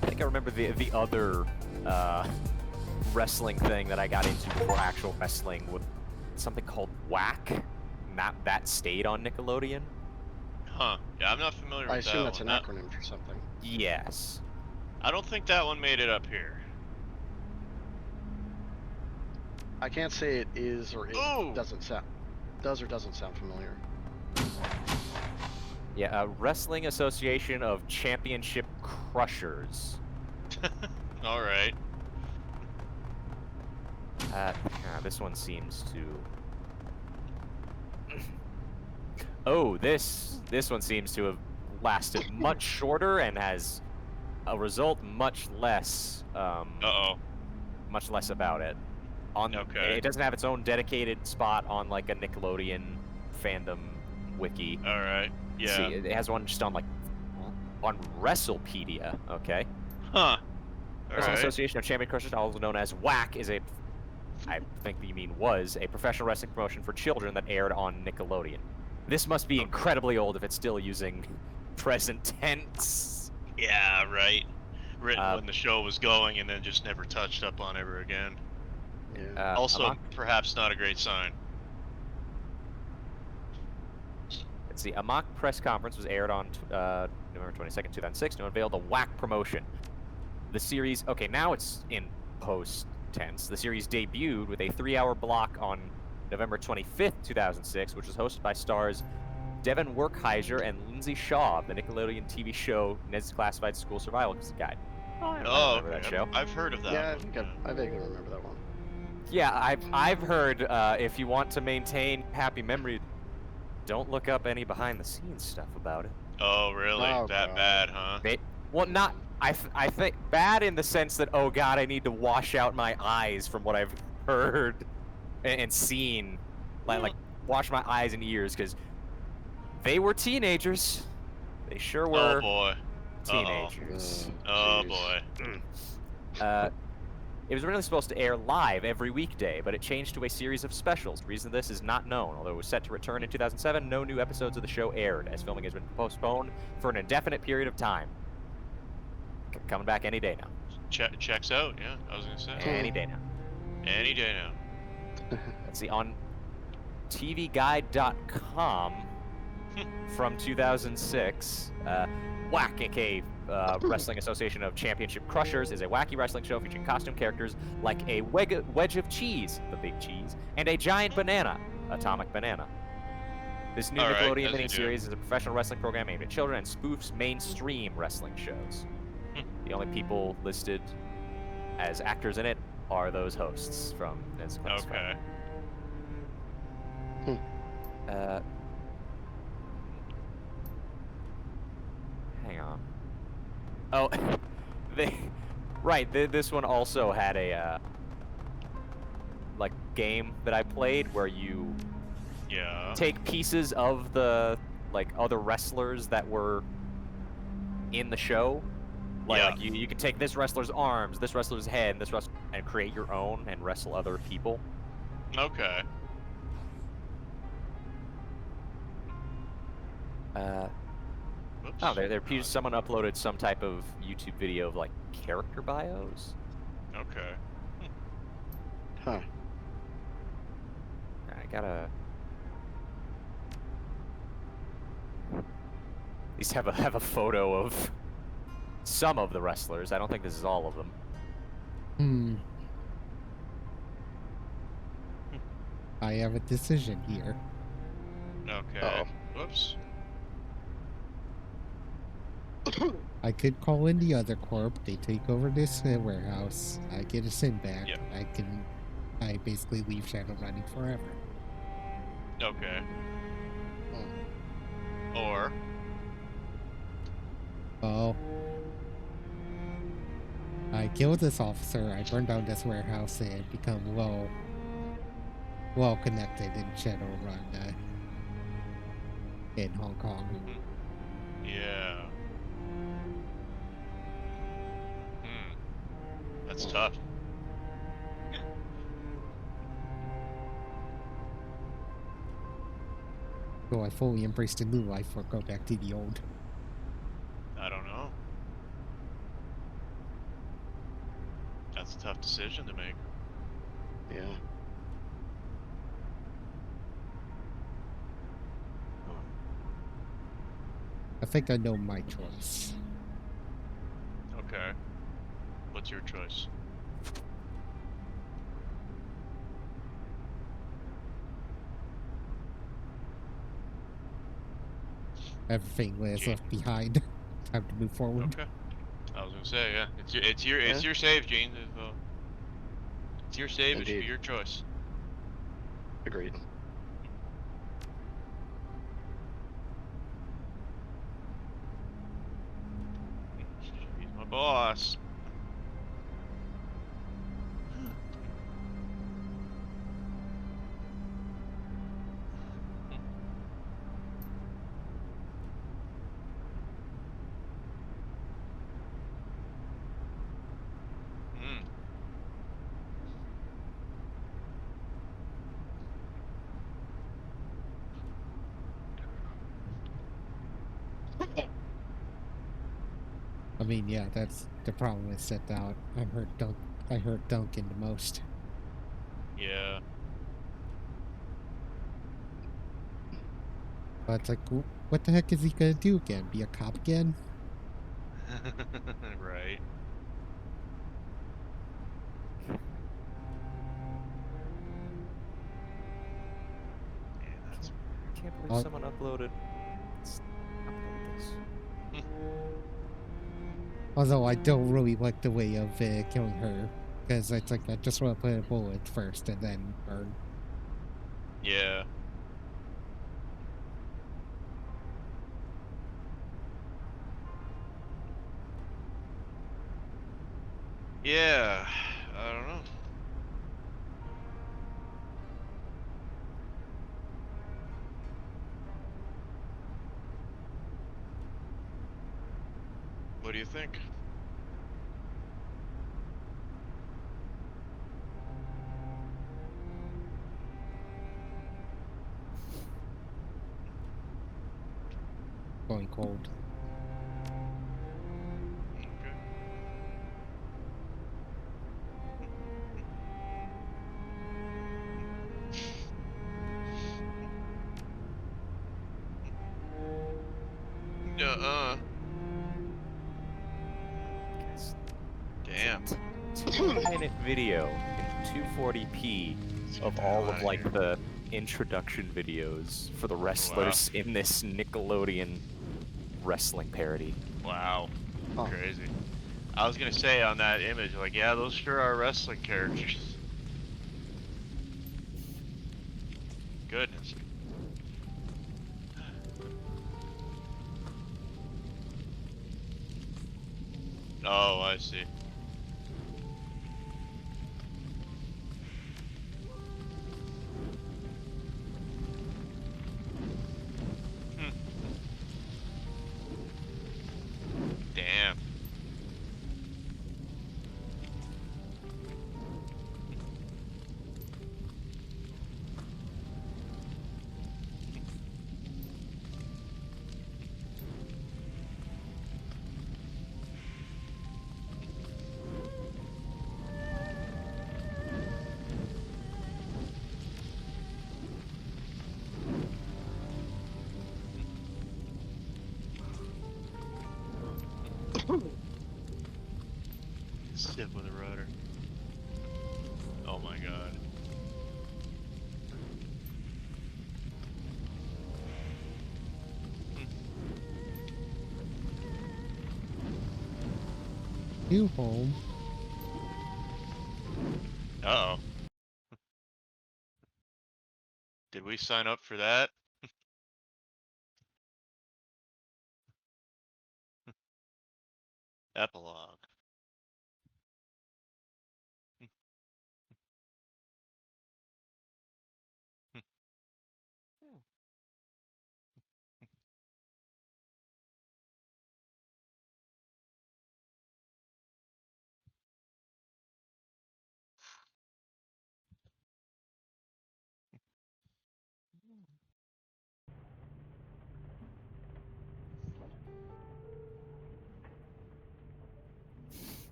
I think I remember the other wrestling thing that I got into before actual wrestling with something called Whack. That stayed on Nickelodeon. Huh. Yeah, I'm not familiar with I assume that that's an one. acronym for something. Yes. I don't think that one made it up here. I can't say it is or it Ooh. does or doesn't sound familiar. Yeah, Wrestling Association of Championship Crushers. Alright. This one seems to. Oh, this one seems to have lasted much shorter and has a result much less. Uh-oh. Much less about it. Okay. It doesn't have its own dedicated spot on like a Nickelodeon fandom wiki. Alright. Yeah. See, it has one just on like on WrestlePedia. Okay. Huh. Wrestling Alright. Association of Champion Crushers, also known as WAC, is I think you mean was, a professional wrestling promotion for children that aired on Nickelodeon. This must be incredibly old if it's still using present tense. Yeah, right. Written when the show was going and then just never touched up on ever again. Yeah. Also, perhaps not a great sign. Let's see, a mock press conference was aired on November 22nd, 2006 to unveil the WAC promotion. The series, okay, now it's in post tense. The series debuted with a 3-hour block on November 25th, 2006, which was hosted by stars Devin Werkheiser and Lindsay Shaw of the Nickelodeon TV show Ned's Classified School Survival Guide. I remember that show. I've heard of that Yeah, I one. think I vaguely remember that one. Yeah, I've heard if you want to maintain happy memory, don't look up any behind-the-scenes stuff about it. Oh, really? Oh, That God. bad, huh? Well, not. I think bad in the sense that, oh god, I need to wash out my eyes from what I've heard and seen, like wash my eyes and ears, because they were teenagers. They sure were Oh boy. teenagers. Oh Jeez. boy. It was originally supposed to air live every weekday, but it changed to a series of specials. The reason of this is not known. Although it was set to return in 2007, no new episodes of the show aired, as filming has been postponed for an indefinite period of time. Coming back any day now. Checks out, yeah. I was gonna say. Any day now. Any day now. Let's see, on TVGuide.com from 2006, Whack, aka Wrestling Association of Championship Crushers, is a wacky wrestling show featuring costume characters like a wedge of cheese, the big cheese, and a giant banana, Atomic Banana. This new All right, Nickelodeon as you do. miniseries is a professional wrestling program aimed at children and spoofs mainstream wrestling shows. The only people listed as actors in it are those hosts from Ned's Class Okay. Hang on. Oh, this one also had a like game that I played where you Yeah. take pieces of the like other wrestlers that were in the show. Like you can take this wrestler's arms, this wrestler's head, and and create your own and wrestle other people. Okay. Whoops. Oh, someone uploaded some type of YouTube video of like character bios. Okay. Huh. I gotta at least have a photo of some of the wrestlers. I don't think this is all of them. I have a decision here. Okay. Uh-oh. Whoops. I could call in the other corp. They take over this warehouse. I get a sin back. Yep. I basically leave Shadowrunning forever. Okay. Hmm. Or Oh. I kill this officer, I burn down this warehouse, and become well connected in Shadowrun in Hong Kong. yeah. That's tough. So I fully embrace the new life or go back to the old. I don't know. That's a tough decision to make. Yeah. I think I know my choice. Okay. What's your choice? Everything is left behind. Time to move forward. Okay. I was gonna say, yeah. It's your save, Gene. It's your save. It should Indeed. be your choice. Agreed. He's my boss. Hmm. I mean, yeah, that's the problem with set out. I hurt Duncan the most. Yeah. But it's like, what the heck is he gonna do again? Be a cop again? Right. Yeah, that's I can't believe Oh. someone uploaded this. Although I don't really like the way of killing her, because it's like I just want to put a bullet first and then burn. Yeah. Yeah. I don't know. What do you think? Going cold. Okay. Uh-uh. 2-minute video in 240p of all of like the introduction videos for the wrestlers in this Nickelodeon wrestling parody. Wow. Oh. Crazy. I was gonna say on that image, like, yeah, those sure are wrestling characters. Goodness. Oh, I see. Damn. Sip with a rudder. Oh my god. New home. Uh oh. Did we sign up for that? Epilogue.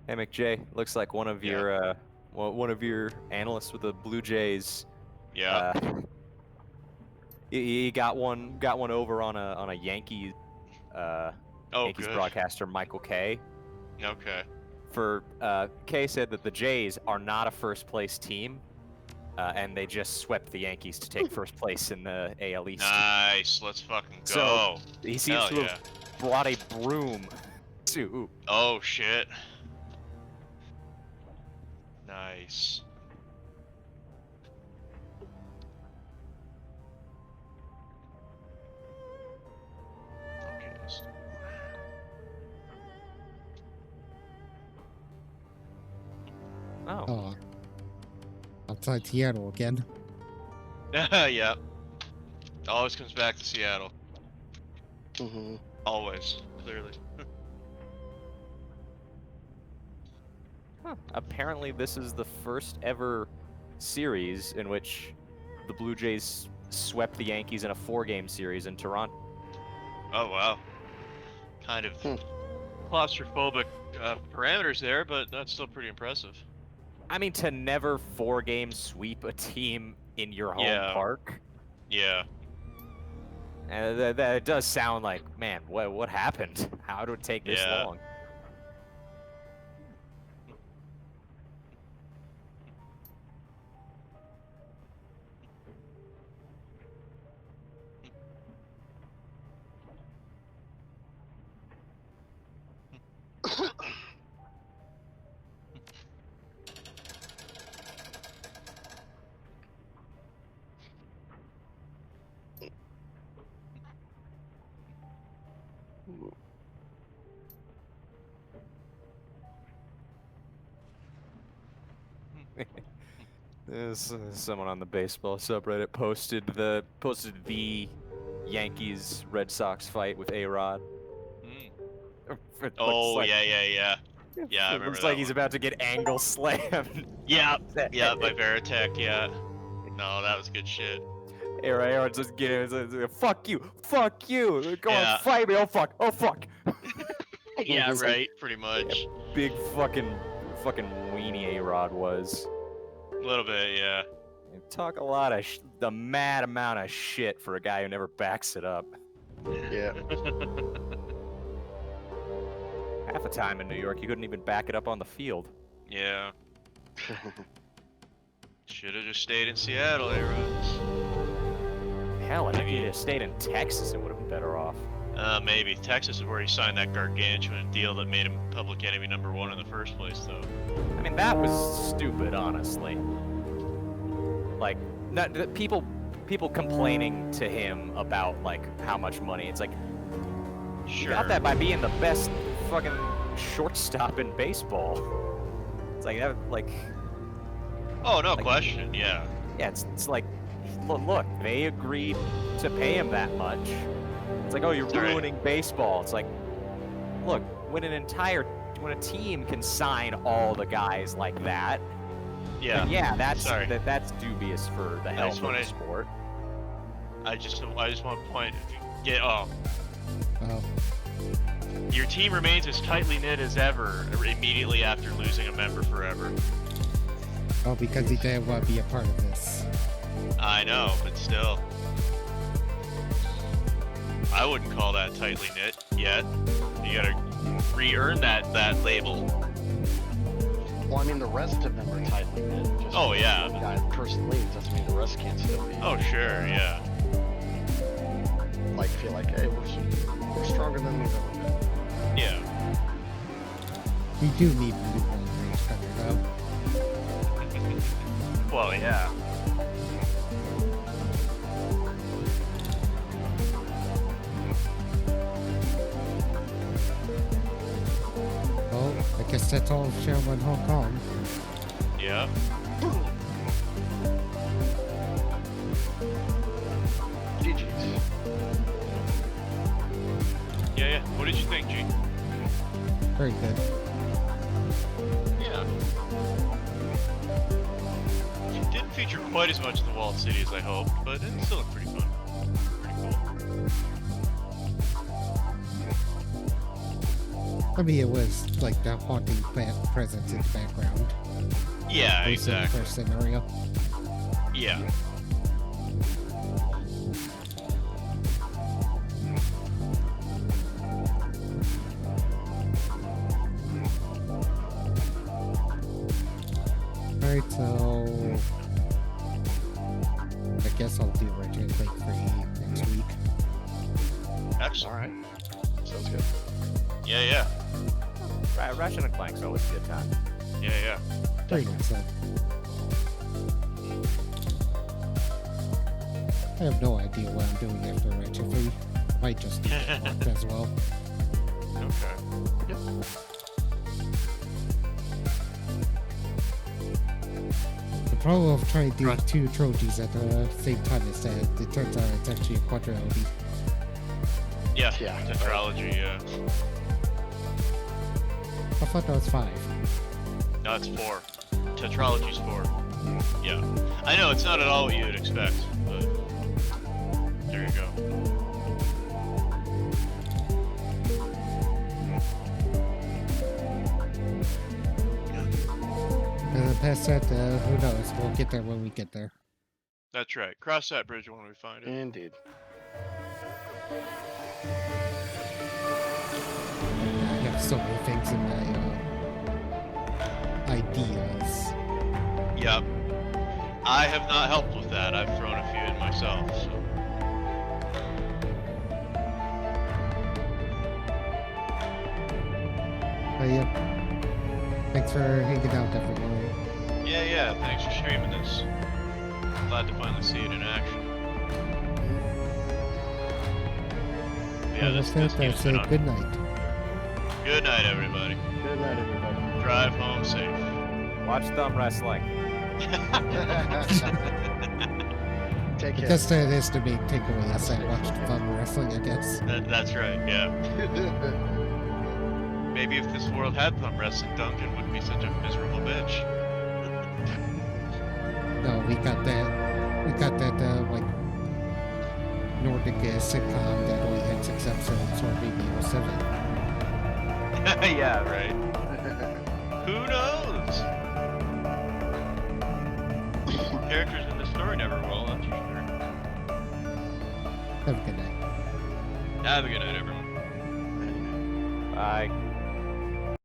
Hey McJ, looks like one of Yeah. your one of your analysts with the Blue Jays. Yeah. He got one over on a Yankees Oh, Yankees good. broadcaster, Michael Kay. Okay. Kay said that the Jays are not a first place team, and they just swept the Yankees to take first place in the AL East. Nice. Let's fucking So go. he seems Hell to yeah. have brought a broom to. Oh shit. Nice. Okay. Oh. Oh. Outside Seattle again. Yeah. Always comes back to Seattle. Mm-hmm. Always. Clearly. Huh. Apparently, this is the first ever series in which the Blue Jays swept the Yankees in a 4-game series in Toronto. Oh wow. Kind of Hmm. claustrophobic parameters there, but that's still pretty impressive. I mean, to never 4-game sweep a team in your home Yeah. park. Yeah. And that does sound like, man, what happened? How did it take this Yeah. long? Someone on the baseball subreddit posted the Yankees Red Sox fight with A-Rod. It Oh looks like, yeah. Yeah, I it remember looks that like he's one. about to get angle slammed. Yeah, yeah, by Veritech, yeah. No, that was good shit. A-Rod just getting fuck you, go Yeah. on, fight me, oh fuck. Yeah, right, pretty much. Big fucking weenie A-Rod was. A little bit, yeah. talk a lot of the mad amount of shit for a guy who never backs it up. Yeah. Half the time in New York, you couldn't even back it up on the field. Yeah. Should have just stayed in Seattle, Aaron. Hell, I think he'd have stayed in Texas and would have been better off. Maybe. Texas is where he signed that gargantuan deal that made him public enemy #1 in the first place, though. I mean, that was stupid, honestly. Like, people complaining to him about like how much money. It's like, you Sure. got that by being the best fucking shortstop in baseball. It's like that, like. Oh, no Like- question. Yeah. Yeah, it's like, look, they agreed to pay him that much. It's like, oh, you're Right. ruining baseball. It's like, look, when a team can sign all the guys like that, Yeah. then yeah, that's Sorry. that's dubious for the health just of the wanna- sport. I just want to point. Oh, Oh, your team remains as tightly knit as ever immediately after losing a member forever. oh, because he didn't want to be a part of this. I know, but still. I wouldn't call that tightly knit yet. You gotta re-earn that label. Well, I mean, the rest of them are tightly knit. Just Oh, yeah. because the guy person leaves doesn't mean the rest can't still be. Oh, sure, yeah. Like, feel like, hey, we're stronger than we've ever been. Yeah. We do need a new long range gunner, though. Well, yeah. Well, I guess that's all of Shadowrun Hong Kong. Yeah. GG's. Yeah. What did you think, G? Very good. Yeah. It didn't feature quite as much of the walled city as I hoped, but it still looked pretty fun. Pretty cool. I mean, it was like the haunting presence in the background. Yeah, At least in the exactly. first scenario. Yeah. Alright, so I guess I'll do Resident Lake 3 next week. Excellent. Alright. Sounds good. Yeah. Ratchet and Clank's always a good time. Yeah. Very nice though. I have no idea what I'm doing after Ratchet 3. I might just do that month as well. Okay. The problem of trying to do two trilogies at the same time is that it turns out it's actually a quadrilogy. Yeah. Yeah. Tetralogy, yeah. I thought that was 5. No, it's 4. Tetralogy's 4. Yeah. I know, it's not at all what you'd expect, but there you go. And then past that, who knows? We'll get there when we get there. That's right. Cross that bridge when we find it. Indeed. I have so many things in my ideas. Yep. I have not helped with that. I've thrown a few in myself, so. But yeah, thanks for hanging out, everyone. Yeah. Thanks for streaming this. Glad to finally see it in action. Yeah, And this with that, I game's say been on. good night. Good night, everybody. Good night, everybody. Drive home safe. Watch thumb wrestling. Take I care. guess that is the main takeaway. Is I watched fun wrestling, I guess. That's right, yeah. Maybe if this world had thumb wrestling, Dungeon wouldn't be such a miserable bitch. No, we got that, like, Nordic sitcom that only had 6 episodes, or maybe it was 7. Yeah, right. Who knows? Characters in the story or never will, that's for sure. Have a good night. Have a good night, everyone. Bye.